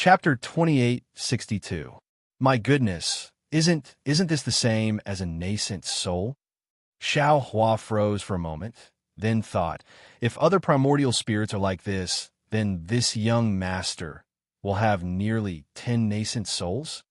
Chapter 2862. My goodness, isn't this the same as a nascent soul? Xiao Hua froze for a moment, then thought, if other primordial spirits are like this, then this young master will have nearly 10 nascent souls?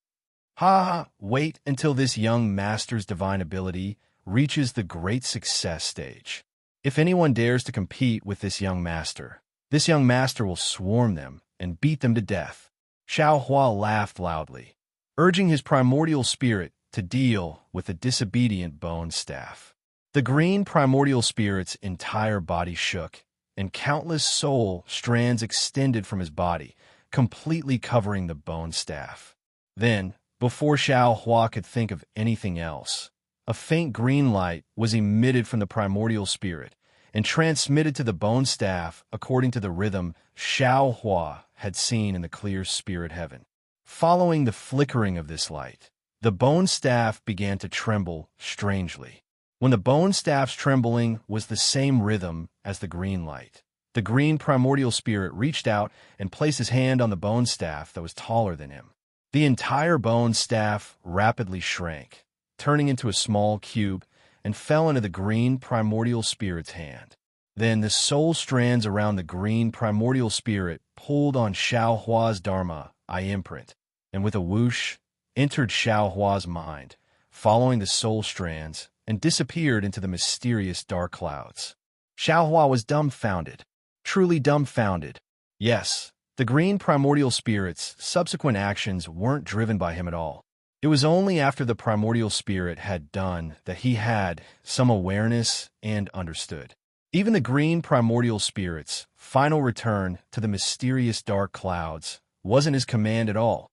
Ha! Wait until this young master's divine ability reaches the great success stage. If anyone dares to compete with this young master will swarm them and beat them to death. Xiao Hua laughed loudly, urging his primordial spirit to deal with the disobedient bone staff. The green primordial spirit's entire body shook, and countless soul strands extended from his body, completely covering the bone staff. Then, before Xiao Hua could think of anything else, a faint green light was emitted from the primordial spirit and transmitted to the bone staff according to the rhythm Xiao Hua had seen in the clear spirit heaven. Following the flickering of this light, the bone staff began to tremble strangely. When the bone staff's trembling was the same rhythm as the green light, the green primordial spirit reached out and placed his hand on the bone staff that was taller than him. The entire bone staff rapidly shrank, turning into a small cube, and fell into the green primordial spirit's hand. Then the soul strands around the green primordial spirit pulled on Xiao Hua's Dharma I imprint, and with a whoosh, entered Xiao Hua's mind, following the soul strands, and disappeared into the mysterious dark clouds. Xiao Hua was dumbfounded, truly dumbfounded. Yes, the green primordial spirit's subsequent actions weren't driven by him at all. It was only after the primordial spirit had done that he had some awareness and understood. Even the green primordial spirit's final return to the mysterious dark clouds wasn't his command at all.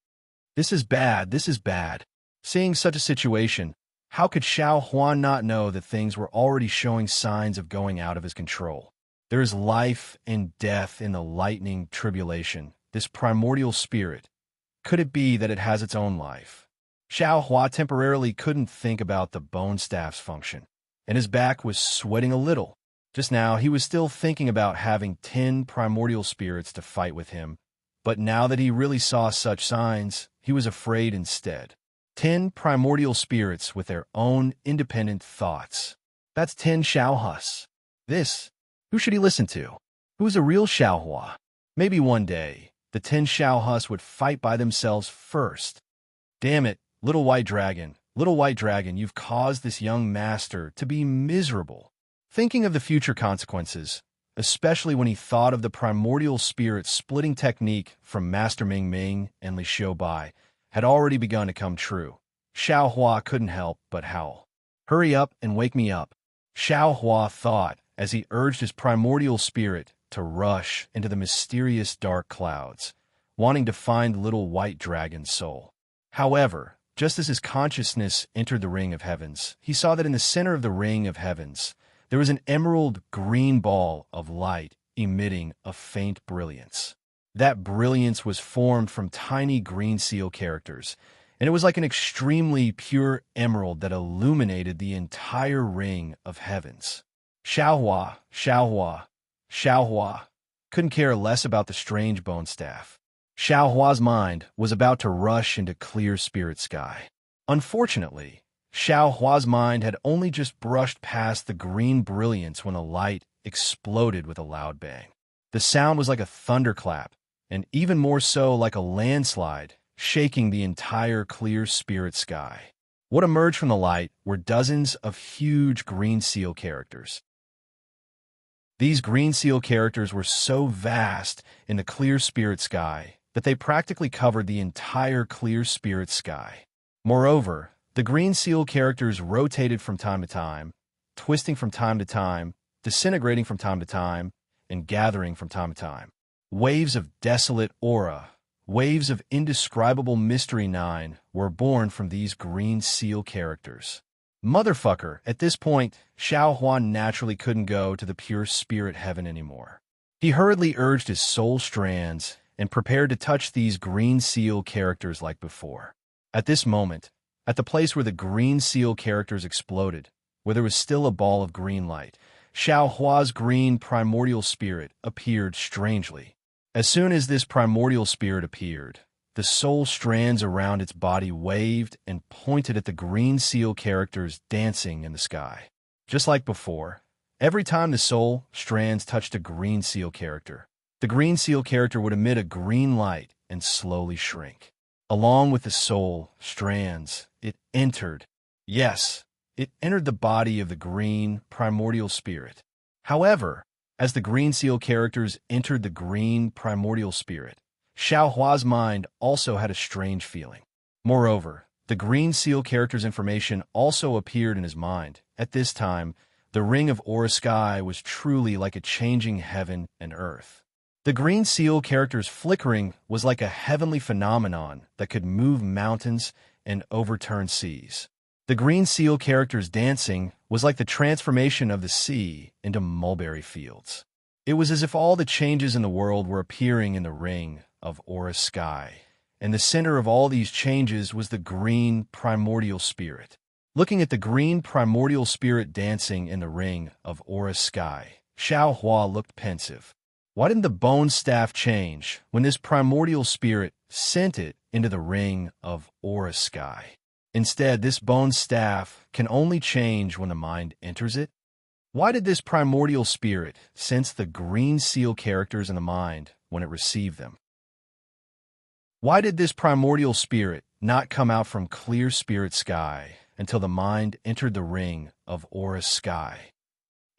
This is bad, this is bad. Seeing such a situation, how could Xiao Hua not know that things were already showing signs of going out of his control? There is life and death in the lightning tribulation, this primordial spirit. Could it be that it has its own life? Xiao Hua temporarily couldn't think about the bone staff's function, and his back was sweating a little. Just now, he was still thinking about having 10 primordial spirits to fight with him, but now that he really saw such signs, he was afraid instead. 10 primordial spirits with their own independent thoughts. That's 10 Xiao Huas. Who should he listen to? Who is a real Xiao Hua? Maybe one day, the 10 Xiao Huas would fight by themselves first. Damn it, little white dragon, you've caused this young master to be miserable. Thinking of the future consequences, especially when he thought of the primordial spirit splitting technique from Master Ming Ming and Li Xiubai, had already begun to come true. Xiao Hua couldn't help but howl. Hurry up and wake me up, Xiao Hua thought as he urged his primordial spirit to rush into the mysterious dark clouds, wanting to find little white dragon's soul. However, just as his consciousness entered the Ring of Heavens, he saw that in the center of the Ring of Heavens, there was an emerald green ball of light emitting a faint brilliance. That brilliance was formed from tiny green seal characters, and it was like an extremely pure emerald that illuminated the entire Ring of Heavens. Xiao Hua couldn't care less about the strange bone staff. Xiao Hua's mind was about to rush into clear spirit sky. Unfortunately, Xiao Hua's mind had only just brushed past the green brilliance when a light exploded with a loud bang. The sound was like a thunderclap, and even more so like a landslide, shaking the entire clear spirit sky. What emerged from the light were dozens of huge green seal characters. These green seal characters were so vast in the clear spirit sky that they practically covered the entire clear spirit sky. Moreover, the green seal characters rotated from time to time, twisting from time to time, disintegrating from time to time, and gathering from time to time. Waves of desolate aura, waves of indescribable mystery 9 were born from these green seal characters. Motherfucker, at this point, Xiao Hua naturally couldn't go to the pure spirit heaven anymore. He hurriedly urged his soul strands and prepared to touch these green seal characters like before. At this moment, at the place where the green seal characters exploded, where there was still a ball of green light, Xiao Hua's green primordial spirit appeared strangely. As soon as this primordial spirit appeared, the soul strands around its body waved and pointed at the green seal characters dancing in the sky. Just like before, every time the soul strands touched a green seal character, the green seal character would emit a green light and slowly shrink. Along with the soul strands, it entered the body of the green primordial spirit. However, as the green seal characters entered the green primordial spirit, Xiao Hua's mind also had a strange feeling. Moreover, the green seal character's information also appeared in his mind. At this time, the ring of aura sky was truly like a changing heaven and earth. The green seal character's flickering was like a heavenly phenomenon that could move mountains and overturn seas. The green seal character's dancing was like the transformation of the sea into mulberry fields. It was as if all the changes in the world were appearing in the ring of aura sky, and the center of all these changes was the green primordial spirit. Looking at the green primordial spirit dancing in the ring of aura sky, Xiao Hua looked pensive. Why didn't the bone staff change when this primordial spirit sent it into the ring of aura sky? Instead, this bone staff can only change when the mind enters it. Why did this primordial spirit sense the green seal characters in the mind when it received them? Why did this primordial spirit not come out from clear spirit sky until the mind entered the ring of aura sky?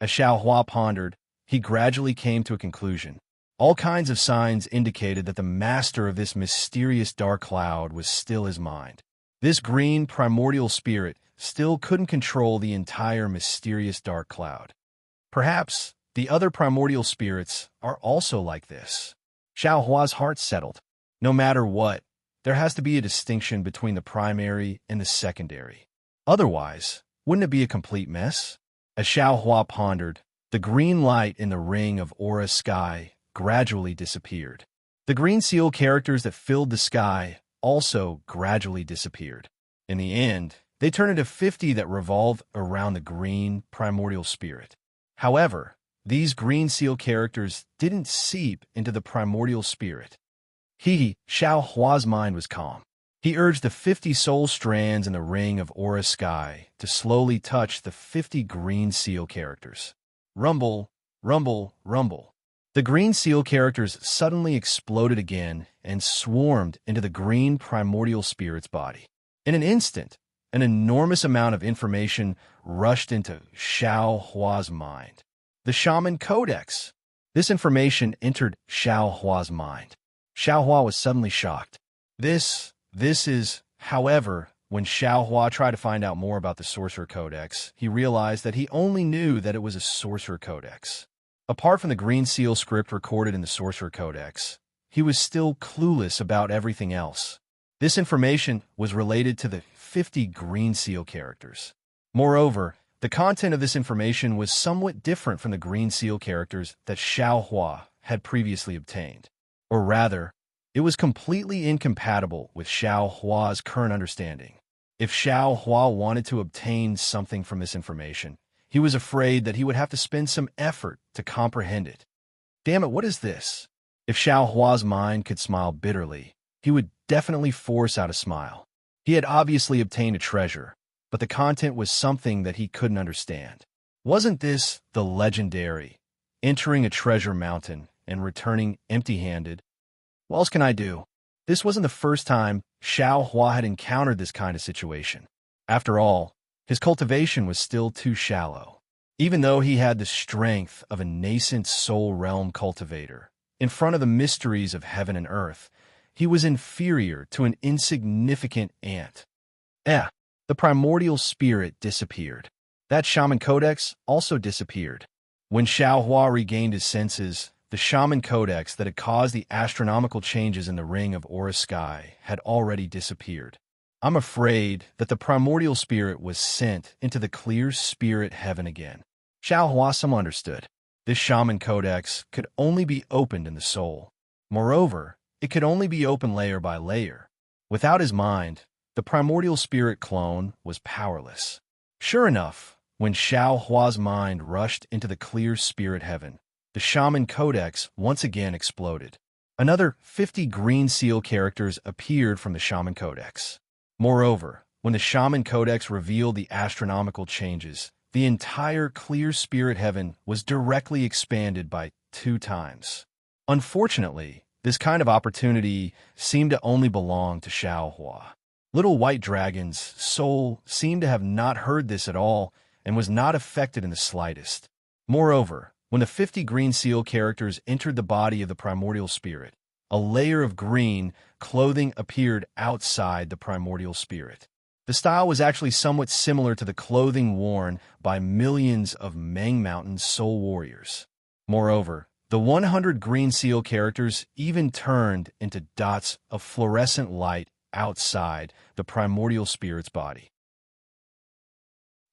As Xiao Hua pondered, he gradually came to a conclusion. All kinds of signs indicated that the master of this mysterious dark cloud was still his mind. This green primordial spirit still couldn't control the entire mysterious dark cloud. Perhaps the other primordial spirits are also like this. Xiao Hua's heart settled. No matter what, there has to be a distinction between the primary and the secondary. Otherwise, wouldn't it be a complete mess? As Xiao Hua pondered, the green light in the ring of aura sky gradually disappeared. The green seal characters that filled the sky also gradually disappeared. In the end, they turned into 50 that revolved around the green primordial spirit. However, these green seal characters didn't seep into the primordial spirit. Xiao Hua's mind was calm. He urged the 50 soul strands in the ring of aura sky to slowly touch the 50 green seal characters. Rumble, rumble, rumble. The green seal characters suddenly exploded again and swarmed into the green primordial spirit's body. In an instant, an enormous amount of information rushed into Xiao Hua's mind. The Shaman Codex. This information entered Xiao Hua's mind. Xiao Hua was suddenly shocked. This is, however, when Xiao Hua tried to find out more about the Sorcerer Codex, he realized that he only knew that it was a Sorcerer Codex. Apart from the green seal script recorded in the Sorcerer Codex, he was still clueless about everything else. This information was related to the 50 green seal characters. Moreover, the content of this information was somewhat different from the green seal characters that Xiao Hua had previously obtained. Or rather, it was completely incompatible with Xiao Hua's current understanding. If Xiao Hua wanted to obtain something from this information, he was afraid that he would have to spend some effort to comprehend it. Damn it, what is this? If Xiao Hua's mind could smile bitterly, he would definitely force out a smile. He had obviously obtained a treasure, but the content was something that he couldn't understand. Wasn't this the legendary, entering a treasure mountain and returning empty-handed? What else can I do? This wasn't the first time Xiao Hua had encountered this kind of situation. After all, his cultivation was still too shallow. Even though he had the strength of a nascent soul realm cultivator, in front of the mysteries of heaven and earth, he was inferior to an insignificant ant. The primordial spirit disappeared. That Shaman Codex also disappeared. When Xiao Hua regained his senses, the Shaman Codex that had caused the astronomical changes in the ring of aura sky had already disappeared. I'm afraid that the primordial spirit was sent into the clear spirit heaven again. Xiao Hua some understood. This Shaman Codex could only be opened in the soul. Moreover, it could only be opened layer by layer. Without his mind, the primordial spirit clone was powerless. Sure enough, when Xiao Hua's mind rushed into the clear spirit heaven, the Shaman Codex once again exploded. Another 50 green seal characters appeared from the Shaman Codex. Moreover, when the Shaman Codex revealed the astronomical changes, the entire clear spirit heaven was directly expanded by 2 times. Unfortunately, this kind of opportunity seemed to only belong to Xiaohua. Little White Dragon's soul seemed to have not heard this at all and was not affected in the slightest. Moreover, when the 50 green seal characters entered the body of the primordial spirit, a layer of green clothing appeared outside the primordial spirit. The style was actually somewhat similar to the clothing worn by millions of Meng Mountain soul warriors. Moreover, the 100 green seal characters even turned into dots of fluorescent light outside the primordial spirit's body.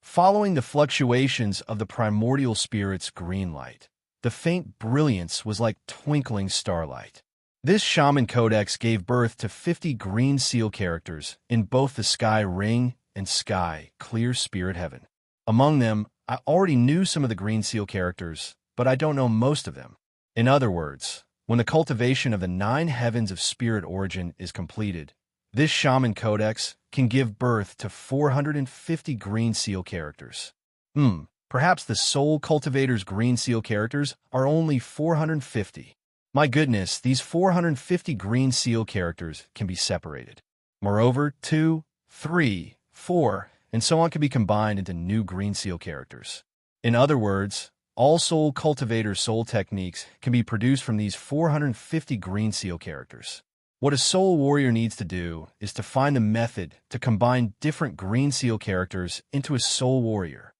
Following the fluctuations of the primordial spirit's green light, the faint brilliance was like twinkling starlight. This Shaman Codex gave birth to 50 green seal characters in both the Sky Ring and Sky Clear Spirit Heaven. Among them, I already knew some of the green seal characters, but I don't know most of them. In other words, when the cultivation of the 9 heavens of spirit origin is completed, this Shaman Codex can give birth to 450 green seal characters. Perhaps the Soul Cultivator's green seal characters are only 450. My goodness, these 450 green seal characters can be separated. Moreover, 2, 3, 4, and so on can be combined into new green seal characters. In other words, all Soul Cultivator soul techniques can be produced from these 450 green seal characters. What a soul warrior needs to do is to find the method to combine different green seal characters into a soul warrior.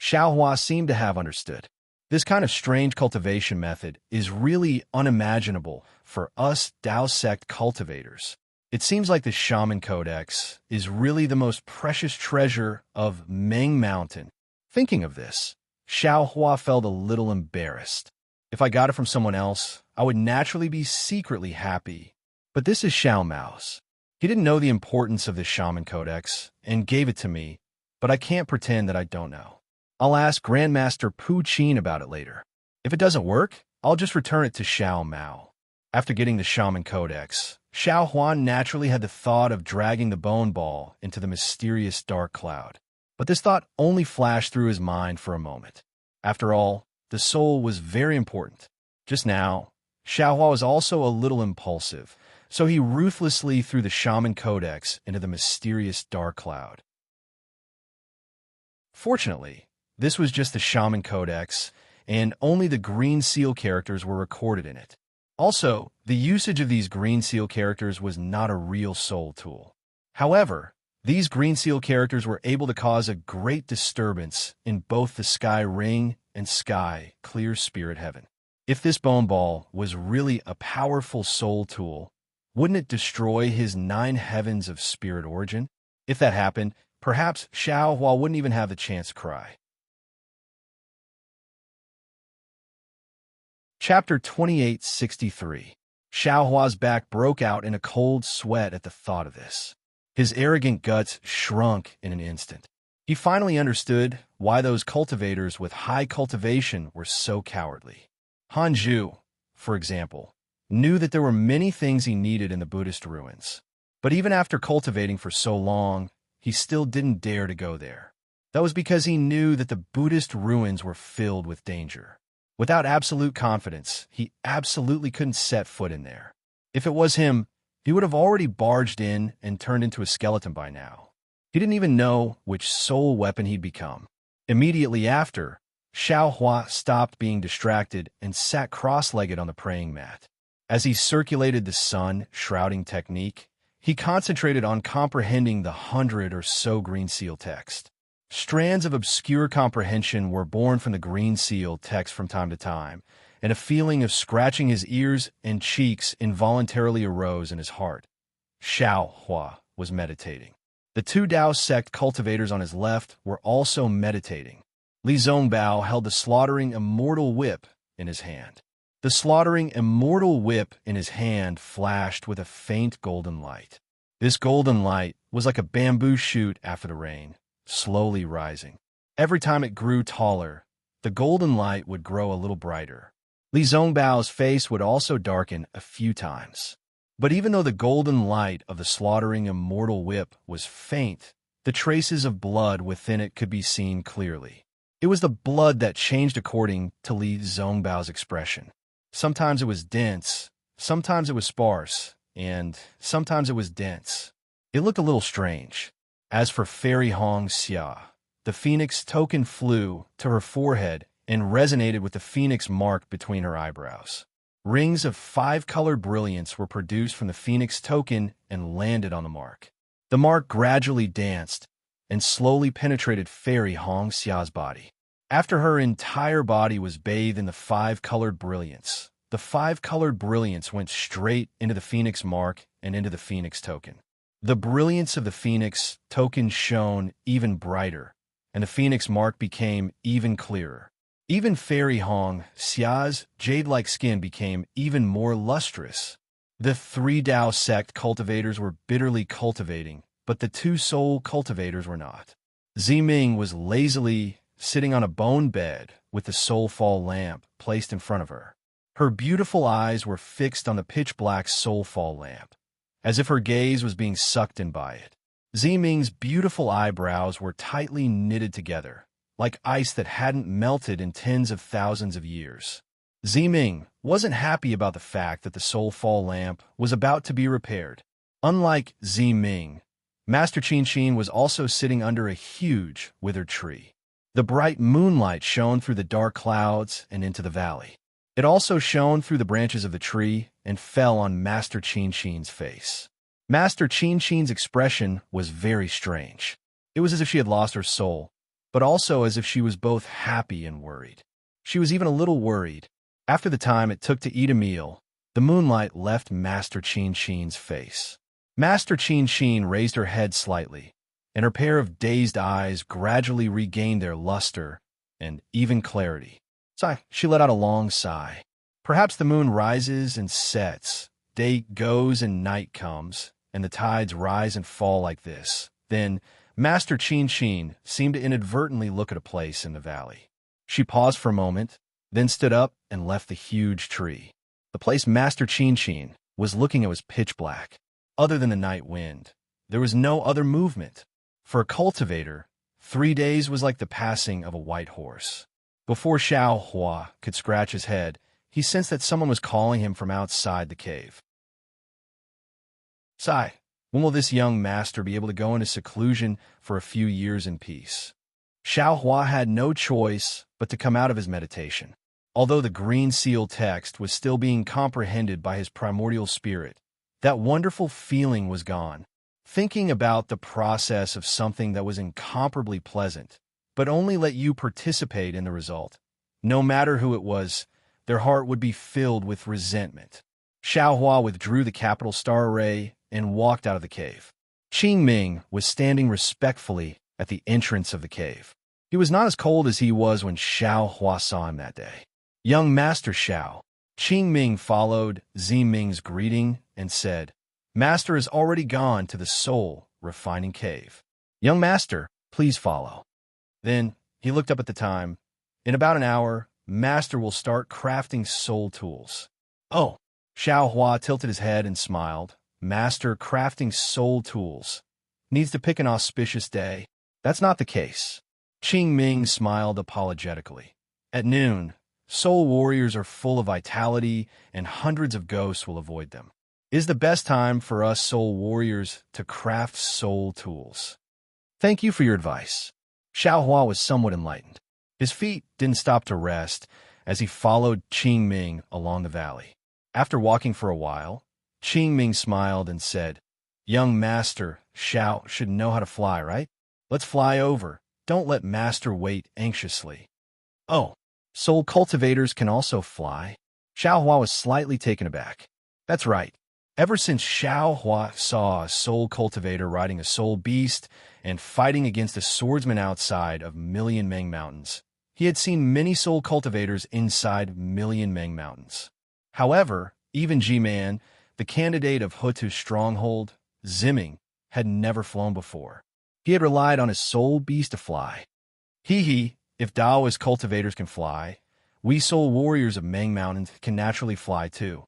Xiaohua seemed to have understood. This kind of strange cultivation method is really unimaginable for us Dao sect cultivators. It seems like the Shaman Codex is really the most precious treasure of Meng Mountain. Thinking of this, Xiaohua felt a little embarrassed. If I got it from someone else, I would naturally be secretly happy. But this is Xiao Mao's. He didn't know the importance of the Shaman Codex and gave it to me, but I can't pretend that I don't know. I'll ask Grandmaster Pu Qin about it later. If it doesn't work, I'll just return it to Xiao Mao. After getting the Shaman Codex, Xiao Huan naturally had the thought of dragging the bone ball into the mysterious dark cloud. But this thought only flashed through his mind for a moment. After all, the soul was very important. Just now, Xiao Hua was also a little impulsive, so he ruthlessly threw the Shaman Codex into the mysterious dark cloud. Fortunately, this was just the Shaman Codex, and only the green seal characters were recorded in it. Also, the usage of these green seal characters was not a real soul tool. However, these green seal characters were able to cause a great disturbance in both the Sky Ring and Sky Clear Spirit Heaven. If this bone ball was really a powerful soul tool, wouldn't it destroy his 9 heavens of spirit origin? If that happened, perhaps Xiao Hua wouldn't even have the chance to cry. Chapter 2863. Xiao Hua's back broke out in a cold sweat at the thought of this. His arrogant guts shrunk in an instant. He finally understood why those cultivators with high cultivation were so cowardly. Hanju, for example, knew that there were many things he needed in the Buddhist ruins. But even after cultivating for so long, he still didn't dare to go there. That was because he knew that the Buddhist ruins were filled with danger. Without absolute confidence, he absolutely couldn't set foot in there. If it was him, he would have already barged in and turned into a skeleton by now. He didn't even know which soul weapon he'd become. Immediately after, Xiao Hua stopped being distracted and sat cross-legged on the praying mat. As he circulated the sun shrouding technique, he concentrated on comprehending the 100 or so green seal text. Strands of obscure comprehension were born from the green seal text from time to time, and a feeling of scratching his ears and cheeks involuntarily arose in his heart. Xiao Hua was meditating. The 2 Dao sect cultivators on his left were also meditating. Li Zongbao held the slaughtering immortal whip in his hand. The slaughtering immortal whip in his hand flashed with a faint golden light. This golden light was like a bamboo shoot after the rain, slowly rising. Every time it grew taller, the golden light would grow a little brighter. Li Zhongbao's face would also darken a few times. But even though the golden light of the slaughtering immortal whip was faint, the traces of blood within it could be seen clearly. It was the blood that changed according to Li Zhongbao's expression. Sometimes it was dense, sometimes it was sparse, and sometimes it was dense. It looked a little strange. As for Fairy Hong Xia, the phoenix token flew to her forehead and resonated with the phoenix mark between her eyebrows. Rings of 5-colored brilliance were produced from the phoenix token and landed on the mark. The mark gradually danced and slowly penetrated Fairy Hong Xia's body. After her entire body was bathed in the 5-colored brilliance, the 5-colored brilliance went straight into the phoenix mark and into the phoenix token. The brilliance of the phoenix token shone even brighter, and the phoenix mark became even clearer. Even Fairy Hong Xia's jade-like skin became even more lustrous. The 3 Dao sect cultivators were bitterly cultivating, but the 2 soul cultivators were not. Ziming was lazily sitting on a bone bed with the soulfall lamp placed in front of her. Her beautiful eyes were fixed on the pitch-black soulfall lamp, as if her gaze was being sucked in by it. Ziming's beautiful eyebrows were tightly knitted together, like ice that hadn't melted in tens of thousands of years. Ziming wasn't happy about the fact that the soulfall lamp was about to be repaired. Unlike Ziming, Master Qin was also sitting under a huge, withered tree. The bright moonlight shone through the dark clouds and into the valley. It also shone through the branches of the tree and fell on Master Qin's face. Master Qin's expression was very strange. It was as if she had lost her soul, but also as if she was both happy and worried. She was even a little worried. After the time it took to eat a meal, the moonlight left Master Qin's face. Master Qin raised her head slightly, and her pair of dazed eyes gradually regained their luster and even clarity. She let out a long sigh. Perhaps the moon rises and sets, day goes and night comes, and the tides rise and fall like this. Then Master Qin seemed to inadvertently look at a place in the valley. She paused for a moment, then stood up and left the huge tree. The place Master Qin was looking at was pitch black. Other than the night wind, there was no other movement. For a cultivator, 3 days was like the passing of a white horse. Before Xiao Hua could scratch his head, he sensed that someone was calling him from outside the cave. Sigh. When will this young master be able to go into seclusion for a few years in peace? Xiao Hua had no choice but to come out of his meditation. Although the green seal text was still being comprehended by his primordial spirit, that wonderful feeling was gone. Thinking about the process of something that was incomparably pleasant, but only let you participate in the result. No matter who it was, their heart would be filled with resentment. Xiao Hua withdrew the capital star array and walked out of the cave. Qing Ming was standing respectfully at the entrance of the cave. He was not as cold as he was when Xiao Hua saw him that day. Young Master Xiao. Qing Ming followed Zi Ming's greeting and said, Master has already gone to the soul refining cave. Young Master, please follow. Then he looked up at the time. In about an hour, Master will start crafting soul tools. Oh, Xiao Hua tilted his head and smiled. Master crafting soul tools. Needs to pick an auspicious day. That's not the case. Qing Ming smiled apologetically. At noon, soul warriors are full of vitality and hundreds of ghosts will avoid them. It is the best time for us soul warriors to craft soul tools. Thank you for your advice. Xiao Hua was somewhat enlightened. His feet didn't stop to rest as he followed Qing Ming along the valley. After walking for a while, Qing Ming smiled and said, Young Master Xiao should know how to fly, right? Let's fly over. Don't let Master wait anxiously. Oh, soul cultivators can also fly? Xiao Hua was slightly taken aback. That's right. Ever since Xiao Hua saw a soul cultivator riding a soul beast and fighting against a swordsman outside of Million Meng Mountains, he had seen many soul cultivators inside Million Meng Mountains. However, even G-Man, the candidate of Hutu's stronghold, Ziming, had never flown before. He had relied on his soul beast to fly. If Daoist cultivators can fly, We soul warriors of Meng Mountains can naturally fly too.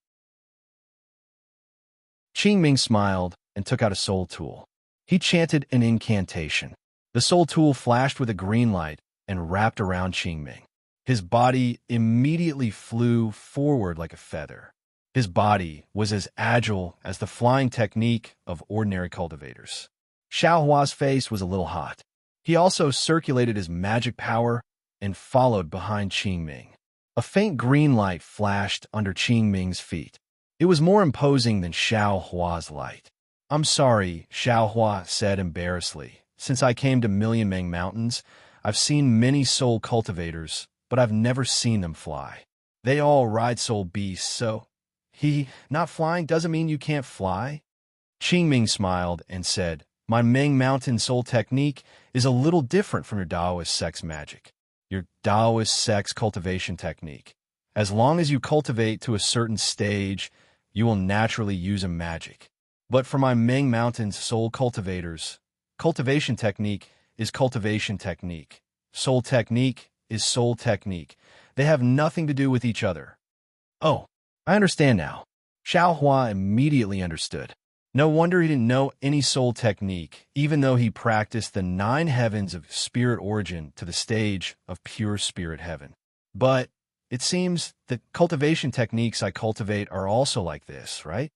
Qingming smiled and took out a soul tool. He chanted an incantation. The soul tool flashed with a green light and wrapped around Qingming. His body immediately flew forward like a feather. His body was as agile as the flying technique of ordinary cultivators. Xiaohua's face was a little hot. He also circulated his magic power and followed behind Qingming. A faint green light flashed under Qingming's feet. It was more imposing than Xiaohua's light. "I'm sorry," Xiaohua said embarrassedly. "Since I came to Million Meng Mountains, I've seen many soul cultivators, but I've never seen them fly. They all ride soul beasts, so not flying doesn't mean you can't fly." Qingming smiled and said, "My Meng Mountain soul technique is a little different from your Taoist sex magic. Your Taoist sex cultivation technique. As long as you cultivate to a certain stage, you will naturally use a magic. But for my Meng Mountain's soul cultivators, cultivation technique is cultivation technique. Soul technique is soul technique. They have nothing to do with each other." "Oh, I understand now." Xiaohua immediately understood. No wonder he didn't know any soul technique, even though he practiced the 9 heavens of spirit origin to the stage of pure spirit heaven. "But it seems that cultivation techniques I cultivate are also like this, right?"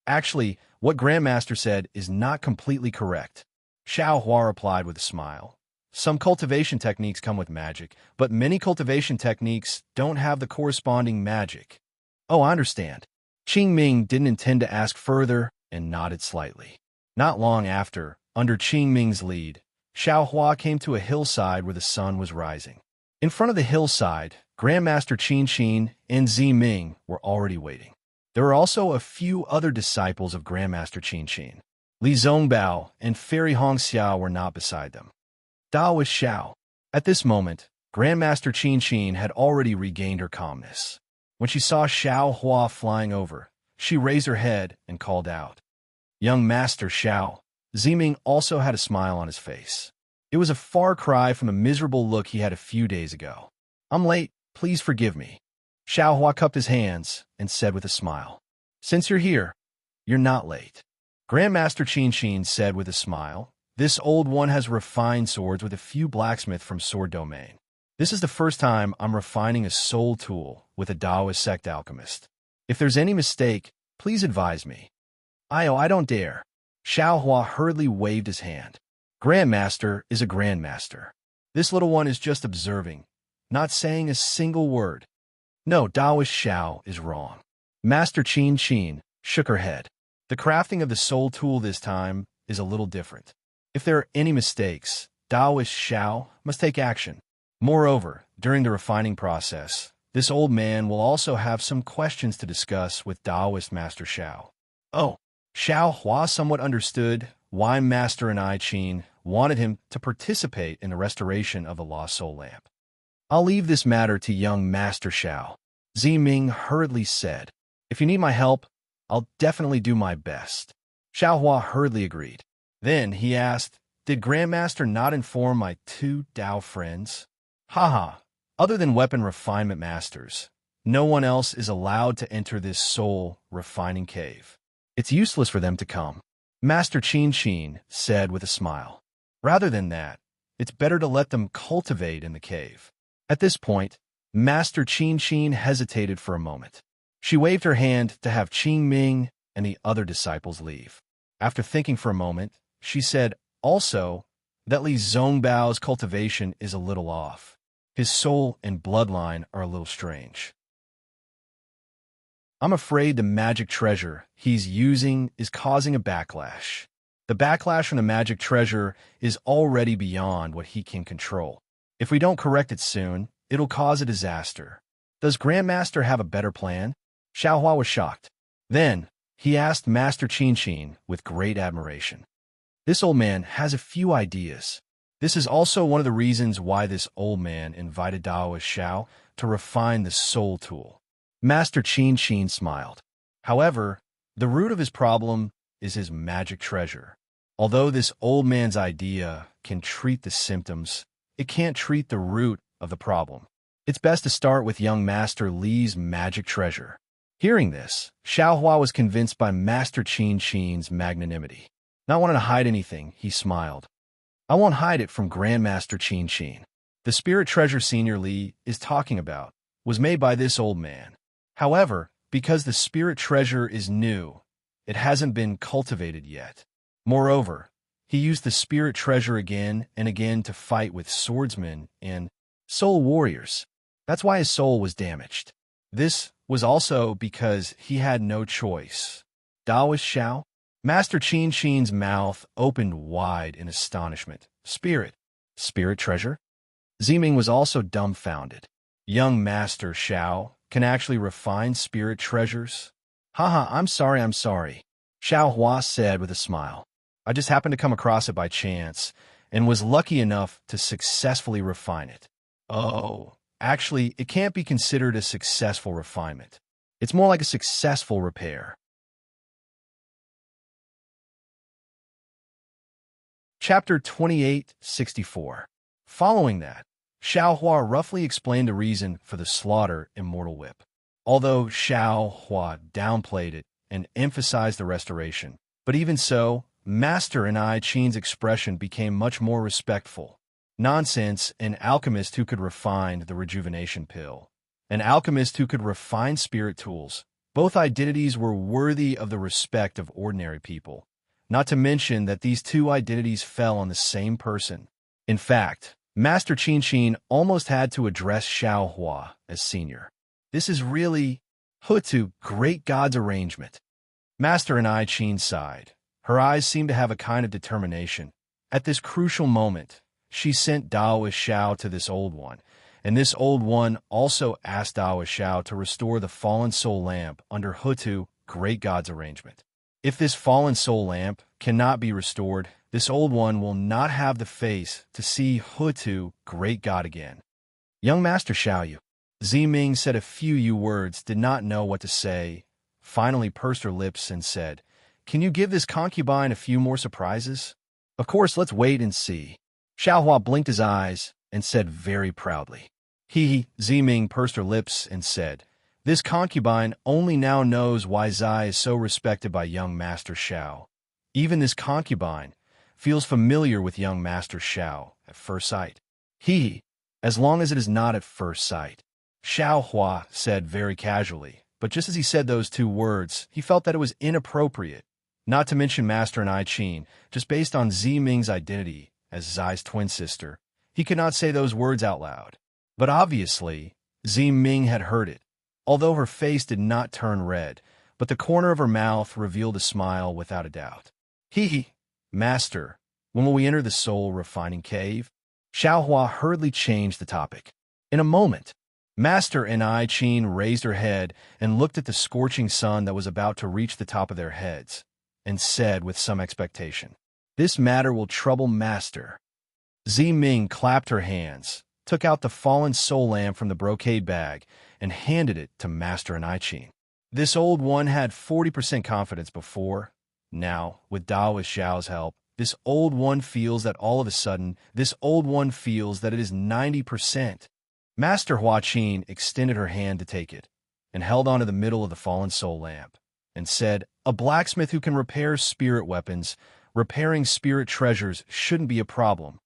Actually, what Grandmaster said is not completely correct," Xiaohua replied with a smile. "Some cultivation techniques come with magic, but many cultivation techniques don't have the corresponding magic." "Oh, I understand." Qingming didn't intend to ask further and nodded slightly. Not long after, under Qingming's lead, Xiaohua came to a hillside where the sun was rising. In front of the hillside, Grandmaster Qin and Ziming were already waiting. There were also a few other disciples of Grandmaster Qin. Li Zongbao and Fairy Hongxiao were not beside them. Taoist Xiao. At this moment, Grandmaster Qin had already regained her calmness. When she saw Xiaohua flying over, she raised her head and called out, "Young Master Xiao." Ziming also had a smile on his face. It was a far cry from the miserable look he had a few days ago. "I'm late, please forgive me." Xiaohua cupped his hands and said with a smile, "Since you're here, you're not late." Grandmaster Qin said with a smile, "This old one has refined swords with a few blacksmith from Sword Domain. This is the first time I'm refining a soul tool with a Taoist sect alchemist. If there's any mistake, please advise me." I don't dare." Xiaohua hurriedly waved his hand. "Grandmaster is a grandmaster. This little one is just observing, not saying a single word." "No, Taoist Xiao is wrong." Master Qin shook her head. "The crafting of the soul tool this time is a little different. If there are any mistakes, Taoist Xiao must take action. Moreover, during the refining process, this old man will also have some questions to discuss with Taoist Master Xiao." Oh, Xiaohua somewhat understood why Master and Qin wanted him to participate in the restoration of the lost soul lamp. "I'll leave this matter to young Master Xiao," Ziming hurriedly said. "If you need my help, I'll definitely do my best." Xiaohua hurriedly agreed. Then he asked, "Did Grandmaster not inform my 2 Tao friends?" "Haha, other than weapon refinement masters, no one else is allowed to enter this soul refining cave. It's useless for them to come," Master Qin said with a smile. "Rather than that, it's better to let them cultivate in the cave." At this point, Master Qin hesitated for a moment. She waved her hand to have Qingming and the other disciples leave. After thinking for a moment, she said also that Li Zongbao's cultivation is a little off. His soul and bloodline are a little strange. "I'm afraid the magic treasure he's using is causing a backlash. The backlash from the magic treasure is already beyond what he can control. If we don't correct it soon, it'll cause a disaster. Does Grandmaster have a better plan?" Xiaohua was shocked. Then, he asked Master Qin with great admiration. "This old man has a few ideas. This is also one of the reasons why this old man invited Taoist Xiao to refine the soul tool." Master Qin smiled. "However, the root of his problem is his magic treasure. Although this old man's idea can treat the symptoms, it can't treat the root of the problem. It's best to start with young Master Li's magic treasure. Hearing this, Xiaohua was convinced by Master Qin Qin's magnanimity. Not wanting to hide anything, he smiled. I won't hide it from Grandmaster Qin Qin. The spirit treasure Senior Li is talking about was made by this old man. However, because the spirit treasure is new, it hasn't been cultivated yet. Moreover, he used the spirit treasure again and again to fight with swordsmen and soul warriors. That's why his soul was damaged. This was also because he had no choice. Daoist Xiao? Master Qin Qin's mouth opened wide in astonishment. Spirit treasure? Ziming was also dumbfounded. Young Master Xiao can actually refine spirit treasures? Haha, I'm sorry. Xiao Hua said with a smile. I just happened to come across it by chance and was lucky enough to successfully refine it. Oh, actually, it can't be considered a successful refinement. It's more like a successful repair. Chapter 2864. Following that, Xiao Hua roughly explained the reason for the slaughter Immortal Whip. Although Xiao Hua downplayed it and emphasized the restoration, but even so, Master and I Qin's expression became much more respectful. Nonsense, an alchemist who could refine the rejuvenation pill. An alchemist who could refine spirit tools. Both identities were worthy of the respect of ordinary people. Not to mention that these two identities fell on the same person. In fact, Master Qin Qin almost had to address Xiao Hua as senior. This is really Hutu, great God's arrangement. Master and I Qin sighed. Her eyes seemed to have a kind of determination. At this crucial moment, she sent Daoist Xiao to this old one, and this old one also asked Daoist Xiao to restore the fallen soul lamp under Hutu, great God's arrangement. If this fallen soul lamp cannot be restored, this old one will not have the face to see Hutu, great God again. Young Master Xiaoyu. Ziming said a few words, did not know what to say, finally pursed her lips and said, Can you give this concubine a few more surprises? Of course, let's wait and see. Xiao Hua blinked his eyes and said very proudly. Ziming pursed her lips and said, This concubine only now knows why Zai is so respected by young Master Xiao. Even this concubine feels familiar with young Master Xiao at first sight. As long as it is not at first sight. Xiao Hua said very casually, but just as he said those two words, he felt that it was inappropriate, not to mention Master and I Qin, just based on Ziming's identity as Zai's twin sister. He could not say those words out loud. But obviously, Ziming had heard it, although her face did not turn red, but the corner of her mouth revealed a smile without a doubt. Master, when will we enter the soul refining cave? Xiao Hua hurriedly changed the topic. In a moment. Master and I Qin raised her head and looked at the scorching sun that was about to reach the top of their heads, and said with some expectation, This matter will trouble Master. Ziming clapped her hands, took out the fallen soul lamp from the brocade bag, and handed it to Master and I Qin. This old one had 40% confidence before. Now, with Daoist Xiao's help, this old one feels that all of a sudden, this old one feels that it is 90%. Master Hua Qin extended her hand to take it, and held onto the middle of the fallen soul lamp, and said, A blacksmith who can repair spirit weapons, repairing spirit treasures shouldn't be a problem.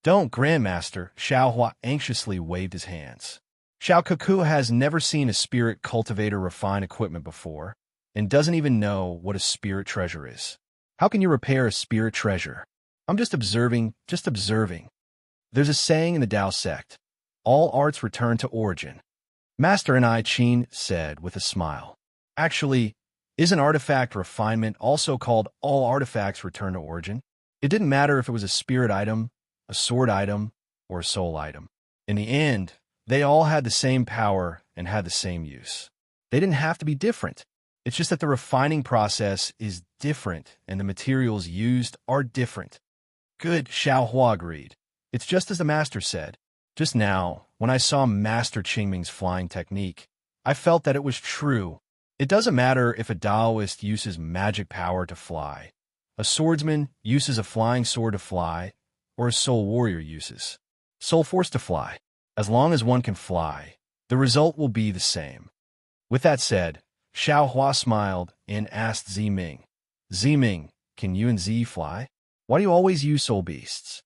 Don't, Grandmaster, Xiao Hua anxiously waved his hands. Xiao Kuku has never seen a spirit cultivator refine equipment before, and doesn't even know what a spirit treasure is. How can you repair a spirit treasure? I'm just observing. There's a saying in the Tao sect, all arts return to origin. Master and I Qin said with a smile. Actually, isn't artifact refinement also called all artifacts return to origin? It didn't matter if it was a spirit item, a sword item, or a soul item. In the end, they all had the same power and had the same use. They didn't have to be different. It's just that the refining process is different and the materials used are different. Good, Xiao Hua agreed. It's just as the master said. Just now, when I saw Master Qingming's flying technique, I felt that it was true. It doesn't matter if a Taoist uses magic power to fly, a swordsman uses a flying sword to fly, or a soul warrior uses soul force to fly. As long as one can fly, the result will be the same. With that said, Xiao Hua smiled and asked Ziming, Ziming, can you and Z fly? Why do you always use soul beasts?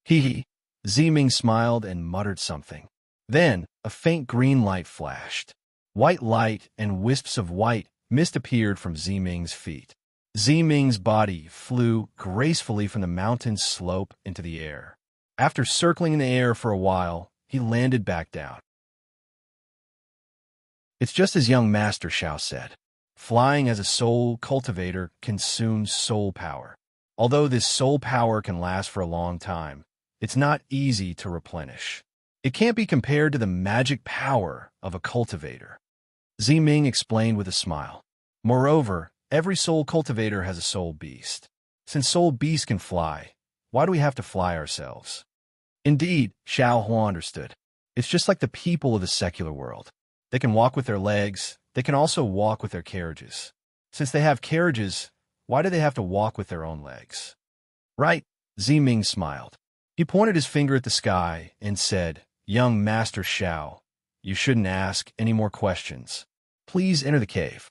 Hee hee. Ziming smiled and muttered something. Then, a faint green light flashed. White light and wisps of white mist appeared from Ziming's feet. Ziming's body flew gracefully from the mountain's slope into the air. After circling in the air for a while, he landed back down. It's just as young Master Xiao said. Flying as a soul cultivator consumes soul power. Although this soul power can last for a long time, it's not easy to replenish. It can't be compared to the magic power of a cultivator. Ziming explained with a smile. Moreover, every soul cultivator has a soul beast. Since soul beasts can fly, why do we have to fly ourselves? Indeed, Xiao Hua understood. It's just like the people of the secular world. They can walk with their legs, they can also walk with their carriages. Since they have carriages, why do they have to walk with their own legs? Right, Ziming smiled. He pointed his finger at the sky and said, Young Master Xiao, you shouldn't ask any more questions. Please enter the cave.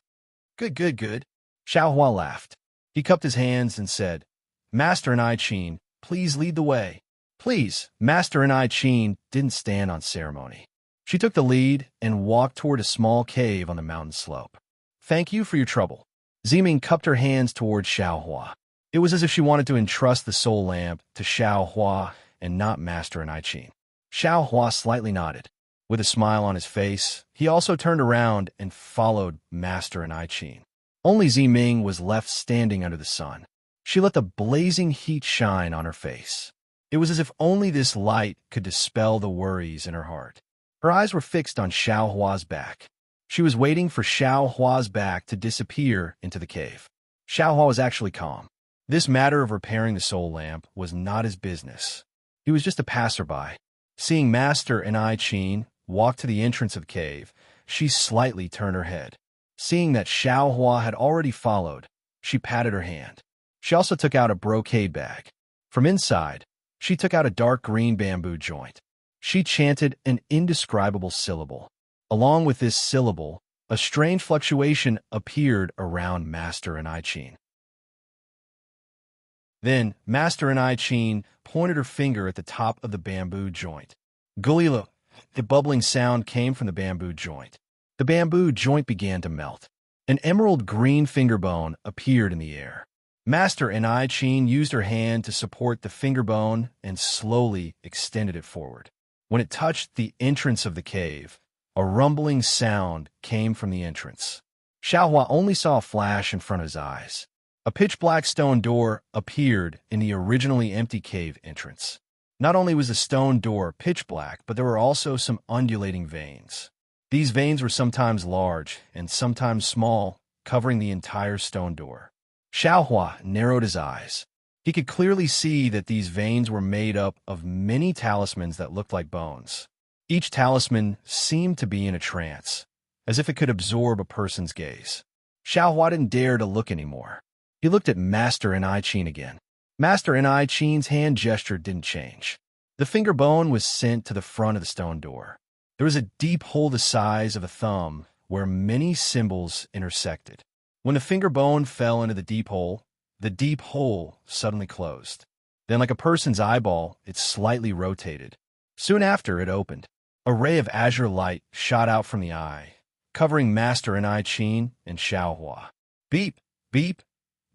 Good, good, good. Xiao Hua laughed. He cupped his hands and said, Master and I Qin, please lead the way. Please, Master and I Qin didn't stand on ceremony. She took the lead and walked toward a small cave on the mountain slope. Thank you for your trouble. Ziming cupped her hands toward Xiao Hua. It was as if she wanted to entrust the soul lamp to Xiao Hua and not Master and I Qin. Xiao Hua slightly nodded. With a smile on his face, he also turned around and followed Master and I Qin. Only Ziming was left standing under the sun. She let the blazing heat shine on her face. It was as if only this light could dispel the worries in her heart. Her eyes were fixed on Xiao Hua's back. She was waiting for Xiao Hua's back to disappear into the cave. Xiao Hua was actually calm. This matter of repairing the soul lamp was not his business. He was just a passerby. Seeing Master and I Qin walk to the entrance of the cave, she slightly turned her head. Seeing that Xiao Hua had already followed, she patted her hand. She also took out a brocade bag. From inside, she took out a dark green bamboo joint. She chanted an indescribable syllable. Along with this syllable, a strange fluctuation appeared around Master and I Qin. Then, Master and I Qin pointed her finger at the top of the bamboo joint. Gulilo, a bubbling sound came from the bamboo joint. The bamboo joint began to melt. An emerald green finger bone appeared in the air. Master and I Qin used her hand to support the finger bone and slowly extended it forward. When it touched the entrance of the cave, a rumbling sound came from the entrance. Xiao Hua only saw a flash in front of his eyes. A pitch-black stone door appeared in the originally empty cave entrance. Not only was the stone door pitch-black, but there were also some undulating veins. These veins were sometimes large and sometimes small, covering the entire stone door. Xiao Hua narrowed his eyes. He could clearly see that these veins were made up of many talismans that looked like bones. Each talisman seemed to be in a trance, as if it could absorb a person's gaze. Xiao Hua didn't dare to look anymore. He looked at Master and I Qin again. Master and I Qin's hand gesture didn't change. The finger bone was sent to the front of the stone door. There was a deep hole the size of a thumb where many symbols intersected. When the finger bone fell into the deep hole suddenly closed. Then, like a person's eyeball, it slightly rotated. Soon after, it opened. A ray of azure light shot out from the eye, covering Master and I Qin and Xiao Hua. Beep, beep,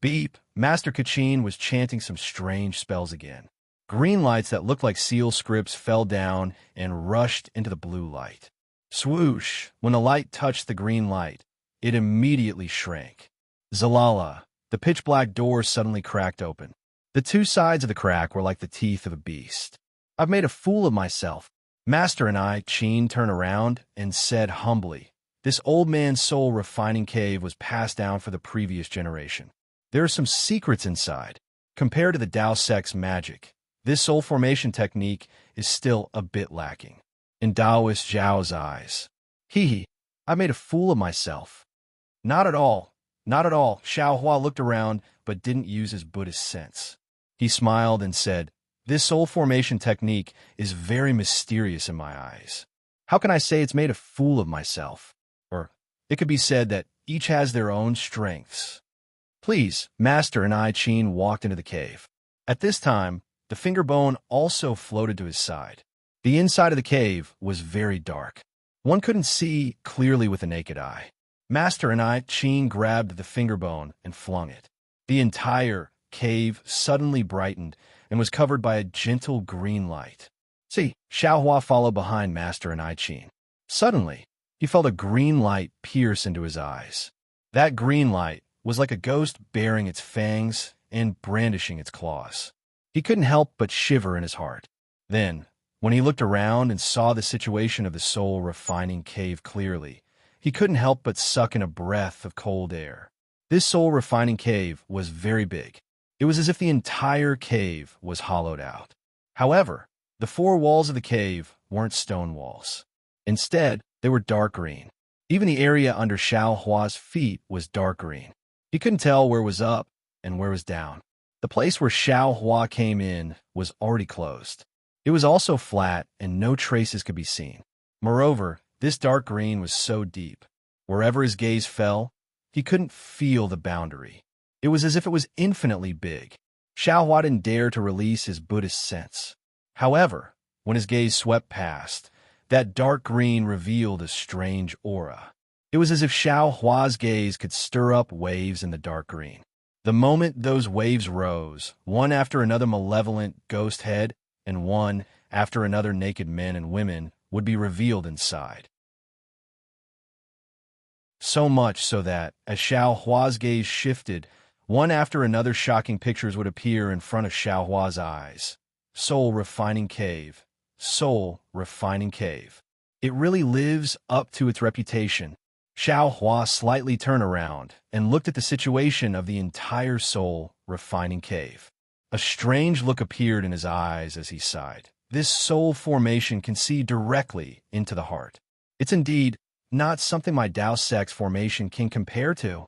beep. Master Kachin was chanting some strange spells again. Green lights that looked like seal scripts fell down and rushed into the blue light. Swoosh! When the light touched the green light, it immediately shrank. Zalala! The pitch-black door suddenly cracked open. The two sides of the crack were like the teeth of a beast. I've made a fool of myself. Master and I Qin turned around and said humbly, this old man's soul refining cave was passed down for the previous generation. There are some secrets inside. Compared to the Dao Sect's magic, this soul formation technique is still a bit lacking. In Taoist Zhao's eyes, I made a fool of myself. Not at all. Not at all. Xiao Hua looked around but didn't use his Buddhist sense. He smiled and said, This soul formation technique is very mysterious in my eyes. How can I say it's made a fool of myself? Or it could be said that each has their own strengths. Please, Master and I, Chin walked into the cave. At this time, the finger bone also floated to his side. The inside of the cave was very dark. One couldn't see clearly with the naked eye. Master and I, Chin grabbed the finger bone and flung it. The entire cave suddenly brightened and was covered by a gentle green light. See, Xiaohua followed behind Master and I, Chin. Suddenly, he felt a green light pierce into his eyes. That green light was like a ghost baring its fangs and brandishing its claws. He couldn't help but shiver in his heart. Then, when he looked around and saw the situation of the soul refining cave clearly, he couldn't help but suck in a breath of cold air. This soul refining cave was very big. It was as if the entire cave was hollowed out. However, the four walls of the cave weren't stone walls. Instead, they were dark green. Even the area under Xiaohua's feet was dark green. He couldn't tell where was up and where was down. The place where Xiaohua came in was already closed. It was also flat and no traces could be seen. Moreover, this dark green was so deep. Wherever his gaze fell, he couldn't feel the boundary. It was as if it was infinitely big. Xiaohua didn't dare to release his Buddhist sense. However, when his gaze swept past, that dark green revealed a strange aura. It was as if Xiaohua's gaze could stir up waves in the dark green. The moment those waves rose, one after another malevolent ghost head and one after another naked men and women would be revealed inside. So much so that, as Xiaohua's gaze shifted, one after another shocking pictures would appear in front of Xiaohua's eyes. Soul refining cave. Soul refining cave. It really lives up to its reputation. Xiaohua slightly turned around and looked at the situation of the entire soul refining cave. A strange look appeared in his eyes as he sighed. This soul formation can see directly into the heart. It's indeed not something my Dao sex formation can compare to.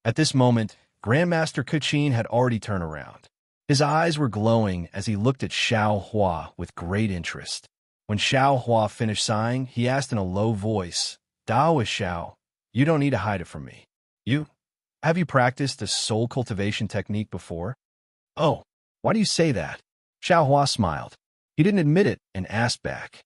At this moment, Grandmaster Kuchin had already turned around. His eyes were glowing as he looked at Xiaohua with great interest. When Xiaohua finished sighing, he asked in a low voice, "Daoist Xiao, you don't need to hide it from me. Have you practiced a soul cultivation technique before?" "Oh, why do you say that?" Xiaohua smiled. He didn't admit it and asked back,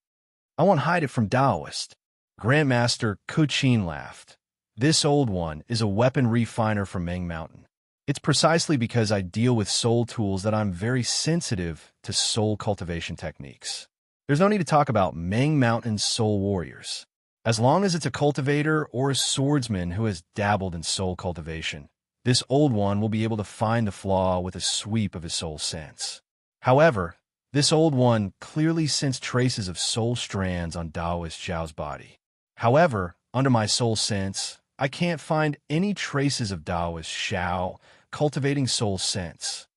"I won't hide it from Daoist." Grandmaster Kuchin laughed. "This old one is a weapon refiner from Meng Mountain. It's precisely because I deal with soul tools that I'm very sensitive to soul cultivation techniques. There's no need to talk about Meng Mountain soul warriors. As long as it's a cultivator or a swordsman who has dabbled in soul cultivation, this old one will be able to find the flaw with a sweep of his soul sense. However, this old one clearly sensed traces of soul strands on Daoist Xiao's body. However, under my soul sense, I can't find any traces of Daoist Xiao cultivating soul sense."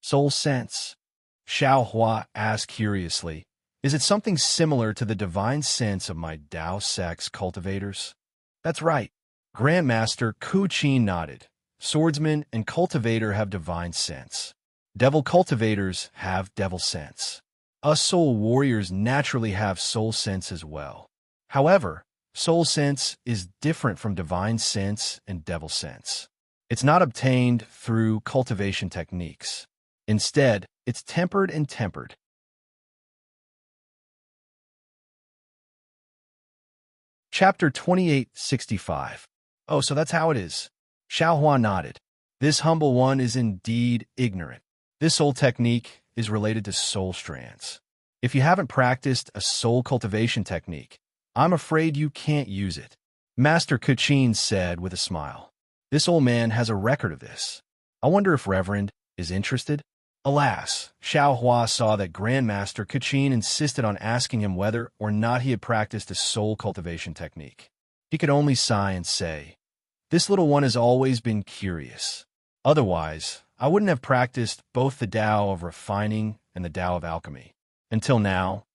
"Soul sense?" Xiaohua asked curiously. "Is it something similar to the divine sense of my Dao sex cultivators?" "That's right." Grandmaster Kuchin nodded. "Swordsman and cultivator have divine sense. Devil cultivators have devil sense. Us soul warriors naturally have soul sense as well. However, soul sense is different from divine sense and devil sense. It's not obtained through cultivation techniques. Instead, it's tempered and tempered." Chapter 2865. "Oh, so that's how it is." Xiaohua nodded. "This humble one is indeed ignorant. This soul technique is related to soul strands. If you haven't practiced a soul cultivation technique, I'm afraid you can't use it," Master Kuchin said with a smile. "This old man has a record of this. I wonder if Reverend is interested?" Alas, Xiaohua saw that Grandmaster Kuchin insisted on asking him whether or not he had practiced a soul cultivation technique. He could only sigh and say, "This little one has always been curious. Otherwise, I wouldn't have practiced both the Tao of refining and the Tao of alchemy. Until now,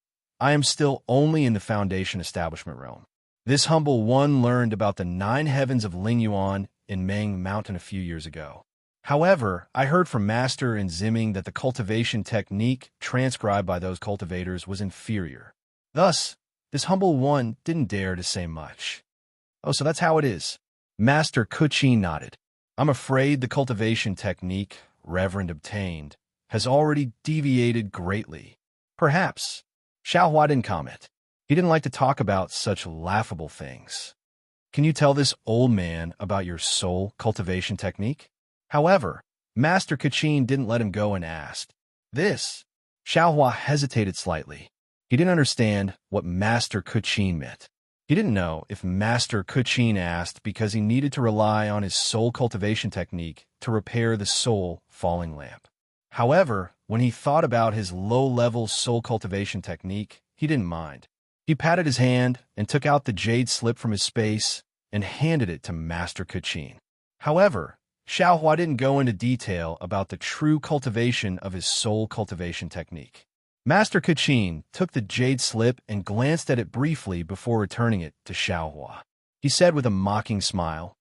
I am still only in the foundation establishment realm. This humble one learned about the 9 heavens of Lingyuan in Meng Mountain a few years ago. However, I heard from Master and Zimming that the cultivation technique transcribed by those cultivators was inferior. Thus, this humble one didn't dare to say much. Oh, so that's how it is. Master Kuchin nodded. I'm afraid the cultivation technique Reverend obtained has already deviated greatly. Perhaps. Xiaohua didn't comment. He didn't like to talk about such laughable things. Can you tell this old man about your soul cultivation technique? However, Master Kachin didn't let him go and asked. This? Xiaohua hesitated slightly. He didn't understand what Master Kachin meant. He didn't know if Master Kachin asked because he needed to rely on his soul cultivation technique to repair the soul falling lamp. However, when he thought about his low-level soul cultivation technique, he didn't mind. He patted his hand and took out the jade slip from his space and handed it to Master Kachin. However, Xiaohua didn't go into detail about the true cultivation of his soul cultivation technique. Master Kachin took the jade slip and glanced at it briefly before returning it to Xiaohua. He said with a mocking smile,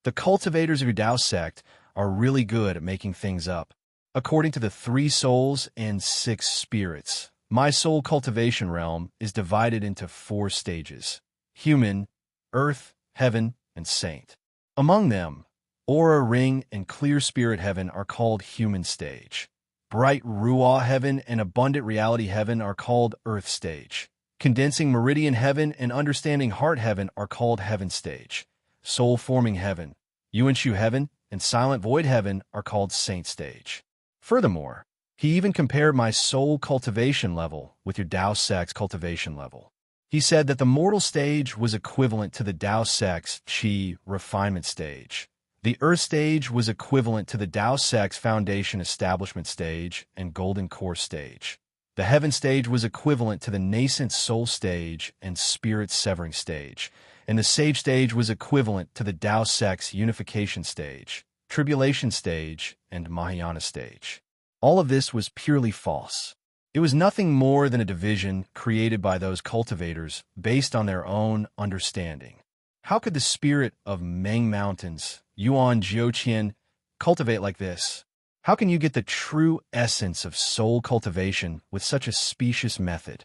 "The cultivators of your Dao sect are really good at making things up. According to the 3 souls and 6 spirits, my soul cultivation realm is divided into 4 stages: human, earth, heaven, and saint. Among them, Aura Ring and Clear Spirit Heaven are called Human Stage. Bright Ruah Heaven and Abundant Reality Heaven are called Earth Stage. Condensing Meridian Heaven and Understanding Heart Heaven are called Heaven Stage. Soul Forming Heaven, Yuanshu Heaven, and Silent Void Heaven are called Saint Stage. Furthermore, he even compared my soul cultivation level with your Dao sect's cultivation level. He said that the mortal stage was equivalent to the Dao sect's Qi refinement stage. The Earth stage was equivalent to the Dao sect's Foundation Establishment stage and Golden Core stage. The Heaven stage was equivalent to the Nascent Soul stage and Spirit Severing stage, and the Sage stage was equivalent to the Dao sect's Unification stage, Tribulation stage, and Mahayana stage. All of this was purely false. It was nothing more than a division created by those cultivators based on their own understanding. How could the spirit of Meng Mountains, Yuan Jiuqian, cultivate like this? How can you get the true essence of soul cultivation with such a specious method?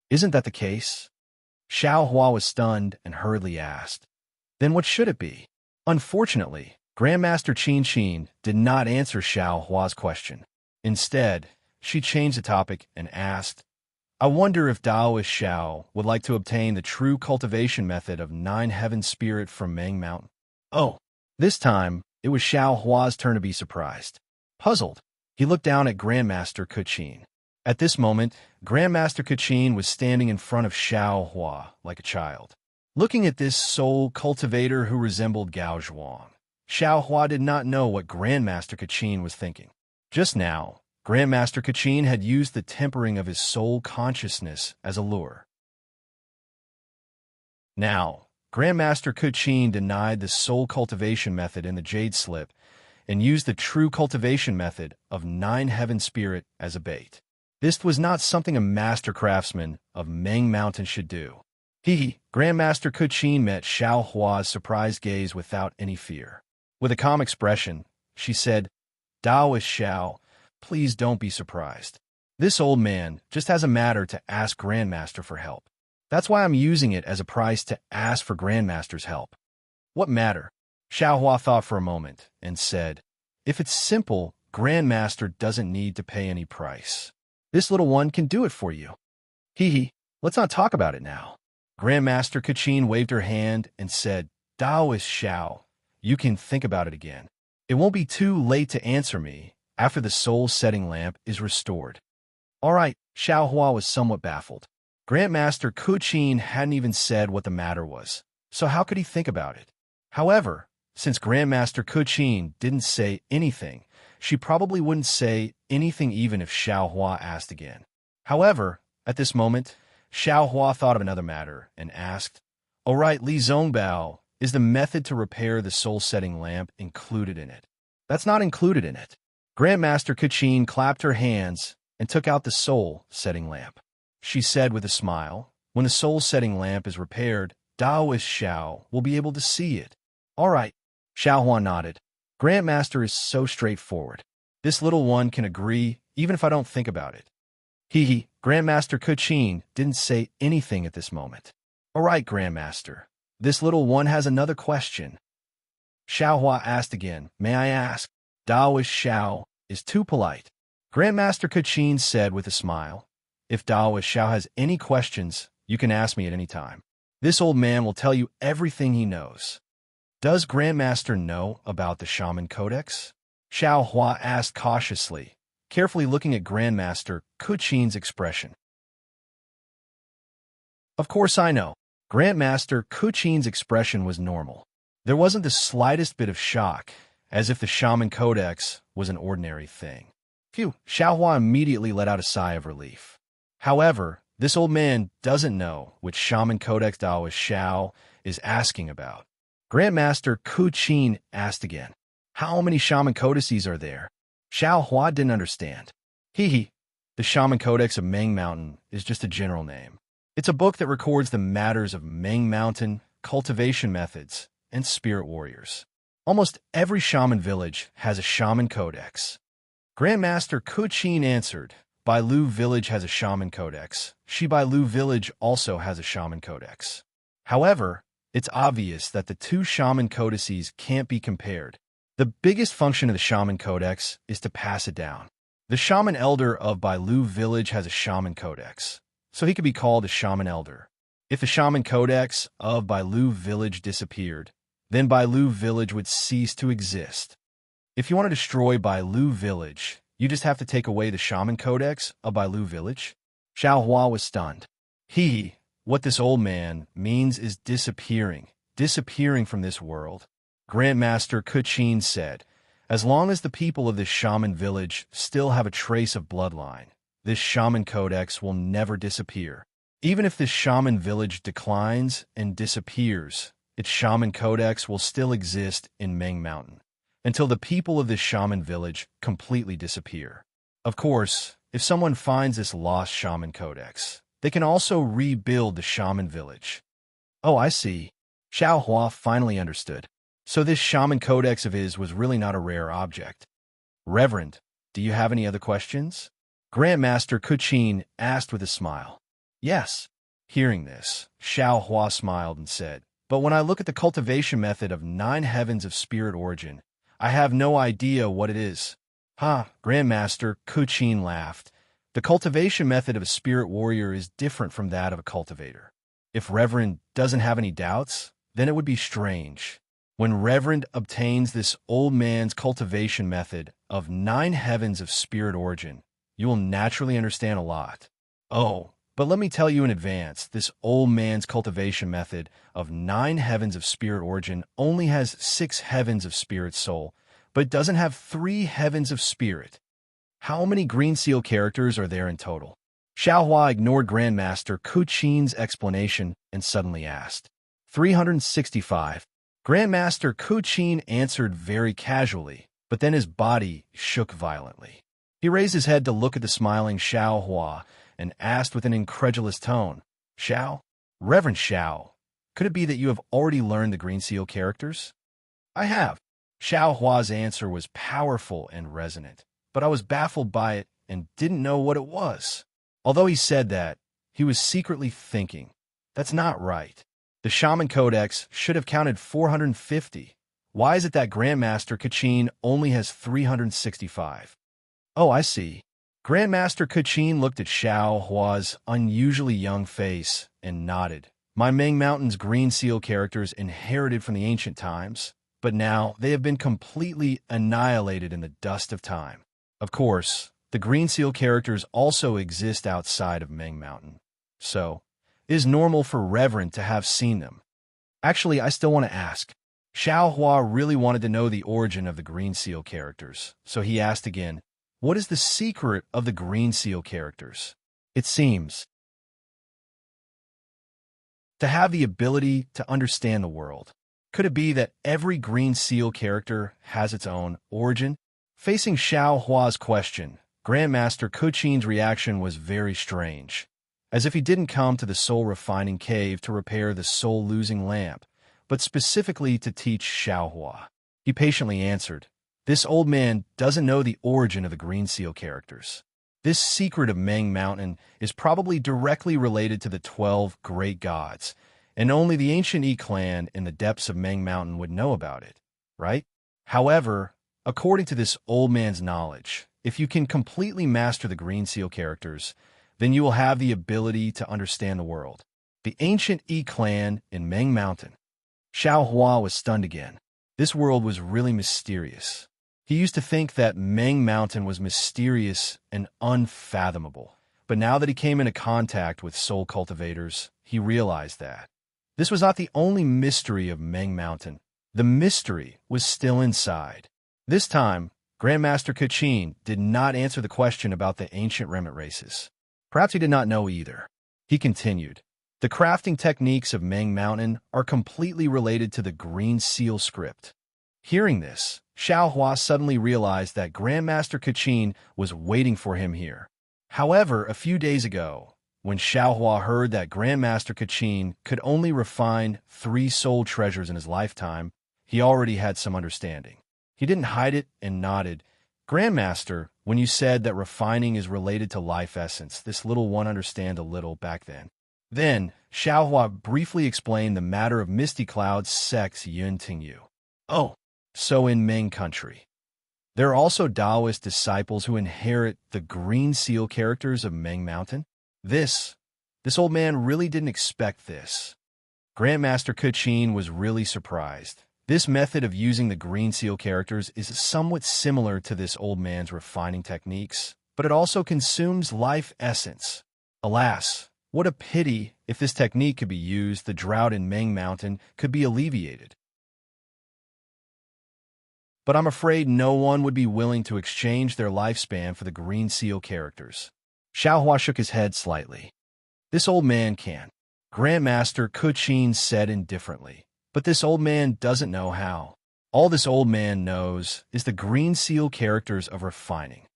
Isn't that the case? Xiaohua was stunned and hurriedly asked. Then what should it be? Unfortunately, Grandmaster Qin Qin did not answer Xiaohua's question. Instead, she changed the topic and asked, I wonder if Daoist Xiao would like to obtain the true cultivation method of 9 Heaven Spirit from Meng Mountain. Oh, this time, it was Xiaohua's turn to be surprised. Puzzled, he looked down at Grandmaster Kachin. At this moment, Grandmaster Kachin was standing in front of Xiaohua like a child. Looking at this soul cultivator who resembled Gao Zhuang, Xiaohua did not know what Grandmaster Kachin was thinking. Just now, Grandmaster Kachin had used the tempering of his soul consciousness as a lure. Now, Grandmaster Kachin denied the soul cultivation method in the Jade Slip and used the true cultivation method of 9 Heaven Spirit as a bait. This was not something a master craftsman of Meng Mountain should do. Grandmaster Kachin met Xiaohua's surprised gaze without any fear. With a calm expression, she said, Daoist Xiao, please don't be surprised. This old man just has a matter to ask Grandmaster for help. That's why I'm using it as a price to ask for Grandmaster's help. What matter? Xiaohua thought for a moment and said, if it's simple, Grandmaster doesn't need to pay any price. This little one can do it for you. Let's not talk about it now. Grandmaster Kachin waved her hand and said, Daoist Xiao, you can think about it again. It won't be too late to answer me after the soul-setting lamp is restored. All right, Xiaohua was somewhat baffled. Grandmaster Kachin hadn't even said what the matter was, so how could he think about it? However, since Grandmaster Kachin didn't say anything, she probably wouldn't say anything even if Xiaohua asked again. However, at this moment, Xiaohua thought of another matter and asked, all right, Li Zongbao, is the method to repair the soul-setting lamp included in it? That's not included in it. Grandmaster Kachin clapped her hands and took out the soul-setting lamp. She said with a smile, when the soul-setting lamp is repaired, Daoist Xiao will be able to see it. All right. Xiaohua nodded. Grandmaster is so straightforward. This little one can agree, even if I don't think about it. Hee. Grandmaster Kuchin didn't say anything at this moment. All right, Grandmaster. This little one has another question. Xiaohua asked again. May I ask? Daoist Xiao is too polite. Grandmaster Kuchin said with a smile. If Daoist Xiao has any questions, you can ask me at any time. This old man will tell you everything he knows. Does Grandmaster know about the Shaman Codex? Xiaohua asked cautiously, carefully looking at Grandmaster Kuchin's expression. Of course I know. Grandmaster Kuchin's expression was normal. There wasn't the slightest bit of shock, as if the Shaman Codex was an ordinary thing. Phew, Xiaohua immediately let out a sigh of relief. However, this old man doesn't know which Shaman Codex Daoist Xiao is asking about. Grandmaster Kuchin asked again, how many Shaman Codices are there? Xiaohua didn't understand. The Shaman Codex of Meng Mountain is just a general name. It's a book that records the matters of Meng Mountain, cultivation methods, and spirit warriors. Almost every shaman village has a Shaman Codex. Grandmaster Kuchin answered, Bailu Village has a Shaman Codex. Shibailu Village also has a Shaman Codex. However, it's obvious that the two Shaman Codices can't be compared. The biggest function of the Shaman Codex is to pass it down. The Shaman Elder of Bailu Village has a Shaman Codex, so he could be called a Shaman Elder. If the Shaman Codex of Bailu Village disappeared, then Bailu Village would cease to exist. If you want to destroy Bailu Village, you just have to take away the Shaman Codex of Bailu Village? Xiaohua was stunned. What this old man means is disappearing from this world. Grandmaster Kuchin said, as long as the people of this shaman village still have a trace of bloodline, this Shaman Codex will never disappear. Even if this shaman village declines and disappears, its Shaman Codex will still exist in Meng Mountain until the people of this shaman village completely disappear. Of course, if someone finds this lost Shaman Codex, they can also rebuild the shaman village. Oh, I see. Xiaohua finally understood. So this Shaman Codex of his was really not a rare object. Reverend, do you have any other questions? Grandmaster Kuchin asked with a smile. Yes. Hearing this, Xiaohua smiled and said, but when I look at the cultivation method of 9 heavens of spirit origin, I have no idea what it is. Grandmaster Kuchin laughed. The cultivation method of a spirit warrior is different from that of a cultivator. If Reverend doesn't have any doubts, then it would be strange. When Reverend obtains this old man's cultivation method of 9 heavens of spirit origin, you will naturally understand a lot. Oh, but let me tell you in advance, this old man's cultivation method of 9 heavens of spirit origin only has 6 heavens of spirit soul, but doesn't have 3 heavens of spirit. How many Green Seal characters are there in total? Xiaohua ignored Grandmaster Kuchin's explanation and suddenly asked. 365. Grandmaster Kuchin answered very casually, but then his body shook violently. He raised his head to look at the smiling Xiaohua and asked with an incredulous tone, Xiao? Reverend Xiao, could it be that you have already learned the Green Seal characters? I have. Xiaohua's answer was powerful and resonant, but I was baffled by it and didn't know what it was. Although he said that, he was secretly thinking, that's not right. The Shaman Codex should have counted 450. Why is it that Grandmaster Kuchin only has 365? Oh, I see. Grandmaster Kuchin looked at Xiaohua's unusually young face and nodded. My Meng Mountain's Green Seal characters inherited from the ancient times, but now they have been completely annihilated in the dust of time. Of course, the Green Seal characters also exist outside of Meng Mountain, so it is normal for Reverend to have seen them. Actually, I still want to ask. Xiaohua really wanted to know the origin of the Green Seal characters, so he asked again, what is the secret of the Green Seal characters? It seems to have the ability to understand the world. Could it be that every Green Seal character has its own origin? Facing Xiaohua's question, Grandmaster Kuchin's reaction was very strange, as if he didn't come to the soul-refining cave to repair the soul-losing lamp, but specifically to teach Xiaohua. He patiently answered, "This old man doesn't know the origin of the Green Seal characters. This secret of Meng Mountain is probably directly related to the 12 great gods, and only the ancient Yi clan in the depths of Meng Mountain would know about it, right? However, according to this old man's knowledge, if you can completely master the Green Seal characters, then you will have the ability to understand the world. The ancient Yi clan in Meng Mountain." Xiao Hua was stunned again. This world was really mysterious. He used to think that Meng Mountain was mysterious and unfathomable, but now that he came into contact with soul cultivators, he realized that this was not the only mystery of Meng Mountain. The mystery was still inside. This time, Grandmaster Kachin did not answer the question about the ancient remnant races. Perhaps he did not know either. He continued, "The crafting techniques of Meng Mountain are completely related to the Green Seal script." Hearing this, Xiao Hua suddenly realized that Grandmaster Kachin was waiting for him here. However, a few days ago, when Xiao Hua heard that Grandmaster Kachin could only refine 3 soul treasures in his lifetime, he already had some understanding. He didn't hide it and nodded. "Grandmaster, when you said that refining is related to life essence, this little one understand a little back then." Then, Xiao Hua briefly explained the matter of Misty Cloud's sex Yun Ting Yu. "Oh, so in Ming country, there are also Taoist disciples who inherit the Green Seal characters of Meng Mountain?" This old man really didn't expect this. Grandmaster Kachin was really surprised. This method of using the Green Seal characters is somewhat similar to this old man's refining techniques, but it also consumes life essence. Alas, what a pity! If this technique could be used, the drought in Meng Mountain could be alleviated. But I'm afraid no one would be willing to exchange their lifespan for the Green Seal characters. Xiao Hua shook his head slightly. "This old man can." Grandmaster Kachin said indifferently. "But this old man doesn't know how. All this old man knows is the Green Seal characters of refining."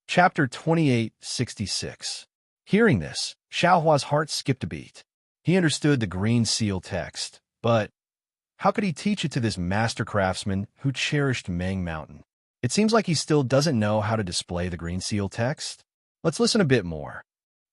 Chapter 2866. Hearing this, Xiao Hua's heart skipped a beat. He understood the Green Seal text, but how could he teach it to this master craftsman who cherished Meng Mountain? It seems like he still doesn't know how to display the Green Seal text. Let's listen a bit more.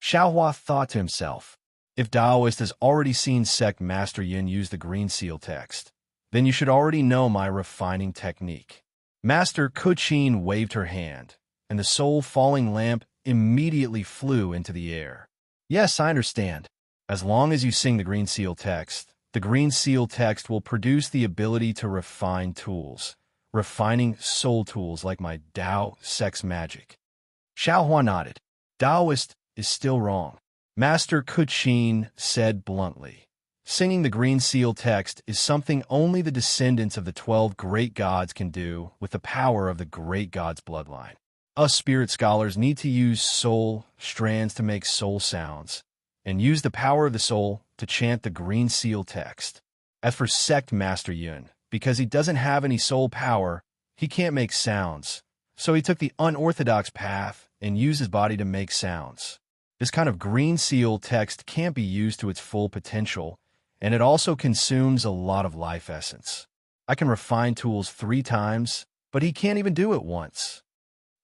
Xiao Hua thought to himself, if Taoist has already seen Sect Master Yin use the Green Seal text, then you should already know my refining technique. Master Kachin waved her hand, and the soul-falling lamp immediately flew into the air. "Yes, I understand. As long as you sing the Green Seal text, the Green Seal text will produce the ability to refine tools, refining soul tools like my Tao sex magic." Xiao Hua nodded. "Taoist is still wrong," Master Kachin said bluntly. "Singing the Green Seal text is something only the descendants of the 12 great gods can do with the power of the great gods' bloodline. Us spirit scholars need to use soul strands to make soul sounds, and use the power of the soul to chant the Green Seal text. As for Sect Master Yun, because he doesn't have any soul power, he can't make sounds, so he took the unorthodox path and used his body to make sounds. This kind of Green Seal text can't be used to its full potential, and it also consumes a lot of life essence. I can refine tools 3 times, but he can't even do it once."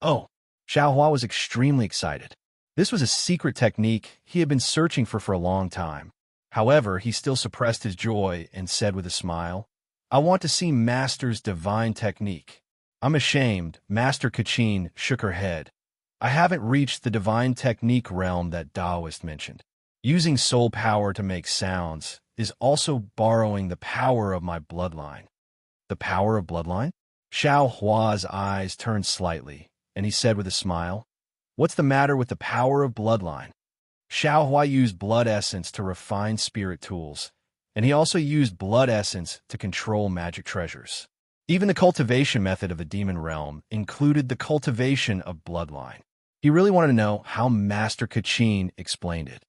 Oh, Xiao Hua was extremely excited. This was a secret technique he had been searching for a long time. However, he still suppressed his joy and said with a smile, "I want to see Master's divine technique." "I'm ashamed," Master Kachin shook her head. "I haven't reached the divine technique realm that Taoist mentioned. Using soul power to make sounds is also borrowing the power of my bloodline." "The power of bloodline?" Xiao Hua's eyes turned slightly, and he said with a smile, "What's the matter with the power of bloodline?" Xiao Hua used blood essence to refine spirit tools, and he also used blood essence to control magic treasures. Even the cultivation method of the demon realm included the cultivation of bloodline. He really wanted to know how Master Kachin explained it.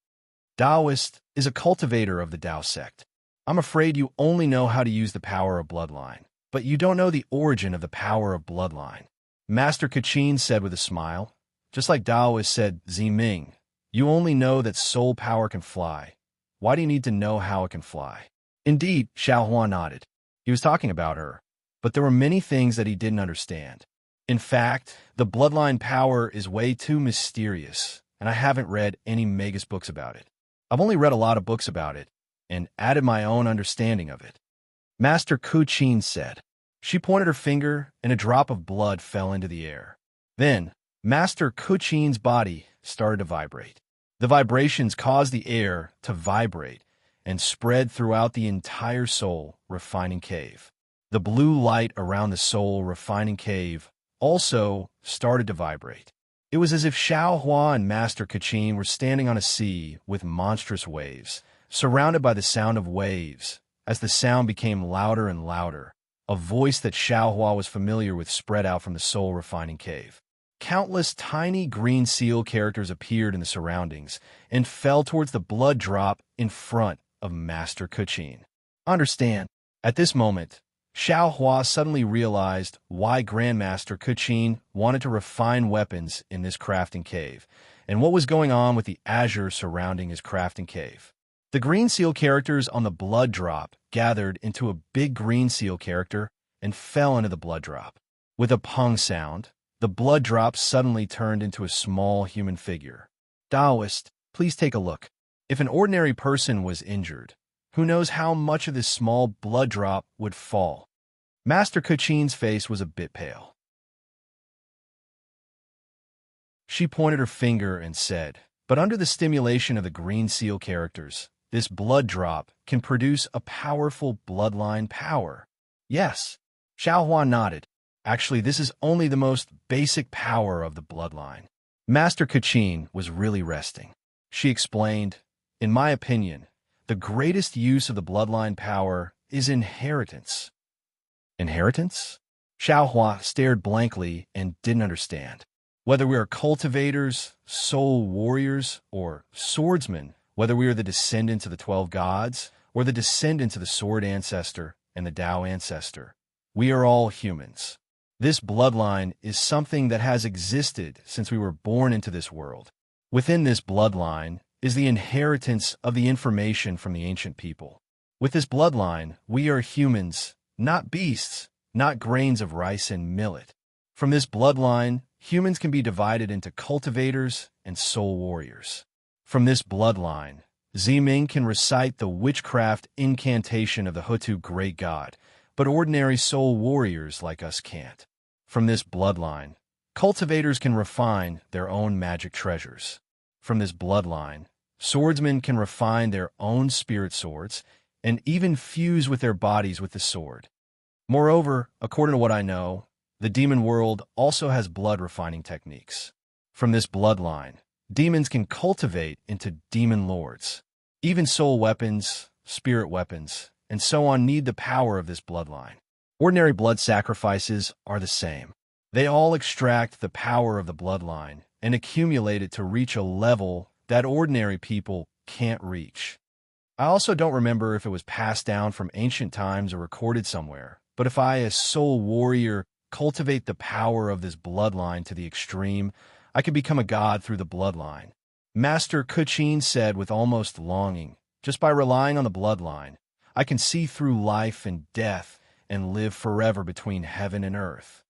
"Taoist is a cultivator of the Tao sect. I'm afraid you only know how to use the power of bloodline, but you don't know the origin of the power of bloodline," Master Kachin said with a smile. "Just like Taoist said Ziming, you only know that soul power can fly, Why do you need to know how it can fly? Indeed, Xiaohua nodded. He was talking about her, but there were many things that he didn't understand. In fact, the bloodline power is way too mysterious, and I haven't read any Magus books about it. I've only read a lot of books about it, and added my own understanding of it. Master Kuchin said. She pointed her finger, and a drop of blood fell into the air. Then, Master Kuchin's body started to vibrate. The vibrations caused the air to vibrate and spread throughout the entire soul refining cave. The blue light around the soul refining cave also started to vibrate. It was as if Xiaohua and Master Kuchin were standing on a sea with monstrous waves, surrounded by the sound of waves. As the sound became louder and louder, a voice that Xiaohua was familiar with spread out from the soul refining cave. Countless tiny green seal characters appeared in the surroundings and fell towards the blood drop in front of Master Kuchin. Understand, at this moment, Xiaohua suddenly realized why Grandmaster Kuchin wanted to refine weapons in this crafting cave, and what was going on with the azure surrounding his crafting cave. The green seal characters on the blood drop gathered into a big green seal character and fell into the blood drop. With a pung sound, the blood drop suddenly turned into a small human figure. Taoist, please take a look. If an ordinary person was injured, who knows how much of this small blood drop would fall? Master Kuchin's face was a bit pale. She pointed her finger and said, but under the stimulation of the green seal characters, this blood drop can produce a powerful bloodline power. Yes, Xiaohua nodded. Actually, this is only the most basic power of the bloodline. Master Kuchin was really resting. She explained, in my opinion, the greatest use of the bloodline power is inheritance. Inheritance? Xiaohua stared blankly and didn't understand. Whether we are cultivators, soul warriors, or swordsmen, whether we are the descendants of the 12 gods, or the descendants of the sword ancestor and the Tao ancestor, we are all humans. This bloodline is something that has existed since we were born into this world. Within this bloodline is the inheritance of the information from the ancient people. With this bloodline, we are humans, not beasts, not grains of rice and millet. From this bloodline, humans can be divided into cultivators and soul warriors. From this bloodline, Ziming can recite the witchcraft incantation of the Hutu great god, but ordinary soul warriors like us can't. From this bloodline, cultivators can refine their own magic treasures. From this bloodline, swordsmen can refine their own spirit swords and even fuse with their bodies with the sword. Moreover, according to what I know, the demon world also has blood refining techniques. From this bloodline, demons can cultivate into demon lords. Even soul weapons, spirit weapons, and so on need the power of this bloodline. Ordinary blood sacrifices are the same. They all extract the power of the bloodline and accumulate it to reach a level that ordinary people can't reach. I also don't remember if it was passed down from ancient times or recorded somewhere, but if I, as soul warrior, cultivate the power of this bloodline to the extreme, I can become a god through the bloodline. Master Kuchin said with almost longing, just by relying on the bloodline, I can see through life and death and live forever between heaven and earth.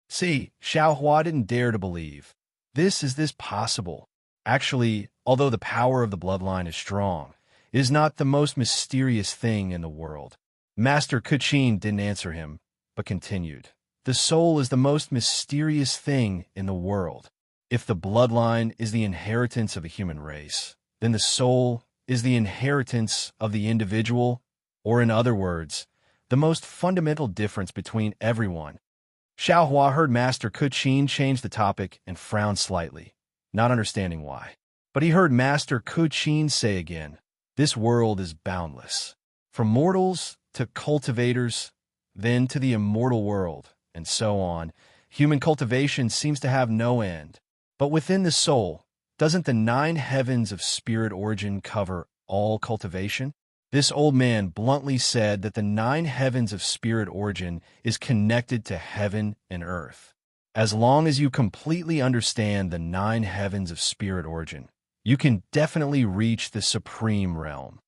See, Xiaohua didn't dare to believe. Is this possible? Actually, although the power of the bloodline is strong, it is not the most mysterious thing in the world. Master Kuchin didn't answer him, but continued. The soul is the most mysterious thing in the world. If the bloodline is the inheritance of a human race, then the soul is the inheritance of the individual, or in other words, the most fundamental difference between everyone. Xiaohua heard Master Kuchin change the topic and frowned slightly, not understanding why. But he heard Master Kuchin say again, this world is boundless. From mortals to cultivators, then to the immortal world, and so on, human cultivation seems to have no end. But within the soul, doesn't the 9 heavens of spirit origin cover all cultivation? This old man bluntly said that the 9 heavens of spirit origin is connected to heaven and earth. As long as you completely understand the 9 heavens of spirit origin, you can definitely reach the supreme realm.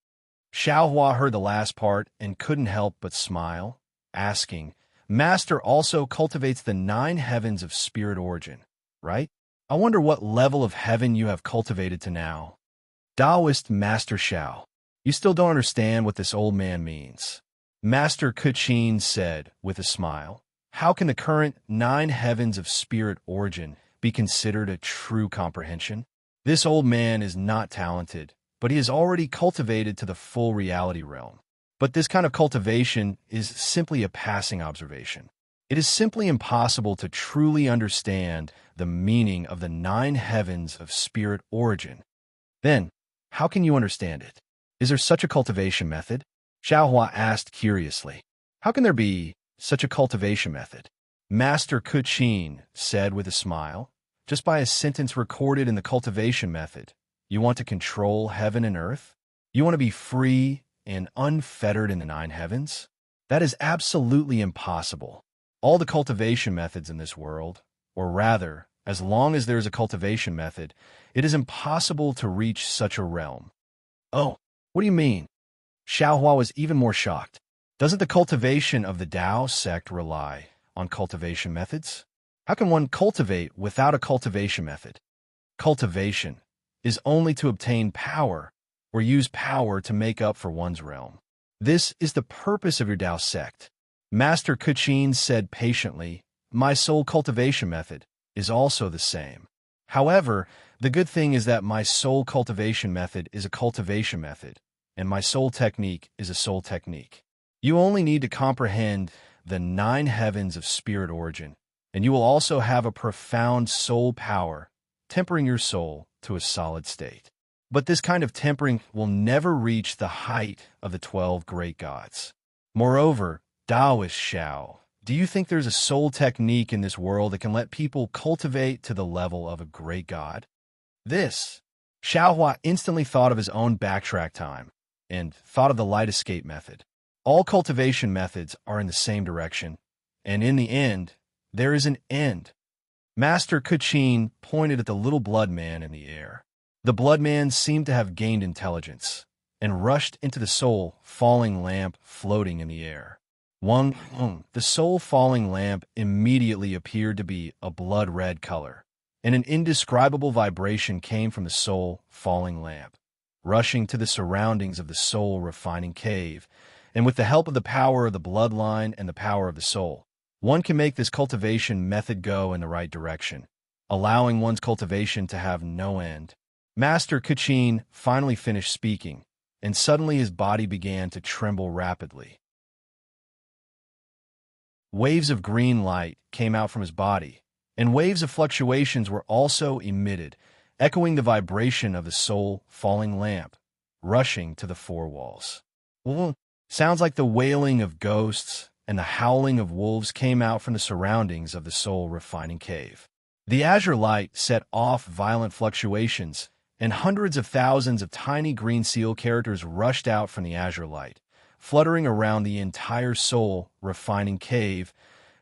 Xiaohua heard the last part and couldn't help but smile, asking, Master also cultivates the 9 heavens of spirit origin, right? I wonder what level of heaven you have cultivated to now. Taoist Master Xiao, you still don't understand what this old man means. Master Kuchin said with a smile, how can the current 9 heavens of spirit origin be considered a true comprehension? This old man is not talented, but he has already cultivated to the full reality realm. But this kind of cultivation is simply a passing observation. It is simply impossible to truly understand the meaning of the 9 heavens of spirit origin. Then, how can you understand it? Is there such a cultivation method? Xiaohua asked curiously. How can there be such a cultivation method? Master Kuchin said with a smile. Just by a sentence recorded in the cultivation method, you want to control heaven and earth? You want to be free and unfettered in the 9 heavens? That is absolutely impossible. All the cultivation methods in this world, or rather, as long as there is a cultivation method, it is impossible to reach such a realm. Oh, what do you mean? Xiaohua was even more shocked. Doesn't the cultivation of the Tao sect rely on cultivation methods? How can one cultivate without a cultivation method? Cultivation is only to obtain power or use power to make up for one's realm. This is the purpose of your Tao sect. Master Kuchin said patiently, my soul cultivation method is also the same. However, the good thing is that my soul cultivation method is a cultivation method, and my soul technique is a soul technique. You only need to comprehend the 9 heavens of spirit origin, and you will also have a profound soul power, tempering your soul to a solid state. But this kind of tempering will never reach the height of the 12 great gods. Moreover, Taoist Xiao, do you think there's a soul technique in this world that can let people cultivate to the level of a great god? Xiaohua instantly thought of his own backtrack time and thought of the light escape method. All cultivation methods are in the same direction, and in the end, there is an end. Master Kuchin pointed at the little blood man in the air. The blood man seemed to have gained intelligence and rushed into the soul falling lamp floating in the air. The soul falling lamp immediately appeared to be a blood-red color, and an indescribable vibration came from the soul falling lamp, rushing to the surroundings of the soul refining cave, and with the help of the power of the bloodline and the power of the soul, one can make this cultivation method go in the right direction, allowing one's cultivation to have no end. Master Kuchin finally finished speaking, and suddenly his body began to tremble rapidly. Waves of green light came out from his body, and waves of fluctuations were also emitted, echoing the vibration of the soul falling lamp, rushing to the 4 walls. Sounds like the wailing of ghosts and the howling of wolves came out from the surroundings of the soul refining cave. The azure light set off violent fluctuations, and hundreds of thousands of tiny green seal characters rushed out from the azure light, fluttering around the entire soul refining cave.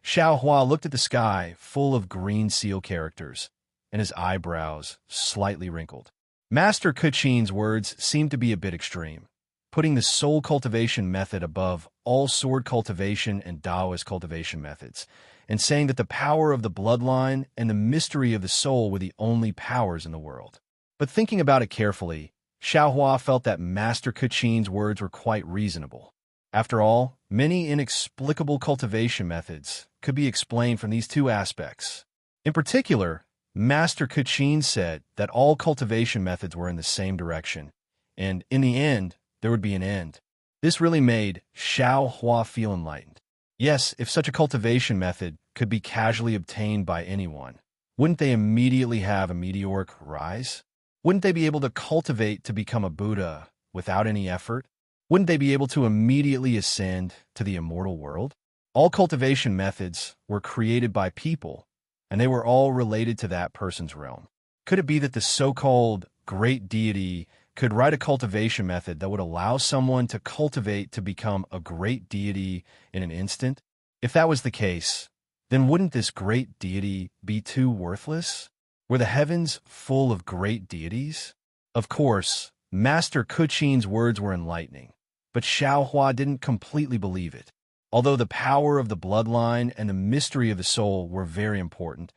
Xiaohua looked at the sky full of green seal characters, and his eyebrows slightly wrinkled. Master Kuchin's words seemed to be a bit extreme, putting the soul cultivation method above all sword cultivation and Taoist cultivation methods, and saying that the power of the bloodline and the mystery of the soul were the only powers in the world. But thinking about it carefully, Xiaohua felt that Master Kuchin's words were quite reasonable. After all, many inexplicable cultivation methods could be explained from these two aspects. In particular, Master Kuchin said that all cultivation methods were in the same direction, and in the end, there would be an end. This really made Xiaohua feel enlightened. Yes, if such a cultivation method could be casually obtained by anyone, wouldn't they immediately have a meteoric rise? Wouldn't they be able to cultivate to become a Buddha without any effort? Wouldn't they be able to immediately ascend to the immortal world? All cultivation methods were created by people, and they were all related to that person's realm. Could it be that the so-called great deity could write a cultivation method that would allow someone to cultivate to become a great deity in an instant? If that was the case, then wouldn't this great deity be too worthless? Were the heavens full of great deities? Of course, Master Kuchin's words were enlightening, but Xiaohua didn't completely believe it. Although the power of the bloodline and the mystery of the soul were very important,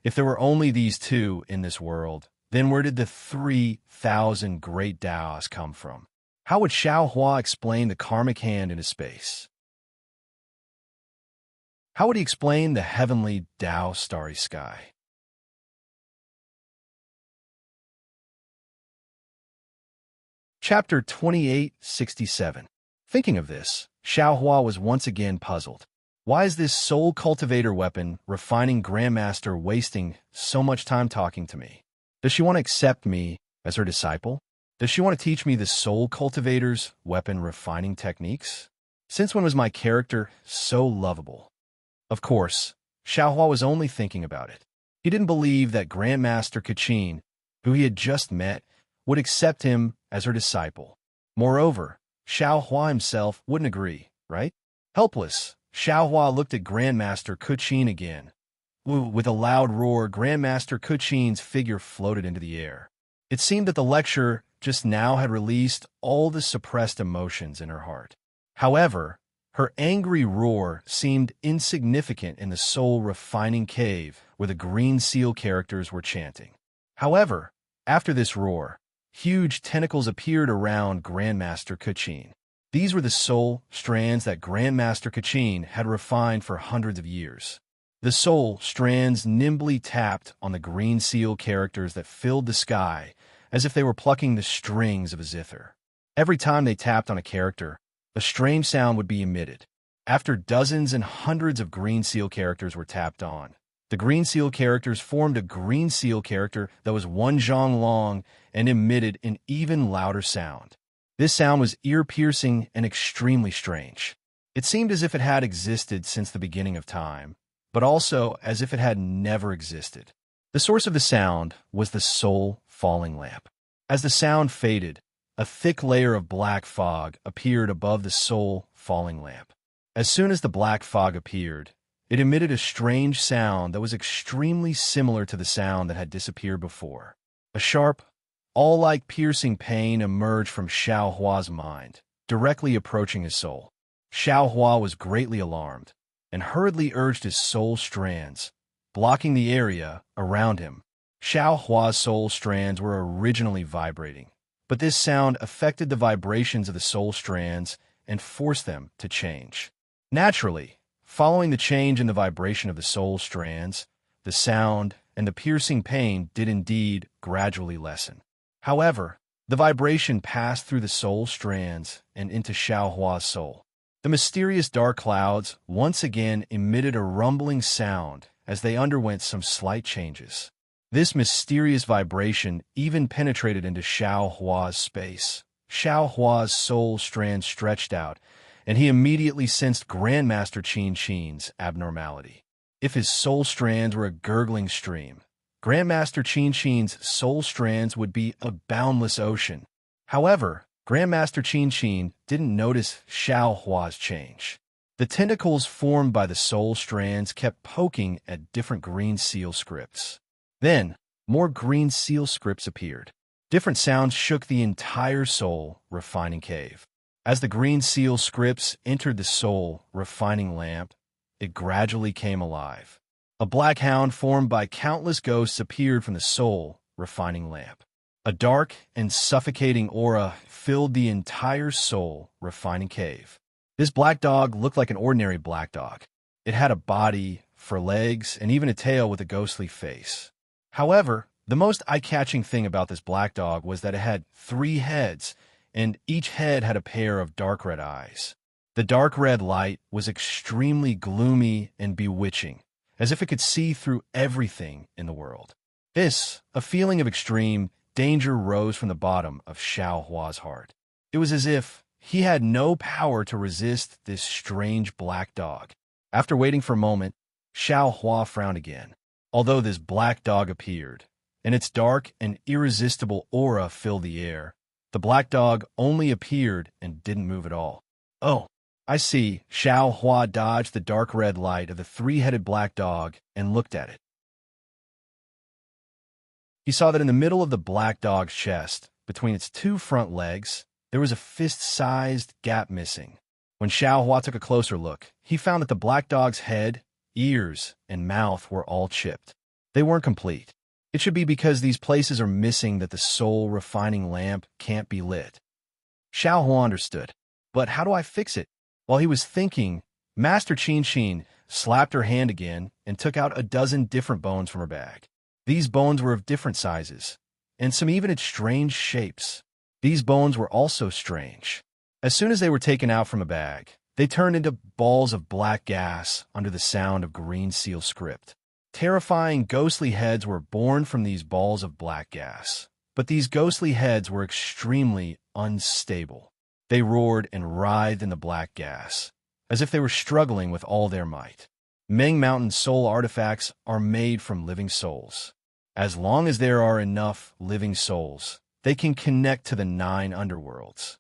if there were only these two in this world, then where did the 3,000 great Daos come from? How would Xiaohua explain the karmic hand into space? How would he explain the heavenly Dao starry sky? Chapter 2867. Thinking of this, Xiaohua was once again puzzled. Why is this soul cultivator weapon refining grandmaster wasting so much time talking to me? Does she want to accept me as her disciple? Does she want to teach me the soul cultivator's weapon refining techniques? Since when was my character so lovable? Of course, Xiaohua was only thinking about it. He didn't believe that Grandmaster Kachin, who he had just met, would accept him as her disciple. Moreover, Xiaohua himself wouldn't agree, right? Helpless, Xiaohua looked at Grandmaster Kuchin again. With a loud roar, Grandmaster Kuchin's figure floated into the air. It seemed that the lecturer just now had released all the suppressed emotions in her heart. However, her angry roar seemed insignificant in the soul-refining cave where the green seal characters were chanting. However, after this roar, huge tentacles appeared around Grandmaster Kuchin. These were the soul strands that Grandmaster Kachin had refined for hundreds of years. The soul strands nimbly tapped on the green seal characters that filled the sky as if they were plucking the strings of a zither. Every time they tapped on a character, a strange sound would be emitted. After dozens and hundreds of green seal characters were tapped on, the green seal characters formed a green seal character that was 1 zhang long and emitted an even louder sound. This sound was ear-piercing and extremely strange. It seemed as if it had existed since the beginning of time, but also as if it had never existed. The source of the sound was the soul falling lamp. As the sound faded, a thick layer of black fog appeared above the soul falling lamp. As soon as the black fog appeared, it emitted a strange sound that was extremely similar to the sound that had disappeared before. A sharp, all-like piercing pain emerged from Xiaohua's mind, directly approaching his soul. Xiaohua was greatly alarmed and hurriedly urged his soul strands, blocking the area around him. Xiaohua's soul strands were originally vibrating, but this sound affected the vibrations of the soul strands and forced them to change. Naturally, following the change in the vibration of the soul strands, the sound and the piercing pain did indeed gradually lessen. However, the vibration passed through the soul strands and into Xiaohua's soul. The mysterious dark clouds once again emitted a rumbling sound as they underwent some slight changes. This mysterious vibration even penetrated into Xiaohua's space. Xiaohua's soul strand stretched out, and he immediately sensed Grandmaster Qin Qin's abnormality. If his soul strands were a gurgling stream, Grandmaster Qin Qin's soul strands would be a boundless ocean. However, Grandmaster Qin Qin didn't notice Xiaohua's change. The tentacles formed by the soul strands kept poking at different green seal scripts. Then, more green seal scripts appeared. Different sounds shook the entire soul refining cave. As the green seal scripts entered the soul refining lamp, it gradually came alive. A black hound formed by countless ghosts appeared from the soul refining lamp. A dark and suffocating aura filled the entire soul refining cave. This black dog looked like an ordinary black dog. It had a body, 4 legs, and even a tail with a ghostly face. However, the most eye-catching thing about this black dog was that it had 3 heads, and each head had a pair of dark red eyes. The dark red light was extremely gloomy and bewitching, as if it could see through everything in the world. A feeling of extreme danger rose from the bottom of Xiaohua's heart. It was as if he had no power to resist this strange black dog. After waiting for a moment, Xiaohua frowned again. Although this black dog appeared, and its dark and irresistible aura filled the air, the black dog only appeared and didn't move at all. Oh, I see. Xiaohua dodged the dark red light of the 3-headed black dog and looked at it. He saw that in the middle of the black dog's chest, between its two front legs, there was a fist-sized gap missing. When Xiao Hua took a closer look, he found that the black dog's head, ears, and mouth were all chipped. They weren't complete. It should be because these places are missing that the soul-refining lamp can't be lit. Xiao Hua understood. But how do I fix it? While he was thinking, Master Qin slapped her hand again and took out a dozen different bones from her bag. These bones were of different sizes, and some even had strange shapes. These bones were also strange. As soon as they were taken out from a bag, they turned into balls of black gas under the sound of green seal script. Terrifying, ghostly heads were born from these balls of black gas. But these ghostly heads were extremely unstable. They roared and writhed in the black gas, as if they were struggling with all their might. Meng Mountain soul artifacts are made from living souls. As long as there are enough living souls, they can connect to the 9 underworlds.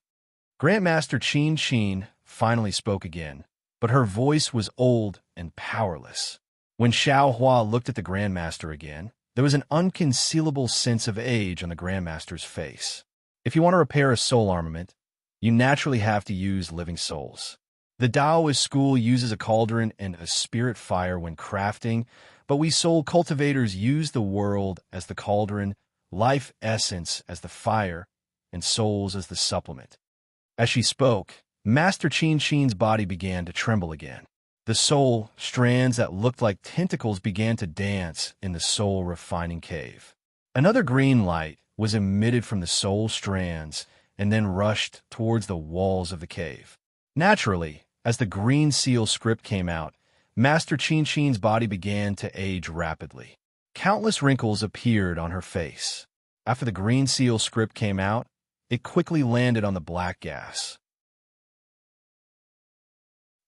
Grandmaster Qin finally spoke again, but her voice was old and powerless. When Xiao Hua looked at the Grandmaster again, there was an unconcealable sense of age on the Grandmaster's face. If you want to repair a soul armament, you naturally have to use living souls. The Taoist school uses a cauldron and a spirit fire when crafting, but we soul cultivators use the world as the cauldron, life essence as the fire, and souls as the supplement. As she spoke, Master Qin's body began to tremble again. The soul strands that looked like tentacles began to dance in the soul refining cave. Another green light was emitted from the soul strands and then rushed towards the walls of the cave. Naturally, as the green seal script came out, Master Qin's body began to age rapidly. Countless wrinkles appeared on her face. After the green seal script came out, it quickly landed on the black gas.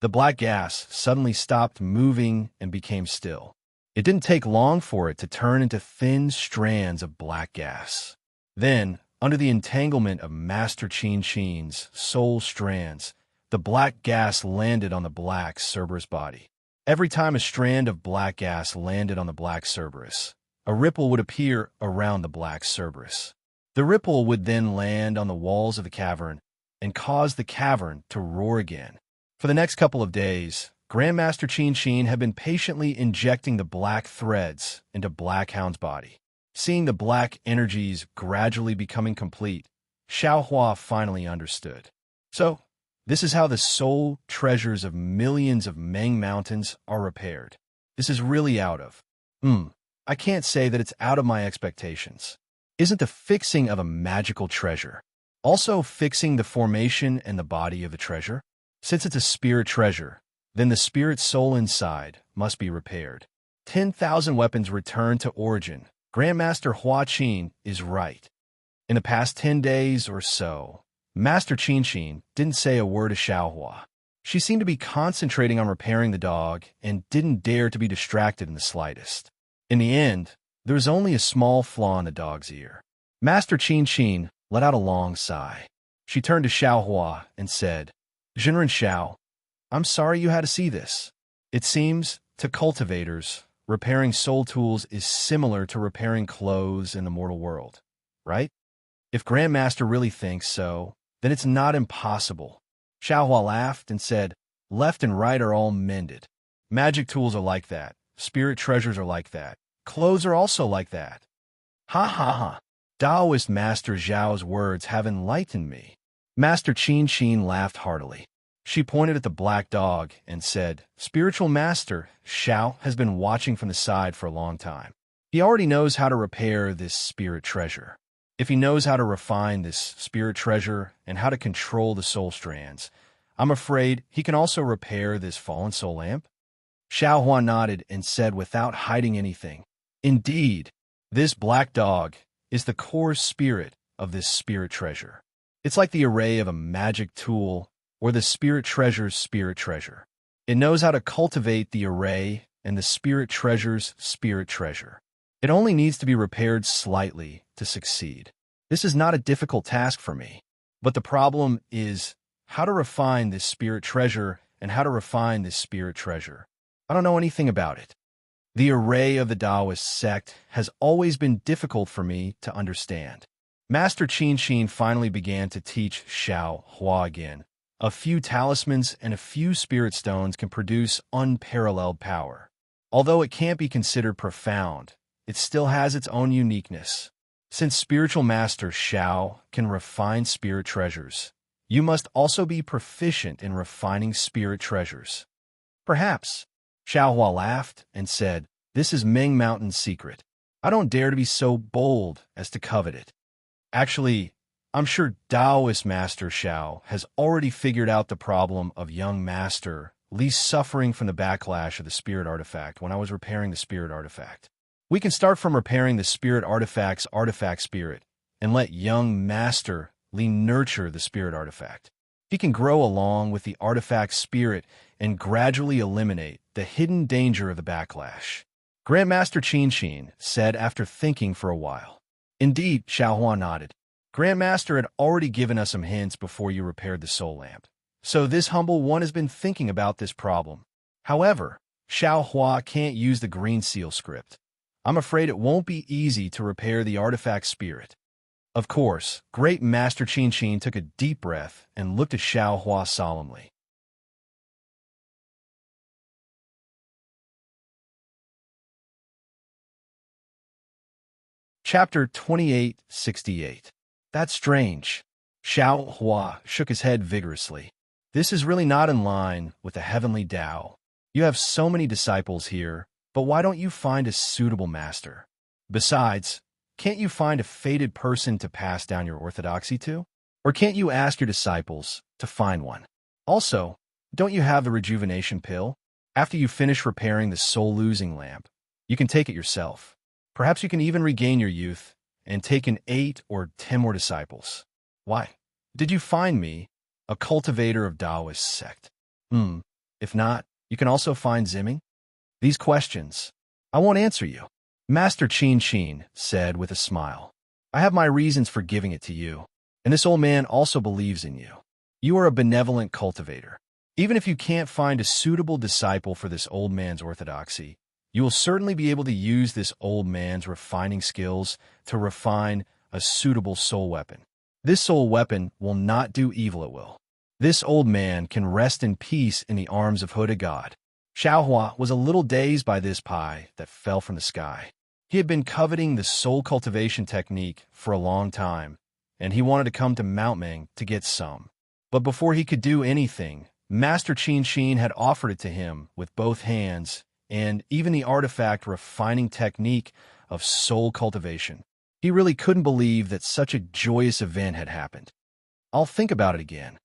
The black gas suddenly stopped moving and became still. It didn't take long for it to turn into thin strands of black gas. Then, under the entanglement of Master Qin's soul strands, the black gas landed on the black Cerberus body. Every time a strand of black gas landed on the black Cerberus, a ripple would appear around the black Cerberus. The ripple would then land on the walls of the cavern and cause the cavern to roar again. For the next couple of days, Grandmaster Qin had been patiently injecting the black threads into Blackhound's body. Seeing the black energies gradually becoming complete, Xiao Hua finally understood. So, this is how the soul treasures of millions of Meng Mountains are repaired. This is really out of... I can't say that it's out of my expectations. Isn't the fixing of a magical treasure also fixing the formation and the body of the treasure? Since it's a spirit treasure, then the spirit soul inside must be repaired. 10,000 weapons return to origin. Grandmaster Hua Qin is right. In the past 10 days or so, Master Qin didn't say a word to Xiao Hua. She seemed to be concentrating on repairing the dog and didn't dare to be distracted in the slightest. In the end, there was only a small flaw in the dog's ear. Master Qin let out a long sigh. She turned to Xiao Hua and said, Jinren Xiao, I'm sorry you had to see this. It seems, to cultivators, repairing soul tools is similar to repairing clothes in the mortal world, right? If Grandmaster really thinks so, then it's not impossible. Xiao Hua laughed and said, left and right are all mended. Magic tools are like that. Spirit treasures are like that. Clothes are also like that. Ha ha ha. Taoist Master Zhao's words have enlightened me. Master Qin laughed heartily. She pointed at the black dog and said, Spiritual Master Xiao has been watching from the side for a long time. He already knows how to repair this spirit treasure. If he knows how to refine this spirit treasure and how to control the soul strands, I'm afraid he can also repair this fallen soul lamp. Xiao Hua nodded and said without hiding anything, Indeed, this black dog is the core spirit of this spirit treasure. It's like the array of a magic tool or the spirit treasure's spirit treasure. It knows how to cultivate the array and the spirit treasure's spirit treasure. It only needs to be repaired slightly to succeed. This is not a difficult task for me, but the problem is how to refine this spirit treasure and how to refine this spirit treasure. I don't know anything about it. The array of the Taoist sect has always been difficult for me to understand. Master Qin Xin finally began to teach Xiao Hua again. A few talismans and a few spirit stones can produce unparalleled power. Although it can't be considered profound, it still has its own uniqueness. Since spiritual master Xiao can refine spirit treasures, you must also be proficient in refining spirit treasures. Perhaps. Xiao Hua laughed and said, "This is Ming Mountain's secret. I don't dare to be so bold as to covet it. Actually, I'm sure Taoist Master Xiao has already figured out the problem of young Master Li's suffering from the backlash of the spirit artifact when I was repairing the spirit artifact. We can start from repairing the spirit artifact's artifact spirit and let young Master Li nurture the spirit artifact. He can grow along with the artifact spirit and gradually eliminate the hidden danger of the backlash." Grandmaster Qin Xin said after thinking for a while. Indeed, Xiao Hua nodded. Grandmaster had already given us some hints before you repaired the soul lamp, so this humble one has been thinking about this problem. However, Xiao Hua can't use the green seal script. I'm afraid it won't be easy to repair the artifact spirit. Of course, Great Master Qin Xin took a deep breath and looked at Xiao Hua solemnly. Chapter 2868. That's strange. Xiao Hua shook his head vigorously. This is really not in line with the heavenly Tao. You have so many disciples here, but why don't you find a suitable master? Besides, can't you find a fated person to pass down your orthodoxy to? Or can't you ask your disciples to find one? Also, don't you have the rejuvenation pill? After you finish repairing the soul-losing lamp, you can take it yourself. Perhaps you can even regain your youth and take in 8 or 10 more disciples. Why? Did you find me a cultivator of Taoist sect? If not, you can also find Zimming. These questions, I won't answer you. Master Qin Xin said with a smile. I have my reasons for giving it to you, and this old man also believes in you. You are a benevolent cultivator. Even if you can't find a suitable disciple for this old man's orthodoxy, you will certainly be able to use this old man's refining skills to refine a suitable soul weapon. This soul weapon will not do evil at will. This old man can rest in peace in the arms of Huda God. Xiao Hua was a little dazed by this pie that fell from the sky. He had been coveting the soul cultivation technique for a long time, and he wanted to come to Mount Ming to get some. But before he could do anything, Master Qin Xin had offered it to him with both hands, and even the artifact refining technique of soul cultivation. He really couldn't believe that such a joyous event had happened. I'll think about it again.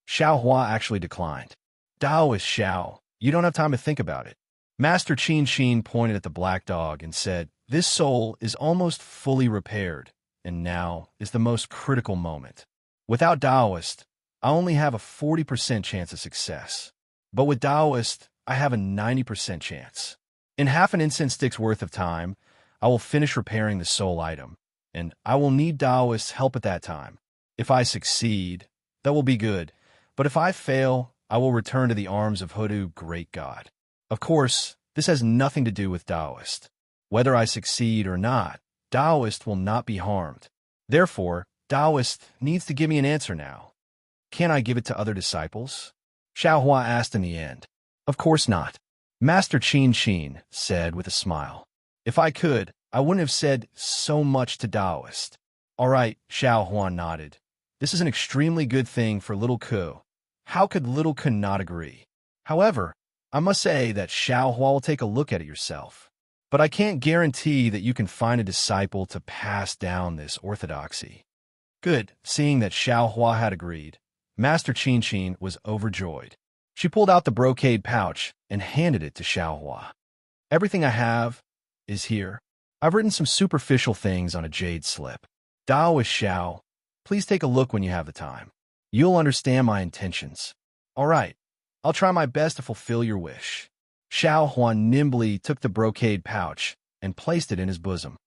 Xiao Hua actually declined. Taoist Xiao, you don't have time to think about it. Master Qin Xin pointed at the black dog and said, this soul is almost fully repaired, and now is the most critical moment. Without Taoist, I only have a 40% chance of success. But with Taoist, I have a 90% chance. In half an incense stick's worth of time, I will finish repairing the soul item, and I will need Taoist's help at that time. If I succeed, that will be good, but if I fail, I will return to the arms of Hoodoo, great God. Of course, this has nothing to do with Taoist. Whether I succeed or not, Taoist will not be harmed. Therefore, Taoist needs to give me an answer now. Can I give it to other disciples? Xiao Hua asked in the end. Of course not. Master Qin Xin said with a smile. If I could, I wouldn't have said so much to Taoist. All right, Xiao Hua nodded. This is an extremely good thing for little Ku. How could little Ku not agree? However, I must say that Xiao Hua will take a look at it yourself. But I can't guarantee that you can find a disciple to pass down this orthodoxy. Good, seeing that Xiao Hua had agreed. Master Qin Xin was overjoyed. She pulled out the brocade pouch and handed it to Xiao Hua. Everything I have is here. I've written some superficial things on a jade slip. Taoist Xiao, please take a look when you have the time. You'll understand my intentions. All right, I'll try my best to fulfill your wish. Xiao Hua nimbly took the brocade pouch and placed it in his bosom.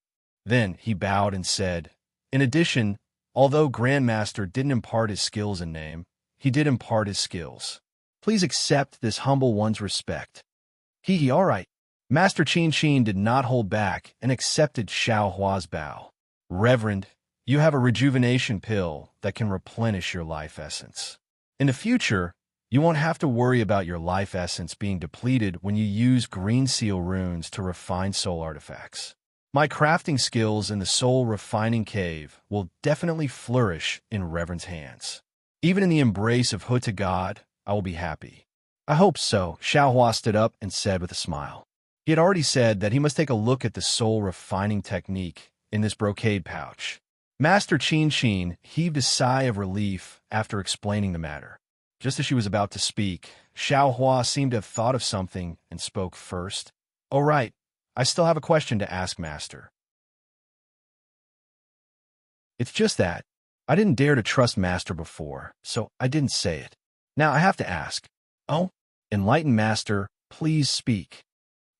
Then he bowed and said, in addition, although Grandmaster didn't impart his skills in name, he did impart his skills. Please accept this humble one's respect. All right. Master Qin Xin did not hold back and accepted Xiao Hua's bow. Reverend, You have a rejuvenation pill that can replenish your life essence. In the future, you won't have to worry about your life essence being depleted when you use green seal runes to refine soul artifacts. My crafting skills in the soul refining cave will definitely flourish in Reverend's hands. Even in the embrace of Huta God, I will be happy. I hope so, Xiaohua stood up and said with a smile. He had already said that he must take a look at the soul refining technique in this brocade pouch. Master Qin heaved a sigh of relief after explaining the matter. Just as she was about to speak, Xiaohua seemed to have thought of something and spoke first. "Oh, right. I still have a question to ask, Master. It's just that I didn't dare to trust Master before, so I didn't say it. Now I have to ask. Oh, enlightened Master, please speak."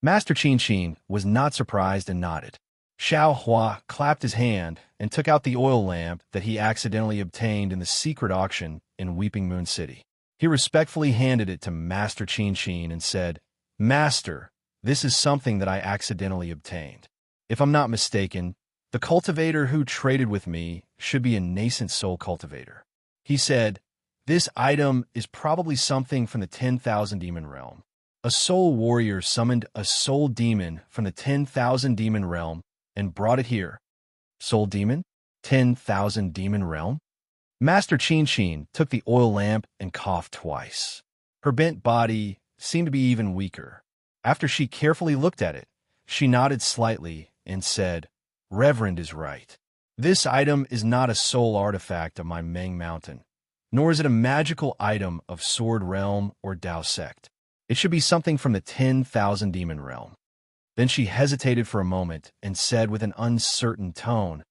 Master Qin was not surprised and nodded. Xiaohua clapped his hand and took out the oil lamp that he accidentally obtained in the secret auction in Weeping Moon City. He respectfully handed it to Master Qin and said, "Master, this is something that I accidentally obtained. If I'm not mistaken, the cultivator who traded with me should be a nascent soul cultivator." He said, "This item is probably something from the 10,000 demon realm. A soul warrior summoned a soul demon from the 10,000 demon realm and brought it here." Soul demon? 10,000 demon realm? Master Qin took the oil lamp and coughed twice. Her bent body seemed to be even weaker. After she carefully looked at it, she nodded slightly and said, "Reverend is right. This item is not a soul artifact of my Meng Mountain, nor is it a magical item of Sword Realm or Dao Sect. It should be something from the 10,000 demon realm." Then she hesitated for a moment and said with an uncertain tone,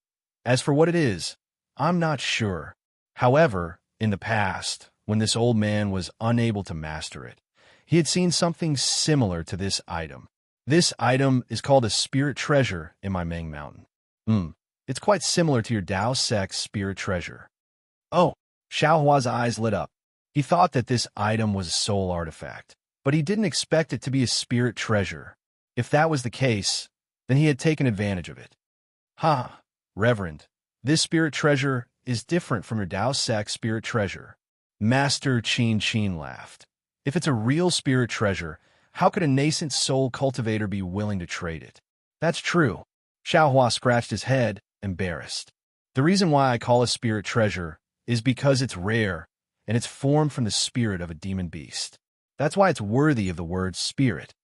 "As for what it is, I'm not sure. However, in the past, when this old man was unable to master it, he had seen something similar to this item. This item is called a spirit treasure in my Meng Mountain. It's quite similar to your Dao Sect spirit treasure." Oh, Xiaohua's eyes lit up. He thought that this item was a soul artifact, but he didn't expect it to be a spirit treasure. If that was the case, then he had taken advantage of it. "Ha, Reverend, this spirit treasure is different from your Dao Sect spirit treasure." Master Qin laughed. "If it's a real spirit treasure, how could a nascent soul cultivator be willing to trade it?" "That's true." Xiaohua scratched his head, embarrassed. "The reason why I call a spirit treasure is because it's rare, and it's formed from the spirit of a demon beast. That's why it's worthy of the word spirit."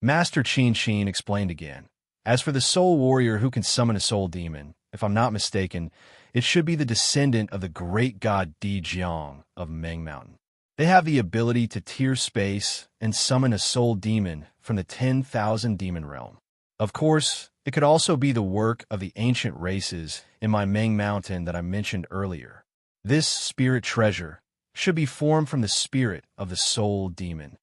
Master Qin explained again. "As for the soul warrior who can summon a soul demon, if I'm not mistaken, it should be the descendant of the great god Di Jiang of Meng Mountain. They have the ability to tear space and summon a soul demon from the 10,000 demon realm. Of course, it could also be the work of the ancient races in my Meng Mountain that I mentioned earlier. This spirit treasure should be formed from the spirit of the soul demon.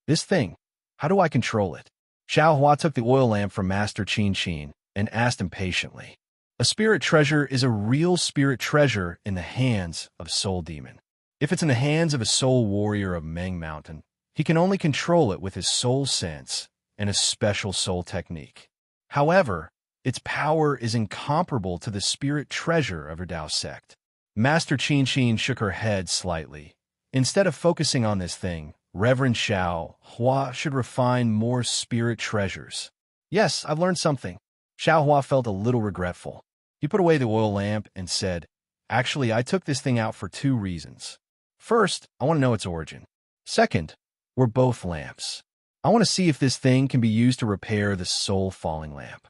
This thing, how do I control it?" Xiaohua took the oil lamp from Master Qin and asked impatiently. "A spirit treasure is a real spirit treasure in the hands of soul demon. If it's in the hands of a soul warrior of Meng Mountain, he can only control it with his soul sense and a special soul technique. However, its power is incomparable to the spirit treasure of her Dao Sect." Master Qin shook her head slightly. "Instead of focusing on this thing, Reverend Xiaohua should refine more spirit treasures." "Yes, I've learned something." Xiaohua felt a little regretful. He put away the oil lamp and said, "Actually, I took this thing out for 2 reasons. First, I want to know its origin. Second, we're both lamps. I want to see if this thing can be used to repair the soul-falling lamp."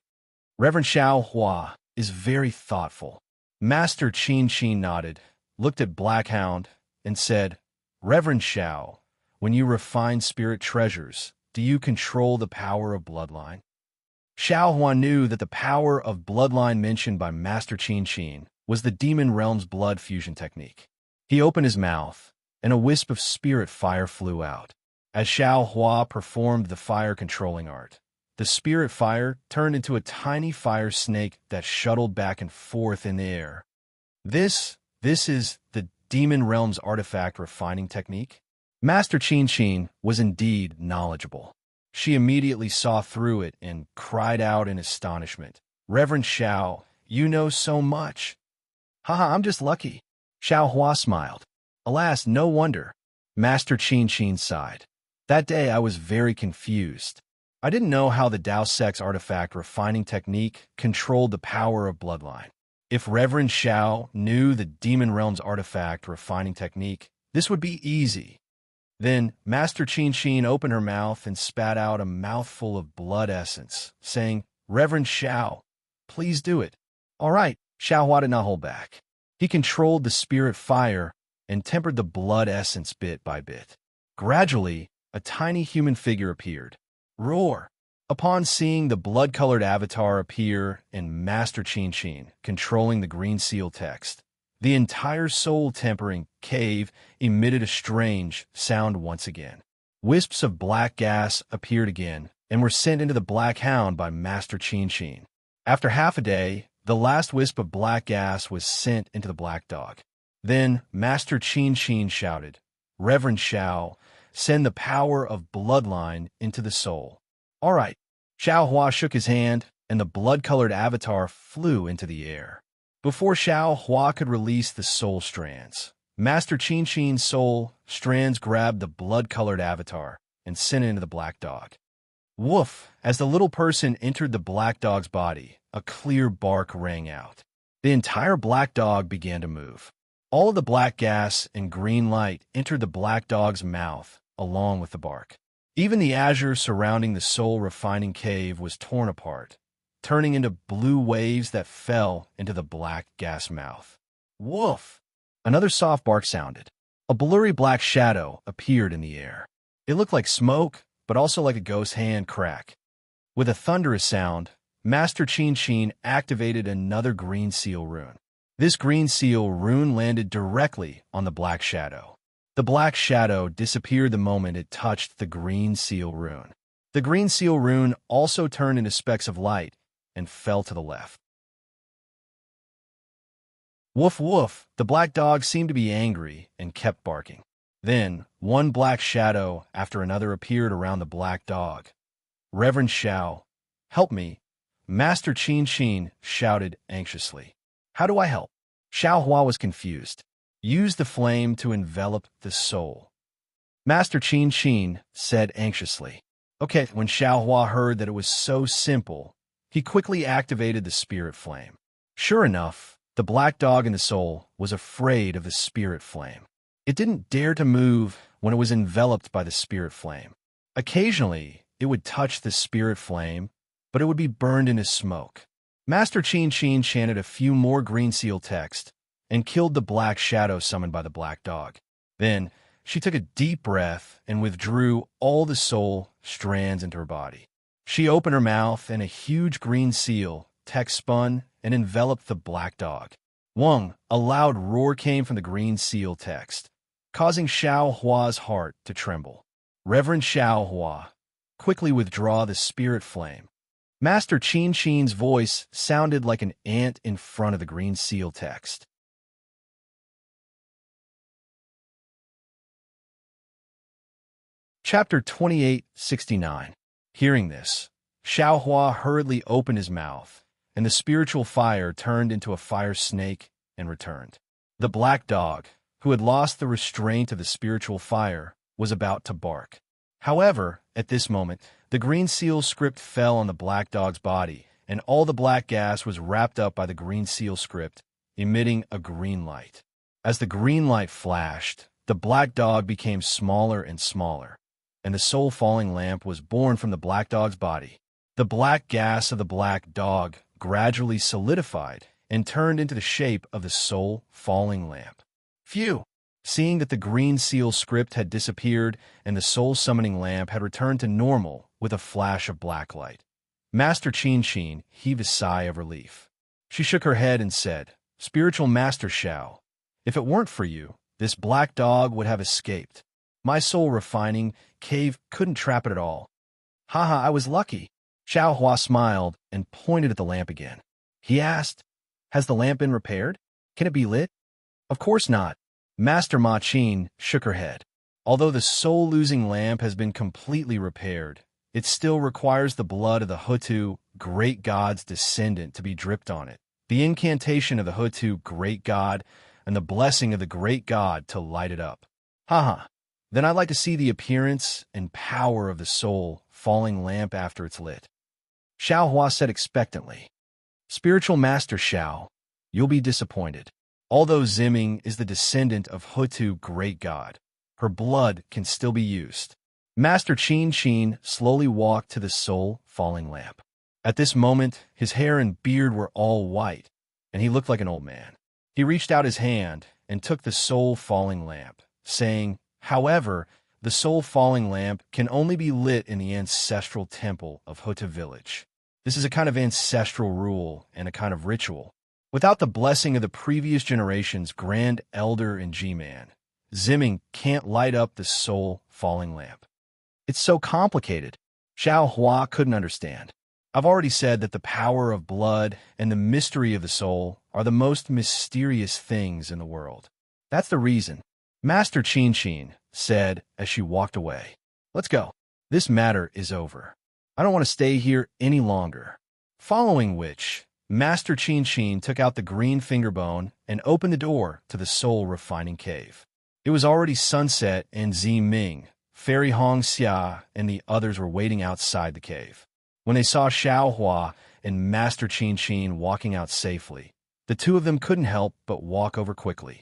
Reverend Xiaohua is very thoughtful. Master Qin nodded, looked at Blackhound, and said, "Reverend Xiao, when you refine spirit treasures, do you control the power of bloodline?" Xiaohua knew that the power of bloodline mentioned by Master Qin was the demon realm's blood fusion technique. He opened his mouth, and a wisp of spirit fire flew out. As Xiaohua performed the fire-controlling art, the spirit fire turned into a tiny fire snake that shuttled back and forth in the air. This is the demon realm's artifact refining technique? Master Qin was indeed knowledgeable. She immediately saw through it and cried out in astonishment. Reverend Xiao, you know so much. Haha, I'm just lucky. Xiao Hua smiled. Alas, no wonder. Master Qin Qin sighed. That day I was very confused. I didn't know how the Dao Sex artifact refining technique controlled the power of bloodline. If Reverend Xiao knew the Demon Realm's artifact refining technique, this would be easy. Then Master Qin Qin opened her mouth and spat out a mouthful of blood essence, saying, Reverend Xiao, please do it. All right, Xiao Hua did not hold back. He controlled the spirit fire and tempered the blood essence bit by bit. Gradually, a tiny human figure appeared. Roar! Upon seeing the blood-colored avatar appear and Master Qin Qin controlling the green seal text, the entire soul-tempering cave emitted a strange sound once again. Wisps of black gas appeared again and were sent into the Black Hound by Master Qin Qin. After half a day, the last wisp of black gas was sent into the Black Dog. Then Master Qin Qin shouted, Reverend Xiao, send the power of bloodline into the soul. All right. Xiao Hua shook his hand, and the blood-colored avatar flew into the air. Before Xiao Hua could release the soul strands, Master Qin Qin's soul strands grabbed the blood-colored avatar and sent it into the Black Dog. Woof! As the little person entered the Black Dog's body, a clear bark rang out. The entire Black Dog began to move. All of the black gas and green light entered the Black Dog's mouth, along with the bark. Even the azure surrounding the soul-refining cave was torn apart, turning into blue waves that fell into the black gas mouth. Woof! Another soft bark sounded. A blurry black shadow appeared in the air. It looked like smoke, but also like a ghost hand crack. With a thunderous sound, Master Qin Qin activated another green seal rune. This green seal rune landed directly on the black shadow. The black shadow disappeared the moment it touched the green seal rune. The green seal rune also turned into specks of light and fell to the left. Woof woof, the Black Dog seemed to be angry and kept barking. Then, one black shadow after another appeared around the Black Dog. Reverend Xiao, help me. Master Qin Qin shouted anxiously. How do I help? Xiao Hua was confused. Use the flame to envelop the soul. Master Qin Qin said anxiously. Okay, when Xiao Hua heard that it was so simple, he quickly activated the spirit flame. Sure enough, the Black Dog in the soul was afraid of the spirit flame. It didn't dare to move when it was enveloped by the spirit flame. Occasionally, it would touch the spirit flame, but it would be burned into smoke. Master Qin Qin chanted a few more green seal text and killed the black shadow summoned by the Black Dog. Then, she took a deep breath and withdrew all the soul strands into her body. She opened her mouth and a huge green seal text spun and enveloped the Black Dog. Wong, a loud roar came from the green seal text, causing Xiao Hua's heart to tremble. Reverend Xiao Hua, quickly withdraw the spirit flame. Master Qin Qin's voice sounded like an ant in front of the green seal text. Chapter 2869. Hearing this, Xiao Hua hurriedly opened his mouth, and the spiritual fire turned into a fire snake and returned. The Black Dog, who had lost the restraint of the spiritual fire, was about to bark. However, at this moment, the green seal script fell on the Black Dog's body, and all the black gas was wrapped up by the green seal script, emitting a green light. As the green light flashed, the Black Dog became smaller and smaller, and the soul-falling lamp was born from the Black Dog's body. The black gas of the Black Dog gradually solidified and turned into the shape of the soul-falling lamp. Phew! Seeing that the green seal script had disappeared and the soul-summoning lamp had returned to normal with a flash of black light, Master Qin Qin heaved a sigh of relief. She shook her head and said, Spiritual Master Xiao, if it weren't for you, this Black Dog would have escaped. My soul-refining cave couldn't trap it at all. Haha, I was lucky. Xiao Hua smiled and pointed at the lamp again. He asked, Has the lamp been repaired? Can it be lit? Of course not. Master Ma Qin shook her head. Although the soul-losing lamp has been completely repaired, it still requires the blood of the Hutu, great god's descendant, to be dripped on it. The incantation of the Hutu, great god, and the blessing of the great god to light it up. Haha. Then I'd like to see the appearance and power of the soul falling lamp after it's lit. Xiao Hua said expectantly. Spiritual Master Xiao, you'll be disappointed. Although Ziming is the descendant of Hutu, great god, her blood can still be used. Master Qin slowly walked to the soul falling lamp. At this moment, his hair and beard were all white, and he looked like an old man. He reached out his hand and took the soul falling lamp, saying, however, the soul falling lamp can only be lit in the ancestral temple of Hutu village. This is a kind of ancestral rule and a kind of ritual. Without the blessing of the previous generation's Grand Elder and G-Man, Ziming can't light up the soul falling lamp. It's so complicated. Xiao Hua couldn't understand. I've already said that the power of blood and the mystery of the soul are the most mysterious things in the world. That's the reason. Master Qin said as she walked away. Let's go. This matter is over. I don't want to stay here any longer. Following which, Master Qin took out the green finger bone and opened the door to the soul refining cave. It was already sunset, and Ziming, Fairy Hong Xia, and the others were waiting outside the cave. When they saw Xiao Hua and Master Qin walking out safely, the two of them couldn't help but walk over quickly.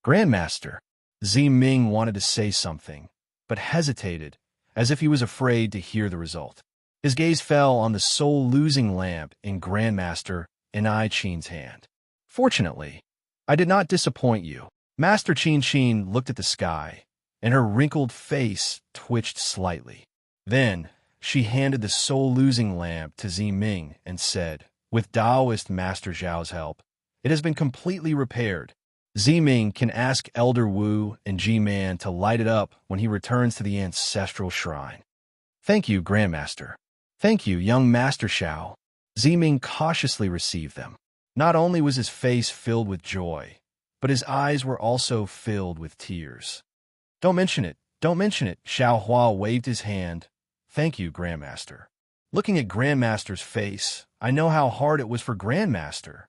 Grandmaster, Ziming wanted to say something, but hesitated, as if he was afraid to hear the result. His gaze fell on the soul-losing lamp in Grandmaster Enai Qin's hand. Fortunately, I did not disappoint you. Master Qin looked at the sky, and her wrinkled face twitched slightly. Then, she handed the soul-losing lamp to Ziming and said, with Taoist Master Zhao's help, it has been completely repaired. Ziming can ask Elder Wu and G-Man to light it up when he returns to the ancestral shrine. Thank you, Grandmaster. Thank you, young Master Xiao. Ziming cautiously received them. Not only was his face filled with joy, but his eyes were also filled with tears. Don't mention it. Don't mention it. Xiao Hua waved his hand. Thank you, Grandmaster. Looking at Grandmaster's face, I know how hard it was for Grandmaster.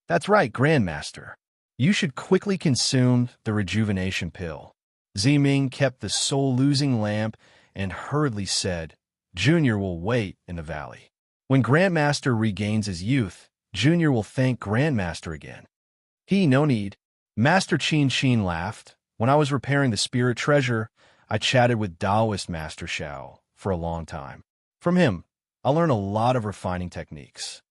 That's right, Grandmaster. You should quickly consume the rejuvenation pill. Ziming kept the soul-losing lamp and hurriedly said, Junior will wait in the valley. When Grandmaster regains his youth, Junior will thank Grandmaster again. No need. Master Qin laughed. When I was repairing the spirit treasure, I chatted with Taoist Master Xiao for a long time. From him, I learned a lot of refining techniques.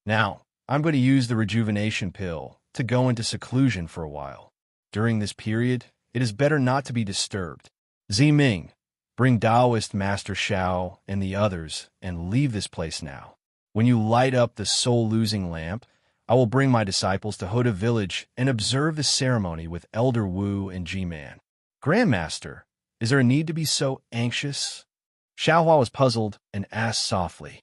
Now, I'm going to use the rejuvenation pill to go into seclusion for a while. During this period, it is better not to be disturbed. Ziming, bring Taoist Master Xiao and the others and leave this place now. When you light up the soul-losing lamp, I will bring my disciples to Hutu village and observe the ceremony with Elder Wu and G-Man. Grandmaster, is there a need to be so anxious? Xiao Hua was puzzled and asked softly.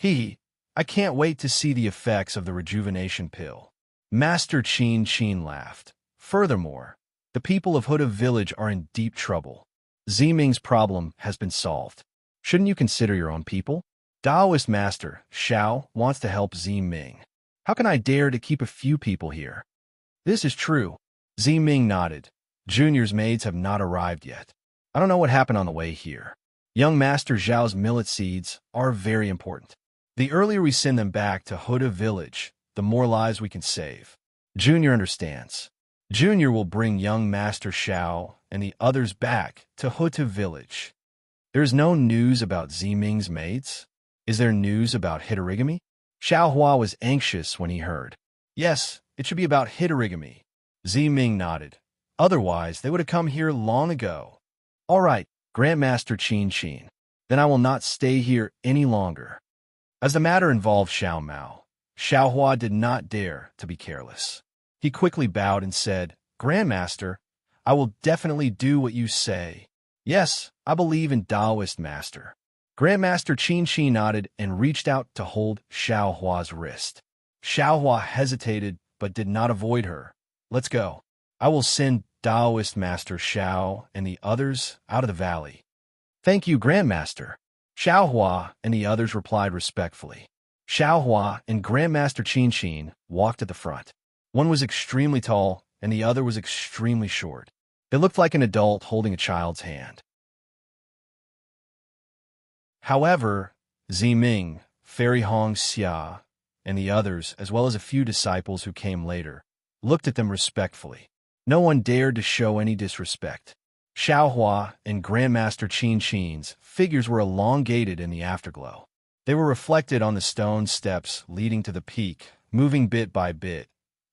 I can't wait to see the effects of the rejuvenation pill. Master Qin laughed. Furthermore, the people of Hutu village are in deep trouble. Ziming's problem has been solved. Shouldn't you consider your own people? Taoist Master Xiao wants to help Ziming. How can I dare to keep a few people here? This is true. Ziming nodded. Junior's maids have not arrived yet. I don't know what happened on the way here. Young Master Zhao's millet seeds are very important. The earlier we send them back to Hutu village, the more lives we can save. Junior understands. Junior will bring young Master Xiao and the others back to Hutu village. There is no news about Ziming's maids? Is there news about hitorigami? Xiao Hua was anxious when he heard. Yes, it should be about hitorigami. Ziming nodded. Otherwise, they would have come here long ago. All right, Grandmaster Qin. Then I will not stay here any longer. As the matter involved Xiao Mao, Xiao Hua did not dare to be careless. He quickly bowed and said, Grandmaster, I will definitely do what you say. Yes, I believe in Taoist Master. Grandmaster Qin nodded and reached out to hold Xiao Hua's wrist. Xiao Hua hesitated but did not avoid her. Let's go. I will send Taoist Master Xiao and the others out of the valley. "Thank you, Grandmaster." Xiao Hua and the others replied respectfully. Xiao Hua and Grandmaster Qin Qin walked at the front. One was extremely tall, and the other was extremely short. They looked like an adult holding a child's hand. However, Ziming, Fairy Hong Xia, and the others, as well as a few disciples who came later, looked at them respectfully. No one dared to show any disrespect. Xiao Hua and Grandmaster Qin Qin's figures were elongated in the afterglow. They were reflected on the stone steps leading to the peak, moving bit by bit.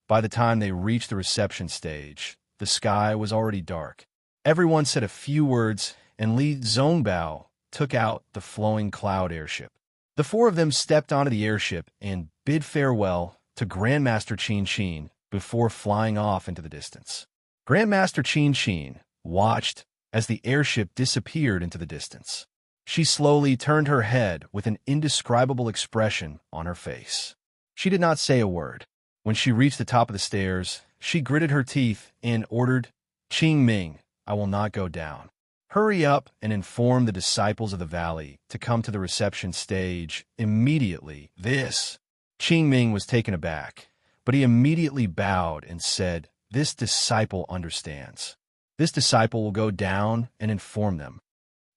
By the time they reached the reception stage, the sky was already dark. Everyone said a few words, and Li Zongbao took out the flowing cloud airship. The four of them stepped onto the airship and bid farewell to Grandmaster Qin Qin before flying off into the distance. Grandmaster Qin Qin watched as the airship disappeared into the distance. She slowly turned her head with an indescribable expression on her face. She did not say a word. When she reached the top of the stairs, she gritted her teeth and ordered, "Qing Ming, I will not go down. Hurry up and inform the disciples of the valley to come to the reception stage immediately." Qing Ming was taken aback, but he immediately bowed and said, "This disciple understands. This disciple will go down and inform them."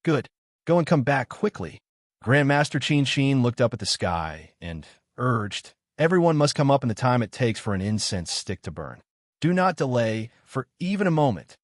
"Good. Go and come back quickly." Grandmaster Qin Qin looked up at the sky and urged, "Everyone must come up in the time it takes for an incense stick to burn. Do not delay for even a moment."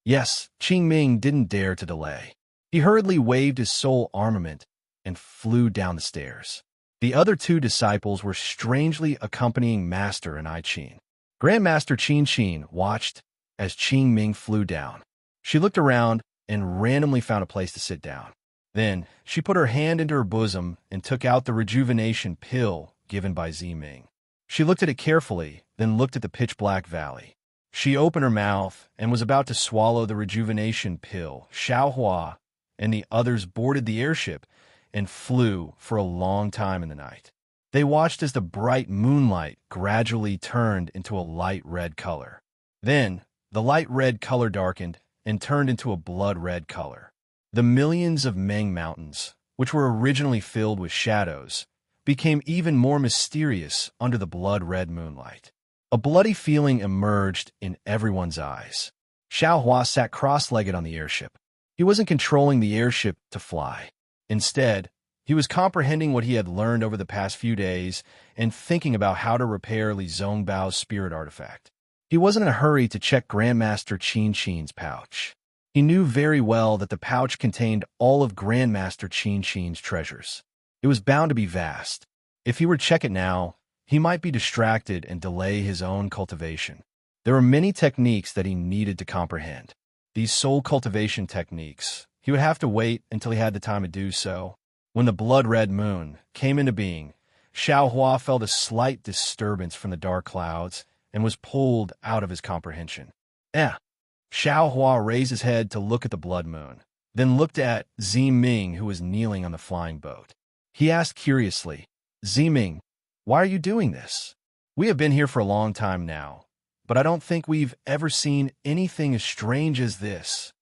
Yes, Qing Ming didn't dare to delay. He hurriedly waved his soul armament and flew down the stairs. The other two disciples were strangely accompanying Master and I Qin. Grandmaster Qin Qin watched as Qing Ming flew down. She looked around and randomly found a place to sit down. Then she put her hand into her bosom and took out the rejuvenation pill given by Ziming. She looked at it carefully, then looked at the pitch-black valley. She opened her mouth and was about to swallow the rejuvenation pill. Xiao Hua and the others boarded the airship and flew for a long time in the night. They watched as the bright moonlight gradually turned into a light red color. Then, the light red color darkened and turned into a blood red color. The millions of Meng Mountains, which were originally filled with shadows, became even more mysterious under the blood red moonlight. A bloody feeling emerged in everyone's eyes. Xiao Hua sat cross-legged on the airship. He wasn't controlling the airship to fly. Instead, he was comprehending what he had learned over the past few days and thinking about how to repair Li Zongbao's spirit artifact. He wasn't in a hurry to check Grandmaster Qin Qin's pouch. He knew very well that the pouch contained all of Grandmaster Qin Qin's treasures. It was bound to be vast. If he were to check it now, he might be distracted and delay his own cultivation. There were many techniques that he needed to comprehend. These soul cultivation techniques, he would have to wait until he had the time to do so. When the blood-red moon came into being, Xiao Hua felt a slight disturbance from the dark clouds and was pulled out of his comprehension. Xiao Hua raised his head to look at the blood moon, then looked at Ziming, who was kneeling on the flying boat. He asked curiously, "Ziming, why are you doing this? We have been here for a long time now, but I don't think we've ever seen anything as strange as this."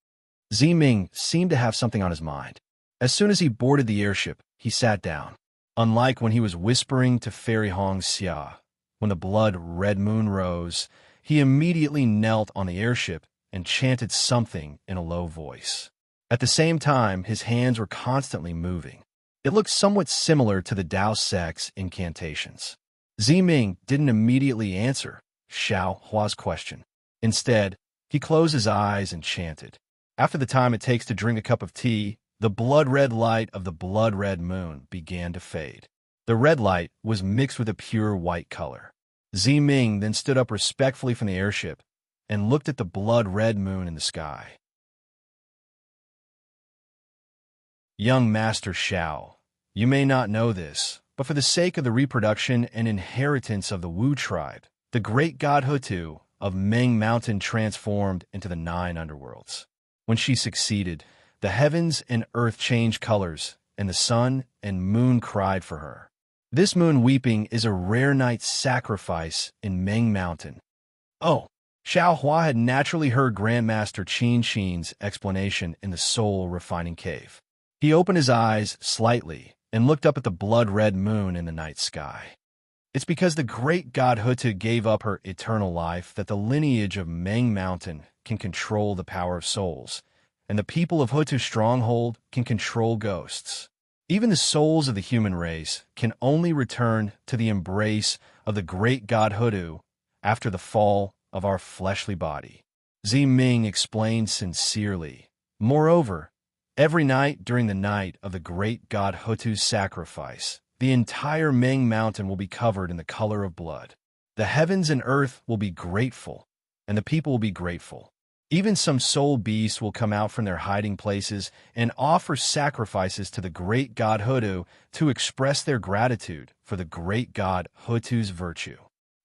Ziming seemed to have something on his mind. As soon as he boarded the airship, he sat down. Unlike when he was whispering to Fairy Hong Xia, when the blood-red moon rose, he immediately knelt on the airship and chanted something in a low voice. At the same time, his hands were constantly moving. It looked somewhat similar to the Dao Sect's incantations. Ziming didn't immediately answer Xiao Hua's question. Instead, he closed his eyes and chanted. After the time it takes to drink a cup of tea, the blood-red light of the blood-red moon began to fade. The red light was mixed with a pure white color. Ziming then stood up respectfully from the airship and looked at the blood-red moon in the sky. "Young Master Xiao, you may not know this, but for the sake of the reproduction and inheritance of the Wu tribe, the great god Hutu of Meng Mountain transformed into the 9 underworlds. When she succeeded, the heavens and earth changed colors, and the sun and moon cried for her. This moon weeping is a rare night sacrifice in Meng Mountain." "Oh," Xiao Hua had naturally heard Grandmaster Qin Qin's explanation in the soul refining cave. He opened his eyes slightly and looked up at the blood-red moon in the night sky. It's because the great god Hutu gave up her eternal life that the lineage of Meng Mountain can control the power of souls, and the people of Hutu Stronghold can control ghosts. Even the souls of the human race can only return to the embrace of the great god Hutu after the fall of our fleshly body. Zi Ming explained sincerely. Moreover, every night during the night of the great god Hutu's sacrifice, the entire Ming Mountain will be covered in the color of blood. The heavens and earth will be grateful, and the people will be grateful. Even some soul beasts will come out from their hiding places and offer sacrifices to the great god Hutu to express their gratitude for the great god Hutu's virtue.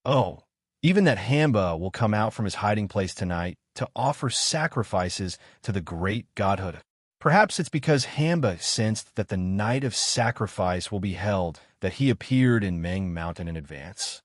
Oh, even that Hamba will come out from his hiding place tonight to offer sacrifices to the great god Hutu. Perhaps it's because Hamba sensed that the night of sacrifice will be held that he appeared in Meng Mountain in advance.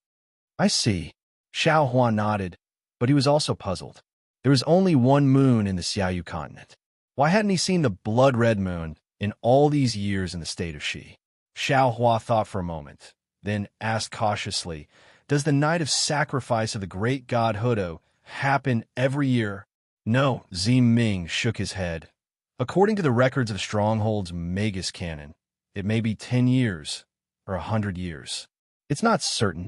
I see. Xiao Hua nodded, but he was also puzzled. There was only one moon in the Xiaoyu continent. Why hadn't he seen the blood-red moon in all these years in the state of Shi? Xiao Hua thought for a moment, then asked cautiously, does the night of sacrifice of the great god Hutu happen every year? No, Zi Ming shook his head. According to the records of Stronghold's Magus canon, it may be 10 years or 100 years. It's not certain.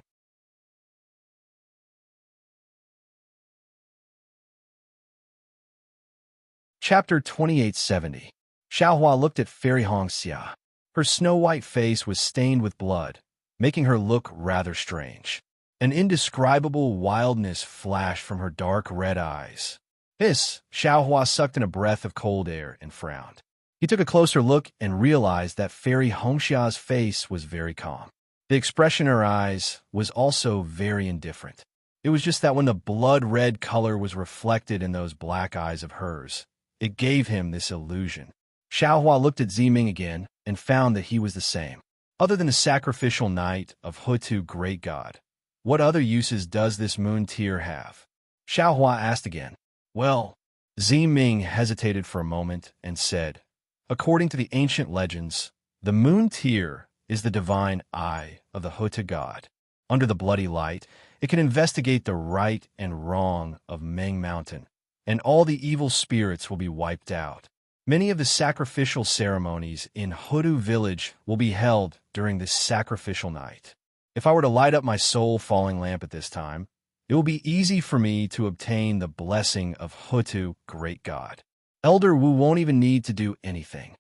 Chapter 2870. Xiaohua looked at Fairy Hongxia. Her snow-white face was stained with blood, making her look rather strange. An indescribable wildness flashed from her dark red eyes. Xiaohua sucked in a breath of cold air and frowned. He took a closer look and realized that Fairy Hongxia's face was very calm. The expression in her eyes was also very indifferent. It was just that when the blood-red color was reflected in those black eyes of hers, it gave him this illusion. Xiaohua looked at Ziming again and found that he was the same. Other than the sacrificial night of Hutu Great God, what other uses does this moon tear have? Xiaohua asked again. Well, Ziming hesitated for a moment and said, according to the ancient legends, the moon tear is the divine eye of the Hutu god. Under the bloody light, it can investigate the right and wrong of Meng Mountain, and all the evil spirits will be wiped out. Many of the sacrificial ceremonies in Hutu village will be held during this sacrificial night. If I were to light up my soul falling lamp at this time, it will be easy for me to obtain the blessing of Hutu Great God. Elder Wu won't even need to do anything.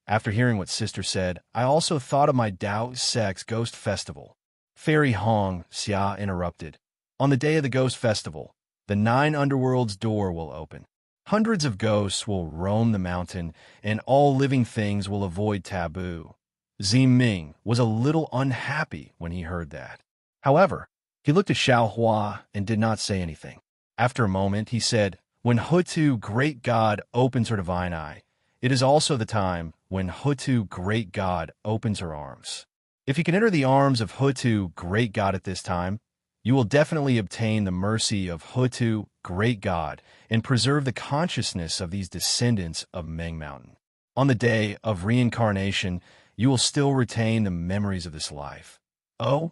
After hearing what Sister said, I also thought of my Dao Sex Ghost Festival. Fairy Hong Xia interrupted. On the day of the Ghost Festival, the 9 underworlds' door will open. Hundreds of ghosts will roam the mountain, and all living things will avoid taboo. Ziming was a little unhappy when he heard that. However, he looked at Xiao Hua and did not say anything. After a moment, he said, when Hutu Great God opens her divine eye, it is also the time when Hutu Great God opens her arms. If you can enter the arms of Hutu Great God at this time, you will definitely obtain the mercy of Hutu Great God and preserve the consciousness of these descendants of Meng Mountain. On the day of reincarnation, you will still retain the memories of this life. Oh?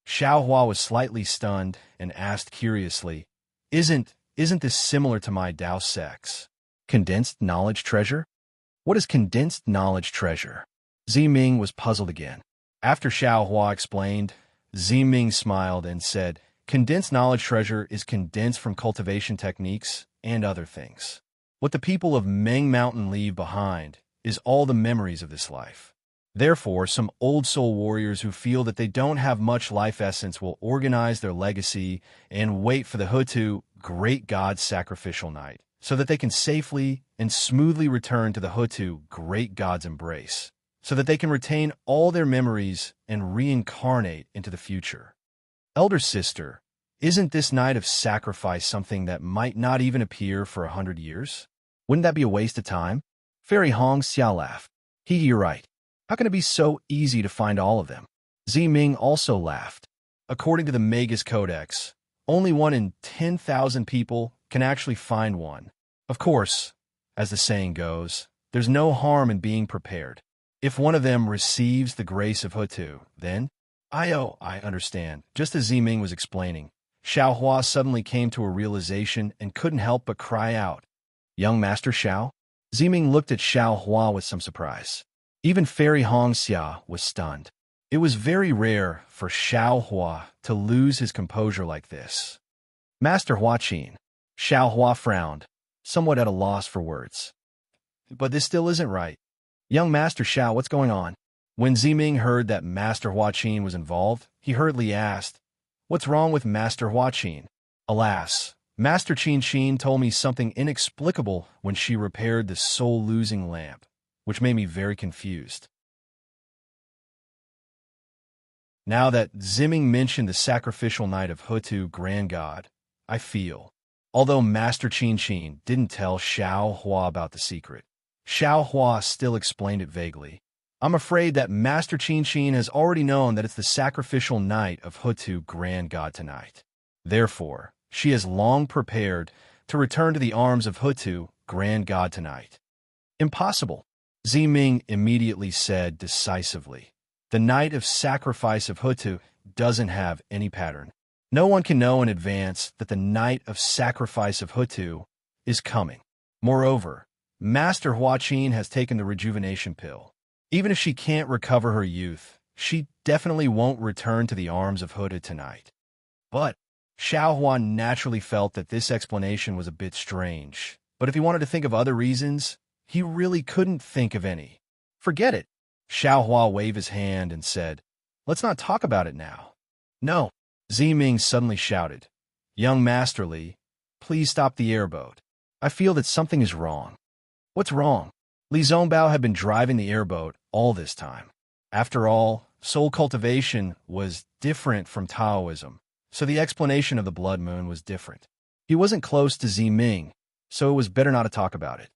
Xiao Hua was slightly stunned and asked curiously, Isn't this similar to my Dao Sex? Condensed knowledge treasure? What is condensed knowledge treasure? Ziming was puzzled again. After Xiao Hua explained, Ziming smiled and said, condensed knowledge treasure is condensed from cultivation techniques and other things. What the people of Meng Mountain leave behind is all the memories of this life. Therefore, some old soul warriors who feel that they don't have much life essence will organize their legacy and wait for the Hutu Great God sacrificial night, so that they can safely and smoothly return to the Hutu Great God's embrace, so that they can retain all their memories and reincarnate into the future. Elder sister, isn't this night of sacrifice something that might not even appear for 100 years? Wouldn't that be a waste of time? Fairy Hong Xia laughed. You're right. How can it be so easy to find all of them? Ziming also laughed. According to the Magus Codex, Only 1 in 10,000 people can actually find one. Of course, as the saying goes, there's no harm in being prepared. If one of them receives the grace of Hutu, then I understand. Just as Ziming was explaining, Xiao Hua suddenly came to a realization and couldn't help but cry out, "Young Master Xiao?" Ziming looked at Xiao Hua with some surprise. Even Fairy Hong Xia was stunned. It was very rare for Xiao Hua to lose his composure like this. "Master Huaqin." Xiao Hua frowned, somewhat at a loss for words. "But this still isn't right. Young Master Xiao, what's going on?" When Ziming heard that Master Huaqin was involved, he hurriedly asked, "What's wrong with Master Huaqin?" "Alas, Master Qin Xin told me something inexplicable when she repaired the soul-losing lamp, which made me very confused." Now that Ziming mentioned the sacrificial night of Hutu Grand God, I feel, although Master Qin Xin didn't tell Xiao Hua about the secret, Xiao Hua still explained it vaguely. I'm afraid that Master Qin Xin has already known that it's the sacrificial night of Hutu Grand God tonight. Therefore, she has long prepared to return to the arms of Hutu Grand God tonight. Impossible, Ziming immediately said decisively. The night of sacrifice of Hutu doesn't have any pattern. No one can know in advance that the night of sacrifice of Hutu is coming. Moreover, Master Huaqin has taken the rejuvenation pill. Even if she can't recover her youth, she definitely won't return to the arms of Hutu tonight. But Xiao Huan naturally felt that this explanation was a bit strange. But if he wanted to think of other reasons, he really couldn't think of any. Forget it. Xiao Hua waved his hand and said, "Let's not talk about it now." "No," Ziming suddenly shouted. "Young Master Li, please stop the airboat. I feel that something is wrong." "What's wrong?" Li Zongbao had been driving the airboat all this time. After all, soul cultivation was different from Taoism, so the explanation of the blood moon was different. He wasn't close to Ziming, so it was better not to talk about it.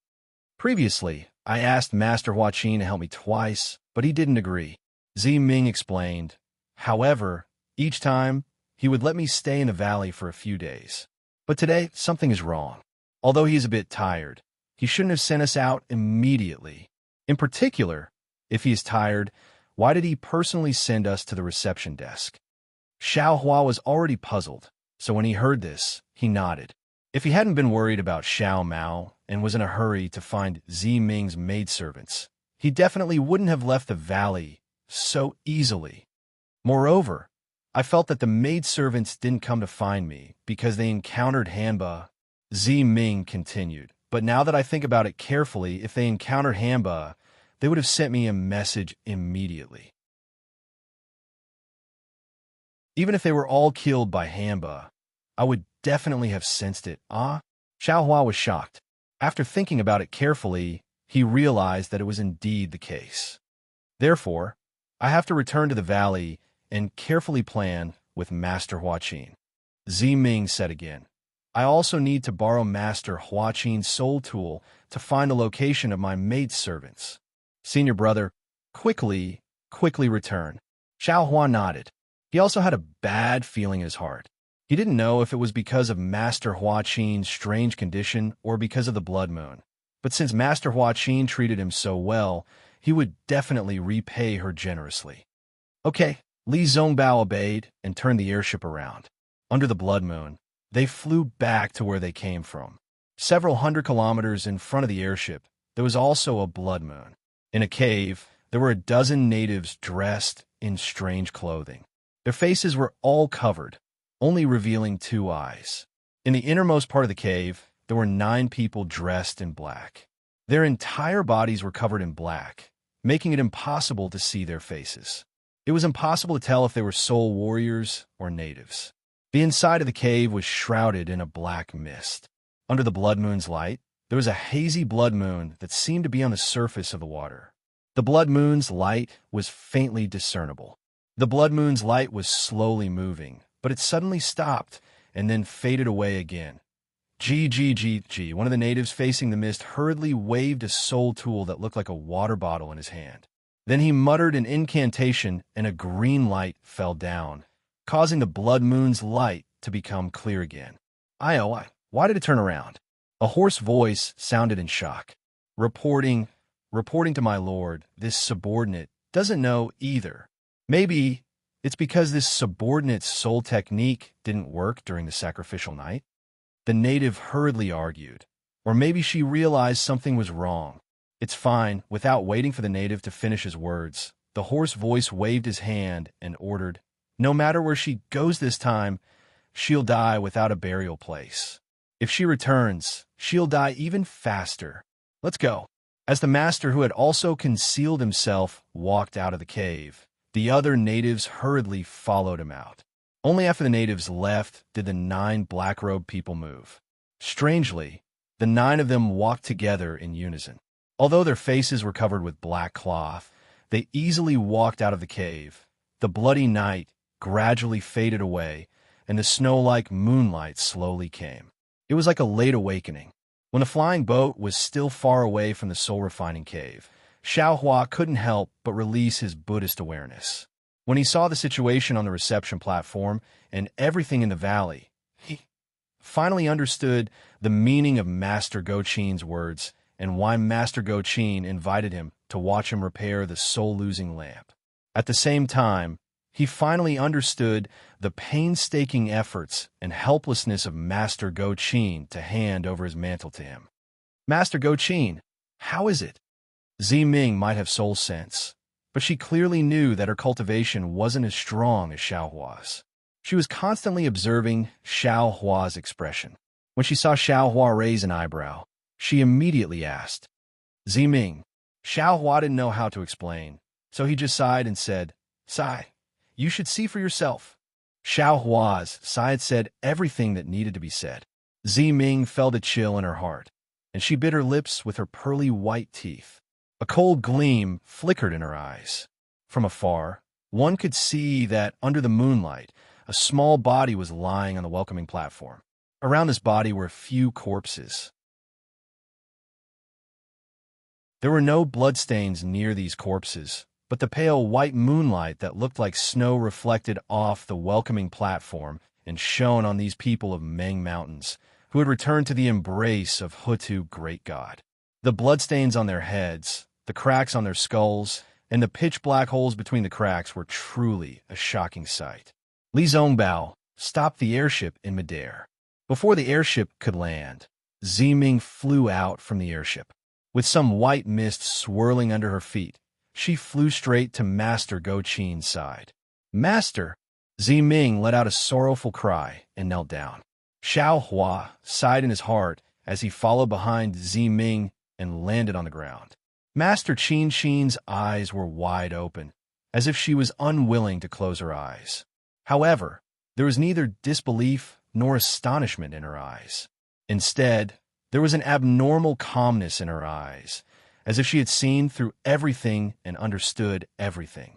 "Previously, I asked Master Huaqin to help me twice, but he didn't agree," Ziming explained. "However, each time, he would let me stay in the valley for a few days. But today, something is wrong. Although he is a bit tired, he shouldn't have sent us out immediately. In particular, if he is tired, why did he personally send us to the reception desk?" Xiao Hua was already puzzled, so when he heard this, he nodded. If he hadn't been worried about Xiao Mao and was in a hurry to find Ziming's maidservants, he definitely wouldn't have left the valley so easily. Moreover, I felt that the maidservants didn't come to find me because they encountered Hanba, Ziming continued. But now that I think about it carefully, if they encountered Hanba, they would have sent me a message immediately. Even if they were all killed by Hanba, I would definitely have sensed it. Xiao Hua was shocked. After thinking about it carefully, he realized that it was indeed the case. Therefore, I have to return to the valley and carefully plan with Master Huaqin. Ziming said again. I also need to borrow Master Huaqin's soul tool to find the location of my maidservants. Senior brother, quickly return. Xiao Hua nodded. He also had a bad feeling in his heart. He didn't know if it was because of Master Huaqin's strange condition or because of the blood moon. But since Master Huaqin treated him so well, he would definitely repay her generously. Okay, Li Zongbao obeyed and turned the airship around. Under the blood moon, they flew back to where they came from. Several hundred kilometers in front of the airship, there was also a blood moon. In a cave, there were a dozen natives dressed in strange clothing. Their faces were all covered, only revealing 2 eyes. In the innermost part of the cave, there were 9 people dressed in black. Their entire bodies were covered in black, making it impossible to see their faces. It was impossible to tell if they were soul warriors or natives. The inside of the cave was shrouded in a black mist. Under the blood moon's light, there was a hazy blood moon that seemed to be on the surface of the water. The blood moon's light was faintly discernible. The blood moon's light was slowly moving, but it suddenly stopped and then faded away again. One of the natives facing the mist hurriedly waved a soul tool that looked like a water bottle in his hand. Then he muttered an incantation and a green light fell down, causing the blood moon's light to become clear again. Why did it turn around? A hoarse voice sounded in shock. Reporting, reporting to my lord, this subordinate doesn't know either. Maybe it's because this subordinate's soul technique didn't work during the sacrificial night? The native hurriedly argued. Or maybe she realized something was wrong. It's fine. Without waiting for the native to finish his words, the hoarse voice waved his hand and ordered, no matter where she goes this time, she'll die without a burial place. If she returns, she'll die even faster. Let's go. As the master, who had also concealed himself, walked out of the cave, the other natives hurriedly followed him out. Only after the natives left did the 9 black-robed people move. Strangely, the 9 of them walked together in unison. Although their faces were covered with black cloth, they easily walked out of the cave. The bloody night gradually faded away, and the snow-like moonlight slowly came. It was like a late awakening. When the flying boat was still far away from the soul-refining cave, Xiaohua couldn't help but release his Buddhist awareness. When he saw the situation on the reception platform and everything in the valley, he finally understood the meaning of Master Go-Chin's words and why Master Go-Chin invited him to watch him repair the soul-losing lamp. At the same time, he finally understood the painstaking efforts and helplessness of Master Go-Chin to hand over his mantle to him. Master Go-Chin, how is it? Ziming might have soul sense, but she clearly knew that her cultivation wasn't as strong as Xiaohua's. She was constantly observing Xiaohua's expression. When she saw Xiaohua raise an eyebrow, she immediately asked, Ziming. Xiaohua didn't know how to explain, so he just sighed and said, Sigh. You should see for yourself. Xiaohua's sigh had said everything that needed to be said. Ziming felt a chill in her heart, and she bit her lips with her pearly white teeth. A cold gleam flickered in her eyes. From afar, one could see that under the moonlight, a small body was lying on the welcoming platform. Around this body were a few corpses. There were no bloodstains near these corpses, but the pale white moonlight that looked like snow reflected off the welcoming platform and shone on these people of Meng Mountains, who had returned to the embrace of Hutu Great God. The bloodstains on their heads, the cracks on their skulls, and the pitch-black holes between the cracks were truly a shocking sight. Li Zongbao stopped the airship in midair. Before the airship could land, Ziming flew out from the airship. With some white mist swirling under her feet, she flew straight to Master Go-Chin's side. Master! Ziming let out a sorrowful cry and knelt down. Xiaohua sighed in his heart as he followed behind Ziming and landed on the ground. Master Qin's eyes were wide open, as if she was unwilling to close her eyes. However, there was neither disbelief nor astonishment in her eyes. Instead, there was an abnormal calmness in her eyes, as if she had seen through everything and understood everything.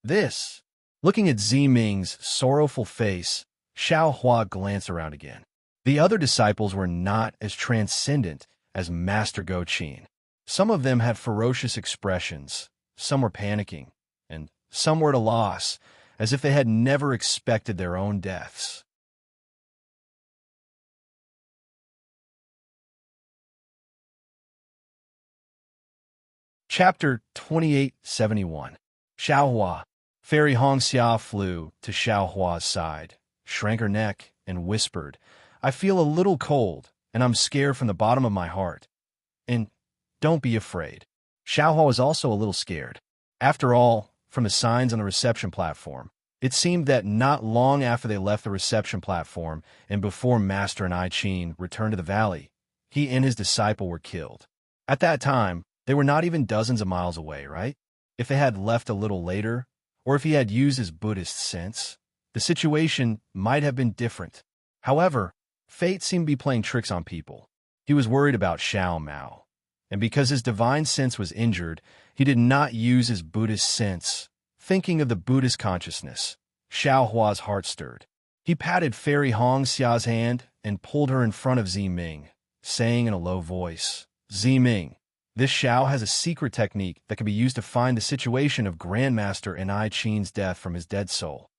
Looking at Ziming's sorrowful face, Xiaohua glanced around again. The other disciples were not as transcendent as Master Go-Chin. Some of them had ferocious expressions, some were panicking, and some were at a loss, as if they had never expected their own deaths. Chapter 2871. Xiaohua. Fairy Hongxia flew to Xiaohua's side, shrank her neck, and whispered, I feel a little cold, and I'm scared from the bottom of my heart. And don't be afraid. Xiaohua was also a little scared. After all, from the signs on the reception platform, it seemed that not long after they left the reception platform and before Master and I Qin returned to the valley, he and his disciple were killed. At that time, they were not even dozens of miles away, right? If they had left a little later, or if he had used his Buddhist sense, the situation might have been different. However, fate seemed to be playing tricks on people. He was worried about Xiao Mao, and because his divine sense was injured, he did not use his Buddhist sense. Thinking of the Buddhist consciousness, Xiaohua's heart stirred. He patted Fairy Hongxia's hand and pulled her in front of Ziming, saying in a low voice, Ziming, this Xiao has a secret technique that can be used to find the situation of Grandmaster and I Qin's death from his dead soul.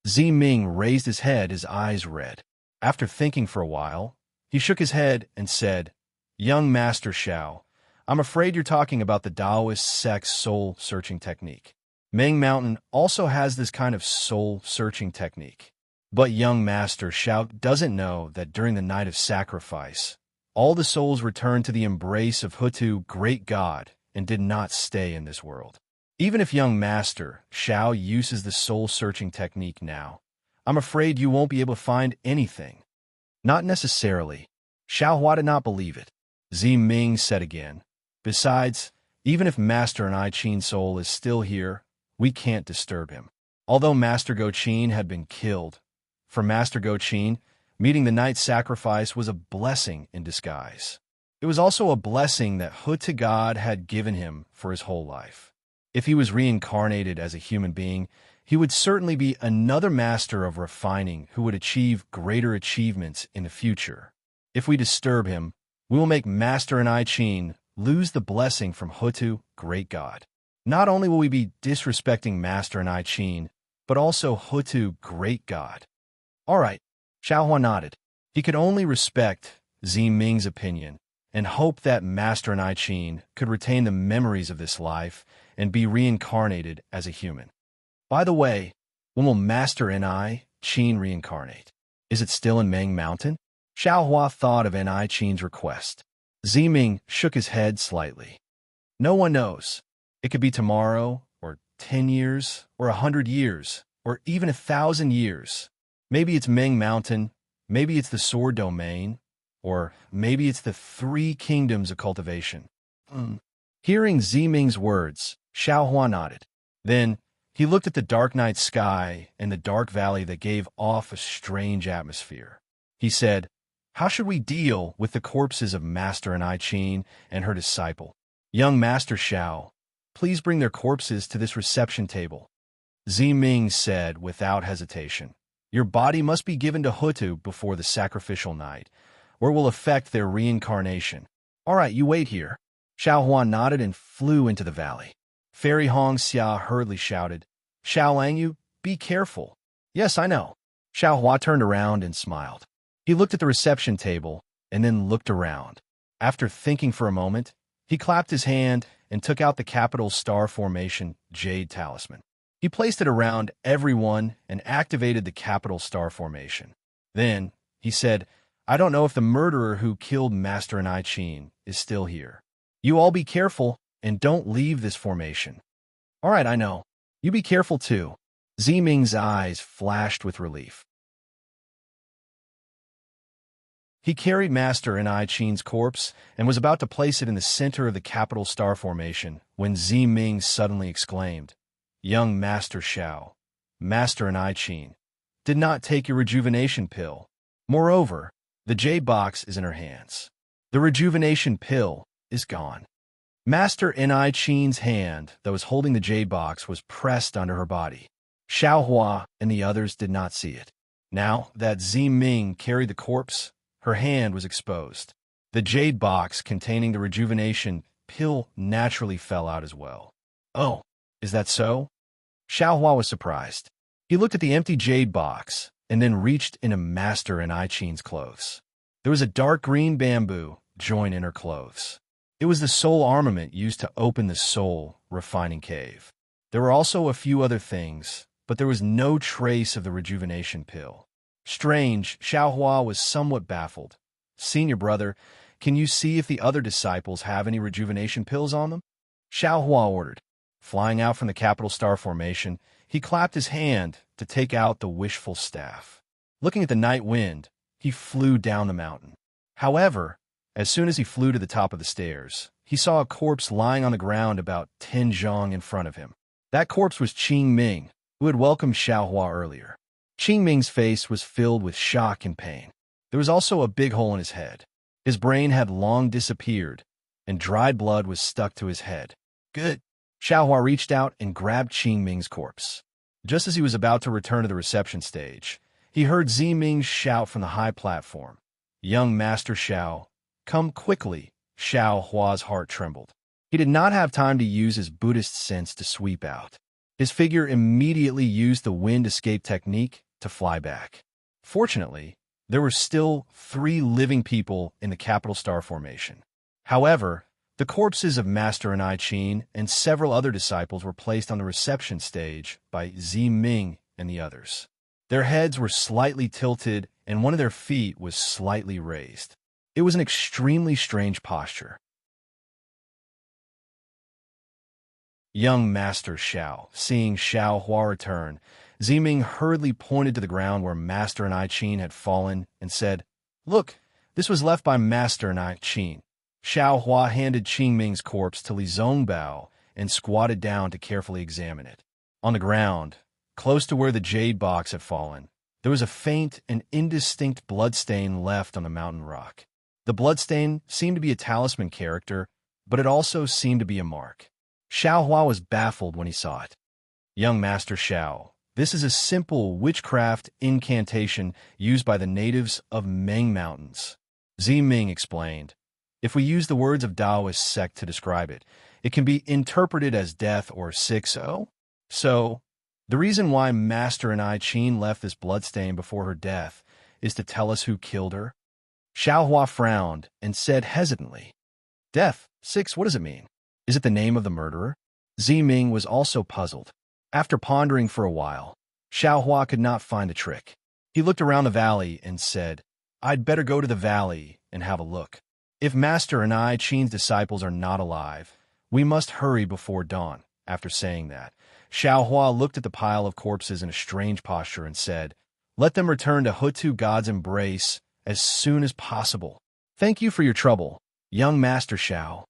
Ming raised his head, his eyes red. After thinking for a while, he shook his head and said, "Young Master Xiao, I'm afraid you're talking about the Taoist sect's soul-searching technique. Ming Mountain also has this kind of soul-searching technique. But young Master Xiao doesn't know that during the night of sacrifice, all the souls returned to the embrace of Hutu, great God, and did not stay in this world. Even if young Master Xiao uses the soul-searching technique now, I'm afraid you won't be able to find anything." "Not necessarily." Xiao Hua did not believe it. Ming said again, "Besides, even if Master and I Qin's soul is still here, we can't disturb him." Although Master Go Qin had been killed, for Master Go Qin, meeting the night sacrifice was a blessing in disguise. It was also a blessing that Hutu God had given him for his whole life. If he was reincarnated as a human being, he would certainly be another master of refining who would achieve greater achievements in the future. If we disturb him, we will make Master and I Qin lose the blessing from Hutu, great God. Not only will we be disrespecting Master and I Qin, but also Hutu, great God. All right, Xiao Hua nodded. He could only respect Ming's opinion and hope that Master and I Qin could retain the memories of this life and be reincarnated as a human. By the way, when will Master and I Qin reincarnate? Is it still in Ming Mountain? Xiao Hua thought of N.I. Qin's request. Ming shook his head slightly. No one knows. It could be tomorrow, or 10 years, or 100 years, or even 1,000 years. Maybe it's Ming Mountain, maybe it's the Sword Domain, or maybe it's the 3 kingdoms of cultivation. Hearing Ming's words, Xiao Hua nodded. Then he looked at the dark night sky and the dark valley that gave off a strange atmosphere. He said, "How should we deal with the corpses of Master and I Qin and her disciple? Young Master Xiao, please bring their corpses to this reception table." Ming said without hesitation, "Your body must be given to Hutu before the sacrificial night, or it will affect their reincarnation." "All right, you wait here." Xiao Hua nodded and flew into the valley. Fairy Hong Xia hurriedly shouted, "Xiao Langyu, be careful." "Yes, I know." Xiao Hua turned around and smiled. He looked at the reception table and then looked around. After thinking for a moment, he clapped his hand and took out the capital star formation jade talisman. He placed it around everyone and activated the capital star formation. Then he said, "I don't know if the murderer who killed Master and I Qin is still here. You all be careful and don't leave this formation." "All right, I know. You be careful too." Ming's eyes flashed with relief. He carried Master and I Qin's corpse and was about to place it in the center of the capital star formation when Ming suddenly exclaimed, "Young Master Xiao, Master and I Qin did not take your rejuvenation pill. Moreover, the jade box is in her hands. The rejuvenation pill is gone." Master and I Qin's hand that was holding the jade box was pressed under her body. Xiao Hua and the others did not see it. Now that Ming carried the corpse, her hand was exposed. The jade box containing the rejuvenation pill naturally fell out as well. "Oh, is that so?" Xiao Hua was surprised. He looked at the empty jade box and then reached into Master and I Qin's clothes. There was a dark green bamboo joint in her clothes. It was the soul armament used to open the soul refining cave. There were also a few other things, but there was no trace of the rejuvenation pill. Strange, Xiao Hua was somewhat baffled. "Senior brother, can you see if the other disciples have any rejuvenation pills on them?" Xiao Hua ordered. Flying out from the capital star formation, he clapped his hand to take out the wishful staff. Looking at the night wind, he flew down the mountain. However, as soon as he flew to the top of the stairs, he saw a corpse lying on the ground about 10 zhang in front of him. That corpse was Qing Ming, who had welcomed Xiao Hua earlier. Qing Ming's face was filled with shock and pain. There was also a big hole in his head. His brain had long disappeared, and dried blood was stuck to his head. "Good." Xiao Hua reached out and grabbed Qing Ming's corpse. Just as he was about to return to the reception stage, he heard Ming shout from the high platform, "Young Master Xiao, come quickly." Xiao Hua's heart trembled. He did not have time to use his Buddhist sense to sweep out. His figure immediately used the wind escape technique to fly back. Fortunately, there were still 3 living people in the capital star formation. However, the corpses of Master and I Ching and several other disciples were placed on the reception stage by Zi Ming and the others. Their heads were slightly tilted and one of their feet was slightly raised. It was an extremely strange posture. Young Master Xiao, seeing Xiao Hua return, Zi Ming hurriedly pointed to the ground where Master and I Ching had fallen and said, "Look, this was left by Master and I Ching." Xiao Hua handed Qing Ming's corpse to Li Zongbao and squatted down to carefully examine it. On the ground, close to where the jade box had fallen, there was a faint and indistinct bloodstain left on the mountain rock. The bloodstain seemed to be a talisman character, but it also seemed to be a mark. Xiao Hua was baffled when he saw it. "Young Master Xiao, this is a simple witchcraft incantation used by the natives of Meng Mountains," Zi Ming explained. "If we use the words of Taoist sect to describe it, it can be interpreted as death or 6-0. So, the reason why Master and I Ching left this bloodstain before her death is to tell us who killed her." Xiao Hua frowned and said hesitantly, "Death, 6, what does it mean? Is it the name of the murderer?" Zi Ming was also puzzled. After pondering for a while, Xiao Hua could not find the trick. He looked around the valley and said, "I'd better go to the valley and have a look. If Master and I Ching's disciples are not alive, we must hurry before dawn." After saying that, Xiao Hua looked at the pile of corpses in a strange posture and said, "Let them return to Hutu God's embrace as soon as possible. Thank you for your trouble, young Master Xiao."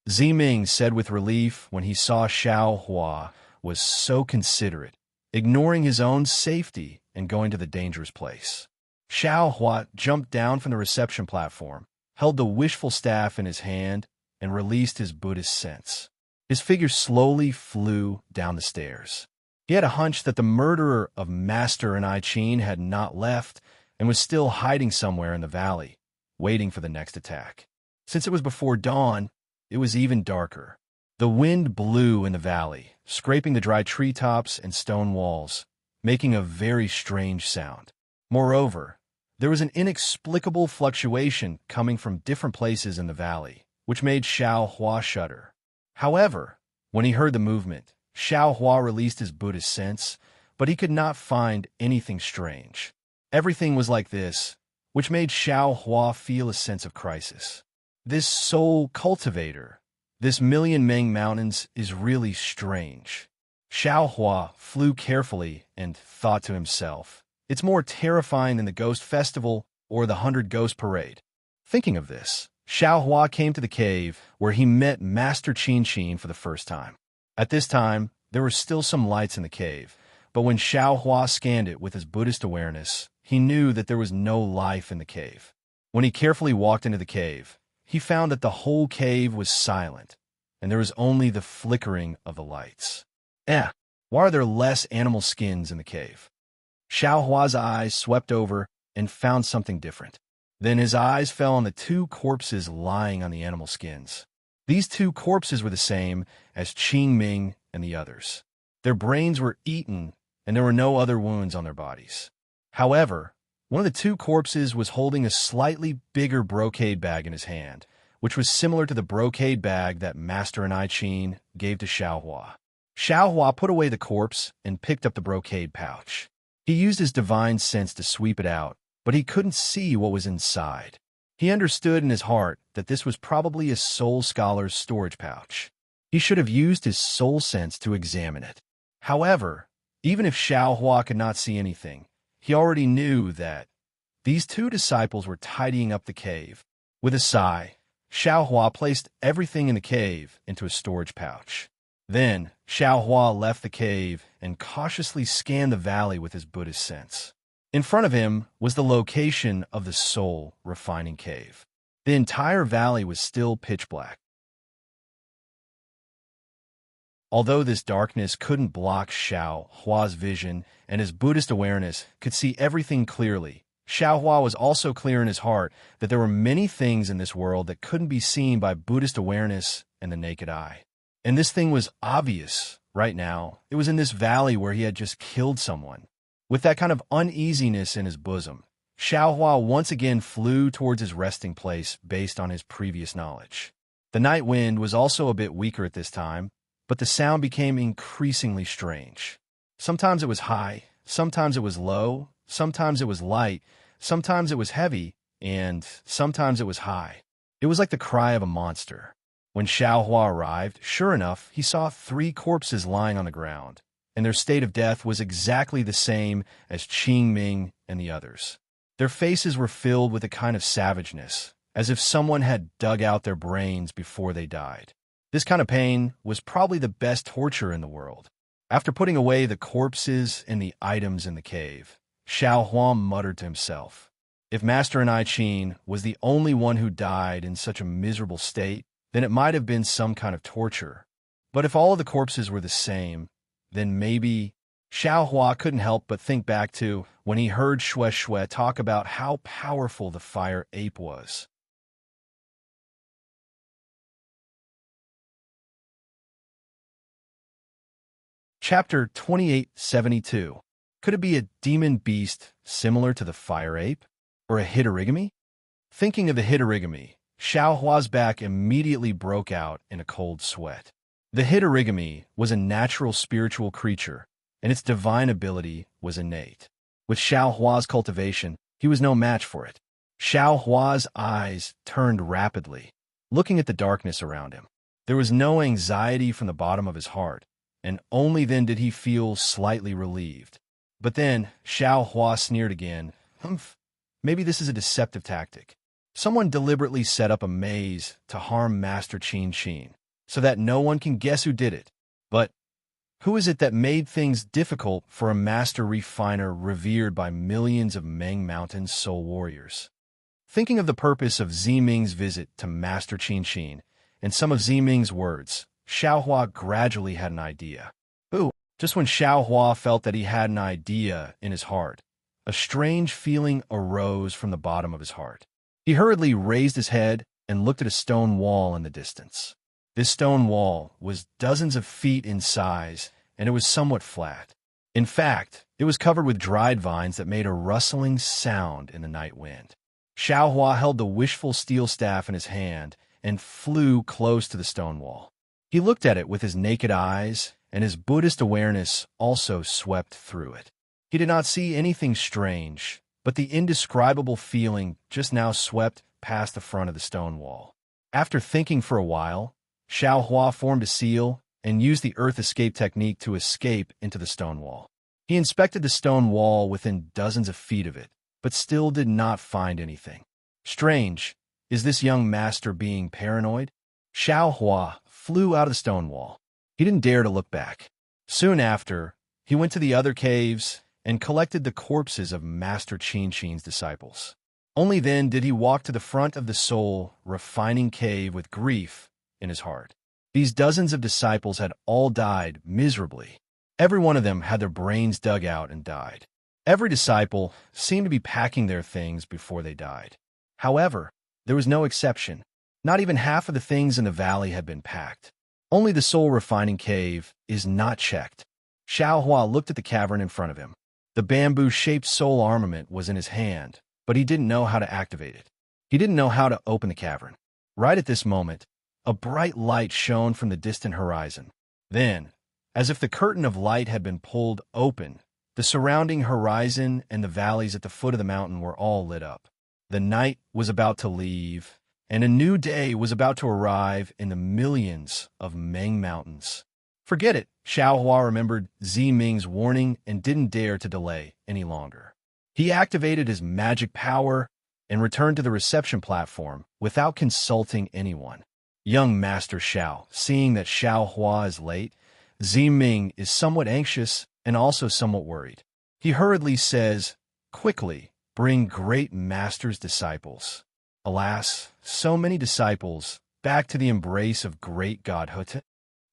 Zi Ming said with relief when he saw Xiao Hua was so considerate, ignoring his own safety and going to the dangerous place. Xiao Hua jumped down from the reception platform, held the wishful staff in his hand, and released his Buddhist sense. His figure slowly flew down the stairs. He had a hunch that the murderer of Master and I Ching had not left and was still hiding somewhere in the valley, waiting for the next attack. Since it was before dawn, it was even darker. The wind blew in the valley, scraping the dry treetops and stone walls, making a very strange sound. Moreover, there was an inexplicable fluctuation coming from different places in the valley, which made Xiao Hua shudder. However, when he heard the movement, Xiao Hua released his Buddhist sense, but he could not find anything strange. Everything was like this, which made Xiao Hua feel a sense of crisis. This soul cultivator, this million Meng Mountains is really strange. Xiao Hua flew carefully and thought to himself, "It's more terrifying than the Ghost Festival or the 100 Ghost Parade." Thinking of this, Xiao Hua came to the cave where he met Master Qin Qin for the first time. At this time, there were still some lights in the cave, but when Xiao Hua scanned it with his Buddhist awareness, he knew that there was no life in the cave. When he carefully walked into the cave, he found that the whole cave was silent, and there was only the flickering of the lights. Why are there less animal skins in the cave? Xiao Hua's eyes swept over and found something different. Then his eyes fell on the 2 corpses lying on the animal skins. These 2 corpses were the same as Qing Ming and the others. Their brains were eaten, and there were no other wounds on their bodies. However, one of the 2 corpses was holding a slightly bigger brocade bag in his hand, which was similar to the brocade bag that Master and I Ching gave to Xiao Hua. Xiao Hua put away the corpse and picked up the brocade pouch. He used his divine sense to sweep it out, but he couldn't see what was inside. He understood in his heart that this was probably a soul scholar's storage pouch. He should have used his soul sense to examine it. However, even if Xiao Hua could not see anything, he already knew that these 2 disciples were tidying up the cave. With a sigh, Xiao Hua placed everything in the cave into a storage pouch. Then, Xiao Hua left the cave and cautiously scanned the valley with his Buddhist sense. In front of him was the location of the soul refining cave. The entire valley was still pitch black. Although this darkness couldn't block Xiao Hua's vision and his Buddhist awareness could see everything clearly, Xiao Hua was also clear in his heart that there were many things in this world that couldn't be seen by Buddhist awareness and the naked eye. And this thing was obvious right now, it was in this valley where he had just killed someone. With that kind of uneasiness in his bosom, Xiaohua once again flew towards his resting place based on his previous knowledge. The night wind was also a bit weaker at this time, but the sound became increasingly strange. Sometimes it was high, sometimes it was low, sometimes it was light, sometimes it was heavy, and sometimes it was high. It was like the cry of a monster. When Xiaohua arrived, sure enough, he saw 3 corpses lying on the ground, and their state of death was exactly the same as Qing Ming and the others. Their faces were filled with a kind of savageness, as if someone had dug out their brains before they died. This kind of pain was probably the best torture in the world. After putting away the corpses and the items in the cave, Xiaohua muttered to himself, "If Master and I Qin was the only one who died in such a miserable state, then it might have been some kind of torture. But if all of the corpses were the same, then maybe..." Xiaohua couldn't help but think back to when he heard Xue Xue talk about how powerful the fire ape was. Chapter 2872. Could it be a demon beast similar to the fire ape? Or a hitorigami? Thinking of the hitorigami, Xiaohua's back immediately broke out in a cold sweat. The hitorigami was a natural spiritual creature, and its divine ability was innate. With Xiaohua's cultivation, he was no match for it. Xiaohua's eyes turned rapidly, looking at the darkness around him. There was no anxiety from the bottom of his heart, and only then did he feel slightly relieved. But then, Xiaohua sneered again. Humph, maybe this is a deceptive tactic. Someone deliberately set up a maze to harm Master Qin, so that no one can guess who did it. But who is it that made things difficult for a master refiner revered by millions of Meng Mountain soul warriors? Thinking of the purpose of Ziming's visit to Master Qin and some of Ziming's words, Xiaohua gradually had an idea. Ooh, just when Xiaohua felt that he had an idea in his heart, a strange feeling arose from the bottom of his heart. He hurriedly raised his head and looked at a stone wall in the distance. This stone wall was dozens of feet in size, and it was somewhat flat. In fact, it was covered with dried vines that made a rustling sound in the night wind. Xiaohua held the wishful steel staff in his hand and flew close to the stone wall. He looked at it with his naked eyes, and his Buddhist awareness also swept through it. He did not see anything strange, but the indescribable feeling just now swept past the front of the stone wall. After thinking for a while, Xiaohua formed a seal and used the earth escape technique to escape into the stone wall. He inspected the stone wall within dozens of feet of it, but still did not find anything. Strange, is this young master being paranoid? Xiaohua flew out of the stone wall. He didn't dare to look back. Soon after, he went to the other caves and collected the corpses of Master Qin's disciples. Only then did he walk to the front of the soul refining cave with grief in his heart. These dozens of disciples had all died miserably. Every one of them had their brains dug out and died. Every disciple seemed to be packing their things before they died. However, there was no exception. Not even half of the things in the valley had been packed. Only the soul refining cave is not checked. Xiaohua looked at the cavern in front of him. The bamboo-shaped soul armament was in his hand, but he didn't know how to activate it. He didn't know how to open the cavern. Right at this moment, a bright light shone from the distant horizon. Then, as if the curtain of light had been pulled open, the surrounding horizon and the valleys at the foot of the mountain were all lit up. The night was about to leave, and a new day was about to arrive in the millions of Meng Mountains. Forget it, Xiaohua remembered Ziming's warning and didn't dare to delay any longer. He activated his magic power and returned to the reception platform without consulting anyone. Young Master Xiao, seeing that Xiaohua is late, Ziming is somewhat anxious and also somewhat worried. He hurriedly says, "Quickly, bring great master's disciples." Alas, so many disciples, back to the embrace of great godhood.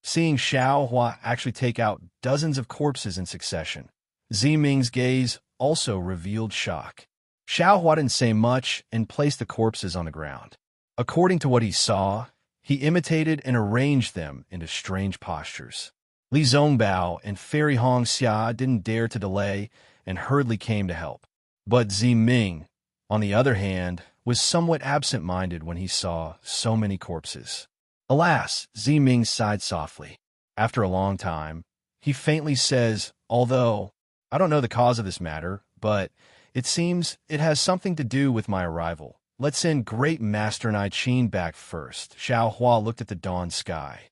Seeing Xiaohua actually take out dozens of corpses in succession, Ziming's gaze also revealed shock. Xiaohua didn't say much and placed the corpses on the ground. According to what he saw, he imitated and arranged them into strange postures. Li Zongbao and Fairy Hong Xia didn't dare to delay and hurriedly came to help. But Zi Ming, on the other hand, was somewhat absent-minded when he saw so many corpses. Alas, Zi Ming sighed softly. After a long time, he faintly says, although I don't know the cause of this matter, but it seems it has something to do with my arrival. Let's send Great Master and I Qin back first. Xiao Hua looked at the dawn sky.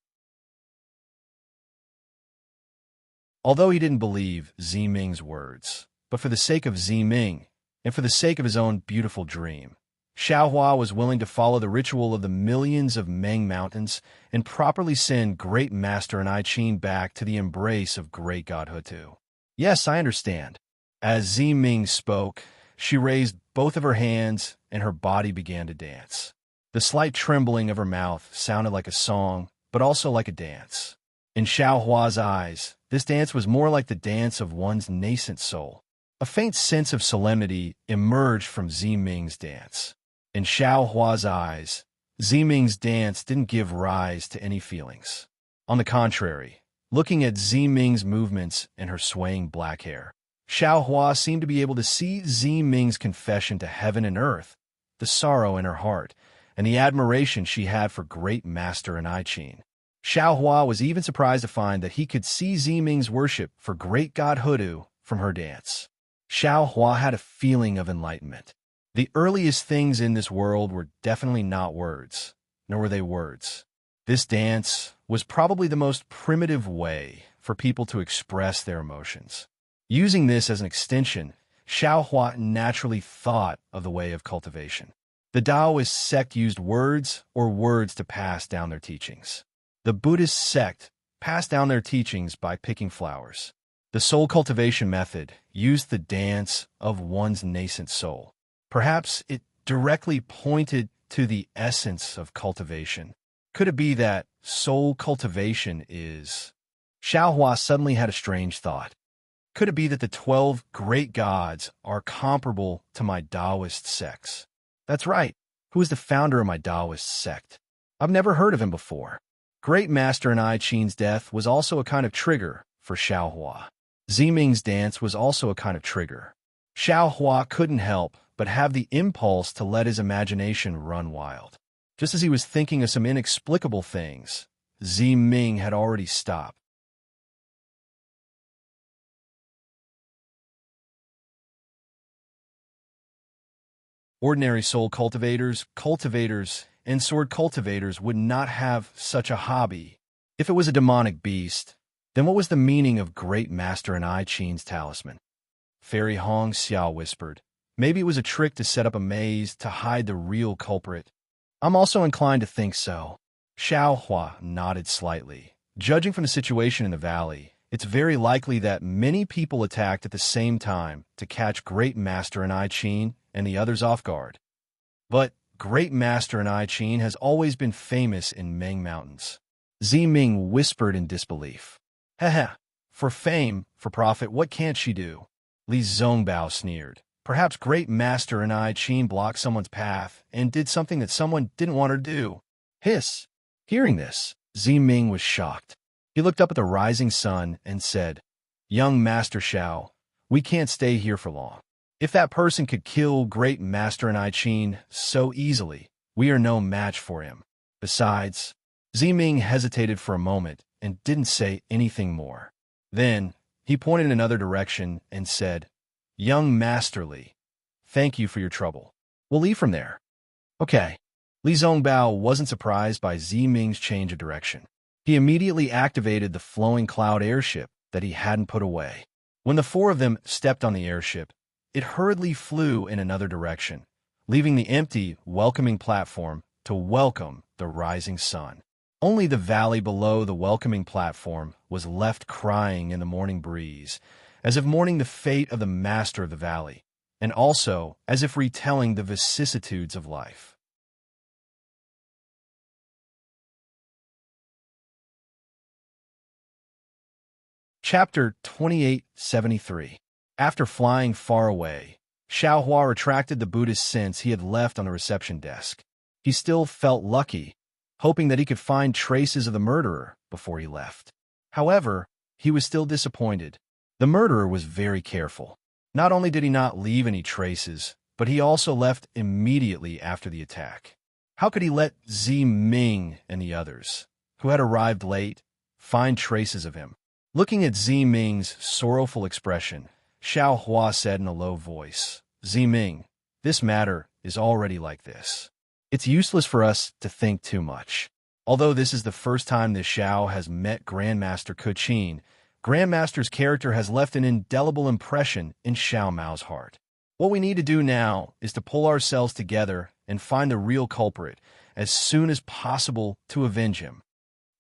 Although he didn't believe Zi Ming's words, but for the sake of Zi Ming, and for the sake of his own beautiful dream, Xiao Hua was willing to follow the ritual of the millions of Meng Mountains and properly send Great Master and I Qin back to the embrace of Great God Hutu. Yes, I understand. As Zi Ming spoke, she raised both of her hands and her body began to dance. The slight trembling of her mouth sounded like a song, but also like a dance. In Xiao Hua's eyes, this dance was more like the dance of one's nascent soul. A faint sense of solemnity emerged from Zi Ming's dance. In Xiao Hua's eyes, Zi Ming's dance didn't give rise to any feelings. On the contrary, looking at Zi Ming's movements and her swaying black hair, Xiao Hua seemed to be able to see Zi Ming's confession to heaven and earth, the sorrow in her heart, and the admiration she had for Great Master and I Qin. Xiao Hua was even surprised to find that he could see Zi Ming's worship for Great God Hutu from her dance. Xiao Hua had a feeling of enlightenment. The earliest things in this world were definitely not words, nor were they words. This dance was probably the most primitive way for people to express their emotions. Using this as an extension, Xiao Hua naturally thought of the way of cultivation. The Taoist sect used words or words to pass down their teachings. The Buddhist sect passed down their teachings by picking flowers. The soul cultivation method used the dance of one's nascent soul. Perhaps it directly pointed to the essence of cultivation. Could it be that soul cultivation is... Xiao Hua suddenly had a strange thought. Could it be that the 12 great gods are comparable to my Taoist sects? That's right. Who is the founder of my Taoist sect? I've never heard of him before. Great Master and I Qin's death was also a kind of trigger for Xiao Hua. Zi Ming's dance was also a kind of trigger. Xiao Hua couldn't help but have the impulse to let his imagination run wild. Just as he was thinking of some inexplicable things, Zi Ming had already stopped. Ordinary soul cultivators, and sword cultivators would not have such a hobby. If it was a demonic beast, then what was the meaning of Great Master and I Qin's talisman? Fairy Hong Xiao whispered. Maybe it was a trick to set up a maze to hide the real culprit. I'm also inclined to think so. Xiao Hua nodded slightly. Judging from the situation in the valley, it's very likely that many people attacked at the same time to catch Great Master and I Qin and the others off guard. But Great Master and I Qin has always been famous in Meng Mountains. Zi Ming whispered in disbelief. Heh, for fame, for profit, what can't she do? Li Zongbao sneered. Perhaps Great Master and I Qin blocked someone's path and did something that someone didn't want her to do. Hiss. Hearing this, Zi Ming was shocked. He looked up at the rising sun and said, Young Master Xiao, we can't stay here for long. If that person could kill Great Master and I Qin so easily, we are no match for him. Besides, Zi Ming hesitated for a moment and didn't say anything more. Then, he pointed in another direction and said, Young Master Li, thank you for your trouble. We'll leave from there. Okay. Li Zongbao wasn't surprised by Zi Ming's change of direction. He immediately activated the flowing cloud airship that he hadn't put away. When the four of them stepped on the airship, it hurriedly flew in another direction, leaving the empty, welcoming platform to welcome the rising sun. Only the valley below the welcoming platform was left crying in the morning breeze, as if mourning the fate of the master of the valley, and also as if retelling the vicissitudes of life. Chapter 2873. After flying far away, Xiao Hua retracted the Buddhist scents he had left on the reception desk. He still felt lucky, hoping that he could find traces of the murderer before he left. However, he was still disappointed. The murderer was very careful. Not only did he not leave any traces, but he also left immediately after the attack. How could he let Zi Ming and the others, who had arrived late, find traces of him? Looking at Zi Ming's sorrowful expression, Xiao Hua said in a low voice, "Zi Ming, this matter is already like this. It's useless for us to think too much." Although this is the first time this Xiao has met Grandmaster Kuqin, Grandmaster's character has left an indelible impression in Xiao Mao's heart. What we need to do now is to pull ourselves together and find the real culprit as soon as possible to avenge him.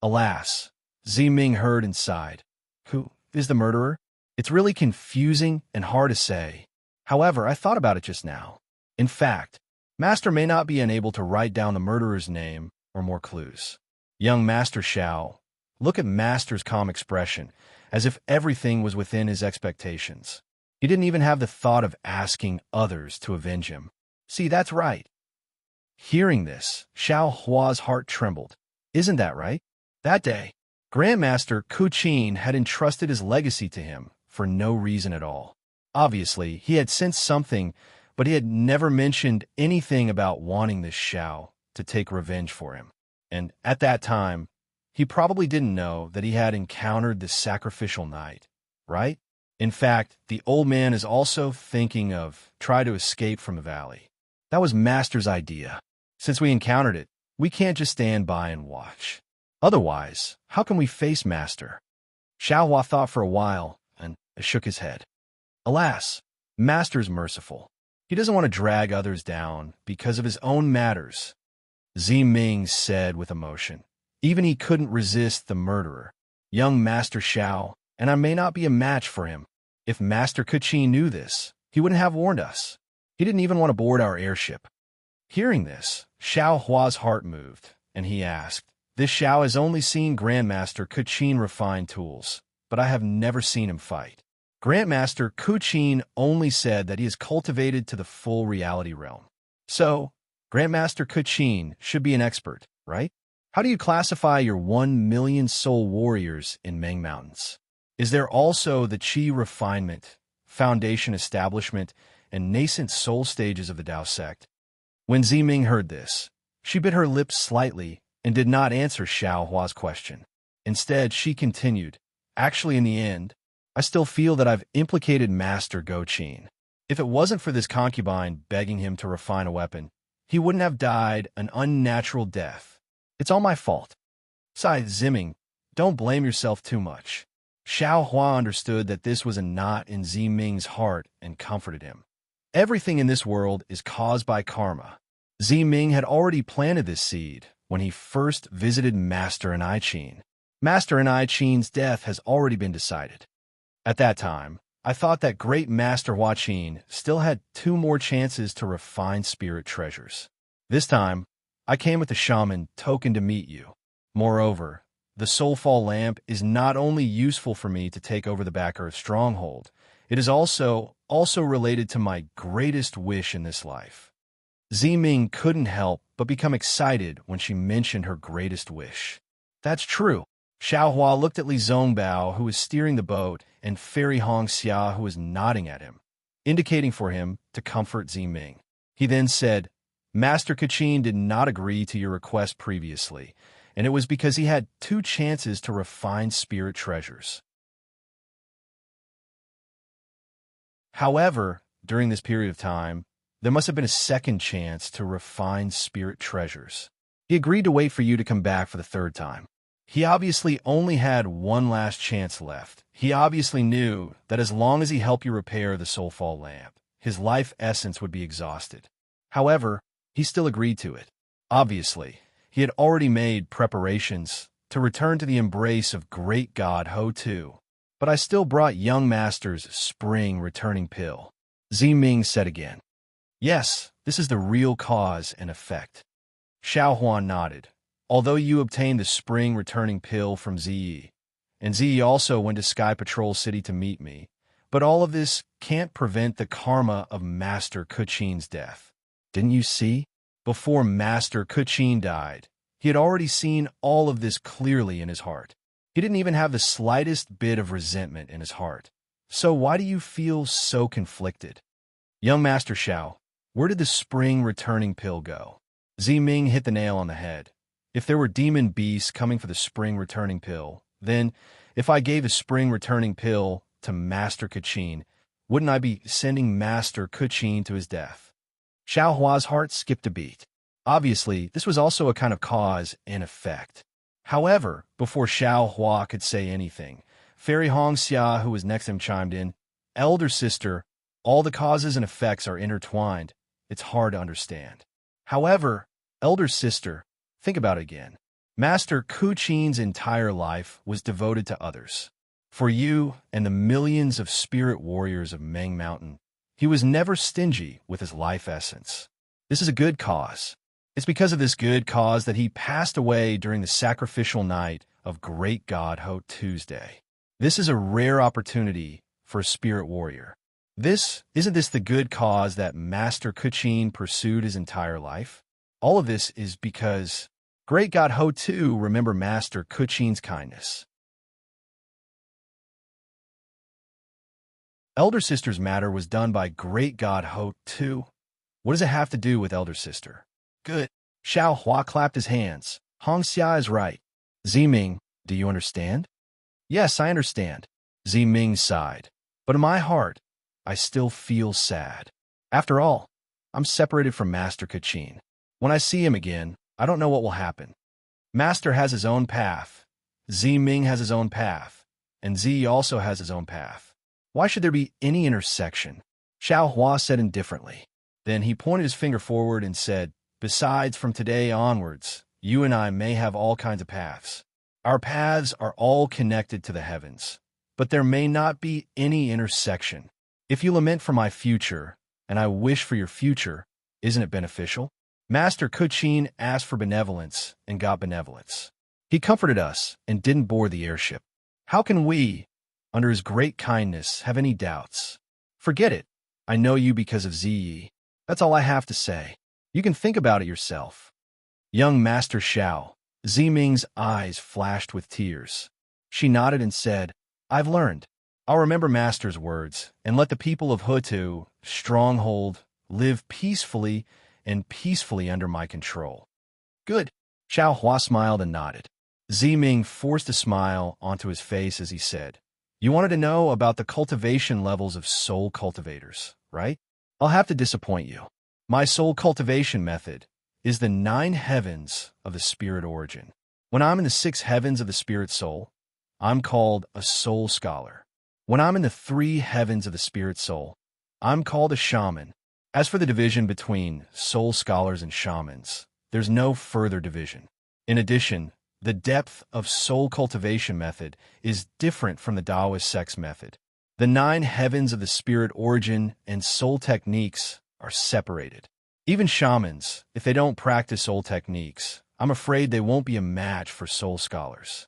Alas, Zi Ming heard and sighed. Who is the murderer? It's really confusing and hard to say. However, I thought about it just now. In fact, Master may not be unable to write down the murderer's name or more clues. Young Master Xiao, look at Master's calm expression, as if everything was within his expectations. He didn't even have the thought of asking others to avenge him. See, that's right. Hearing this, Xiao Hua's heart trembled. Isn't that right? That day, Grandmaster Kuqin had entrusted his legacy to him for no reason at all. Obviously, he had sensed something, but he had never mentioned anything about wanting this Xiao to take revenge for him. And at that time, he probably didn't know that he had encountered the sacrificial knight, right? In fact, the old man is also thinking of try to escape from the valley. That was Master's idea. Since we encountered it, we can't just stand by and watch. Otherwise, how can we face Master? Xiao Hua thought for a while and shook his head. Alas, Master's merciful. He doesn't want to drag others down because of his own matters. Zi Ming said with emotion. Even he couldn't resist the murderer, young Master Xiao, and I may not be a match for him. If Master Kuqin knew this, he wouldn't have warned us. He didn't even want to board our airship. Hearing this, Xiao Hua's heart moved, and he asked, "This Xiao has only seen Grandmaster Kuqin refine tools, but I have never seen him fight. Grandmaster Kuqin only said that he is cultivated to the full reality realm. So, Grandmaster Kuqin should be an expert, right? How do you classify your 1,000,000 soul warriors in Meng Mountains? Is there also the Qi refinement, foundation establishment, and nascent soul stages of the Dao sect?" When Zi Ming heard this, she bit her lips slightly and did not answer Xiao Hua's question. Instead, she continued, "Actually, in the end, I still feel that I've implicated Master Goqin. If it wasn't for this concubine begging him to refine a weapon, he wouldn't have died an unnatural death. It's all my fault." Besides, Zi Ming, don't blame yourself too much. Xiao Hua understood that this was a knot in Zi Ming's heart and comforted him. Everything in this world is caused by karma. Zi Ming had already planted this seed when he first visited Master and I-Chin. Master and I-Chin's death has already been decided. At that time, I thought that great Master Hua-Chin still had 2 more chances to refine spirit treasures. This time, I came with the shaman token to meet you. Moreover, the Soulfall lamp is not only useful for me to take over the Back Earth stronghold, it is also related to my greatest wish in this life. Zi Ming couldn't help but become excited when she mentioned her greatest wish. That's true. Xiao Hua looked at Li Zongbao, who was steering the boat, and Fairy Hong Xia, who was nodding at him, indicating for him to comfort Zi Ming. He then said, "Master Kuqin did not agree to your request previously, and it was because he had 2 chances to refine spirit treasures. However, during this period of time, there must have been a second chance to refine spirit treasures. He agreed to wait for you to come back for the 3rd time. He obviously only had 1 last chance left. He obviously knew that as long as he helped you repair the Soulfall lamp, his life essence would be exhausted. However, he still agreed to it. Obviously, he had already made preparations to return to the embrace of great god Ho Tu. But I still brought young Master's spring returning pill." Zi Ming said again. "Yes, this is the real cause and effect." Xiao Huan nodded. "Although you obtained the spring returning pill from Ziyi, and Ziyi also went to Sky Patrol City to meet me, but all of this can't prevent the karma of Master Kuqin's death. Didn't you see? Before Master Kuqin died, he had already seen all of this clearly in his heart. He didn't even have the slightest bit of resentment in his heart. So why do you feel so conflicted? Young Master Xiao, where did the spring returning pill go? Ming hit the nail on the head. If there were demon beasts coming for the spring returning pill, then if I gave the spring returning pill to Master Kachin, wouldn't I be sending Master Kachin to his death? Xiao Hua's heart skipped a beat. Obviously, this was also a kind of cause and effect. However, before Xiao Hua could say anything, Fairy Hong Xia, who was next to him, chimed in. Elder sister, all the causes and effects are intertwined. It's hard to understand. However, elder sister, think about it again. Master Kuchin's entire life was devoted to others. For you and the millions of spirit warriors of Meng Mountain, he was never stingy with his life essence. This is a good cause. It's because of this good cause that he passed away during the sacrificial night of Great God Ho Tuesday. This is a rare opportunity for a spirit warrior. Isn't this the good cause that Master Kuchin pursued his entire life? All of this is because Great God Ho too remember Master Kuchin's kindness. Elder Sister's matter was done by Great God Ho too. What does it have to do with Elder Sister? Good. Xiao Hua clapped his hands. Hong Xia is right. Ming, do you understand? Yes, I understand. Ming sighed. But in my heart, I still feel sad. After all, I'm separated from Master Kachin. When I see him again, I don't know what will happen. Master has his own path. Ming has his own path. And Z also has his own path. Why should there be any intersection? Xiao Hua said indifferently. Then he pointed his finger forward and said, besides, from today onwards, you and I may have all kinds of paths. Our paths are all connected to the heavens, but there may not be any intersection. If you lament for my future, and I wish for your future, isn't it beneficial? Master Kuchin asked for benevolence and got benevolence. He comforted us and didn't board the airship. How can we, under his great kindness, have any doubts? Forget it. I know you because of Ziyi. That's all I have to say. You can think about it yourself. Young Master Xiao, Ming's eyes flashed with tears. She nodded and said, I've learned. I'll remember Master's words and let the people of Hutu, stronghold, live peacefully and peacefully under my control. Good. Xiao Hua smiled and nodded. Ming forced a smile onto his face as he said, you wanted to know about the cultivation levels of soul cultivators, right? I'll have to disappoint you. My soul cultivation method is the 9 heavens of the spirit origin. When I'm in the 6 heavens of the spirit soul, I'm called a soul scholar. When I'm in the 3 heavens of the spirit soul, I'm called a shaman. As for the division between soul scholars and shamans, there's no further division. In addition, the depth of soul cultivation method is different from the Taoist sex method. The 9 heavens of the spirit origin and soul techniques are separated. Even shamans, if they don't practice soul techniques, I'm afraid they won't be a match for soul scholars.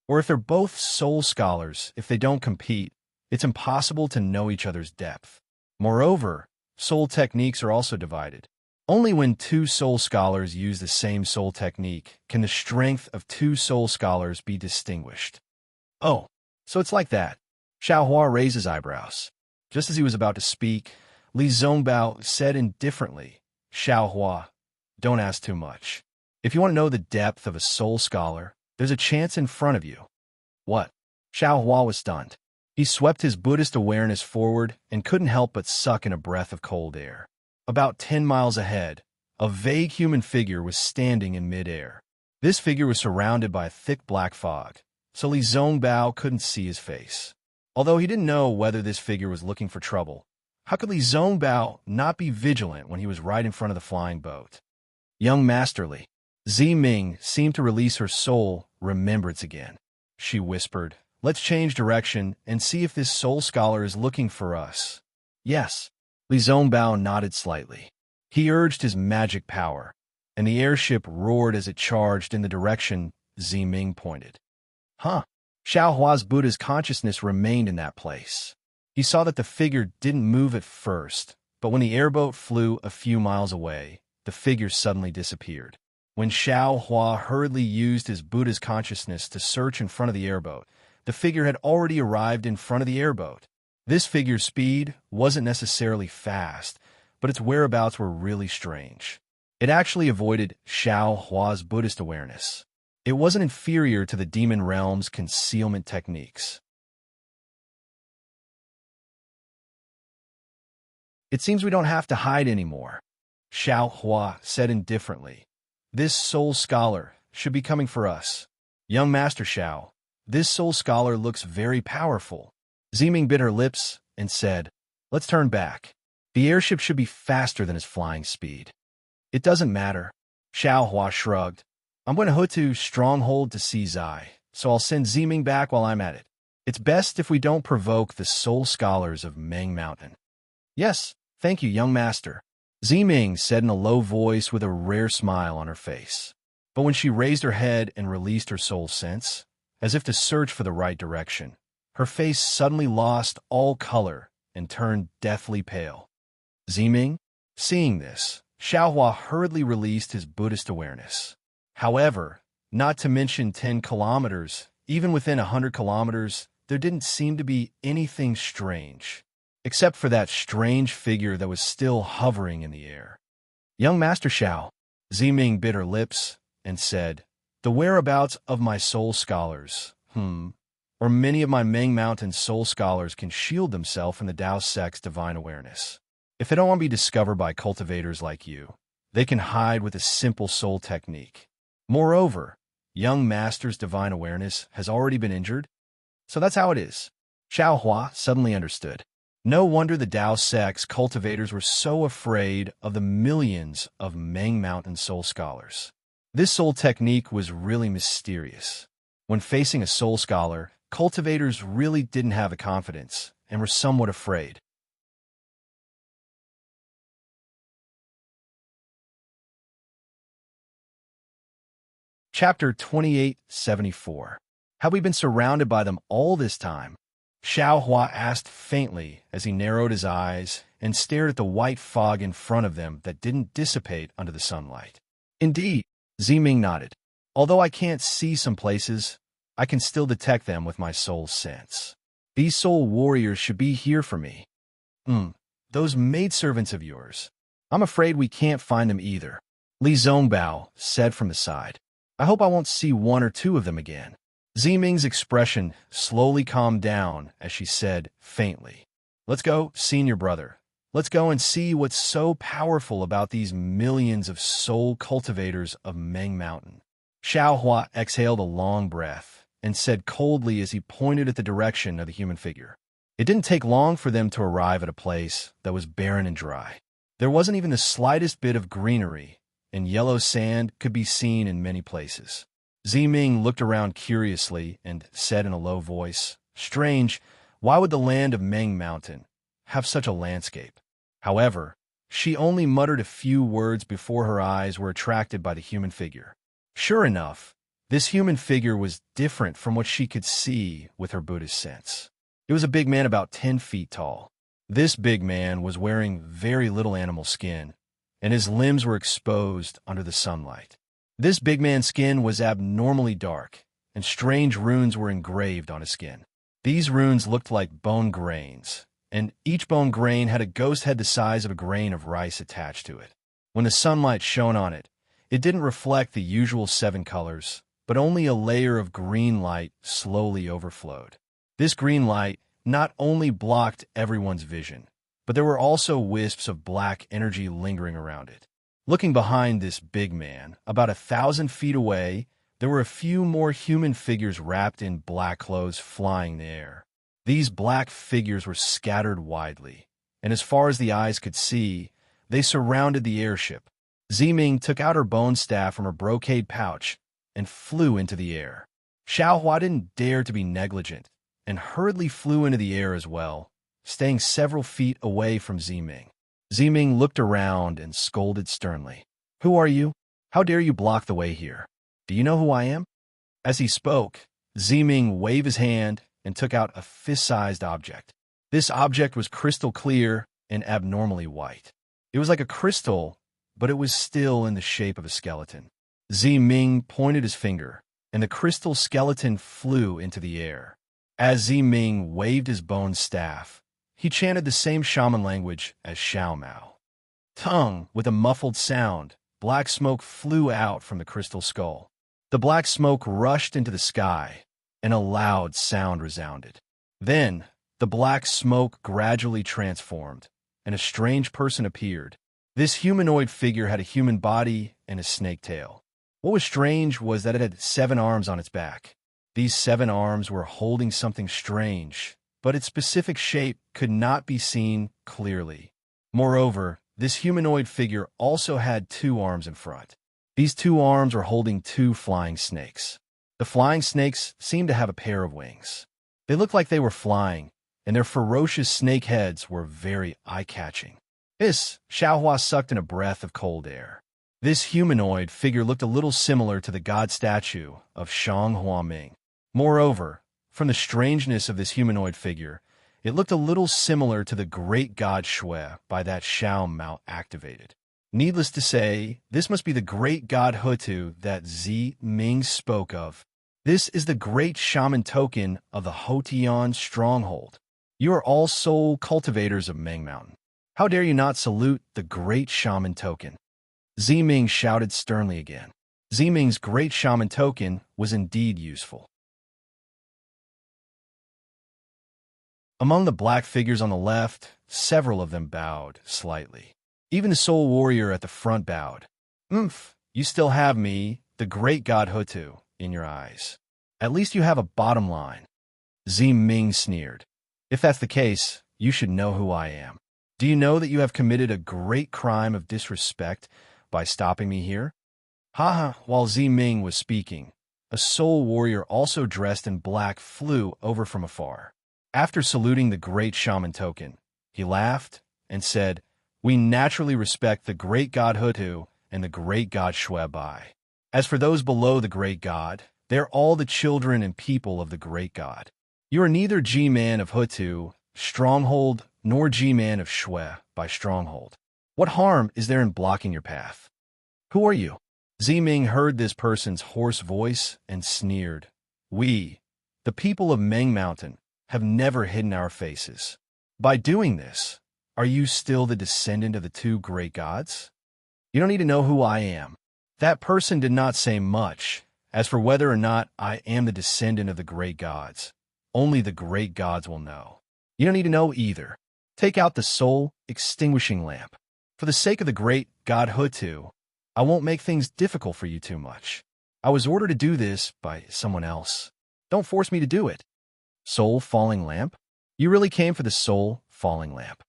Or if they're both soul scholars, if they don't compete, it's impossible to know each other's depth. Moreover, soul techniques are also divided. Only when 2 soul scholars use the same soul technique can the strength of 2 soul scholars be distinguished. Oh, so it's like that. Xiao Hua raised his eyebrows. Just as he was about to speak, Li Zongbao said indifferently, Xiao Hua, don't ask too much. If you want to know the depth of a soul scholar, there's a chance in front of you. What? Xiao Hua was stunned. He swept his Buddhist awareness forward and couldn't help but suck in a breath of cold air. About 10 miles ahead, a vague human figure was standing in midair. This figure was surrounded by a thick black fog, so Li Zongbao couldn't see his face. Although he didn't know whether this figure was looking for trouble, how could Li Zongbao not be vigilant when he was right in front of the flying boat? Young Masterly, Ming seemed to release her soul remembrance again. She whispered, let's change direction and see if this soul scholar is looking for us. Yes. Li Zongbao nodded slightly. He urged his magic power, and the airship roared as it charged in the direction Ming pointed. Huh. Xiao Hua's Buddha's consciousness remained in that place. He saw that the figure didn't move at first, but when the airboat flew a few miles away, the figure suddenly disappeared. When Xiao Hua hurriedly used his Buddha's consciousness to search in front of the airboat, the figure had already arrived in front of the airboat. This figure's speed wasn't necessarily fast, but its whereabouts were really strange. It actually avoided Xiao Hua's Buddhist awareness. It wasn't inferior to the demon realm's concealment techniques. "It seems we don't have to hide anymore," Xiao Hua said indifferently. "This soul scholar should be coming for us." "Young Master Xiao, this soul scholar looks very powerful." Ziming bit her lips and said, "Let's turn back. The airship should be faster than its flying speed." "It doesn't matter." Xiao Hua shrugged. "I'm going to Hutu stronghold to see Zai, so I'll send Ziming back while I'm at it. It's best if we don't provoke the soul scholars of Meng Mountain." "Yes, thank you, young master," Ziming said in a low voice with a rare smile on her face. But when she raised her head and released her soul sense, as if to search for the right direction, her face suddenly lost all color and turned deathly pale. Ziming, seeing this, Xiaohua hurriedly released his Buddhist awareness. However, not to mention 10 kilometers, even within 100 kilometers, there didn't seem to be anything strange, except for that strange figure that was still hovering in the air. "Young Master Xiao," Ziming bit her lips and said, "The whereabouts of my soul scholars, or many of my Meng Mountain soul scholars can shield themselves in the Tao sect's divine awareness. If they don't want to be discovered by cultivators like you, they can hide with a simple soul technique. Moreover, young master's divine awareness has already been injured, so that's how it is." Xiao Hua suddenly understood. No wonder the Tao sect's cultivators were so afraid of the millions of Meng Mountain soul scholars. This soul technique was really mysterious. When facing a soul scholar, cultivators really didn't have the confidence and were somewhat afraid. Chapter 2874. Have we been surrounded by them all this time? Xiao Hua asked faintly as he narrowed his eyes and stared at the white fog in front of them that didn't dissipate under the sunlight. "Indeed," Ziming nodded. "Although I can't see some places, I can still detect them with my soul sense. These soul warriors should be here for me." Those maidservants of yours. I'm afraid we can't find them either," Li Zongbao said from the side. "I hope I won't see one or two of them again." Ziming's expression slowly calmed down as she said faintly, "Let's go, senior brother. Let's go and see what's so powerful about these millions of soul cultivators of Meng Mountain." Xiao Hua exhaled a long breath and said coldly as he pointed at the direction of the human figure. It didn't take long for them to arrive at a place that was barren and dry. There wasn't even the slightest bit of greenery, and yellow sand could be seen in many places. Ziming looked around curiously and said in a low voice, "Strange, why would the land of Meng Mountain have such a landscape?" However, she only muttered a few words before her eyes were attracted by the human figure. Sure enough, this human figure was different from what she could see with her Buddhist sense. It was a big man about 10 feet tall. This big man was wearing very little animal skin, and his limbs were exposed under the sunlight. This big man's skin was abnormally dark, and strange runes were engraved on his skin. These runes looked like bone grains, and each bone grain had a ghost head the size of a grain of rice attached to it. When the sunlight shone on it, it didn't reflect the usual 7 colors, but only a layer of green light slowly overflowed. This green light not only blocked everyone's vision, but there were also wisps of black energy lingering around it. Looking behind this big man, about 1,000 feet away, there were a few more human figures wrapped in black clothes flying in the air. These black figures were scattered widely, and as far as the eyes could see, they surrounded the airship. Ziming took out her bone staff from her brocade pouch and flew into the air. Xiao Hua didn't dare to be negligent and hurriedly flew into the air as well, staying several feet away from Ziming. Ziming looked around and scolded sternly. "Who are you? How dare you block the way here? Do you know who I am?" As he spoke, Ziming waved his hand and took out a fist-sized object. This object was crystal clear and abnormally white. It was like a crystal, but it was still in the shape of a skeleton. Ming pointed his finger, and the crystal skeleton flew into the air. As Ming waved his bone staff, he chanted the same shaman language as Xiao Mao. Tongue, with a muffled sound, black smoke flew out from the crystal skull. The black smoke rushed into the sky, and a loud sound resounded. Then, the black smoke gradually transformed, and a strange person appeared. This humanoid figure had a human body and a snake tail. What was strange was that it had 7 arms on its back. These 7 arms were holding something strange, but its specific shape could not be seen clearly. Moreover, this humanoid figure also had 2 arms in front. These 2 arms were holding 2 flying snakes. The flying snakes seemed to have a pair of wings. They looked like they were flying, and their ferocious snake heads were very eye-catching. Xiaohua sucked in a breath of cold air. This humanoid figure looked a little similar to the god statue of Shang Huaming. Moreover, from the strangeness of this humanoid figure, it looked a little similar to the great god Shui by that Xiao Mao activated. Needless to say, this must be the great god Hutu that Ming spoke of. This is the great shaman token of the Hotian stronghold. You are all soul cultivators of Meng Mountain. How dare you not salute the great shaman token? Ming shouted sternly again. Ming's great shaman token was indeed useful. Among the black figures on the left, several of them bowed slightly. Even the soul warrior at the front bowed. You still have me, the great god Hutu, in your eyes. At least you have a bottom line. Ming sneered. If that's the case, you should know who I am. Do you know that you have committed a great crime of disrespect by stopping me here? While Ming was speaking, a soul warrior also dressed in black flew over from afar. After saluting the great shaman token, he laughed and said, "We naturally respect the great god Hutu and the great god Shui Bai. As for those below the great god, they're all the children and people of the great god. You are neither G-man of Hutu, stronghold, nor G-man of Shui by stronghold. What harm is there in blocking your path? Who are you?" Ming heard this person's hoarse voice and sneered. "We, the people of Meng Mountain, have never hidden our faces. By doing this, are you still the descendant of the 2 great gods? You don't need to know who I am." That person did not say much. As for whether or not I am the descendant of the great gods, only the great gods will know. You don't need to know either. Take out the soul extinguishing lamp. For the sake of the great god Hutu, I won't make things difficult for you too much. I was ordered to do this by someone else. Don't force me to do it. Soul falling lamp? You really came for the soul falling lamp.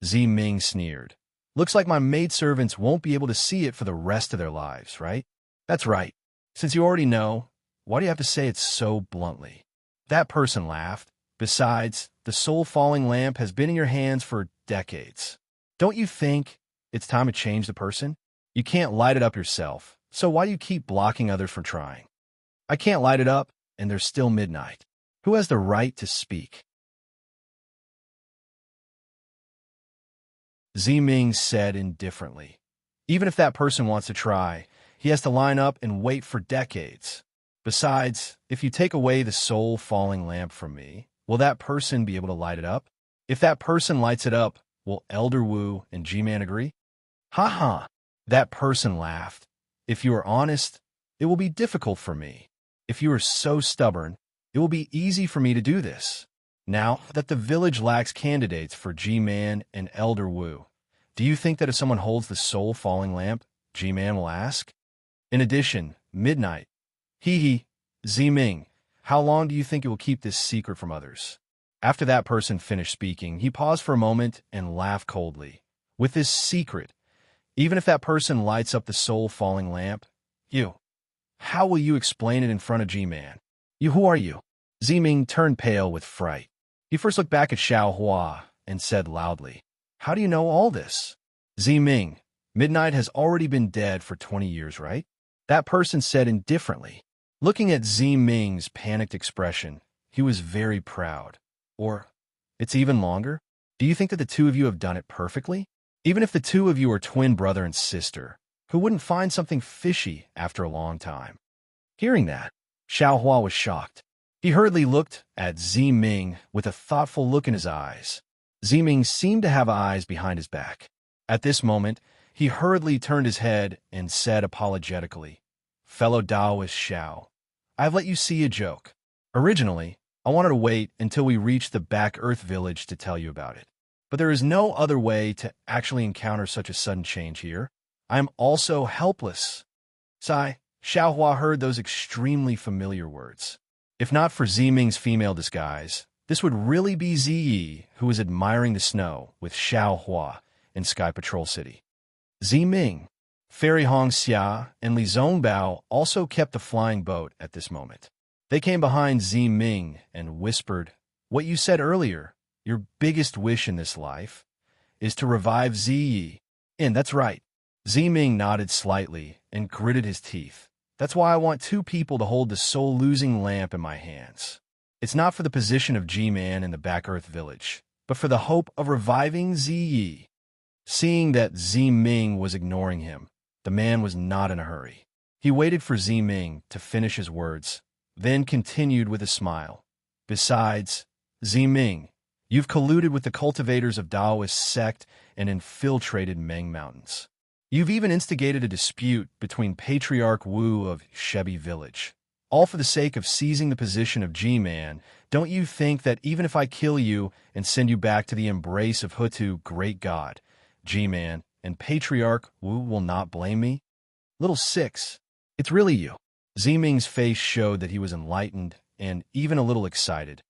Ming sneered. Looks like my maidservants won't be able to see it for the rest of their lives, right? That's right. Since you already know, why do you have to say it so bluntly? That person laughed. Besides, the soul falling lamp has been in your hands for decades. Don't you think it's time to change the person? You can't light it up yourself, so why do you keep blocking others from trying? I can't light it up, and there's still midnight. Who has the right to speak? Ming said indifferently. Even if that person wants to try, he has to line up and wait for decades. Besides, if you take away the soul falling lamp from me, will that person be able to light it up? If that person lights it up, will Elder Wu and G-Man agree? That person laughed. If you are honest, it will be difficult for me. If you are so stubborn, it will be easy for me to do this. Now that the village lacks candidates for G-Man and Elder Wu, do you think that if someone holds the soul falling lamp, G-Man will ask? In addition, midnight. Ming, how long do you think it will keep this secret from others? After that person finished speaking, he paused for a moment and laughed coldly. With this secret, even if that person lights up the soul falling lamp, how will you explain it in front of G-Man? Who are you? Ming turned pale with fright. He first looked back at Xiao Hua and said loudly, "How do you know all this?" Ming, midnight has already been dead for 20 years, right? That person said indifferently. Looking at Ming's panicked expression, he was very proud. Or, it's even longer? Do you think that the 2 of you have done it perfectly? Even if the 2 of you are twin brother and sister, Who wouldn't find something fishy after a long time? Hearing that, Xiaohua was shocked. He hurriedly looked at Ziming with a thoughtful look in his eyes. Ziming seemed to have eyes behind his back. At this moment, he hurriedly turned his head and said apologetically, "Fellow Taoist Xiao, I've let you see a joke. Originally, I wanted to wait until we reached the back Earth village to tell you about it. But there is no other way to actually encounter such a sudden change here. I am also helpless." Sigh, Xiaohua heard those extremely familiar words. If not for Ziming's female disguise, this would really be Ziyi who was admiring the snow with Xiaohua in Sky Patrol City. Ziming, Fairy Hong Xia, and Li Zongbao also kept the flying boat at this moment. They came behind Ziming and whispered, "What you said earlier, your biggest wish in this life, is to revive Ziyi." And that's right. Ziming nodded slightly and gritted his teeth. "That's why I want two people to hold the soul-losing lamp in my hands. It's not for the position of G-Man in the back Earth village, but for the hope of reviving Ziyi." Seeing that Ziming was ignoring him, the man was not in a hurry. He waited for Ziming to finish his words, then continued with a smile. "Besides, Ziming, you've colluded with the cultivators of Taoist sect and infiltrated Meng Mountains. You've even instigated a dispute between Patriarch Wu of Shebi Village. All for the sake of seizing the position of G-Man. Don't you think that even if I kill you and send you back to the embrace of Hutu, great God, G-Man and Patriarch Wu will not blame me? Little Six, it's really you." Ziming's face showed that he was enlightened and even a little excited.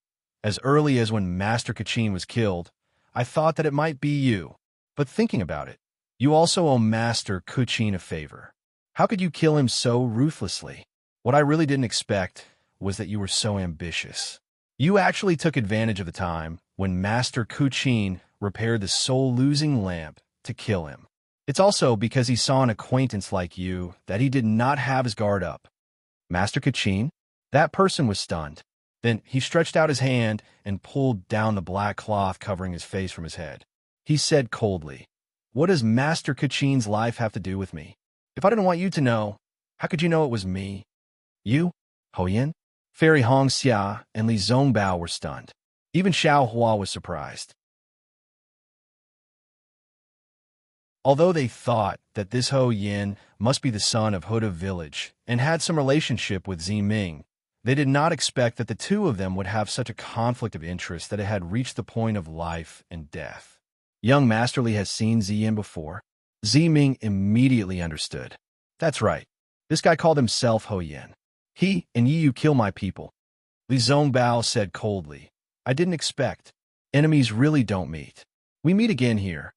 "As early as when Master Kachin was killed, I thought that it might be you. But thinking about it, you also owe Master Kachin a favor. How could you kill him so ruthlessly? What I really didn't expect was that you were so ambitious. You actually took advantage of the time when Master Kachin repaired the soul-losing lamp to kill him. It's also because he saw an acquaintance like you that he did not have his guard up." Master Kachin? That person was stunned. Then he stretched out his hand and pulled down the black cloth covering his face from his head. He said coldly, "What does Master Kachin's life have to do with me? If I didn't want you to know, how could you know it was me?" "You? Hoyin?" Fairy Hong Xia and Li Zongbao were stunned. Even Xiaohua was surprised. Although they thought that this Ho Yin must be the son of Huda Village and had some relationship with Ziming, they did not expect that the two of them would have such a conflict of interest that it had reached the point of life and death. Young Masterly has seen Ziyin before. Ziming immediately understood. That's right. This guy called himself Ho Yin. He and you kill my people. Li Zongbao said coldly. "I didn't expect. Enemies really don't meet. We meet again here."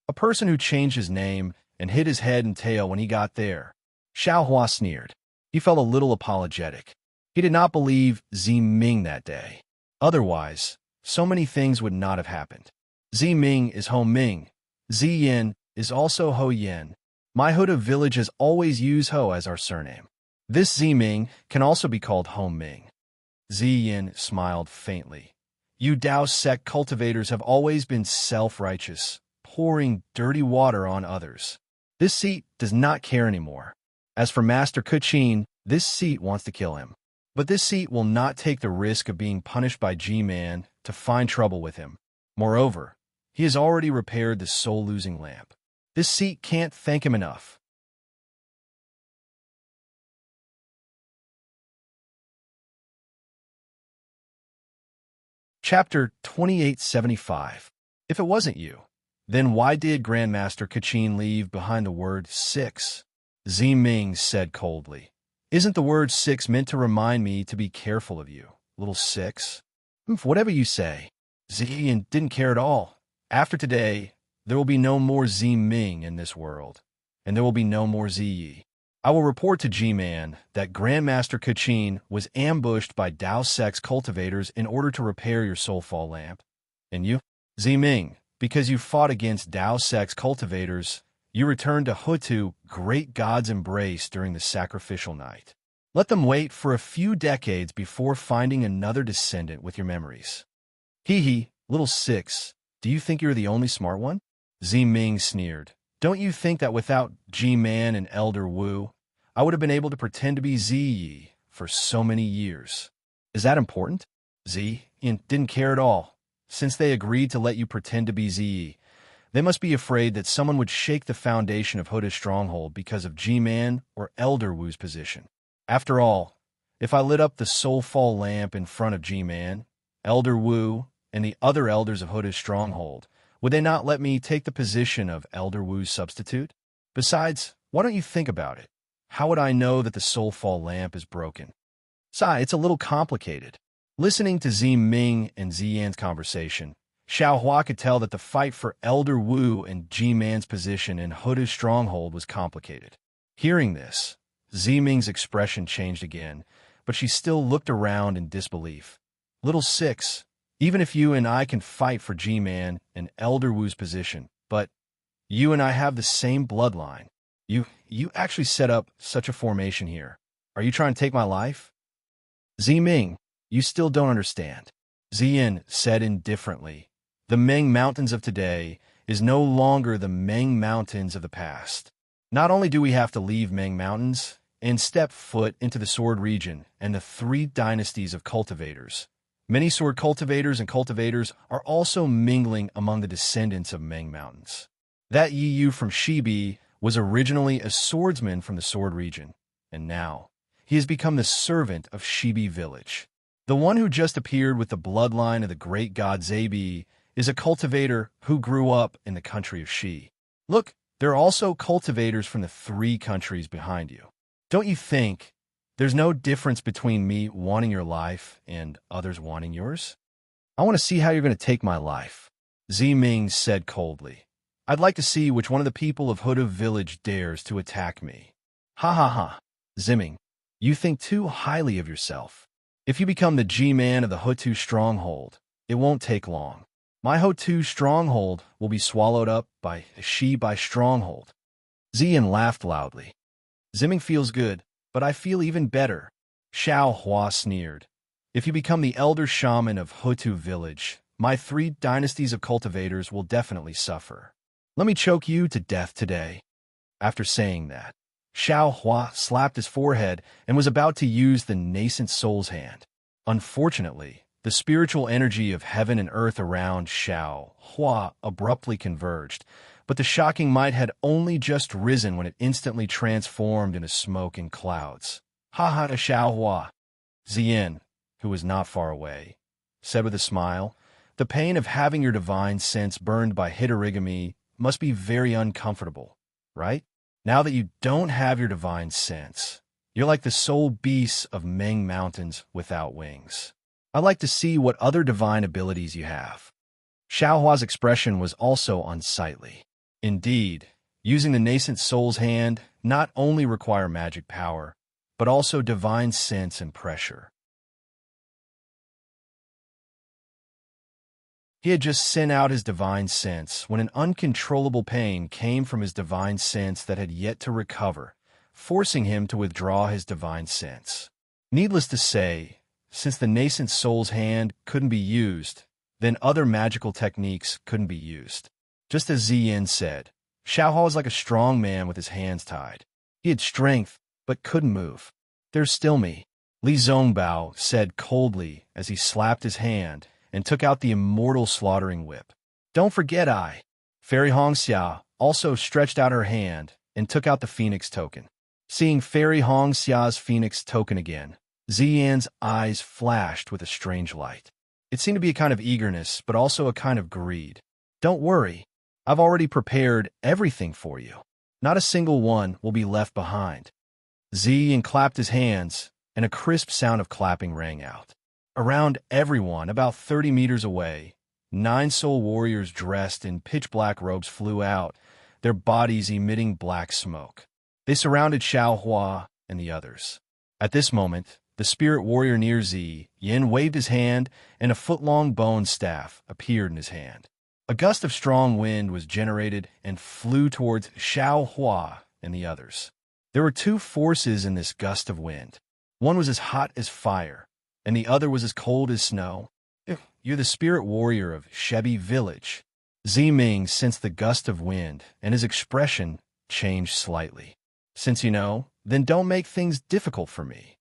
A person who changed his name and hid his head and tail when he got there. Xiaohua sneered. He felt a little apologetic. He did not believe Ziming that day. Otherwise, so many things would not have happened. Ziming is Ho Ming. Ziyin is also Ho Yin. My Huda village has always used Ho as our surname. This Ziming can also be called Ho Ming. Ziyin smiled faintly. You Dao sect cultivators have always been self-righteous, pouring dirty water on others. This seat does not care anymore. As for Master Kachin, this seat wants to kill him. But this seat will not take the risk of being punished by G-Man to find trouble with him. Moreover, he has already repaired the soul-losing lamp. This seat can't thank him enough. Chapter 2875. If it wasn't you, then why did Grandmaster Kachin leave behind the word 6? Ziming said coldly. Isn't the word 6 meant to remind me to be careful of you, little 6? Whatever you say. Ziyin didn't care at all. After today, there will be no more Ziming in this world, and there will be no more Ziyi. I will report to G-Man that Grandmaster Kachin was ambushed by Dao Sect's cultivators in order to repair your soulfall lamp. And you, Ziming, because you fought against Dao Sect's cultivators, you returned to Hutu, great God's embrace during the sacrificial night. Let them wait for a few decades before finding another descendant with your memories. Hee hee, little 6, do you think you're the only smart one? Ziming sneered. Don't you think that without G-Man and Elder Wu, I would have been able to pretend to be Ziyi for so many years? Is that important? Ziyin didn't care at all. Since they agreed to let you pretend to be Ziyi, they must be afraid that someone would shake the foundation of Huda's stronghold because of G-Man or Elder Wu's position. After all, if I lit up the soulfall lamp in front of G-Man, Elder Wu, and the other elders of Huda's stronghold, would they not let me take the position of Elder Wu's substitute? Besides, why don't you think about it? How would I know that the soulfall lamp is broken? It's a little complicated. Listening to Zi Ming and Ziyan's conversation, Xiao Hua could tell that the fight for Elder Wu and G-Man's position in Huda's stronghold was complicated. Hearing this, Zi Ming's expression changed again, but she still looked around in disbelief. Little Six, even if you and I can fight for G-Man and Elder Wu's position, but you and I have the same bloodline. You actually set up such a formation here. Are you trying to take my life? Zi Ming, you still don't understand. Ziyin said indifferently. The Meng Mountains of today is no longer the Meng Mountains of the past. Not only do we have to leave Meng Mountains and step foot into the Sword region and the 3 dynasties of cultivators, many sword cultivators and cultivators are also mingling among the descendants of Meng Mountains. That Yi Yu from Shibi was originally a swordsman from the Sword region, and now he has become the servant of Shibi village. The one who just appeared with the bloodline of the great god Zabi is a cultivator who grew up in the country of Shi. Look, there are also cultivators from the 3 countries behind you. Don't you think there's no difference between me wanting your life and others wanting yours? I want to see how you're going to take my life, Zi Ming said coldly. I'd like to see which one of the people of Huda village dares to attack me. Ha ha ha, Ziming, you think too highly of yourself. If you become the G-Man of the Hutu stronghold, it won't take long. My Hutu stronghold will be swallowed up by Shibai stronghold. Ziyan laughed loudly. Ziming feels good, but I feel even better. Xiao Hua sneered. If you become the elder shaman of Hutu village, my 3 dynasties of cultivators will definitely suffer. Let me choke you to death today. After saying that, Xiao Hua slapped his forehead and was about to use the nascent soul's hand. Unfortunately, the spiritual energy of heaven and earth around Xiao Hua abruptly converged, but the shocking might had only just risen when it instantly transformed into smoke and clouds. Ha ha, Xiao Hua. Ziyin, who was not far away, said with a smile, the pain of having your divine sense burned by Hitorigami must be very uncomfortable, right? Now that you don't have your divine sense, you're like the soul beasts of Meng Mountains without wings. I'd like to see what other divine abilities you have. Xiao Hua's expression was also unsightly. Indeed, using the nascent soul's hand not only require magic power, but also divine sense and pressure. He had just sent out his divine sense when an uncontrollable pain came from his divine sense that had yet to recover, forcing him to withdraw his divine sense. Needless to say, since the nascent soul's hand couldn't be used, then other magical techniques couldn't be used. Just as Ziyin said, Xiaohua was like a strong man with his hands tied. He had strength, but couldn't move. There's still me, Li Zongbao said coldly as he slapped his hand and took out the immortal slaughtering whip. Don't forget Fairy Hongxia also stretched out her hand and took out the phoenix token. Seeing Fairy Hongxia's phoenix token again, Ziyan's eyes flashed with a strange light. It seemed to be a kind of eagerness, but also a kind of greed. Don't worry, I've already prepared everything for you. Not a single one will be left behind. Ziyan clapped his hands, and a crisp sound of clapping rang out. Around everyone, about 30 meters away, 9 soul warriors dressed in pitch-black robes flew out, their bodies emitting black smoke. They surrounded Xiao Hua and the others. At this moment, the spirit warrior near Zi Yin waved his hand, and a foot-long bone staff appeared in his hand. A gust of strong wind was generated and flew towards Xiao Hua and the others. There were 2 forces in this gust of wind. One was as hot as fire, and the other was as cold as snow. You're the spirit warrior of Shebi village. Ziming sensed the gust of wind, and his expression changed slightly. Since you know, then don't make things difficult for me.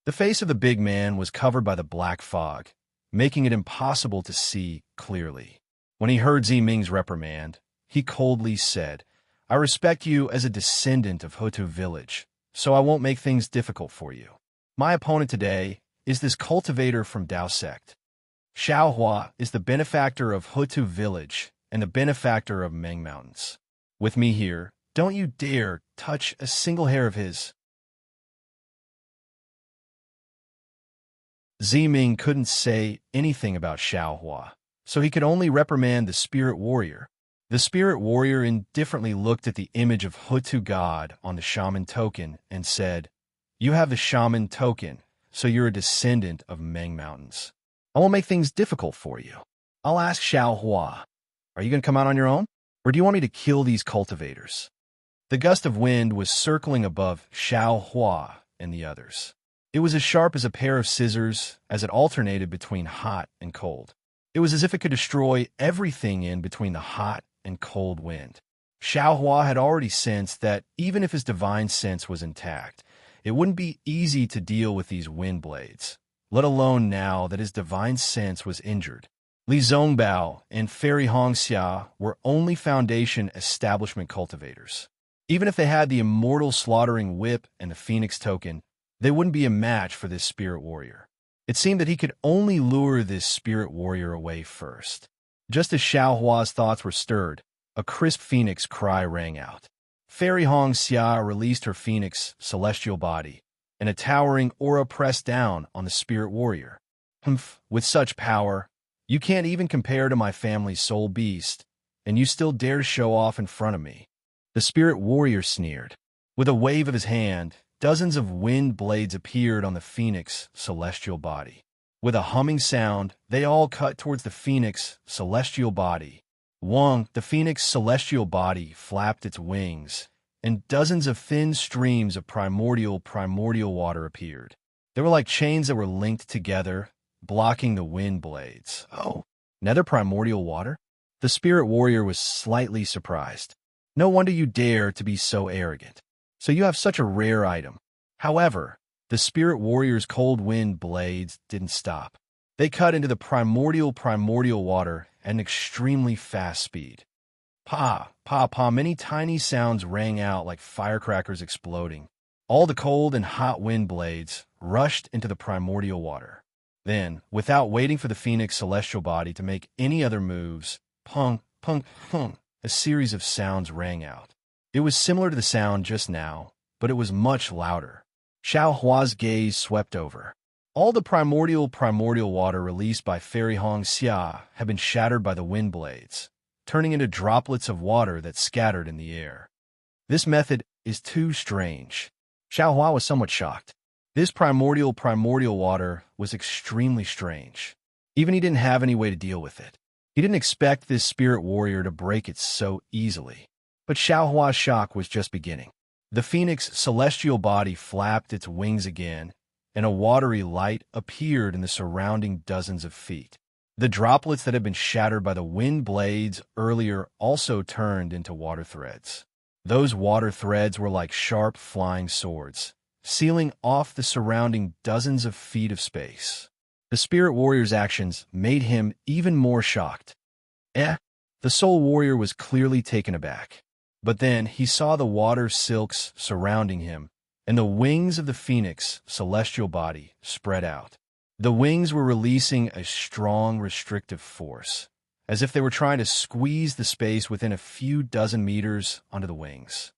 The face of the big man was covered by the black fog, making it impossible to see clearly. When he heard Ziming's reprimand, he coldly said, I respect you as a descendant of Hotu village, so I won't make things difficult for you. My opponent today is this cultivator from Dao sect. Xiaohua is the benefactor of Hotu village and the benefactor of Meng Mountains. With me here, don't you dare touch a single hair of his. Ziming couldn't say anything about Xiaohua, so he could only reprimand the spirit warrior. The spirit warrior indifferently looked at the image of Hotu god on the shaman token and said, You have the shaman token, so you're a descendant of Meng Mountains. I won't make things difficult for you. I'll ask Xiaohua, are you going to come out on your own? Or do you want me to kill these cultivators? The gust of wind was circling above Xiaohua and the others. It was as sharp as a pair of scissors as it alternated between hot and cold. It was as if it could destroy everything in between the hot and cold wind. Xiaohua had already sensed that even if his divine sense was intact, it wouldn't be easy to deal with these wind blades, let alone now that his divine sense was injured. Li Zongbao and Fairy Hongxia were only foundation establishment cultivators. Even if they had the immortal slaughtering whip and the phoenix token, they wouldn't be a match for this spirit warrior. It seemed that he could only lure this spirit warrior away first. Just as Xiaohua's thoughts were stirred, a crisp phoenix cry rang out. Fairy Hongxia released her phoenix celestial body, and a towering aura pressed down on the spirit warrior. Humph, with such power, you can't even compare to my family's soul beast, and you still dare to show off in front of me. The spirit warrior sneered. With a wave of his hand, dozens of wind blades appeared on the phoenix celestial body. With a humming sound, they all cut towards the phoenix celestial body. Wang, the phoenix celestial body, flapped its wings, and dozens of thin streams of primordial water appeared. They were like chains that were linked together, blocking the wind blades. Oh, nether primordial water? The spirit warrior was slightly surprised. No wonder you dare to be so arrogant. So you have such a rare item. However, the spirit warrior's cold wind blades didn't stop. They cut into the primordial water at an extremely fast speed. Pa, pa, pa, many tiny sounds rang out like firecrackers exploding. All the cold and hot wind blades rushed into the primordial water. Then, without waiting for the phoenix celestial body to make any other moves, pung, pung, pung, a series of sounds rang out. It was similar to the sound just now, but it was much louder. Xiaohua's gaze swept over. All the primordial water released by Fairy Hongxia had been shattered by the wind blades, turning into droplets of water that scattered in the air. This method is too strange. Xiaohua was somewhat shocked. This primordial water was extremely strange. Even he didn't have any way to deal with it. He didn't expect this spirit warrior to break it so easily. But Xiaohua's shock was just beginning. The phoenix celestial body flapped its wings again, and a watery light appeared in the surrounding dozens of feet. The droplets that had been shattered by the wind blades earlier also turned into water threads. Those water threads were like sharp flying swords, sealing off the surrounding dozens of feet of space. The spirit warrior's actions made him even more shocked. The soul warrior was clearly taken aback. But then he saw the water silks surrounding him, and the wings of the phoenix celestial body spread out. The wings were releasing a strong restrictive force, as if they were trying to squeeze the space within a few dozen meters onto the wings.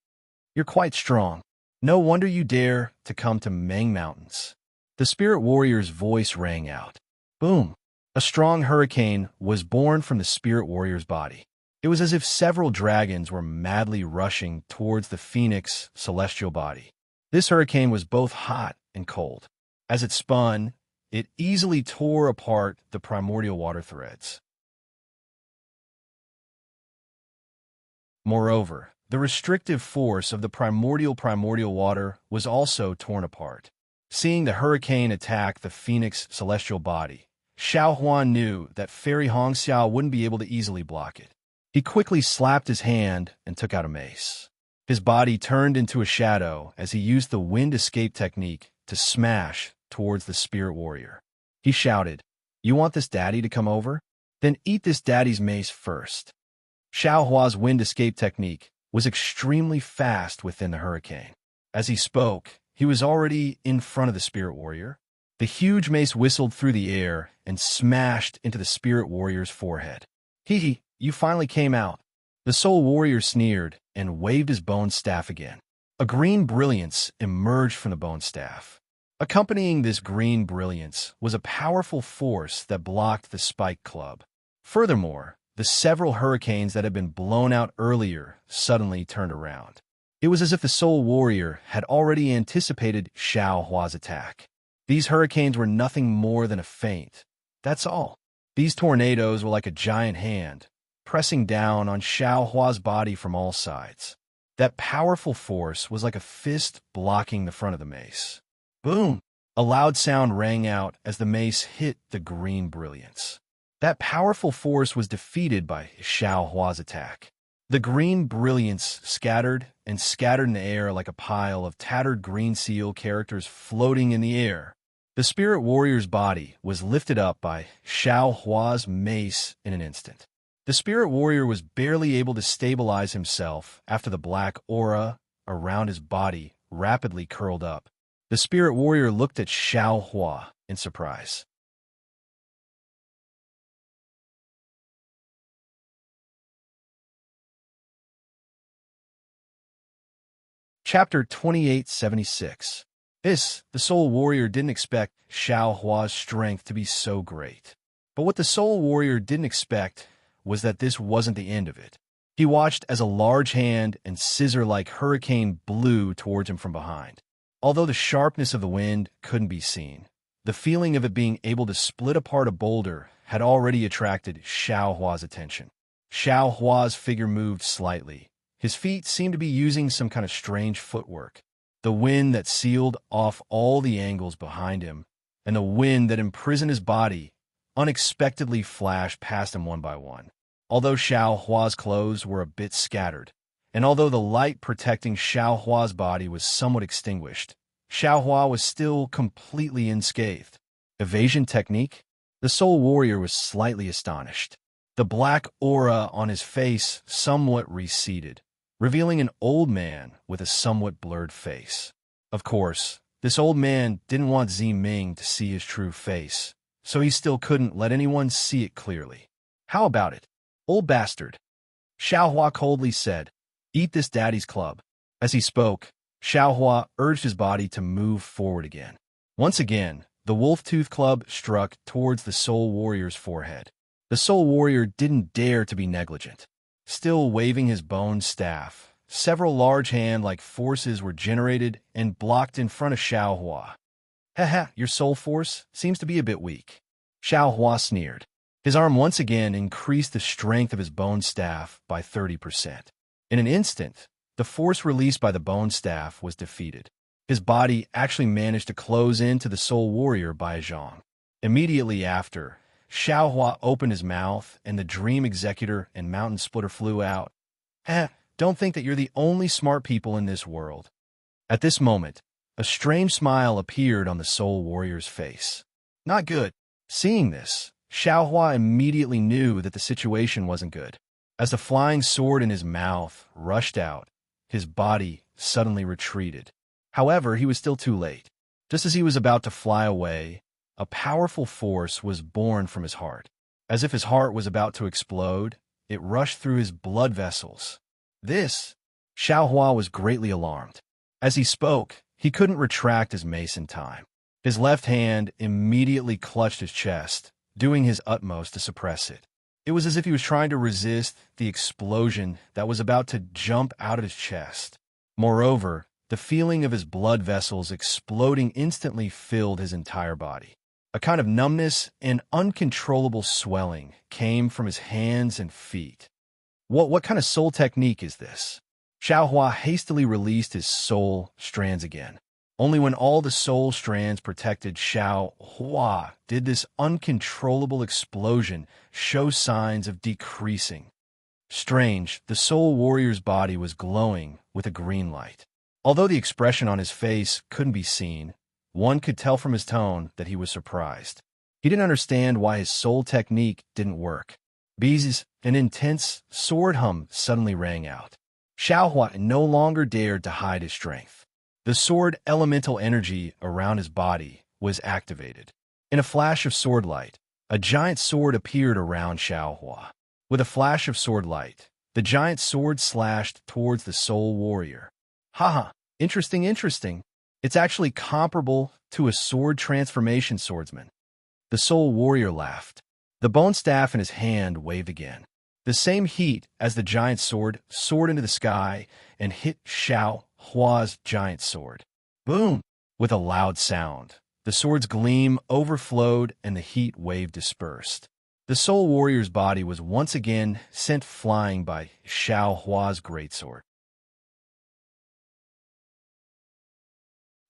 You're quite strong. No wonder you dare to come to Meng Mountains. The spirit warrior's voice rang out. Boom! A strong hurricane was born from the spirit warrior's body. It was as if several dragons were madly rushing towards the phoenix celestial body. This hurricane was both hot and cold. As it spun, it easily tore apart the primordial water threads. Moreover, the restrictive force of the primordial water was also torn apart. Seeing the hurricane attack the phoenix celestial body, Xiaohua knew that Fairy Hongxia wouldn't be able to easily block it. He quickly slapped his hand and took out a mace. His body turned into a shadow as he used the wind escape technique to smash towards the spirit warrior. He shouted, "You want this daddy to come over? Then eat this daddy's mace first." Xiao Hua's wind escape technique was extremely fast within the hurricane. As he spoke, he was already in front of the spirit warrior. The huge mace whistled through the air and smashed into the spirit warrior's forehead. "Hee, you finally came out." The soul warrior sneered and waved his bone staff again. A green brilliance emerged from the bone staff. Accompanying this green brilliance was a powerful force that blocked the spike club. Furthermore, the several hurricanes that had been blown out earlier suddenly turned around. It was as if the soul warrior had already anticipated Xiao Hua's attack. These hurricanes were nothing more than a feint. That's all. These tornadoes were like a giant hand, pressing down on Xiao Hua's body from all sides. That powerful force was like a fist blocking the front of the mace. Boom! A loud sound rang out as the mace hit the green brilliance. That powerful force was defeated by Xiao Hua's attack. The green brilliance scattered and scattered in the air like a pile of tattered green seal characters floating in the air. The spirit warrior's body was lifted up by Xiao Hua's mace in an instant. The spirit warrior was barely able to stabilize himself after the black aura around his body rapidly curled up. The spirit warrior looked at Xiao Hua in surprise. Chapter 2876. The soul warrior didn't expect Xiao Hua's strength to be so great. But what the soul warrior didn't expect was that this wasn't the end of it. He watched as a large hand and scissor-like hurricane blew towards him from behind. Although the sharpness of the wind couldn't be seen, the feeling of it being able to split apart a boulder had already attracted Xiao Hua's attention. Xiao Hua's figure moved slightly. His feet seemed to be using some kind of strange footwork. The wind that sealed off all the angles behind him, and the wind that imprisoned his body, unexpectedly flashed past him one by one. Although Xiao Hua's clothes were a bit scattered, and although the light protecting Xiao Hua's body was somewhat extinguished, Xiao Hua was still completely unscathed. Evasion technique? The soul warrior was slightly astonished. The black aura on his face somewhat receded, revealing an old man with a somewhat blurred face. Of course, this old man didn't want Ziming to see his true face, so he still couldn't let anyone see it clearly. "How about it, old bastard?" Xiao Hua coldly said, "Eat this daddy's club." As he spoke, Xiao Hua urged his body to move forward again. Once again, the wolf-tooth club struck towards the soul warrior's forehead. The soul warrior didn't dare to be negligent. Still waving his bone staff, several large hand-like forces were generated and blocked in front of Xiao Hua. "Haha, your soul force seems to be a bit weak." Xiao Hua sneered. His arm once again increased the strength of his bone staff by 30%. In an instant, the force released by the bone staff was defeated. His body actually managed to close into the soul warrior by a zhong. Immediately after, Xiao Hua opened his mouth, and the Dream Executor and Mountain Splitter flew out. Don't think that you're the only smart people in this world." At this moment, a strange smile appeared on the soul warrior's face. Not good. Seeing this, Xiao Hua immediately knew that the situation wasn't good. As the flying sword in his mouth rushed out, his body suddenly retreated. However, he was still too late. Just as he was about to fly away, a powerful force was born from his heart. As if his heart was about to explode, it rushed through his blood vessels. Xiao Hua was greatly alarmed. As he spoke, he couldn't retract his mace in time. His left hand immediately clutched his chest, doing his utmost to suppress it. It was as if he was trying to resist the explosion that was about to jump out of his chest. Moreover, the feeling of his blood vessels exploding instantly filled his entire body. A kind of numbness and uncontrollable swelling came from his hands and feet. What kind of soul technique is this? Xiao Hua hastily released his soul strands again. Only when all the soul strands protected Xiao Hua did this uncontrollable explosion show signs of decreasing. Strange, the soul warrior's body was glowing with a green light. Although the expression on his face couldn't be seen, one could tell from his tone that he was surprised. He didn't understand why his soul technique didn't work. Bees, an intense sword hum suddenly rang out. Xiaohua no longer dared to hide his strength. The sword elemental energy around his body was activated. In a flash of sword light, a giant sword appeared around Xiaohua. With a flash of sword light, the giant sword slashed towards the soul warrior. Haha, interesting. It's actually comparable to a sword transformation swordsman. The soul warrior laughed. The bone staff in his hand waved again. The same heat as the giant sword soared into the sky and hit Xiao Hua's giant sword. Boom! With a loud sound, the sword's gleam overflowed and the heat wave dispersed. The soul warrior's body was once again sent flying by Xiao Hua's greatsword.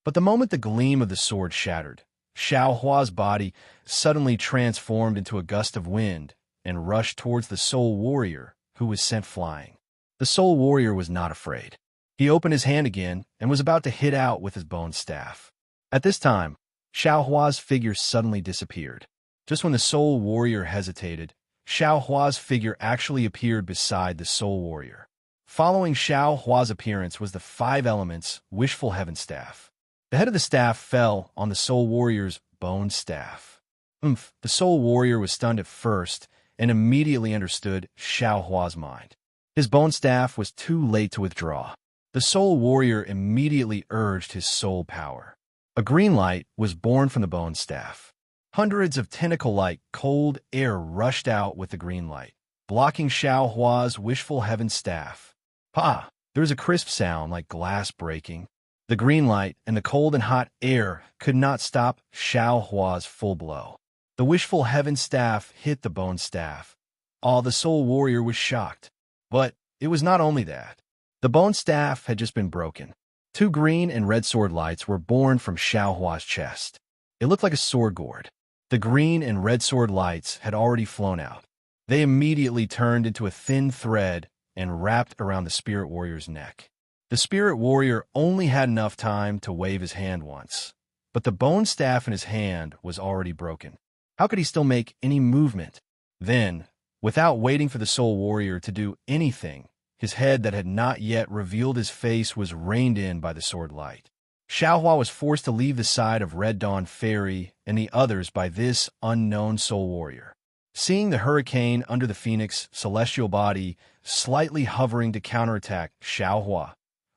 But the moment the gleam of the sword shattered, Xiao Hua's body suddenly transformed into a gust of wind and rushed towards the soul warrior, who was sent flying. The soul warrior was not afraid. He opened his hand again and was about to hit out with his bone staff. At this time, Xiao Hua's figure suddenly disappeared. Just when the soul warrior hesitated, Xiao Hua's figure actually appeared beside the soul warrior. Following Xiao Hua's appearance was the 5 elements wishful heaven staff. The head of the staff fell on the soul warrior's bone staff. The soul warrior was stunned at first and immediately understood Xiao Hua's mind. His bone staff was too late to withdraw. The soul warrior immediately urged his soul power. A green light was born from the bone staff. Hundreds of tentacle-like cold air rushed out with the green light, blocking Xiao Hua's wishful heaven staff. Pa! There was a crisp sound like glass breaking. The green light and the cold and hot air could not stop Xiao Hua's full blow. The wishful heaven staff hit the bone staff. The soul warrior was shocked. But it was not only that. The bone staff had just been broken. 2 green and red sword lights were born from Xiao Hua's chest. It looked like a sword gourd. The green and red sword lights had already flown out. They immediately turned into a thin thread and wrapped around the spirit warrior's neck. The spirit warrior only had enough time to wave his hand once, but the bone staff in his hand was already broken. How could he still make any movement? Then, without waiting for the soul warrior to do anything, his head that had not yet revealed his face was reined in by the sword light. Xiao Hua was forced to leave the side of Red Dawn Fairy and the others by this unknown soul warrior. Seeing the hurricane under the phoenix celestial body slightly hovering to counterattack Xiao Hua,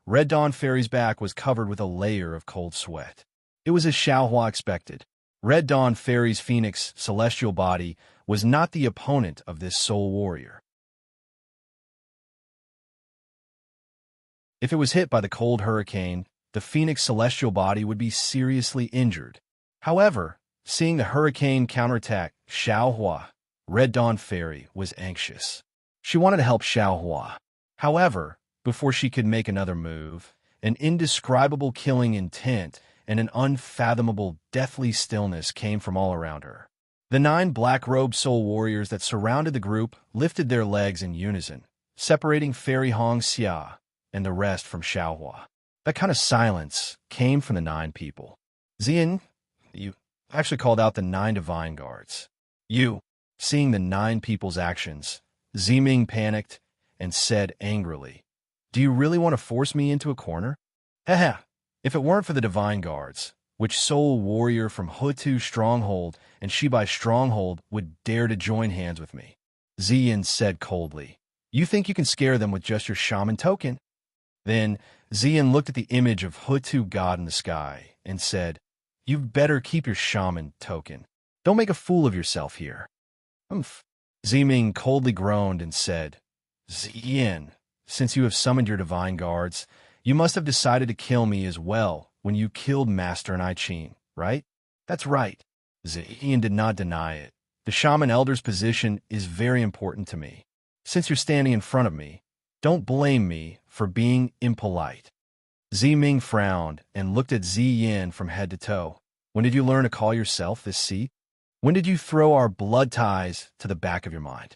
Red Dawn Fairy's back was covered with a layer of cold sweat. It was as Xiao Hua expected. Red Dawn Fairy's phoenix celestial body was not the opponent of this soul warrior. If it was hit by the cold hurricane, the phoenix celestial body would be seriously injured. However, seeing the hurricane counterattack Xiao Hua, Red Dawn Fairy was anxious. She wanted to help Xiao Hua. However, before she could make another move, an indescribable killing intent and an unfathomable deathly stillness came from all around her. The 9 black-robed soul warriors that surrounded the group lifted their legs in unison, separating Fairy Hong Xia and the rest from Xiao Hua. That kind of silence came from the 9 people. Zian, you actually called out the 9 divine guards. Seeing the 9 people's actions, Ziming panicked and said angrily, "Do you really want to force me into a corner? Haha, if it weren't for the divine guards, which soul warrior from Hutu Stronghold and Shibai Stronghold would dare to join hands with me?" Zian said coldly. "You think you can scare them with just your shaman token?" Then Zian looked at the image of Hutu God in the sky and said, "You'd better keep your shaman token. Don't make a fool of yourself here." Ziming coldly groaned and said, "Zian, since you have summoned your divine guards, you must have decided to kill me as well when you killed Master and I-Chin, right?" "That's right." Zian did not deny it. "The shaman elder's position is very important to me. Since you're standing in front of me, don't blame me for being impolite." Ziming frowned and looked at Ziyin from head to toe. "When did you learn to call yourself this seat? When did you throw our blood ties to the back of your mind?"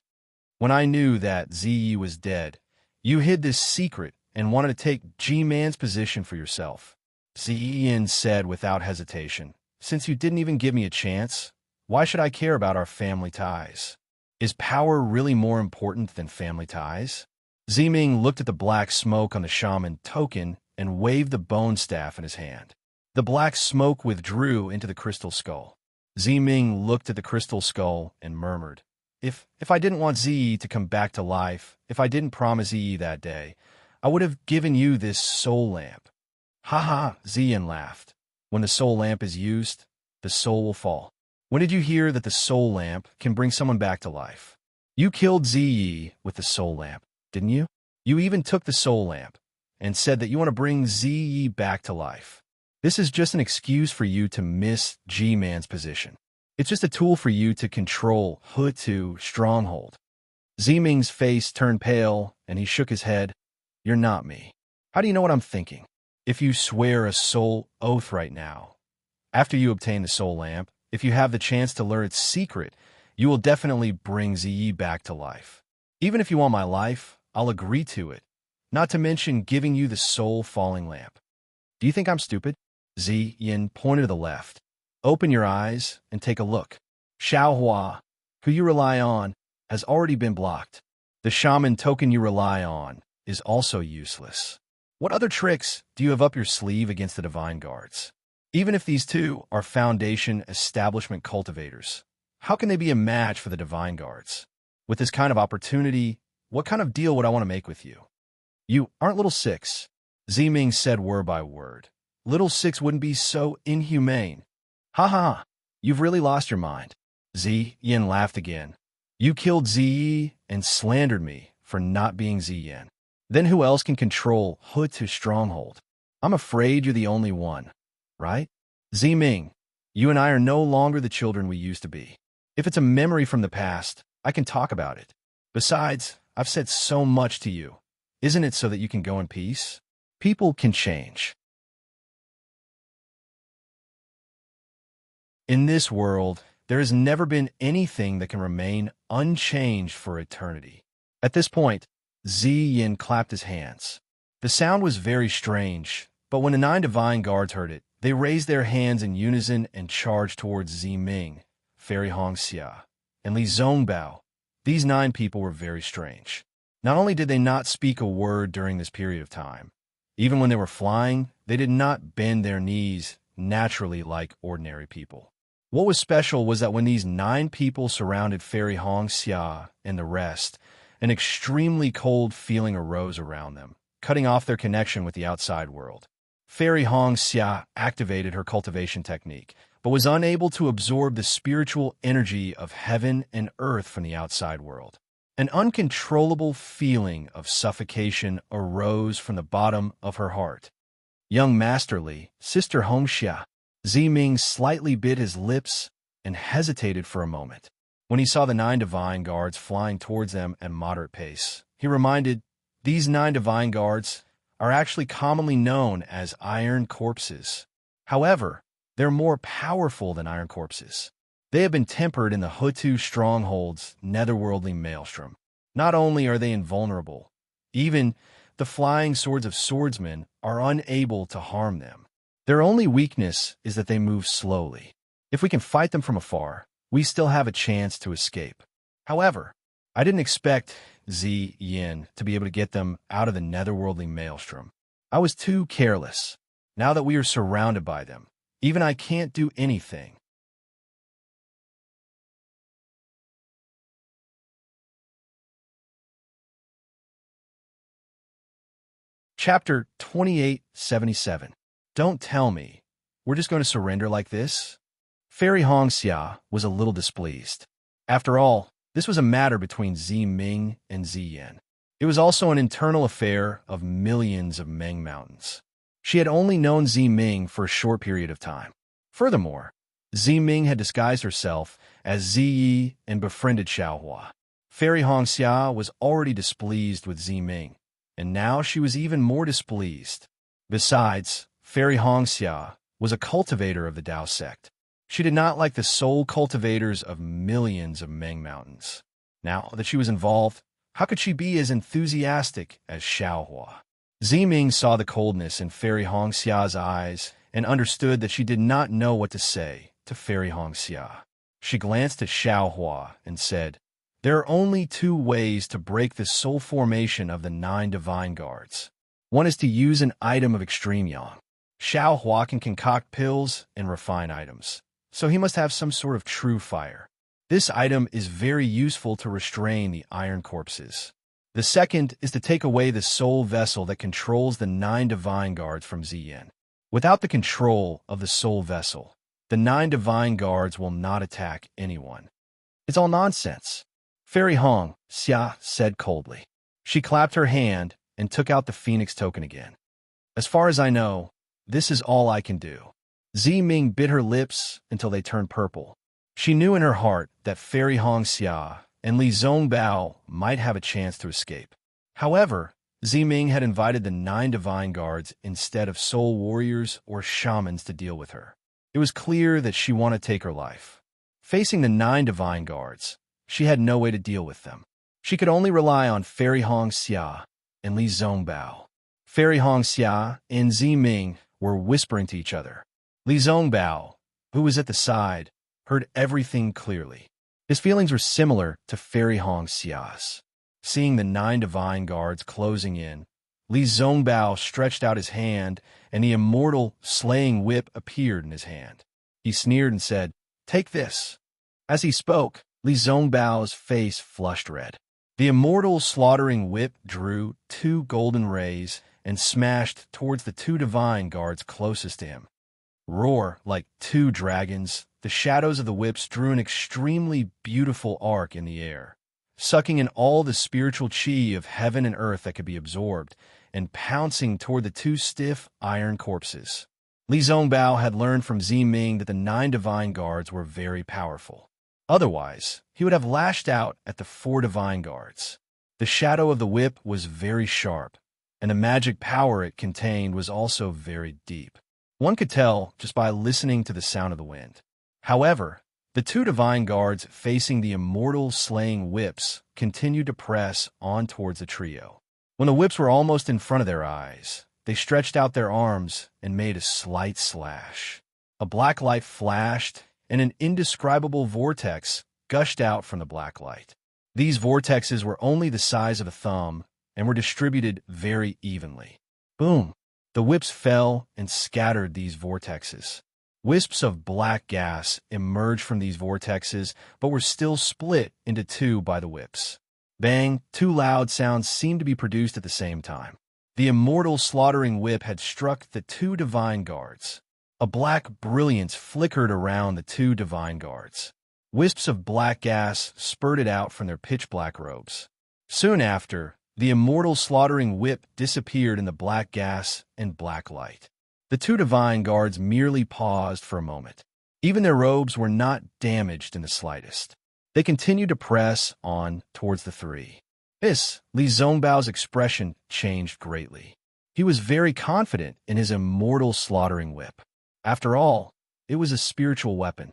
When I knew that Ziyi was dead, you hid this secret and wanted to take G-Man's position for yourself. Ziyin said without hesitation. Since you didn't even give me a chance, why should I care about our family ties? Is power really more important than family ties? Ziming looked at the black smoke on the shaman token and waved the bone staff in his hand. The black smoke withdrew into the crystal skull. Ziming looked at the crystal skull and murmured, If I didn't want Ziyi to come back to life, if I didn't promise Ziyi that day, I would have given you this soul lamp. Ha ha, Ziyin laughed. When the soul lamp is used, the soul will fall. When did you hear that the soul lamp can bring someone back to life? You killed Ziyi with the soul lamp, didn't you? You even took the soul lamp and said that you want to bring Ziyi back to life. This is just an excuse for you to miss G-Man's position. It's just a tool for you to control Hutu stronghold. Ziming's face turned pale, and he shook his head. You're not me. How do you know what I'm thinking? If you swear a soul oath right now, after you obtain the soul lamp, if you have the chance to learn its secret, you will definitely bring Ziyi back to life. Even if you want my life, I'll agree to it, not to mention giving you the soul falling lamp. Do you think I'm stupid? Ziyin pointed to the left. Open your eyes and take a look. Xiaohua, who you rely on, has already been blocked. The shaman token you rely on is also useless. What other tricks do you have up your sleeve against the divine guards? Even if these two are foundation establishment cultivators, how can they be a match for the divine guards? With this kind of opportunity, what kind of deal would I want to make with you? You aren't Little Six, Ziming said word by word. Little Six wouldn't be so inhumane. Ha ha, you've really lost your mind. Ziyin laughed again. You killed Ziyi and slandered me for not being Ziyin. Then who else can control Hutu's stronghold? I'm afraid you're the only one, right? Ziming, you and I are no longer the children we used to be. If it's a memory from the past, I can talk about it. Besides, I've said so much to you. Isn't it so that you can go in peace? People can change. In this world, there has never been anything that can remain unchanged for eternity. At this point, Ziyin clapped his hands. The sound was very strange, but when the 9 divine guards heard it, they raised their hands in unison and charged towards Ziming, Fairy Hongxia, and Li Zongbao. These 9 people were very strange. Not only did they not speak a word during this period of time, even when they were flying, they did not bend their knees naturally like ordinary people. What was special was that when these 9 people surrounded Fairy Hongxia and the rest, an extremely cold feeling arose around them, cutting off their connection with the outside world. Fairy Hongxia activated her cultivation technique, but was unable to absorb the spiritual energy of heaven and earth from the outside world. An uncontrollable feeling of suffocation arose from the bottom of her heart. Young Masterly, Sister Hongxia, Ziming slightly bit his lips and hesitated for a moment. When he saw the 9 divine guards flying towards them at moderate pace, he reminded, these 9 divine guards are actually commonly known as iron corpses. However, they're more powerful than iron corpses. They have been tempered in the Hutu stronghold's netherworldly maelstrom. Not only are they invulnerable, even the flying swords of swordsmen are unable to harm them. Their only weakness is that they move slowly. If we can fight them from afar, we still have a chance to escape. However, I didn't expect Ziyin to be able to get them out of the netherworldly maelstrom. I was too careless. Now that we are surrounded by them, even I can't do anything. Chapter 2877. Don't tell me. We're just going to surrender like this? Fairy Hongxia was a little displeased. After all, this was a matter between Ziming and Ziyin. It was also an internal affair of millions of Meng Mountains. She had only known Ziming for a short period of time. Furthermore, Ziming had disguised herself as Ziyi and befriended Xiaohua. Fairy Hongxia was already displeased with Ziming, and now she was even more displeased. Besides, Fairy Hongxia was a cultivator of the Dao sect. She did not like the soul cultivators of millions of Meng Mountains. Now that she was involved, how could she be as enthusiastic as Xiaohua? Ziming saw the coldness in Fairy Hongxia's eyes and understood that she did not know what to say to Fairy Hongxia. She glanced at Xiaohua and said, "There are only two ways to break the soul formation of the 9 divine guards. One is to use an item of extreme yang. Xiaohua can concoct pills and refine items, so he must have some sort of true fire. This item is very useful to restrain the iron corpses. The second is to take away the soul vessel that controls the 9 divine guards from Ziyin. Without the control of the soul vessel, the 9 divine guards will not attack anyone." "It's all nonsense," Fairy Hong Xia said coldly. She clapped her hand and took out the phoenix token again. "As far as I know, this is all I can do." Ziming bit her lips until they turned purple. She knew in her heart that Fairy Hongxia and Li Zongbao might have a chance to escape. However, Ziming had invited the 9 divine guards instead of soul warriors or shamans to deal with her. It was clear that she wanted to take her life. Facing the 9 divine guards, she had no way to deal with them. She could only rely on Fairy Hongxia and Li Zongbao. Fairy Hongxia and Ziming were whispering to each other. Li Zongbao, who was at the side, heard everything clearly. His feelings were similar to Fairy Hongxia's. Seeing the 9 divine guards closing in, Li Zongbao stretched out his hand, and the immortal slaying whip appeared in his hand. He sneered and said, "Take this." As he spoke, Li Zongbao's face flushed red. The immortal slaughtering whip drew 2 golden rays and smashed towards the 2 divine guards closest to him. Roar like 2 dragons, the shadows of the whips drew an extremely beautiful arc in the air, sucking in all the spiritual chi of heaven and earth that could be absorbed, and pouncing toward the 2 stiff iron corpses. Li Zongbao had learned from Ziming that the 9 divine guards were very powerful. Otherwise, he would have lashed out at the 4 divine guards. The shadow of the whip was very sharp, and the magic power it contained was also very deep. One could tell just by listening to the sound of the wind. However, the 2 divine guards facing the immortal slaying whips continued to press on towards the trio. When the whips were almost in front of their eyes, they stretched out their arms and made a slight slash. A black light flashed, and an indescribable vortex gushed out from the black light. These vortexes were only the size of a thumb and were distributed very evenly. Boom! The whips fell and scattered these vortexes. Wisps of black gas emerged from these vortexes, but were still split into 2 by the whips. Bang! 2 loud sounds seemed to be produced at the same time. The immortal slaughtering whip had struck the 2 divine guards. A black brilliance flickered around the 2 divine guards. Wisps of black gas spurted out from their pitch-black robes. Soon after, the immortal slaughtering whip disappeared in the black gas and black light. The 2 divine guards merely paused for a moment. Even their robes were not damaged in the slightest. They continued to press on towards the 3. Li Zongbao's expression changed greatly. He was very confident in his immortal slaughtering whip. After all, it was a spiritual weapon.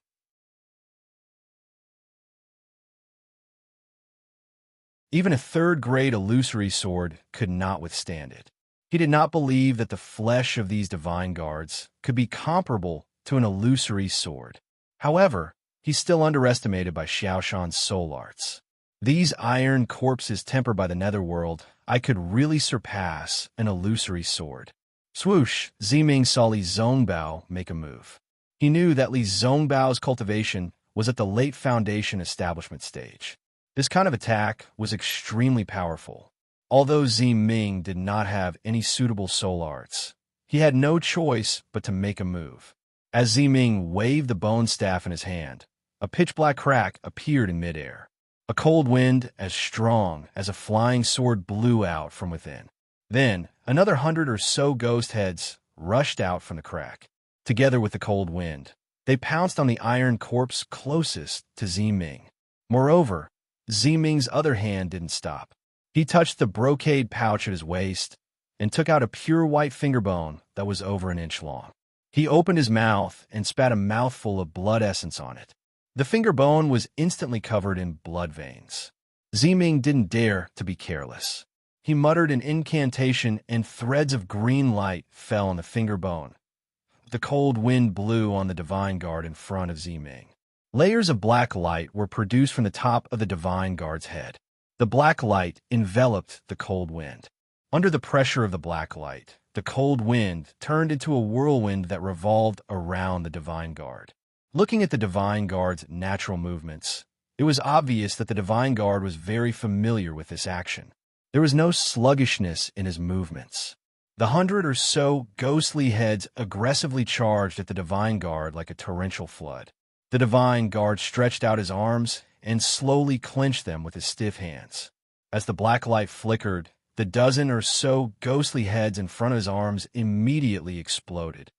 Even a 3rd-grade illusory sword could not withstand it. He did not believe that the flesh of these divine guards could be comparable to an illusory sword. However, he's still underestimated by Xiaoshan's soul arts. These iron corpses tempered by the netherworld, I could really surpass an illusory sword. Swoosh! Ziming saw Li Zongbao make a move. He knew that Li Zongbao's cultivation was at the late foundation establishment stage. This kind of attack was extremely powerful. Although Ziming did not have any suitable soul arts, he had no choice but to make a move. As Ziming waved the bone staff in his hand, a pitch-black crack appeared in midair. A cold wind as strong as a flying sword blew out from within. Then, another 100 or so ghost heads rushed out from the crack. Together with the cold wind, they pounced on the iron corpse closest to Ziming. Moreover, Ziming's other hand didn't stop. He touched the brocade pouch at his waist and took out a pure white finger bone that was over an inch long. He opened his mouth and spat a mouthful of blood essence on it. The finger bone was instantly covered in blood veins. Ziming didn't dare to be careless. He muttered an incantation and threads of green light fell on the finger bone. The cold wind blew on the divine guard in front of Ziming. Layers of black light were produced from the top of the divine guard's head. The black light enveloped the cold wind. Under the pressure of the black light, the cold wind turned into a whirlwind that revolved around the divine guard. Looking at the divine guard's natural movements, it was obvious that the divine guard was very familiar with this action. There was no sluggishness in his movements. The 100 or so ghostly heads aggressively charged at the divine guard like a torrential flood. The divine guard stretched out his arms and slowly clenched them with his stiff hands. As the black light flickered, the dozen or so ghostly heads in front of his arms immediately exploded.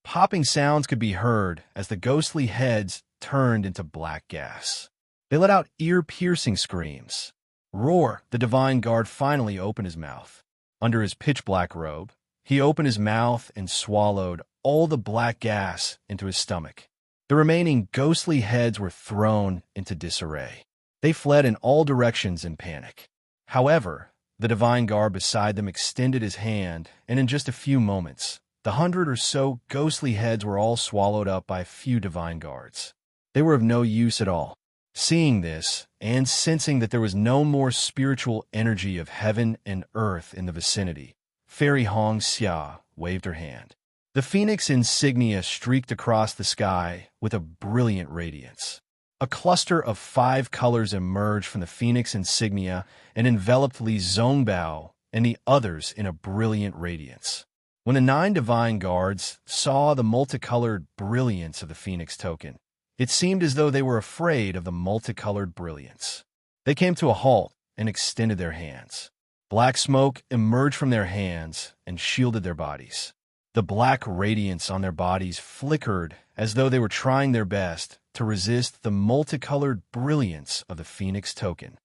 Popping sounds could be heard as the ghostly heads turned into black gas. They let out ear-piercing screams. Roar! The divine guard finally opened his mouth. Under his pitch-black robe, he opened his mouth and swallowed all the black gas into his stomach. The remaining ghostly heads were thrown into disarray. They fled in all directions in panic. However, the divine guard beside them extended his hand, and in just a few moments, the 100 or so ghostly heads were all swallowed up by a few divine guards. They were of no use at all. Seeing this, and sensing that there was no more spiritual energy of heaven and earth in the vicinity, Fairy Hong Xia waved her hand. The phoenix insignia streaked across the sky with a brilliant radiance. A cluster of 5 colors emerged from the phoenix insignia and enveloped Li Zongbao and the others in a brilliant radiance. When the 9 divine guards saw the multicolored brilliance of the phoenix token, it seemed as though they were afraid of the multicolored brilliance. They came to a halt and extended their hands. Black smoke emerged from their hands and shielded their bodies. The black radiance on their bodies flickered as though they were trying their best to resist the multicolored brilliance of the phoenix token.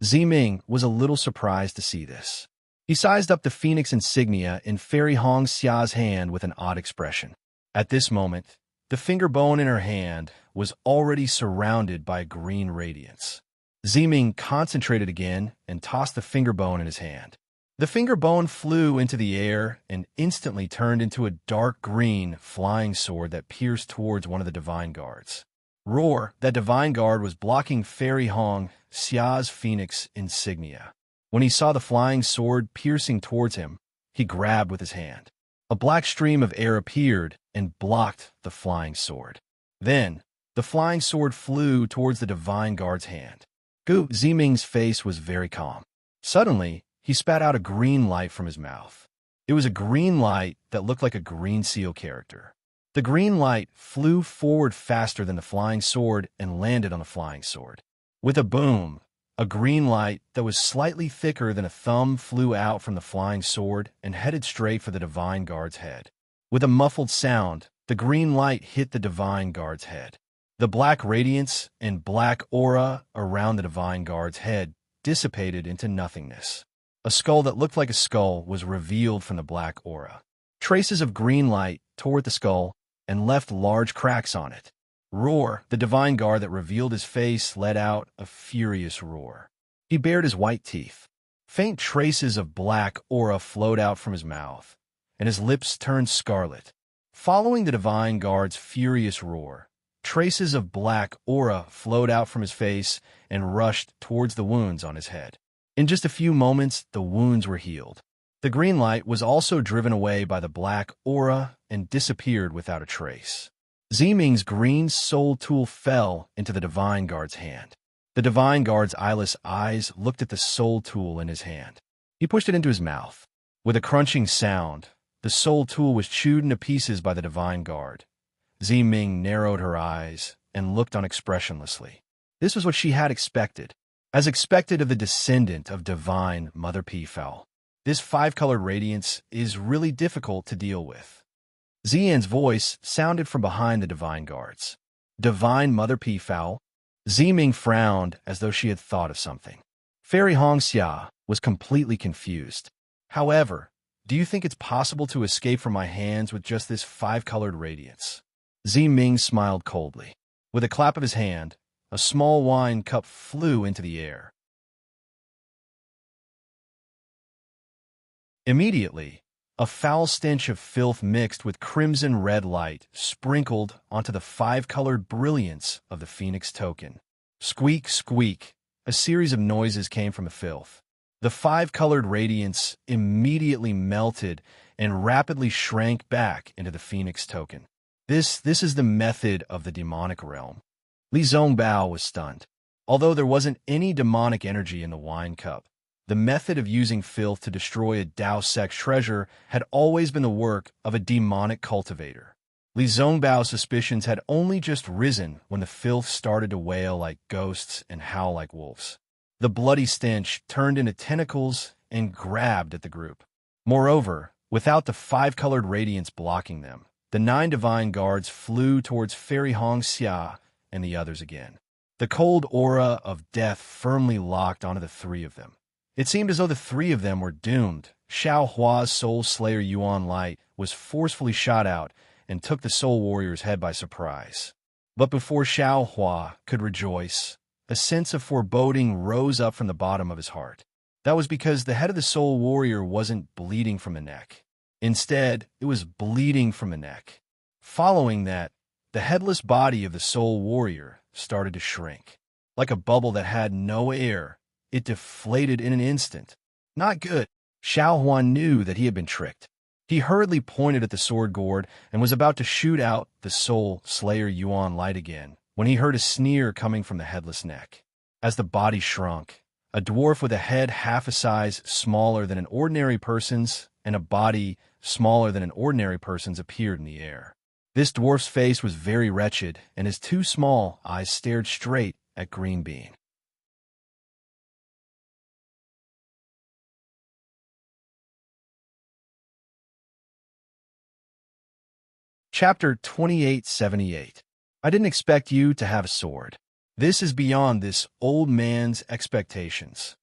Ziming was a little surprised to see this. He sized up the phoenix insignia in Fairy Hong Xia's hand with an odd expression. At this moment, the finger bone in her hand was already surrounded by green radiance. Ziming concentrated again and tossed the finger bone in his hand. The finger bone flew into the air and instantly turned into a dark green flying sword that pierced towards one of the divine guards. Roar! That divine guard was blocking Fairy Hong Xia's phoenix insignia. When he saw the flying sword piercing towards him, he grabbed with his hand. A black stream of air appeared and blocked the flying sword. Then, the flying sword flew towards the divine guard's hand. Ziming's face was very calm. Suddenly, he spat out a green light from his mouth. It was a green light that looked like a green seal character. The green light flew forward faster than the flying sword and landed on the flying sword. With a boom, a green light that was slightly thicker than a thumb flew out from the flying sword and headed straight for the divine guard's head. With a muffled sound, the green light hit the divine guard's head. The black radiance and black aura around the divine guard's head dissipated into nothingness. A skull that looked like a skull was revealed from the black aura. Traces of green light tore at the skull and left large cracks on it. Roar! The divine guard that revealed his face let out a furious roar. He bared his white teeth. Faint traces of black aura flowed out from his mouth, and his lips turned scarlet. Following the divine guard's furious roar, traces of black aura flowed out from his face and rushed towards the wounds on his head. In just a few moments, the wounds were healed. The green light was also driven away by the black aura and disappeared without a trace. Ziming's green soul tool fell into the divine guard's hand. The divine guard's eyeless eyes looked at the soul tool in his hand. He pushed it into his mouth. With a crunching sound, the soul tool was chewed into pieces by the divine guard. Ziming narrowed her eyes and looked on expressionlessly. This was what she had expected. As expected of the descendant of divine Mother Peafowl. This 5-colored radiance is really difficult to deal with. Zian's voice sounded from behind the divine guards. Divine Mother Peafowl? Ziming frowned as though she had thought of something. Fairy Hong Xia was completely confused. However, do you think it's possible to escape from my hands with just this 5-colored radiance? Ziming smiled coldly. With a clap of his hand, a small wine cup flew into the air. Immediately, a foul stench of filth mixed with crimson-red light sprinkled onto the five-colored brilliance of the Phoenix token. Squeak, squeak, a series of noises came from the filth. The five-colored radiance immediately melted and rapidly shrank back into the Phoenix token. This is the method of the demonic realm. Li Zongbao was stunned. Although there wasn't any demonic energy in the wine cup, the method of using filth to destroy a Dao sect treasure had always been the work of a demonic cultivator. Li Zongbao's suspicions had only just risen when the filth started to wail like ghosts and howl like wolves. The bloody stench turned into tentacles and grabbed at the group. Moreover, without the five-colored radiance blocking them, the 9 divine guards flew towards Fairy Hong Xia and the others again. The cold aura of death firmly locked onto the 3 of them. It seemed as though the 3 of them were doomed. Xiao Hua's Soul Slayer Yuan Light was forcefully shot out and took the Soul Warrior's head by surprise. But before Xiao Hua could rejoice, a sense of foreboding rose up from the bottom of his heart. That was because the head of the Soul Warrior wasn't bleeding from the neck. Instead, it was bleeding from the neck. Following that, the headless body of the Soul Warrior started to shrink. Like a bubble that had no air, it deflated in an instant. Not good. Xiao Huan knew that he had been tricked. He hurriedly pointed at the sword gourd and was about to shoot out the Soul Slayer Yuan Light again when he heard a sneer coming from the headless neck. As the body shrunk, a dwarf with a head half a size smaller than an ordinary person's and a body smaller than an ordinary person's appeared in the air. This dwarf's face was very wretched, and his 2 small eyes stared straight at Greenbean. Chapter 2878. I didn't expect you to have a sword. This is beyond this old man's expectations.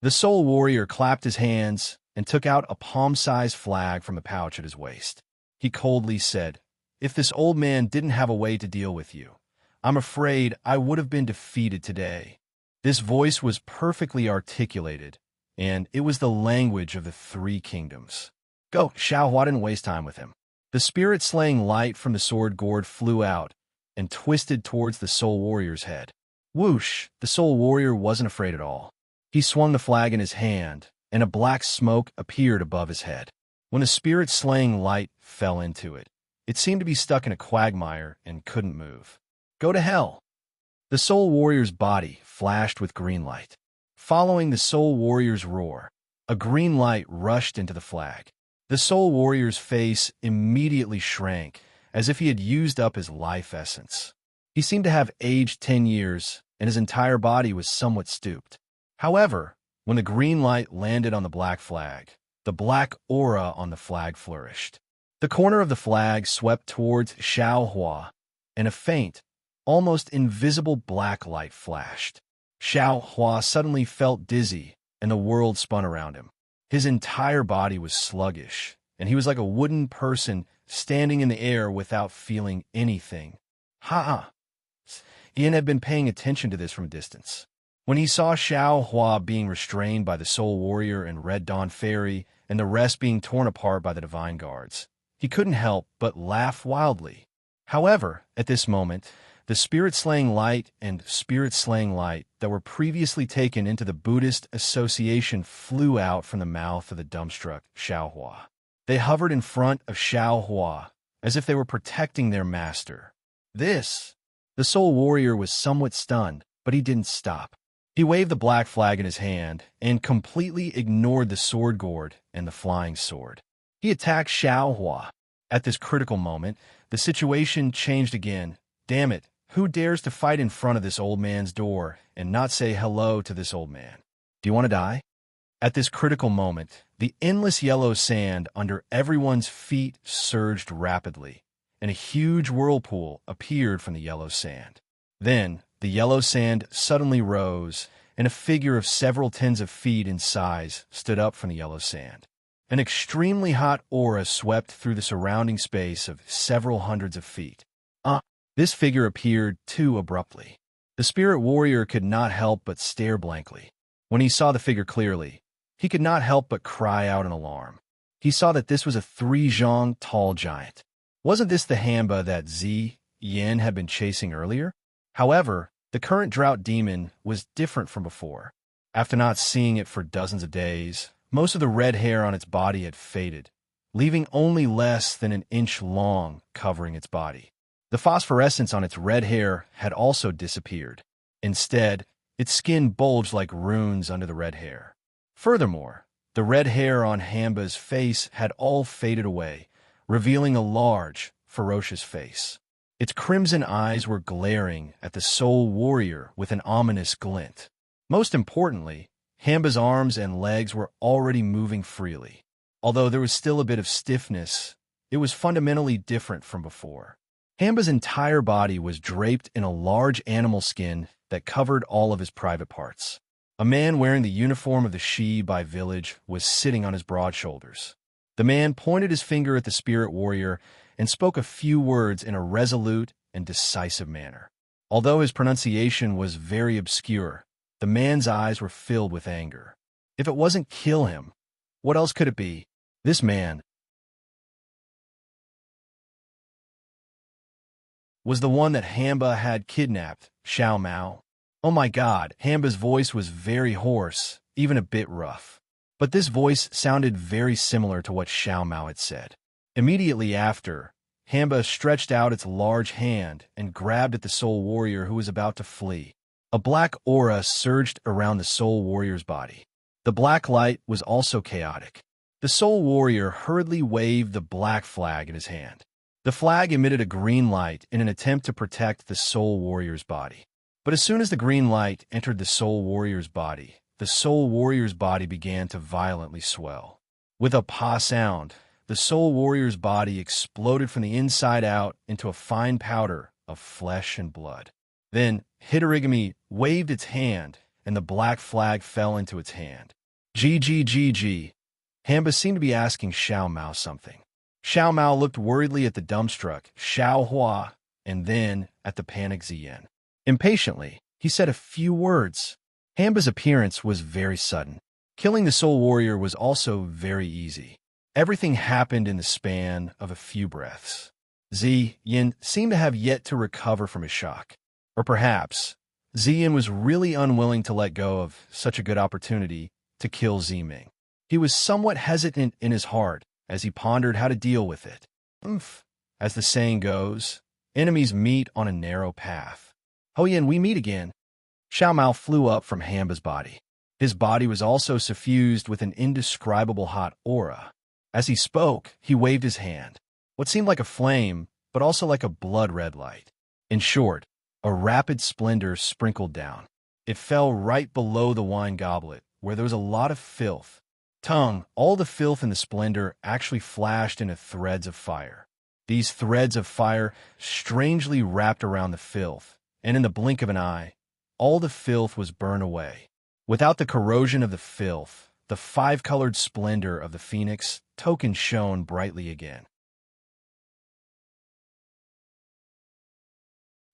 The Soul Warrior clapped his hands and took out a palm-sized flag from a pouch at his waist. He coldly said, "If this old man didn't have a way to deal with you, I'm afraid I would have been defeated today." This voice was perfectly articulated, and it was the language of the 3 kingdoms. Go, Xiao Hua didn't waste time with him. The spirit-slaying light from the sword gourd flew out and twisted towards the Soul Warrior's head. Whoosh! The Soul Warrior wasn't afraid at all. He swung the flag in his hand, and a black smoke appeared above his head. When the spirit-slaying light fell into it, it seemed to be stuck in a quagmire and couldn't move. Go to hell! The Soul Warrior's body flashed with green light. Following the Soul Warrior's roar, a green light rushed into the flag. The Soul Warrior's face immediately shrank, as if he had used up his life essence. He seemed to have aged 10 years, and his entire body was somewhat stooped. However, when the green light landed on the black flag, the black aura on the flag flourished. The corner of the flag swept towards Xiao Hua, and a faint, almost invisible black light flashed. Xiao Hua suddenly felt dizzy, and the world spun around him. His entire body was sluggish, and he was like a wooden person standing in the air without feeling anything. Ha! Ian had been paying attention to this from a distance. When he saw Xiao Hua being restrained by the Soul Warrior and Red Dawn Fairy, and the rest being torn apart by the Divine Guards, he couldn't help but laugh wildly. However, at this moment, the spirit-slaying light and spirit-slaying light that were previously taken into the Buddhist association flew out from the mouth of the dumbstruck Xiao Hua. They hovered in front of Xiao Hua, as if they were protecting their master. The Soul Warrior was somewhat stunned, but he didn't stop. He waved the black flag in his hand and completely ignored the sword gourd and the flying sword. He attacked Xiao Hua. At this critical moment, the situation changed again. Damn it, who dares to fight in front of this old man's door and not say hello to this old man? Do you want to die? At this critical moment, the endless yellow sand under everyone's feet surged rapidly, and a huge whirlpool appeared from the yellow sand. Then, the yellow sand suddenly rose, and a figure of several tens of feet in size stood up from the yellow sand. An extremely hot aura swept through the surrounding space of several hundreds of feet. This figure appeared too abruptly. The spirit warrior could not help but stare blankly. When he saw the figure clearly, he could not help but cry out in alarm. He saw that this was a 3-zhang tall giant. Wasn't this the Hamba that Zi Yin had been chasing earlier? However, the current drought demon was different from before. After not seeing it for dozens of days, most of the red hair on its body had faded, leaving only less than an inch long covering its body. The phosphorescence on its red hair had also disappeared. Instead, its skin bulged like runes under the red hair. Furthermore, the red hair on Hamba's face had all faded away, revealing a large, ferocious face. Its crimson eyes were glaring at the soul warrior with an ominous glint. Most importantly, Hamba's arms and legs were already moving freely. Although there was still a bit of stiffness, it was fundamentally different from before. Hamba's entire body was draped in a large animal skin that covered all of his private parts. A man wearing the uniform of the Shibai village was sitting on his broad shoulders. The man pointed his finger at the spirit warrior and spoke a few words in a resolute and decisive manner. Although his pronunciation was very obscure, the man's eyes were filled with anger. If it wasn't kill him, what else could it be? This man was the one that Hamba had kidnapped, Xiao Mao. Oh my God, Hamba's voice was very hoarse, even a bit rough. But this voice sounded very similar to what Xiao Mao had said. Immediately after, Hamba stretched out its large hand and grabbed at the soul warrior who was about to flee. A black aura surged around the soul warrior's body. The black light was also chaotic. The soul warrior hurriedly waved the black flag in his hand. The flag emitted a green light in an attempt to protect the soul warrior's body. But as soon as the green light entered the soul warrior's body, the soul warrior's body began to violently swell. With a pa sound, the soul warrior's body exploded from the inside out into a fine powder of flesh and blood. Then, Hitorigami waved its hand, and the black flag fell into its hand. GGGG. Hamba seemed to be asking Xiao Mao something. Xiao Mao looked worriedly at the dumbstruck Xiao Hua, and then at the panicked Ziyan. Impatiently, he said a few words. Hamba's appearance was very sudden. Killing the soul warrior was also very easy. Everything happened in the span of a few breaths. Ziyan seemed to have yet to recover from his shock. Or perhaps, Ziyan was really unwilling to let go of such a good opportunity to kill Ziming. He was somewhat hesitant in his heart as he pondered how to deal with it. As the saying goes, enemies meet on a narrow path. Hoyan, we meet again. Xiao Mao flew up from Hamba's body. His body was also suffused with an indescribable hot aura. As he spoke, he waved his hand. What seemed like a flame, but also like a blood-red light. In short, a rapid splendor sprinkled down. It fell right below the wine goblet, where there was a lot of filth. All the filth in the splendor actually flashed into threads of fire. These threads of fire strangely wrapped around the filth, and in the blink of an eye, all the filth was burned away. Without the corrosion of the filth, the 5-colored splendor of the phoenix token shone brightly again.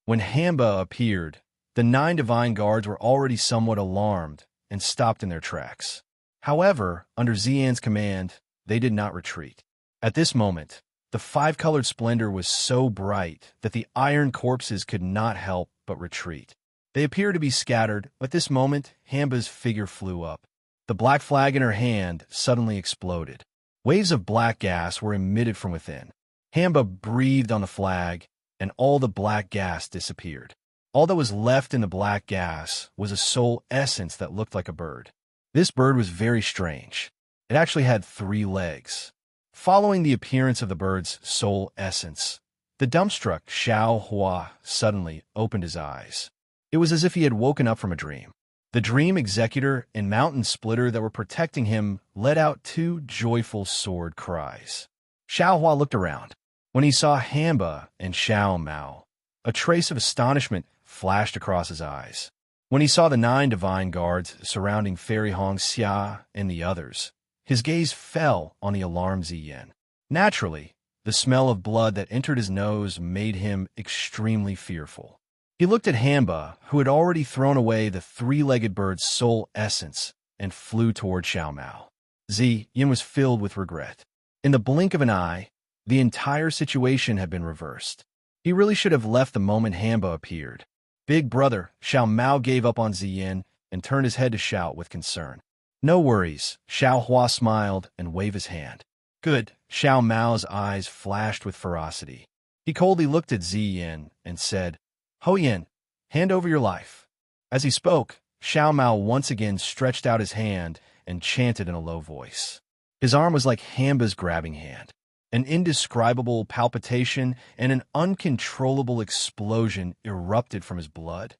When Hamba appeared, the 9 divine guards were already somewhat alarmed and stopped in their tracks. However, under Ziyan's command, they did not retreat. At this moment, the 5-colored splendor was so bright that the iron corpses could not help but retreat. They appeared to be scattered, but at this moment, Hamba's figure flew up. The black flag in her hand suddenly exploded. Waves of black gas were emitted from within. Hamba breathed on the flag, and all the black gas disappeared. All that was left in the black gas was a soul essence that looked like a bird. This bird was very strange. It actually had 3 legs. Following the appearance of the bird's soul essence, the dumbstruck Xiao Hua suddenly opened his eyes. It was as if he had woken up from a dream. The dream executor and mountain splitter that were protecting him let out 2 joyful sword cries. Xiao Hua looked around. When he saw Hamba and Xiao Mao, a trace of astonishment flashed across his eyes. When he saw the 9 divine guards surrounding Fairy Hong Xia and the others, his gaze fell on the alarmed Ziyan. Naturally, The smell of blood that entered his nose made him extremely fearful. He looked at Hamba, who had already thrown away the three-legged bird's soul essence, and flew toward Xiao Mao. Yin was filled with regret. In the blink of an eye, the entire situation had been reversed. He really should have left the moment Hamba appeared. Big brother, Xiao Mao gave up on Yin and turned his head to shout with concern. No worries, Xiao Hua smiled and waved his hand. Good, Xiao Mao's eyes flashed with ferocity. He coldly looked at Yin and said, Ho Yin, hand over your life. As he spoke, Xiao Mao once again stretched out his hand and chanted in a low voice. His arm was like Hamba's grabbing hand. An indescribable palpitation and an uncontrollable explosion erupted from his blood.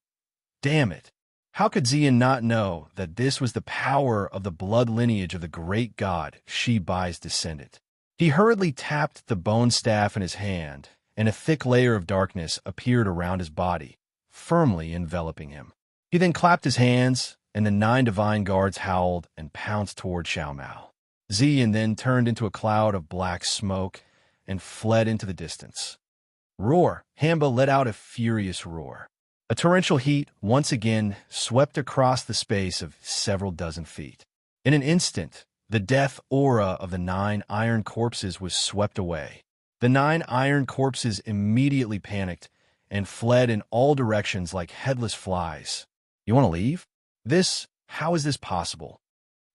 Damn it! How could Yin not know that this was the power of the blood lineage of the great god Shi Bai's descendant? He hurriedly tapped the bone staff in his hand, and a thick layer of darkness appeared around his body, firmly enveloping him. He then clapped his hands, and the 9 divine guards howled and pounced toward Xiao Mao. Yin then turned into a cloud of black smoke and fled into the distance. Roar! Hamba let out a furious roar. A torrential heat once again swept across the space of several dozen feet. In an instant, the death aura of the 9 iron corpses was swept away. The 9 iron corpses immediately panicked and fled in all directions like headless flies. You want to leave? How is this possible?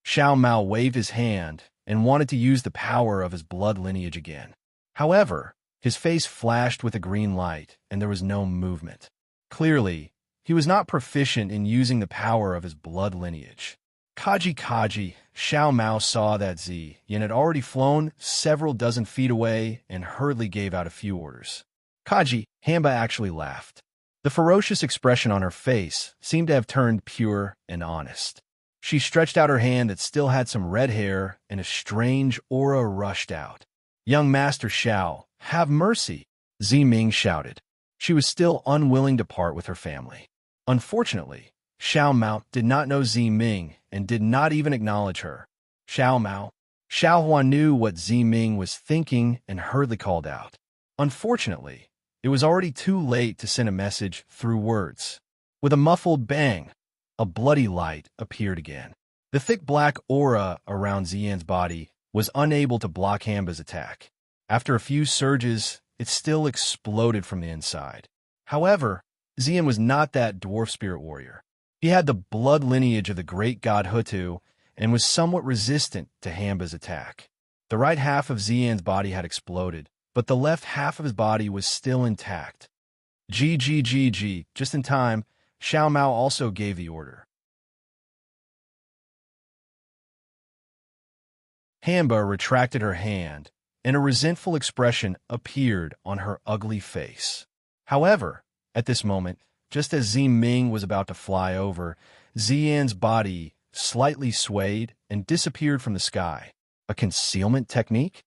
Xiao Mao waved his hand and wanted to use the power of his blood lineage again. However, his face flashed with a green light and there was no movement. Clearly, he was not proficient in using the power of his blood lineage. Kaji, Xiao Mao saw that Yin had already flown several dozen feet away and hurriedly gave out a few orders. Kaji, Hamba actually laughed. The ferocious expression on her face seemed to have turned pure and honest. She stretched out her hand that still had some red hair, and a strange aura rushed out. Young Master Xiao, have mercy, Ming shouted. She was still unwilling to part with her family. Unfortunately, Xiao Mao did not know Ming and did not even acknowledge her. Xiao Hua knew what Ming was thinking and hurriedly called out. Unfortunately, it was already too late to send a message through words. With a muffled bang, a bloody light appeared again. The thick black aura around Yin's body was unable to block Hamba's attack. After a few surges, it still exploded from the inside. However, Yin was not that dwarf spirit warrior. He had the blood lineage of the great god Hutu and was somewhat resistant to Hamba's attack. The right half of Yin's body had exploded, but the left half of his body was still intact. Just in time, Xiao Mao also gave the order. Hamba retracted her hand, and a resentful expression appeared on her ugly face. However, at this moment, just as Ming was about to fly over, Yin's body slightly swayed and disappeared from the sky. A concealment technique?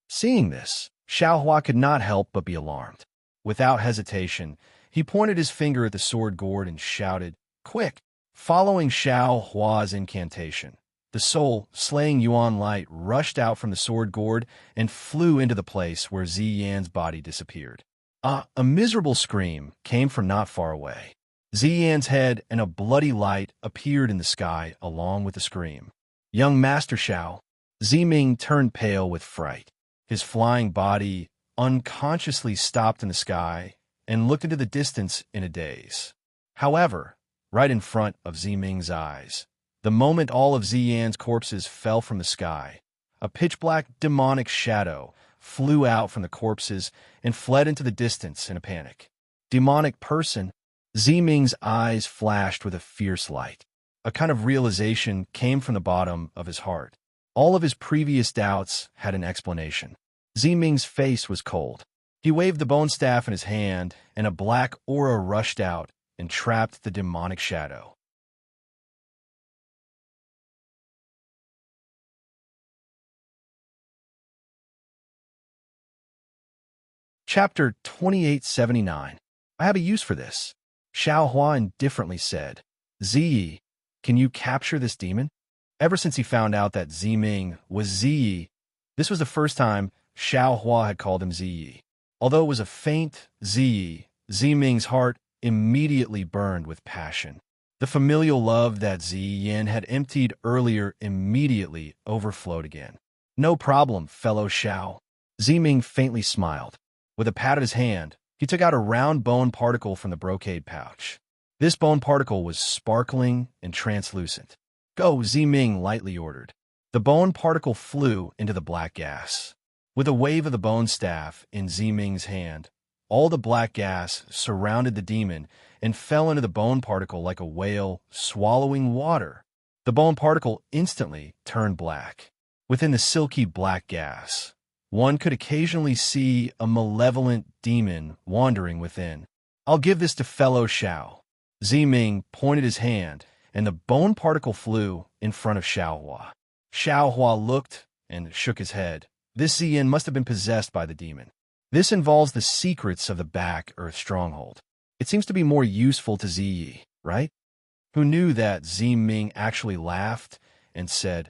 Seeing this, Xiao Hua could not help but be alarmed. Without hesitation, he pointed his finger at the sword gourd and shouted, "Quick!" Following Xiao Hua's incantation, the soul, slaying Yuan light, rushed out from the sword gourd and flew into the place where Yin's body disappeared. A miserable scream came from not far away. Yin's head and a bloody light appeared in the sky along with the scream. Young Master Xiao, Ming turned pale with fright. His flying body unconsciously stopped in the sky and looked into the distance in a daze. However, right in front of Ming's eyes, the moment all of Yin's corpses fell from the sky, a pitch-black demonic shadow flew out from the corpses and fled into the distance in a panic. Demonic person? Ming's eyes flashed with a fierce light. A kind of realization came from the bottom of his heart. All of his previous doubts had an explanation. Ming's face was cold. He waved the bone staff in his hand, and a black aura rushed out and trapped the demonic shadow. Chapter 2879. I have a use for this. Xiao Hua indifferently said, Ziyi, can you capture this demon? Ever since he found out that Ming was Ziyi, this was the first time Xiao Hua had called him Ziyi. Although it was a faint Ziyi, Ziming's heart immediately burned with passion. The familial love that Ziyin had emptied earlier immediately overflowed again. "No problem, fellow Xiao." Ziming faintly smiled. With a pat of his hand, he took out a round bone particle from the brocade pouch. This bone particle was sparkling and translucent. "Go," Ziming lightly ordered. The bone particle flew into the black gas. With a wave of the bone staff in Ziming's hand, all the black gas surrounded the demon and fell into the bone particle like a whale swallowing water. The bone particle instantly turned black. Within the silky black gas, one could occasionally see a malevolent demon wandering within. "I'll give this to fellow Xiao." Ziming pointed his hand, and the bone particle flew in front of Xiao Hua. Xiao Hua looked and shook his head. This Ziyin must have been possessed by the demon. This involves the secrets of the back Earth stronghold. It seems to be more useful to Ziyi, right? Who knew that Ziming actually laughed and said,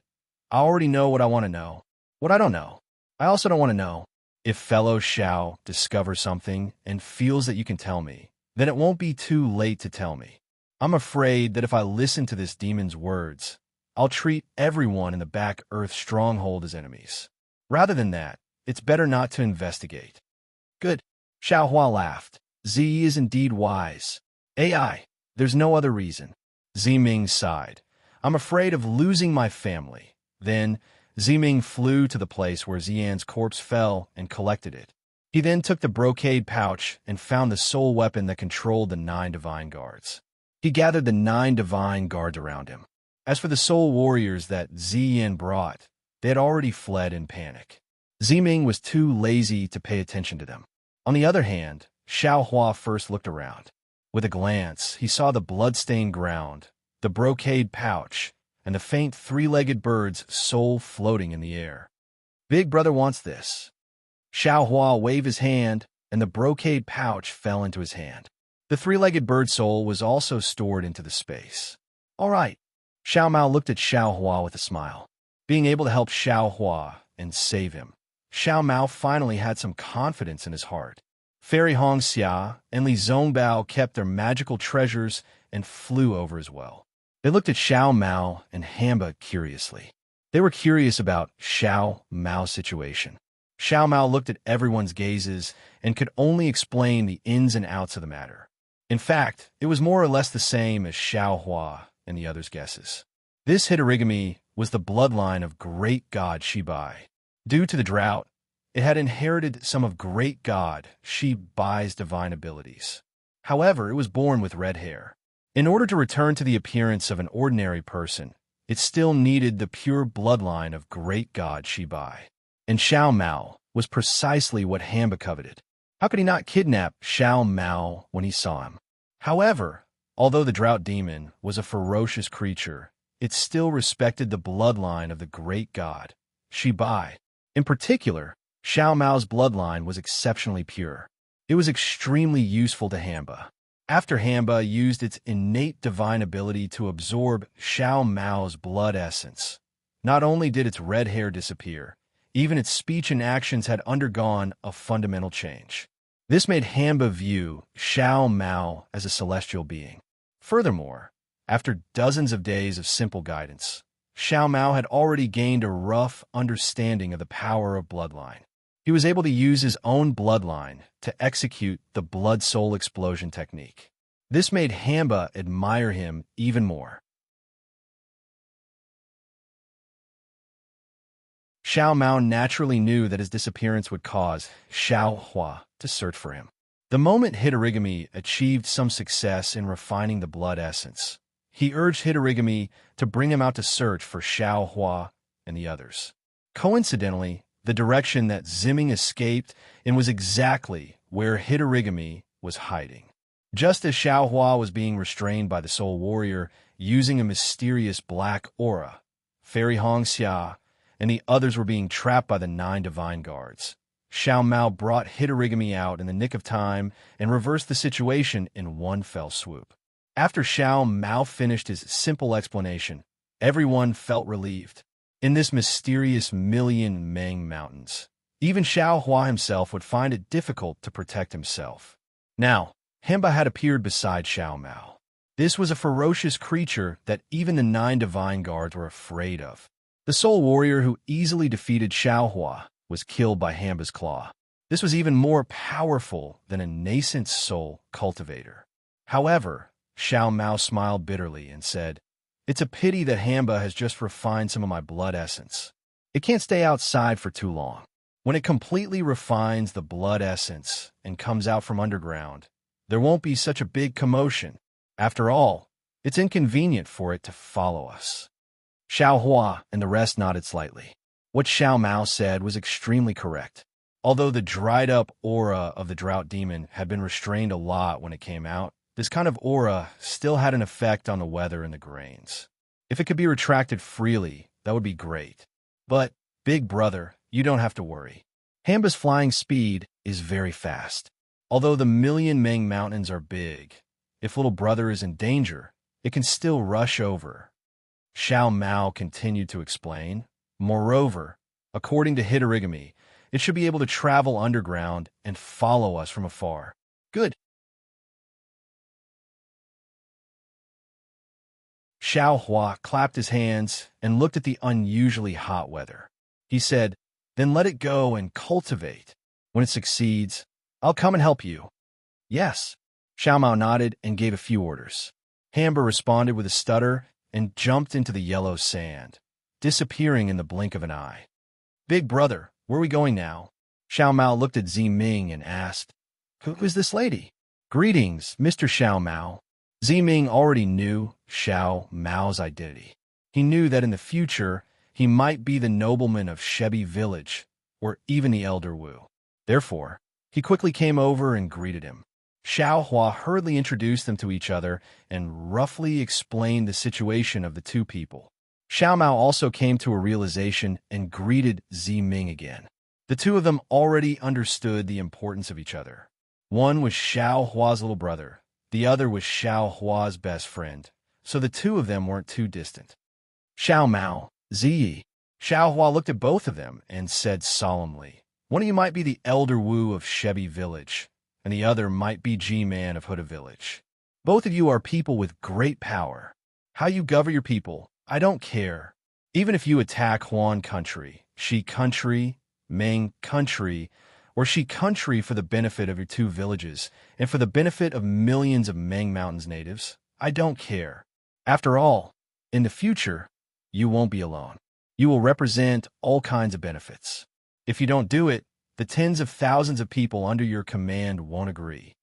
"I already know what I want to know. What I don't know, I also don't want to know. If fellow Xiao discovers something and feels that you can tell me, then it won't be too late to tell me. I'm afraid that if I listen to this demon's words, I'll treat everyone in the back Earth stronghold as enemies. Rather than that, it's better not to investigate." "Good." Xiao Hua laughed. "Ziyi is indeed wise. AI, there's no other reason." Ziming sighed. "I'm afraid of losing my family." Then, Ziming flew to the place where Ziyan's corpse fell and collected it. He then took the brocade pouch and found the soul weapon that controlled the 9 divine guards. He gathered the 9 divine guards around him. As for the soul warriors that Ziyin brought, they had already fled in panic. Ziming was too lazy to pay attention to them. On the other hand, Xiao Hua first looked around. With a glance, he saw the blood-stained ground, the brocade pouch, and the faint 3-legged bird's soul floating in the air. "Big brother wants this." Xiao Hua waved his hand, and the brocade pouch fell into his hand. The 3-legged bird soul was also stored into the space. "All right." Xiao Mao looked at Xiao Hua with a smile. Being able to help Xiao Hua and save him, Xiao Mao finally had some confidence in his heart. Fairy Hong Xia and Li Zongbao kept their magical treasures and flew over as well. They looked at Xiao Mao and Hamba curiously. They were curious about Xiao Mao's situation. Xiao Mao looked at everyone's gazes and could only explain the ins and outs of the matter. In fact, it was more or less the same as Xiao Hua and the others' guesses. This Hitorigami was the bloodline of great god Shibai. Due to the drought, it had inherited some of great god Shibai's divine abilities. However, it was born with red hair. In order to return to the appearance of an ordinary person, it still needed the pure bloodline of great god Shibai. And Xiao Mao was precisely what Hamba coveted. How could he not kidnap Xiao Mao when he saw him? However, although the drought demon was a ferocious creature, it still respected the bloodline of the great god Shibai. In particular, Xiao Mao's bloodline was exceptionally pure. It was extremely useful to Hamba. After Hamba used its innate divine ability to absorb Xiao Mao's blood essence, not only did its red hair disappear, even its speech and actions had undergone a fundamental change. This made Hamba view Xiao Mao as a celestial being. Furthermore, after dozens of days of simple guidance, Xiao Mao had already gained a rough understanding of the power of bloodline. He was able to use his own bloodline to execute the blood-soul explosion technique. This made Hamba admire him even more. Xiao Mao naturally knew that his disappearance would cause Xiao Hua to search for him. The moment Hitorigami achieved some success in refining the blood essence, he urged Hitorigami to bring him out to search for Xiao Hua and the others. Coincidentally, the direction that Ziming escaped and was exactly where Hitorigami was hiding. Just as Xiao Hua was being restrained by the Soul Warrior using a mysterious black aura, Fairy Hong Xia and the others were being trapped by the 9 divine guards. Xiao Mao brought Hitorigami out in the nick of time and reversed the situation in one fell swoop. After Xiao Mao finished his simple explanation, everyone felt relieved. In this mysterious Million Meng Mountains, Even Xiao Hua himself would find it difficult to protect himself. Now, Hemba had appeared beside Xiao Mao. This was a ferocious creature that even the 9 divine guards were afraid of. The soul warrior who easily defeated Xiao Hua was killed by Hemba's claw. This was even more powerful than a nascent soul cultivator. However, Xiao Mao smiled bitterly and said, "It's a pity that Hamba has just refined some of my blood essence. It can't stay outside for too long. When it completely refines the blood essence and comes out from underground, there won't be such a big commotion. After all, it's inconvenient for it to follow us." Xiao Hua and the rest nodded slightly. What Xiao Mao said was extremely correct. Although the dried-up aura of the drought demon had been restrained a lot when it came out, this kind of aura still had an effect on the weather and the grains. If it could be retracted freely, that would be great. But, big brother, you don't have to worry. Hamba's flying speed is very fast. Although the Million Meng Mountains are big, if little brother is in danger, it can still rush over. Xiao Mao continued to explain. Moreover, according to Hitorigami, it should be able to travel underground and follow us from afar. Good. Xiao Hua clapped his hands and looked at the unusually hot weather. He said, "Then let it go and cultivate. When it succeeds, I'll come and help you." "Yes." Xiao Mao nodded and gave a few orders. Hamba responded with a stutter and jumped into the yellow sand, disappearing in the blink of an eye. "Big brother, where are we going now?" Xiao Mao looked at Ziming and asked, "Who is this lady?" "Greetings, Mr. Xiao Mao." Ziming already knew Xiao Mao's identity. He knew that in the future, he might be the nobleman of Shebi village, or even the Elder Wu. Therefore, he quickly came over and greeted him. Xiao Hua hurriedly introduced them to each other and roughly explained the situation of the two people. Xiao Mao also came to a realization and greeted Ziming again. The two of them already understood the importance of each other. One was Xiao Hua's little brother. The other was Xiao Hua's best friend, so the two of them weren't too distant. "Xiao Mao, Ziyi." Xiao Hua looked at both of them and said solemnly, "One of you might be the Elder Wu of Shebi village, and the other might be G-Man of Huda village. Both of you are people with great power. How you govern your people, I don't care. Even if you attack Huan country, Shi country, Meng country, or Shi country for the benefit of your two villages, and for the benefit of millions of Meng Mountains natives, I don't care. After all, in the future, you won't be alone. You will represent all kinds of benefits. If you don't do it, the tens of thousands of people under your command won't agree.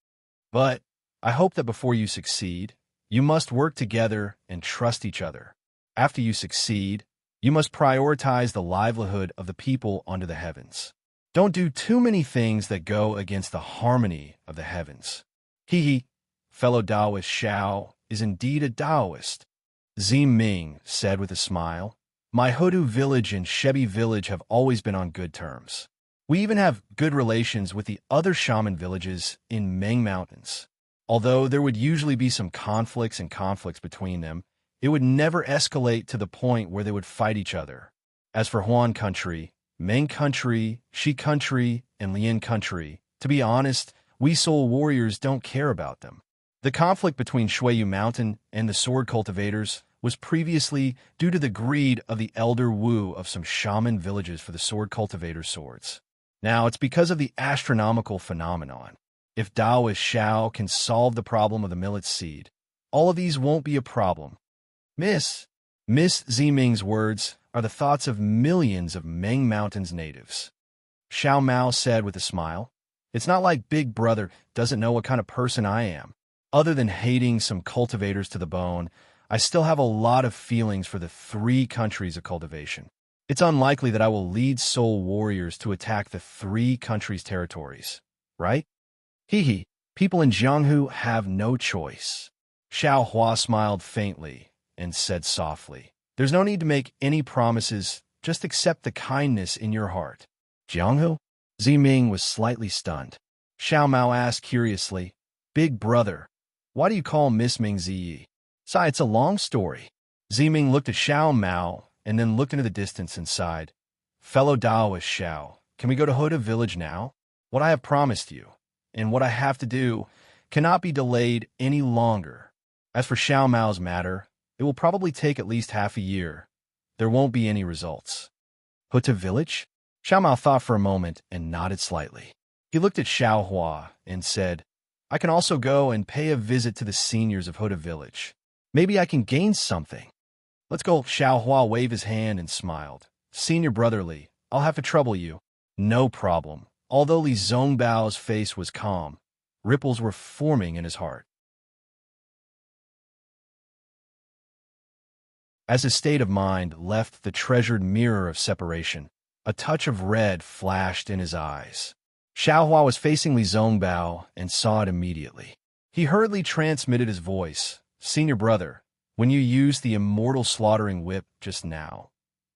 But I hope that before you succeed, you must work together and trust each other. After you succeed, you must prioritize the livelihood of the people under the heavens. Don't do too many things that go against the harmony of the heavens." "He, fellow Taoist Xiao, is indeed a Taoist," Ziming said with a smile. "My Hudu village and Shebi village have always been on good terms. We even have good relations with the other shaman villages in Meng Mountains. Although there would usually be some conflicts between them, it would never escalate to the point where they would fight each other. As for Huan country, Meng country, Shi country, and Lian country, to be honest, we soul warriors don't care about them. The conflict between Shuiyu Mountain and the sword cultivators was previously due to the greed of the Elder Wu of some shaman villages for the sword cultivators' swords. Now it's because of the astronomical phenomenon. If Taoist Xiao can solve the problem of the millet seed, all of these won't be a problem." Miss Ziming's words are the thoughts of millions of Meng Mountains natives. Xiao Mao said with a smile, "It's not like Big Brother doesn't know what kind of person I am. Other than hating some cultivators to the bone, I still have a lot of feelings for the 3 countries of cultivation. It's unlikely that I will lead soul warriors to attack the 3 countries' territories, right? People in Jianghu have no choice." Xiao Hua smiled faintly and said softly, "There's no need to make any promises, just accept the kindness in your heart." "Jianghu?" Ziming was slightly stunned. Xiao Mao asked curiously, "Big brother, why do you call Miss Ming Ziyi?" "Sai, it's a long story." Ziming looked at Xiao Mao and then looked into the distance and sighed. "Fellow Taoist Xiao, can we go to Hoda Village now? What I have promised you, and what I have to do, cannot be delayed any longer. As for Xiao Mao's matter, it will probably take at least half a year. There won't be any results. Hoda Village? Xiao Mao thought for a moment and nodded slightly. He looked at Xiao Hua and said, I can also go and pay a visit to the seniors of Hoda Village. Maybe I can gain something. Let's go. Xiao Hua waved his hand and smiled. Senior brotherly, I'll have to trouble you. No problem. Although Li Zongbao's face was calm, ripples were forming in his heart. As his state of mind left the treasured mirror of separation, a touch of red flashed in his eyes. Xiao Hua was facing Li Zongbao and saw it immediately. He hurriedly transmitted his voice. Senior brother, when you used the immortal slaughtering whip just now,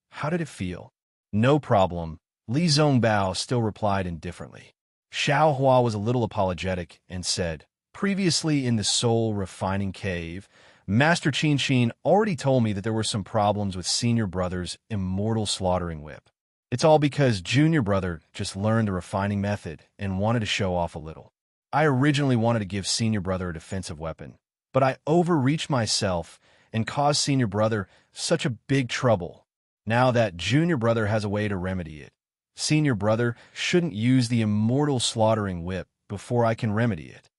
how did it feel? No problem. Li Zongbao still replied indifferently. Xiao Hua was a little apologetic and said, previously in the soul refining cave, Master Qin Qin already told me that there were some problems with senior brother's immortal slaughtering whip. It's all because junior brother just learned the refining method and wanted to show off a little. I originally wanted to give senior brother a defensive weapon, but I overreached myself and caused senior brother such a big trouble. Now that junior brother has a way to remedy it, senior brother shouldn't use the immortal slaughtering whip before I can remedy it.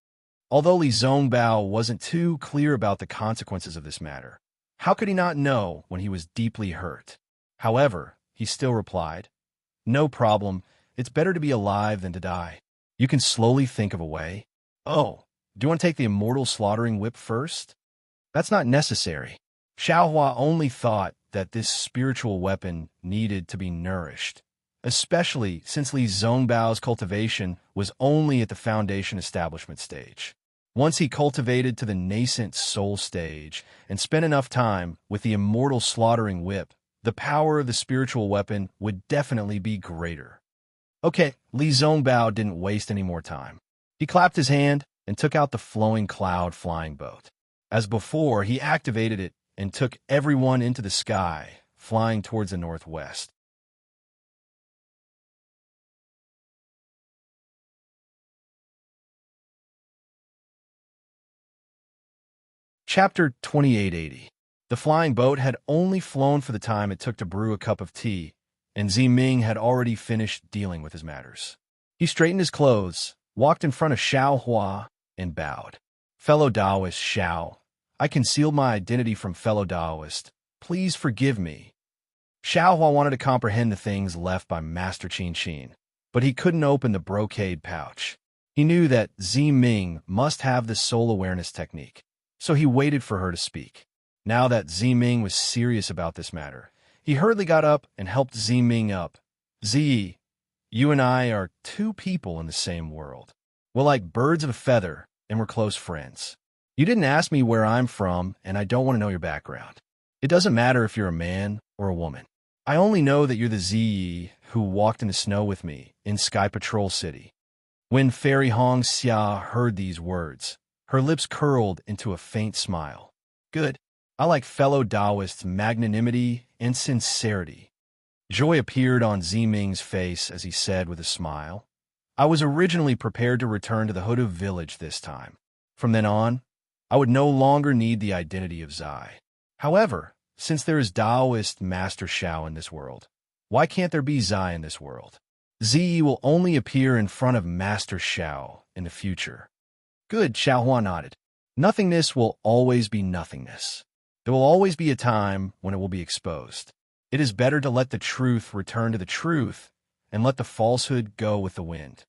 Although Li Zongbao wasn't too clear about the consequences of this matter, how could he not know when he was deeply hurt? However, he still replied, no problem, it's better to be alive than to die. You can slowly think of a way. Oh, do you want to take the immortal slaughtering whip first? That's not necessary. Xiao Hua only thought that this spiritual weapon needed to be nourished, especially since Li Zongbao's cultivation was only at the foundation establishment stage. Once he cultivated to the nascent soul stage and spent enough time with the immortal slaughtering whip, the power of the spiritual weapon would definitely be greater. Okay, Li Zongbao didn't waste any more time. He clapped his hand and took out the flowing cloud flying boat. As before, he activated it and took everyone into the sky, flying towards the northwest. Chapter 2880. The flying boat had only flown for the time it took to brew a cup of tea, and Ziming had already finished dealing with his matters. He straightened his clothes, walked in front of Xiao Hua, and bowed. Fellow Taoist Xiao, I concealed my identity from fellow Taoist. Please forgive me. Xiao Hua wanted to comprehend the things left by Master Qin Qin, but he couldn't open the brocade pouch. He knew that Ziming must have the soul awareness technique, so he waited for her to speak. Now that Ziming was serious about this matter, he hurriedly got up and helped Ziming up. Z, you and I are two people in the same world. We're like birds of a feather, and we're close friends. You didn't ask me where I'm from, and I don't want to know your background. It doesn't matter if you're a man or a woman. I only know that you're the Ziyi who walked in the snow with me in Sky Patrol City. When Fairy Hong Xia heard these words, her lips curled into a faint smile. Good. I like fellow Taoists' magnanimity and sincerity. Joy appeared on Ziming's face as he said with a smile, I was originally prepared to return to the Hoda village this time. From then on, I would no longer need the identity of Zai. However, since there is Taoist Master Xiao in this world, why can't there be Zai in this world? Zi will only appear in front of Master Xiao in the future. Good, Xiao Hua nodded. Nothingness will always be nothingness. There will always be a time when it will be exposed. It is better to let the truth return to the truth and let the falsehood go with the wind.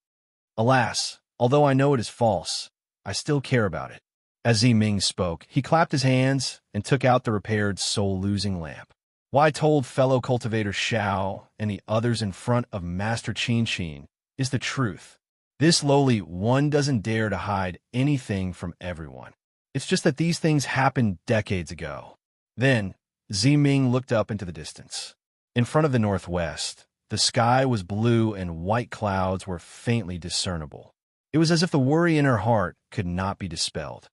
Alas, although I know it is false, I still care about it. As Ziming spoke, he clapped his hands and took out the repaired soul-losing lamp. What I told fellow cultivator Xiao and the others in front of Master Qin Qin is the truth. This lowly one doesn't dare to hide anything from everyone. It's just that these things happened decades ago. Then, Ziming looked up into the distance. In front of the northwest, the sky was blue and white clouds were faintly discernible. It was as if the worry in her heart could not be dispelled.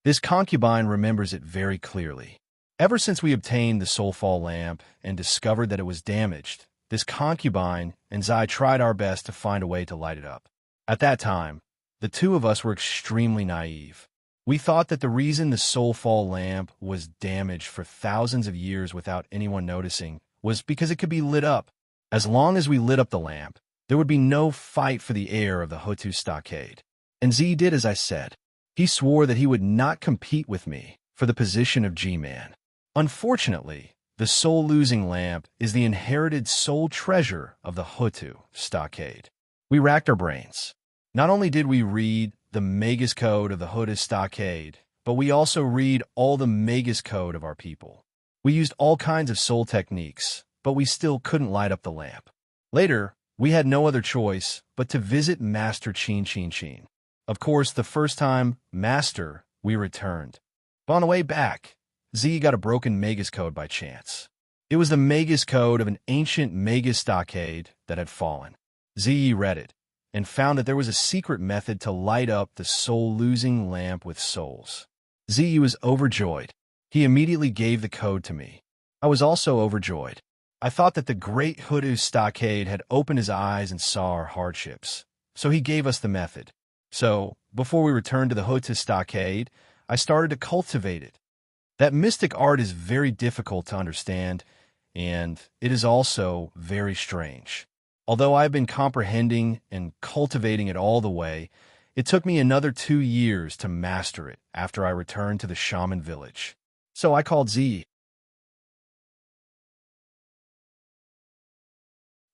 This concubine remembers it very clearly. Ever since we obtained the Soulfall lamp and discovered that it was damaged, this concubine and Zai tried our best to find a way to light it up. At that time, the two of us were extremely naive. We thought that the reason the soulfall lamp was damaged for thousands of years without anyone noticing was because it could be lit up. As long as we lit up the lamp, there would be no fight for the heir of the Hotu stockade. And Z did as I said. He swore that he would not compete with me for the position of G-Man. Unfortunately, the soul-losing lamp is the inherited soul treasure of the Hotu stockade. We racked our brains. Not only did we read the Magus code of the Hotu stockade, but we also read all the Magus code of our people. We used all kinds of soul techniques, but we still couldn't light up the lamp. Later, we had no other choice but to visit Master Chin Chin Chin. Of course, the first time, Master, we returned. But on the way back, Z got a broken Magus code by chance. It was the Magus code of an ancient Magus stockade that had fallen. Z read it and found that there was a secret method to light up the soul-losing lamp with souls. Z was overjoyed. He immediately gave the code to me. I was also overjoyed. I thought that the great Hotu stockade had opened his eyes and saw our hardships, so he gave us the method. So, before we returned to the Hotu stockade, I started to cultivate it. That mystic art is very difficult to understand, and it is also very strange. Although I've been comprehending and cultivating it all the way, it took me another 2 years to master it after I returned to the shaman village. So I called Z.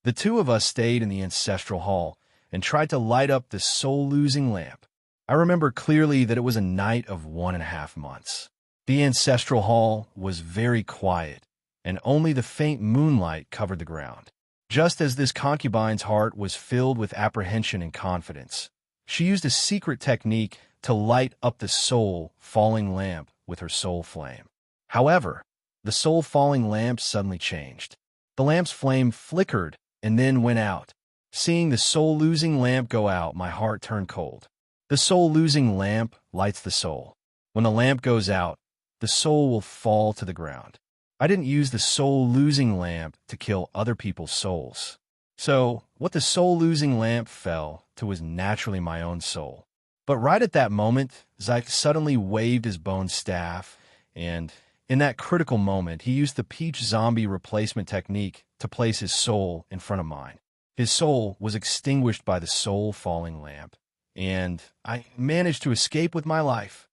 The two of us stayed in the ancestral hall and tried to light up the soul-losing lamp. I remember clearly that it was a night of 1.5 months. The ancestral hall was very quiet, and only the faint moonlight covered the ground. Just as this concubine's heart was filled with apprehension and confidence, she used a secret technique to light up the soul-falling lamp with her soul flame. However, the soul-falling lamp suddenly changed. The lamp's flame flickered and then went out. Seeing the soul-losing lamp go out, my heart turned cold. The soul-losing lamp lights the soul. When the lamp goes out, the soul will fall to the ground. I didn't use the soul-losing lamp to kill other people's souls. So, what the soul-losing lamp fell to was naturally my own soul. But right at that moment, Zyke suddenly waved his bone staff, and in that critical moment, he used the peach zombie replacement technique to place his soul in front of mine. His soul was extinguished by the soul-falling lamp, and I managed to escape with my life.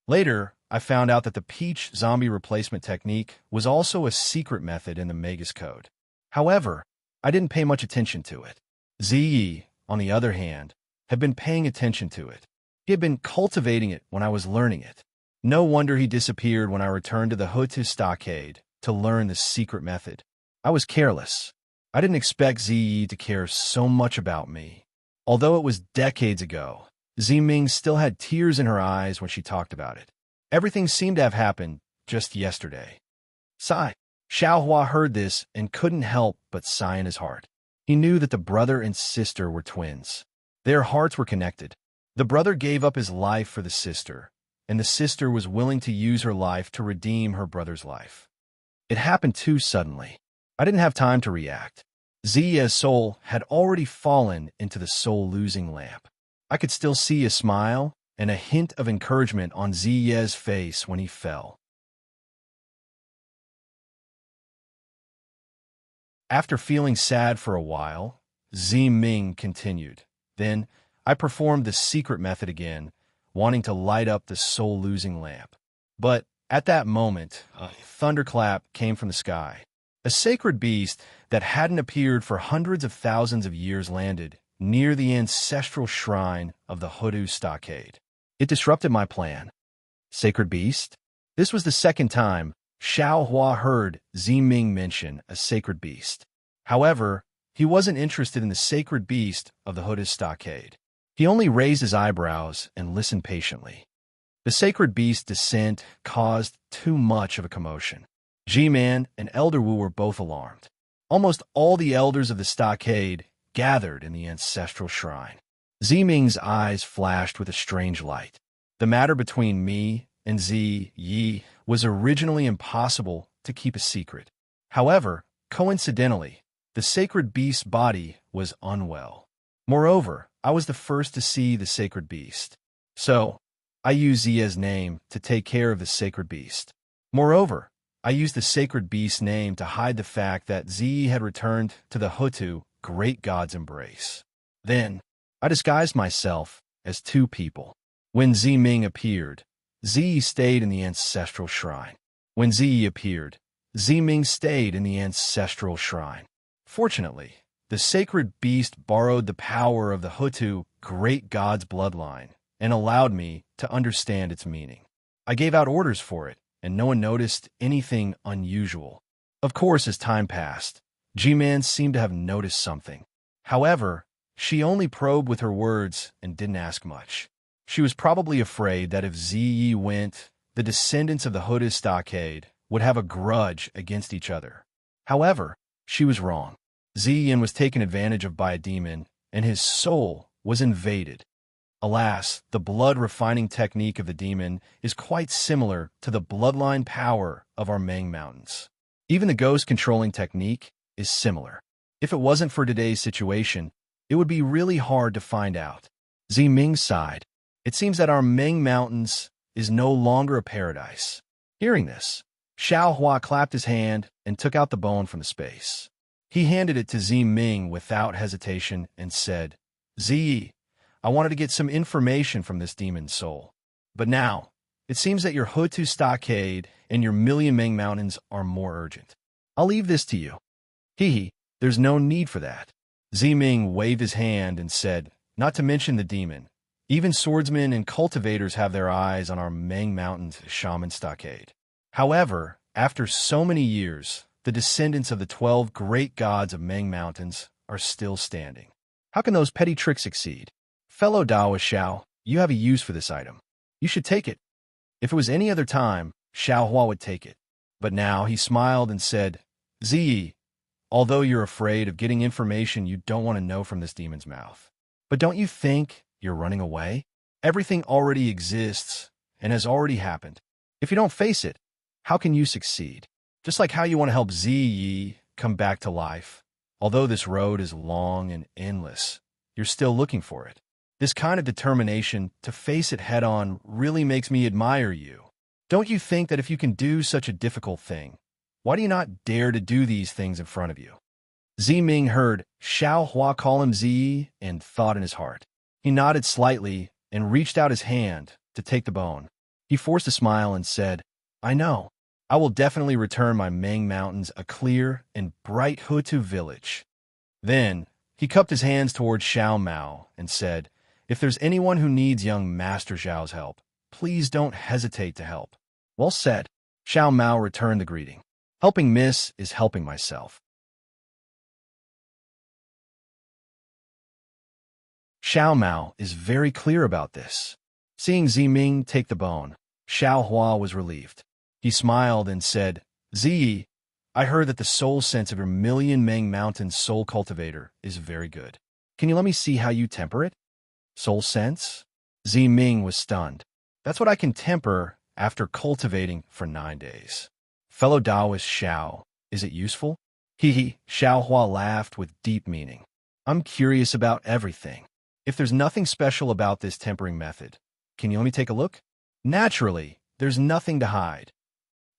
Later, I found out that the peach zombie replacement technique was also a secret method in the Magus code. However, I didn't pay much attention to it. Ziyi, on the other hand, had been paying attention to it. He had been cultivating it when I was learning it. No wonder he disappeared when I returned to the Hotu stockade to learn the secret method. I was careless. I didn't expect Ziyi to care so much about me. Although it was decades ago, Ziming still had tears in her eyes when she talked about it. Everything seemed to have happened just yesterday. Sigh. Xiaohua heard this and couldn't help but sigh in his heart. He knew that the brother and sister were twins. Their hearts were connected. The brother gave up his life for the sister, and the sister was willing to use her life to redeem her brother's life. It happened too suddenly. I didn't have time to react. Ziya's soul had already fallen into the soul-losing lamp. I could still see a smile and a hint of encouragement on Ziya's face when he fell. After feeling sad for a while, Ming continued. Then, I performed the secret method again, wanting to light up the soul-losing lamp. But at that moment, a thunderclap came from the sky. A sacred beast that hadn't appeared for hundreds of thousands of years landed near the ancestral shrine of the Hotu stockade. It disrupted my plan. Sacred beast? This was the second time Xiaohua heard Ziming mention a sacred beast. However, he wasn't interested in the sacred beast of the Hotu stockade. He only raised his eyebrows and listened patiently. The sacred beast's descent caused too much of a commotion. G-Man and Elder Wu were both alarmed. Almost all the elders of the stockade gathered in the ancestral shrine. Ziming's eyes flashed with a strange light. The matter between me and Ziyi was originally impossible to keep a secret. However, coincidentally, the sacred beast's body was unwell. Moreover, I was the first to see the sacred beast. So, I used Zia's name to take care of the sacred beast. Moreover, I used the sacred beast's name to hide the fact that Zi had returned to the Hutu great god's embrace. Then, I disguised myself as two people. When Zi Ming appeared, Zi stayed in the ancestral shrine. When Zi appeared, Zi Ming stayed in the ancestral shrine. Fortunately, the sacred beast borrowed the power of the Hutu great god's bloodline and allowed me to understand its meaning. I gave out orders for it, and no one noticed anything unusual. Of course, as time passed, G-Man seemed to have noticed something. However, she only probed with her words and didn't ask much. She was probably afraid that if Ziyi went, the descendants of the Hutu stockade would have a grudge against each other. However, she was wrong. Ziyin was taken advantage of by a demon, and his soul was invaded. Alas, the blood-refining technique of the demon is quite similar to the bloodline power of our Meng Mountains. Even the ghost-controlling technique is similar. If it wasn't for today's situation, it would be really hard to find out. Zi Ming sighed. It seems that our Meng Mountains is no longer a paradise. Hearing this, Xiao Hua clapped his hand and took out the bone from the space. He handed it to Zi Ming without hesitation and said, Zi, I wanted to get some information from this demon's soul. But now, it seems that your Hutu stockade and your Million Meng Mountains are more urgent. I'll leave this to you. Hee, there's no need for that. Zi Ming waved his hand and said, not to mention the demon. Even swordsmen and cultivators have their eyes on our Meng Mountains shaman stockade. However, after so many years, the descendants of the 12 great gods of Meng Mountains are still standing. How can those petty tricks succeed? Fellow Daoist Xiao, you have a use for this item. You should take it. If it was any other time, Xiao Hua would take it. But now he smiled and said, Ziyi, although you're afraid of getting information you don't want to know from this demon's mouth. But don't you think you're running away? Everything already exists and has already happened. If you don't face it, how can you succeed? Just like how you want to help Ziyi come back to life. Although this road is long and endless, you're still looking for it. This kind of determination to face it head-on really makes me admire you. Don't you think that if you can do such a difficult thing, why do you not dare to do these things in front of you? Zi Ming heard Xiao Hua call him Zi and thought in his heart. He nodded slightly and reached out his hand to take the bone. He forced a smile and said, I know. I will definitely return my Meng Mountains a clear and bright Hutu village. Then, he cupped his hands towards Xiao Mao and said, if there's anyone who needs young Master Zhao's help, please don't hesitate to help. Well said. Xiao Mao returned the greeting. Helping Miss is helping myself. Xiao Mao is very clear about this. Seeing Zi Ming take the bone, Xiao Hua was relieved. He smiled and said, Zi, I heard that the soul sense of your Million Meng Mountains soul cultivator is very good. Can you let me see how you temper it? Soul sense? Zi Ming was stunned. That's what I can temper after cultivating for 9 days. Fellow Taoist Xiao, is it useful? Hee, Xiao Hua laughed with deep meaning. I'm curious about everything. If there's nothing special about this tempering method, can you let me take a look? Naturally, there's nothing to hide.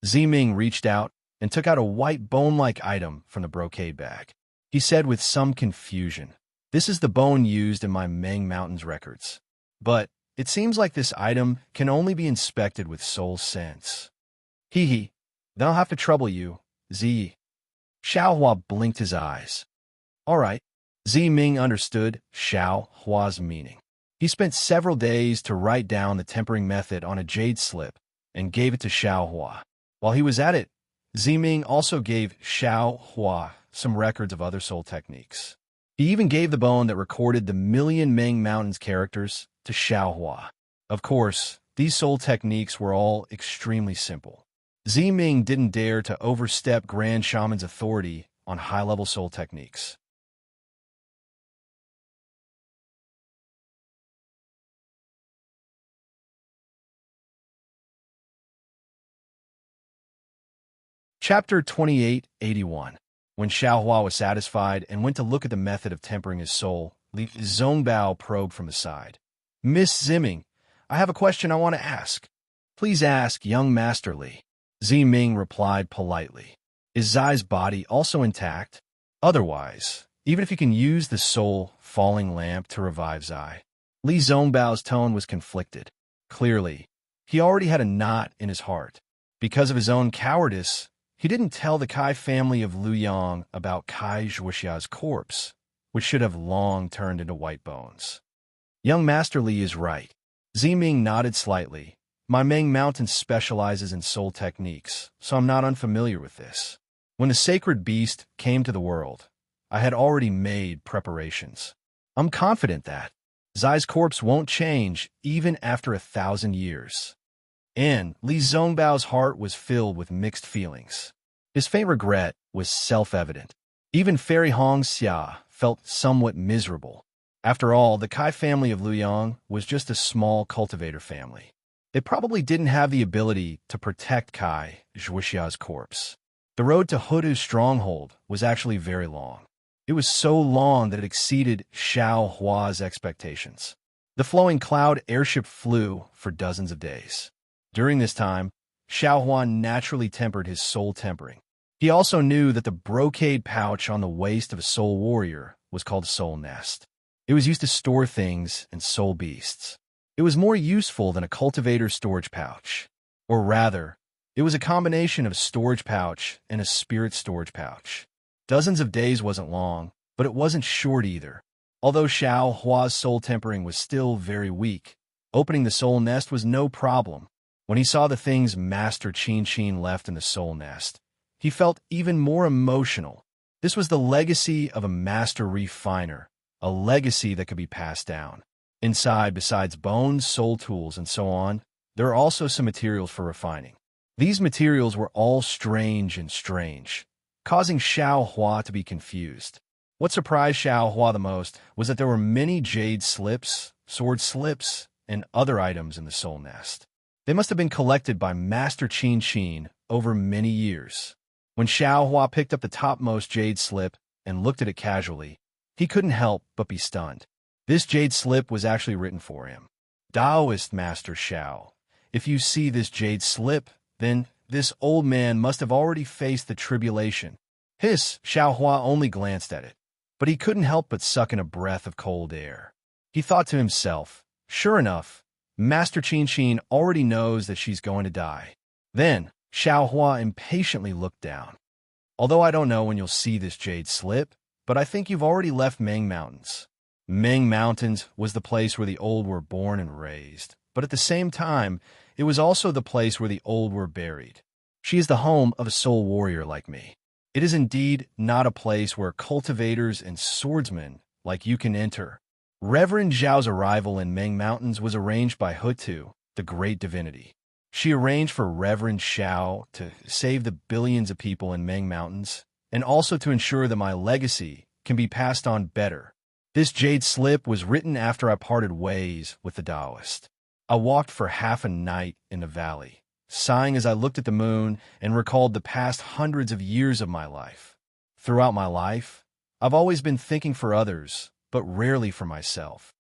Zi Ming reached out and took out a white bone-like item from the brocade bag. He said with some confusion, this is the bone used in my Meng Mountains records. But it seems like this item can only be inspected with soul sense. Hee, then I'll have to trouble you, Zi. Xiao Hua blinked his eyes. All right. Zi Ming understood Xiao Hua's meaning. He spent several days to write down the tempering method on a jade slip and gave it to Xiao Hua. While he was at it, Zi Ming also gave Xiao Hua some records of other soul techniques. He even gave the bone that recorded the Million Meng Mountains characters to Xiao Hua. Of course, these soul techniques were all extremely simple. Zi Ming didn't dare to overstep Grand Shaman's authority on high-level soul techniques. Chapter 2881. When Xiaohua was satisfied and went to look at the method of tempering his soul, Li Zongbao probed from the side. Miss Zimming, I have a question I want to ask. Please ask, young Master Li. Ziming replied politely. Is Zai's body also intact? Otherwise, even if you can use the soul falling lamp to revive Zai. Li Zongbao's tone was conflicted. Clearly, he already had a knot in his heart. Because of his own cowardice, he didn't tell the Kai family of Luyang about Kai Zhuoxia's corpse, which should have long turned into white bones. Young Master Li is right. Ziming nodded slightly. My Meng Mountain specializes in soul techniques, so I'm not unfamiliar with this. When the sacred beast came to the world, I had already made preparations. I'm confident that Zai's corpse won't change even after 1,000 years. And Li Zongbao's heart was filled with mixed feelings. His faint regret was self-evident. Even Fairy Hong Xia felt somewhat miserable. After all, the Kai family of Luyang was just a small cultivator family. They probably didn't have the ability to protect Kai Zhuoxia's corpse. The road to Hudu's stronghold was actually very long. It was so long that it exceeded Xiao Hua's expectations. The flowing cloud airship flew for dozens of days. During this time, Xiao Hua naturally tempered his soul tempering. He also knew that the brocade pouch on the waist of a soul warrior was called soul nest. It was used to store things and soul beasts. It was more useful than a cultivator's storage pouch. Or rather, it was a combination of a storage pouch and a spirit storage pouch. Dozens of days wasn't long, but it wasn't short either. Although Xiao Hua's soul tempering was still very weak, opening the soul nest was no problem. When he saw the things Master Qin left in the soul nest, he felt even more emotional. This was the legacy of a master refiner, a legacy that could be passed down. Inside, besides bones, soul tools, and so on, there are also some materials for refining. These materials were all strange, causing Xiao Hua to be confused. What surprised Xiao Hua the most was that there were many jade slips, sword slips, and other items in the soul nest. They must have been collected by Master Qin over many years. When Xiao Hua picked up the topmost jade slip and looked at it casually, he couldn't help but be stunned. This jade slip was actually written for him. Taoist Master Xiao, if you see this jade slip, then this old man must have already faced the tribulation. Xiao Hua only glanced at it, but he couldn't help but suck in a breath of cold air. He thought to himself, sure enough, Master Qin already knows that she's going to die. Then, Xiao Hua impatiently looked down. Although I don't know when you'll see this jade slip, but I think you've already left Meng Mountains. Meng Mountains was the place where the old were born and raised, but at the same time, it was also the place where the old were buried. She is the home of a soul warrior like me. It is indeed not a place where cultivators and swordsmen like you can enter. Reverend Zhao's arrival in Meng Mountains was arranged by Hutu, the great divinity. She arranged for Reverend Xiao to save the billions of people in Meng Mountains, and also to ensure that my legacy can be passed on better. This jade slip was written after I parted ways with the Taoist. I walked for half a night in the valley, sighing as I looked at the moon and recalled the past hundreds of years of my life. Throughout my life, I've always been thinking for others, but rarely for myself.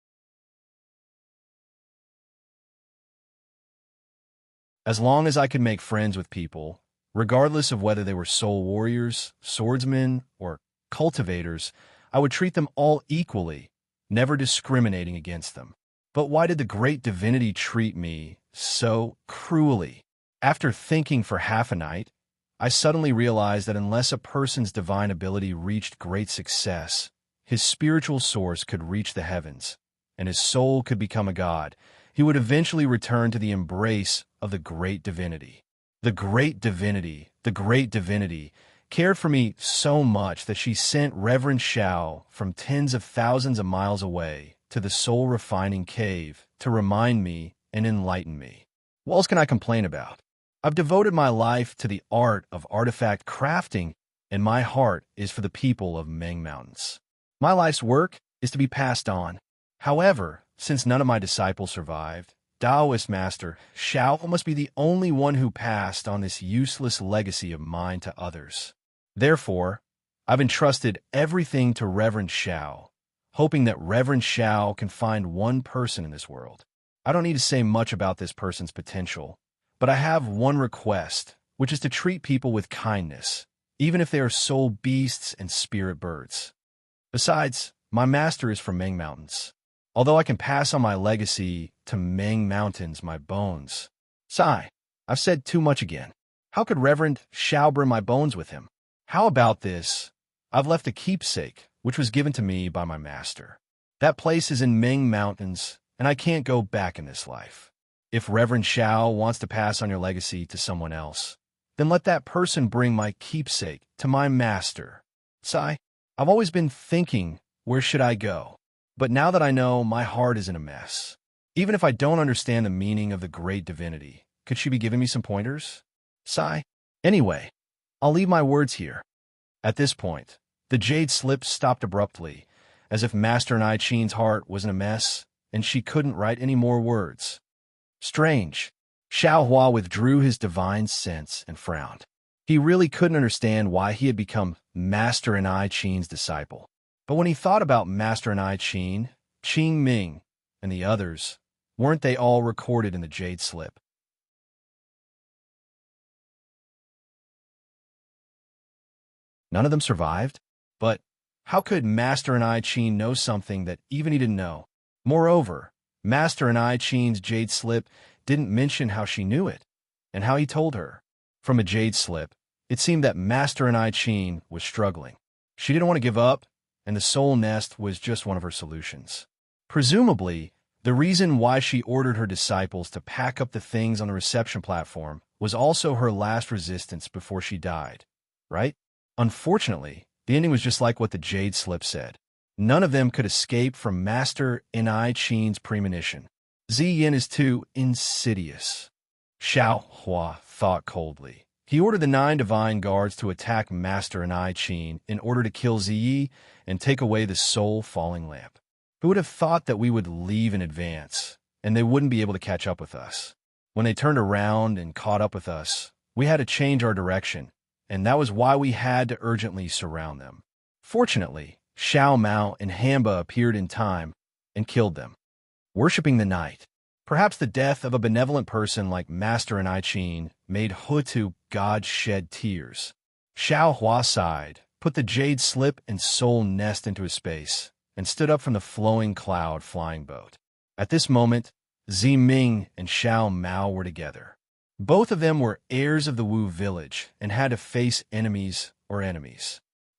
As long as I could make friends with people, regardless of whether they were soul warriors, swordsmen, or cultivators, I would treat them all equally, never discriminating against them. But why did the great divinity treat me so cruelly? After thinking for half a night, I suddenly realized that unless a person's divine ability reached great success, his spiritual source could reach the heavens, and his soul could become a god. He would eventually return to the embrace of the great divinity. The great divinity cared for me so much that she sent Reverend Xiao from tens of thousands of miles away to the soul-refining cave to remind me and enlighten me. What else can I complain about? I've devoted my life to the art of artifact crafting, and my heart is for the people of Meng Mountains. My life's work is to be passed on. However, since none of my disciples survived, Taoist Master Xiao must be the only one who passed on this useless legacy of mine to others. Therefore, I've entrusted everything to Reverend Xiao, hoping that Reverend Xiao can find one person in this world. I don't need to say much about this person's potential, but I have one request, which is to treat people with kindness, even if they are soul beasts and spirit birds. Besides, my master is from Meng Mountains. Although I can pass on my legacy to Meng Mountains, my bones. Sigh, I've said too much again. How could Reverend Xiao bring my bones with him? How about this? I've left a keepsake, which was given to me by my master. That place is in Meng Mountains, and I can't go back in this life. If Reverend Xiao wants to pass on your legacy to someone else, then let that person bring my keepsake to my master. Sigh, I've always been thinking, where should I go? But now that I know, my heart is in a mess. Even if I don't understand the meaning of the great divinity, could she be giving me some pointers? Sigh. Anyway, I'll leave my words here. At this point, the jade slip stopped abruptly, as if Master Nai Chin's heart was in a mess, and she couldn't write any more words. Strange. Xiao Hua withdrew his divine sense and frowned. He really couldn't understand why he had become Master Nai Chin's disciple. But when he thought about Master Nai Chin, Qing Ming, and the others, weren't they all recorded in the jade slip? None of them survived? But how could Master Nai Chin know something that even he didn't know? Moreover, Master Nai Chin's jade slip didn't mention how she knew it, and how he told her. From a jade slip, it seemed that Master Nai Chin was struggling. She didn't want to give up, and the soul nest was just one of her solutions. Presumably, the reason why she ordered her disciples to pack up the things on the reception platform was also her last resistance before she died, right? Unfortunately, the ending was just like what the jade slip said. None of them could escape from Master Nai Chin's premonition. Zi Yin is too insidious. Xiao Hua thought coldly. He ordered the 9 divine guards to attack Master Nai Chin in order to kill Ziyi and take away the soul-falling lamp. Who would have thought that we would leave in advance, and they wouldn't be able to catch up with us? When they turned around and caught up with us, we had to change our direction, and that was why we had to urgently surround them. Fortunately, Xiao Mao and Hamba appeared in time and killed them. Worshipping the night. Perhaps the death of a benevolent person like Master Nai Chin made Hutu gods shed tears. Xiao Hua sighed, put the jade slip and soul nest into his space, and stood up from the flowing cloud flying boat. At this moment, Zi Ming and Xiao Mao were together. Both of them were heirs of the Wu village and had to face enemies.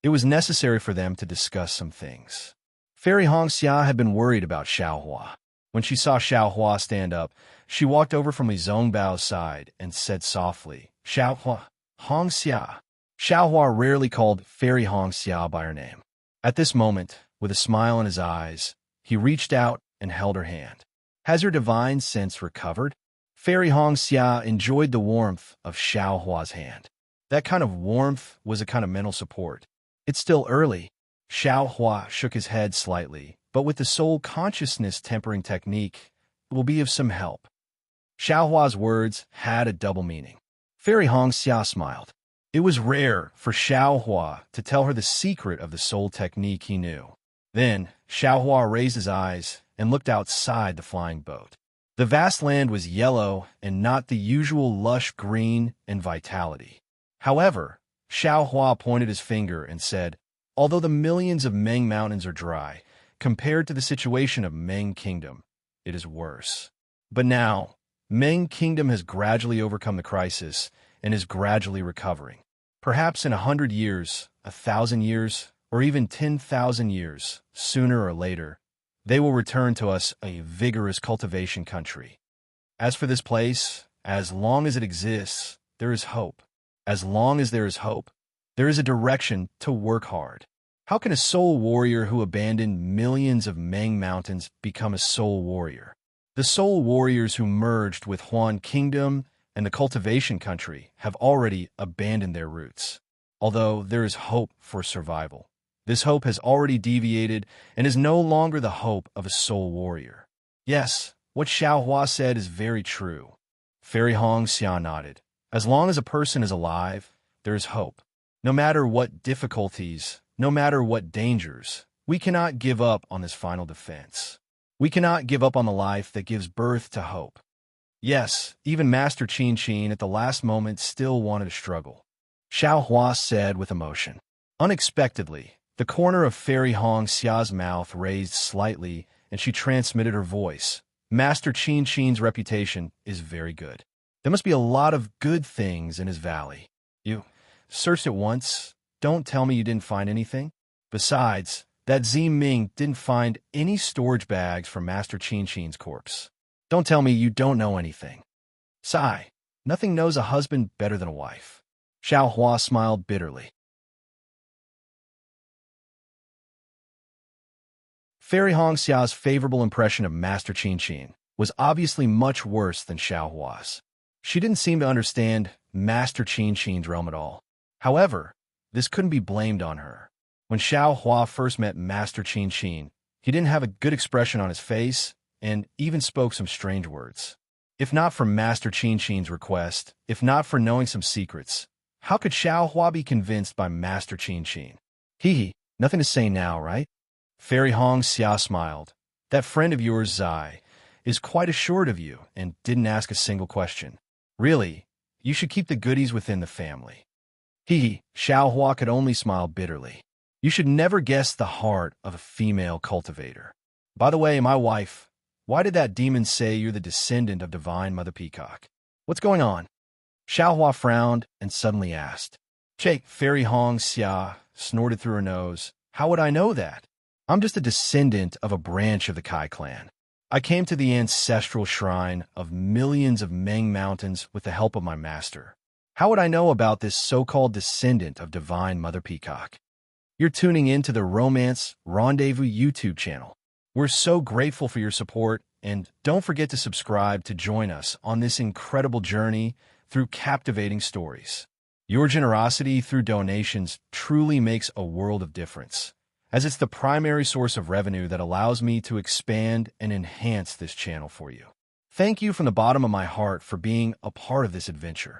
It was necessary for them to discuss some things. Fairy Hongxia had been worried about Xiao Hua. When she saw Xiao Hua stand up, she walked over from Li Zongbao's side and said softly, Xiao Hua, Hongxia. Xiao Hua rarely called Fairy Hongxia by her name. At this moment, with a smile in his eyes, he reached out and held her hand. Has your divine sense recovered? Fairy Hongxia enjoyed the warmth of Xiao Hua's hand. That kind of warmth was a kind of mental support. It's still early. Xiao Hua shook his head slightly, but with the soul consciousness tempering technique, it will be of some help. Xiao Hua's words had a double meaning. Fairy Hongxia smiled. It was rare for Xiao Hua to tell her the secret of the soul technique he knew. Then, Xiao Hua raised his eyes and looked outside the flying boat. The vast land was yellow and not the usual lush green and vitality. However, Xiao Hua pointed his finger and said, although the millions of Meng Mountains are dry, compared to the situation of Meng Kingdom, it is worse. But now, Meng Kingdom has gradually overcome the crisis and is gradually recovering. Perhaps in 100 years, 1,000 years, or even 10,000 years, sooner or later, they will return to us a vigorous cultivation country. As for this place, as long as it exists, there is hope. As long as there is hope, there is a direction to work hard. How can a soul warrior who abandoned millions of Meng Mountains become a soul warrior? The soul warriors who merged with Huan Kingdom and the cultivation country have already abandoned their roots. Although there is hope for survival, this hope has already deviated and is no longer the hope of a soul warrior. Yes, what Xiao Hua said is very true. Fairy Hongxia nodded. As long as a person is alive, there is hope. No matter what difficulties, no matter what dangers, we cannot give up on this final defense. We cannot give up on the life that gives birth to hope. Yes, even Master Qin Qin at the last moment still wanted to struggle. Xiao Hua said with emotion. Unexpectedly, the corner of Fairy Hong Xia's mouth raised slightly, and she transmitted her voice. Master Qin Qin's reputation is very good. There must be a lot of good things in his valley. You searched it once. Don't tell me you didn't find anything. Besides, that Zi Ming didn't find any storage bags for Master Qin Qin's corpse. Don't tell me you don't know anything. Sigh. Nothing knows a husband better than a wife. Xiao Hua smiled bitterly. Fairy Hong Xia's favorable impression of Master Qin Qin was obviously much worse than Xiao Hua's. She didn't seem to understand Master Qin Qin's realm at all. However, this couldn't be blamed on her. When Xiao Hua first met Master Qin Qin, he didn't have a good expression on his face and even spoke some strange words. If not for Master Qin Qin's request, if not for knowing some secrets, how could Xiao Hua be convinced by Master Qin Qin? Hee, nothing to say now, right? Fairy Hong Xia smiled. That friend of yours, Zai, is quite assured of you and didn't ask a single question. Really, you should keep the goodies within the family. Xiao Hua could only smile bitterly. You should never guess the heart of a female cultivator. By the way, my wife, why did that demon say you're the descendant of Divine Mother Peacock? What's going on? Xiao Hua frowned and suddenly asked. Fairy Hong Xia snorted through her nose. How would I know that? I'm just a descendant of a branch of the Kai clan. I came to the ancestral shrine of millions of Meng mountains with the help of my master. How would I know about this so-called descendant of Divine Mother Peacock? You're tuning in to the Romance Rendezvous YouTube channel. We're so grateful for your support, and don't forget to subscribe to join us on this incredible journey through captivating stories. Your generosity through donations truly makes a world of difference, as it's the primary source of revenue that allows me to expand and enhance this channel for you. Thank you from the bottom of my heart for being a part of this adventure.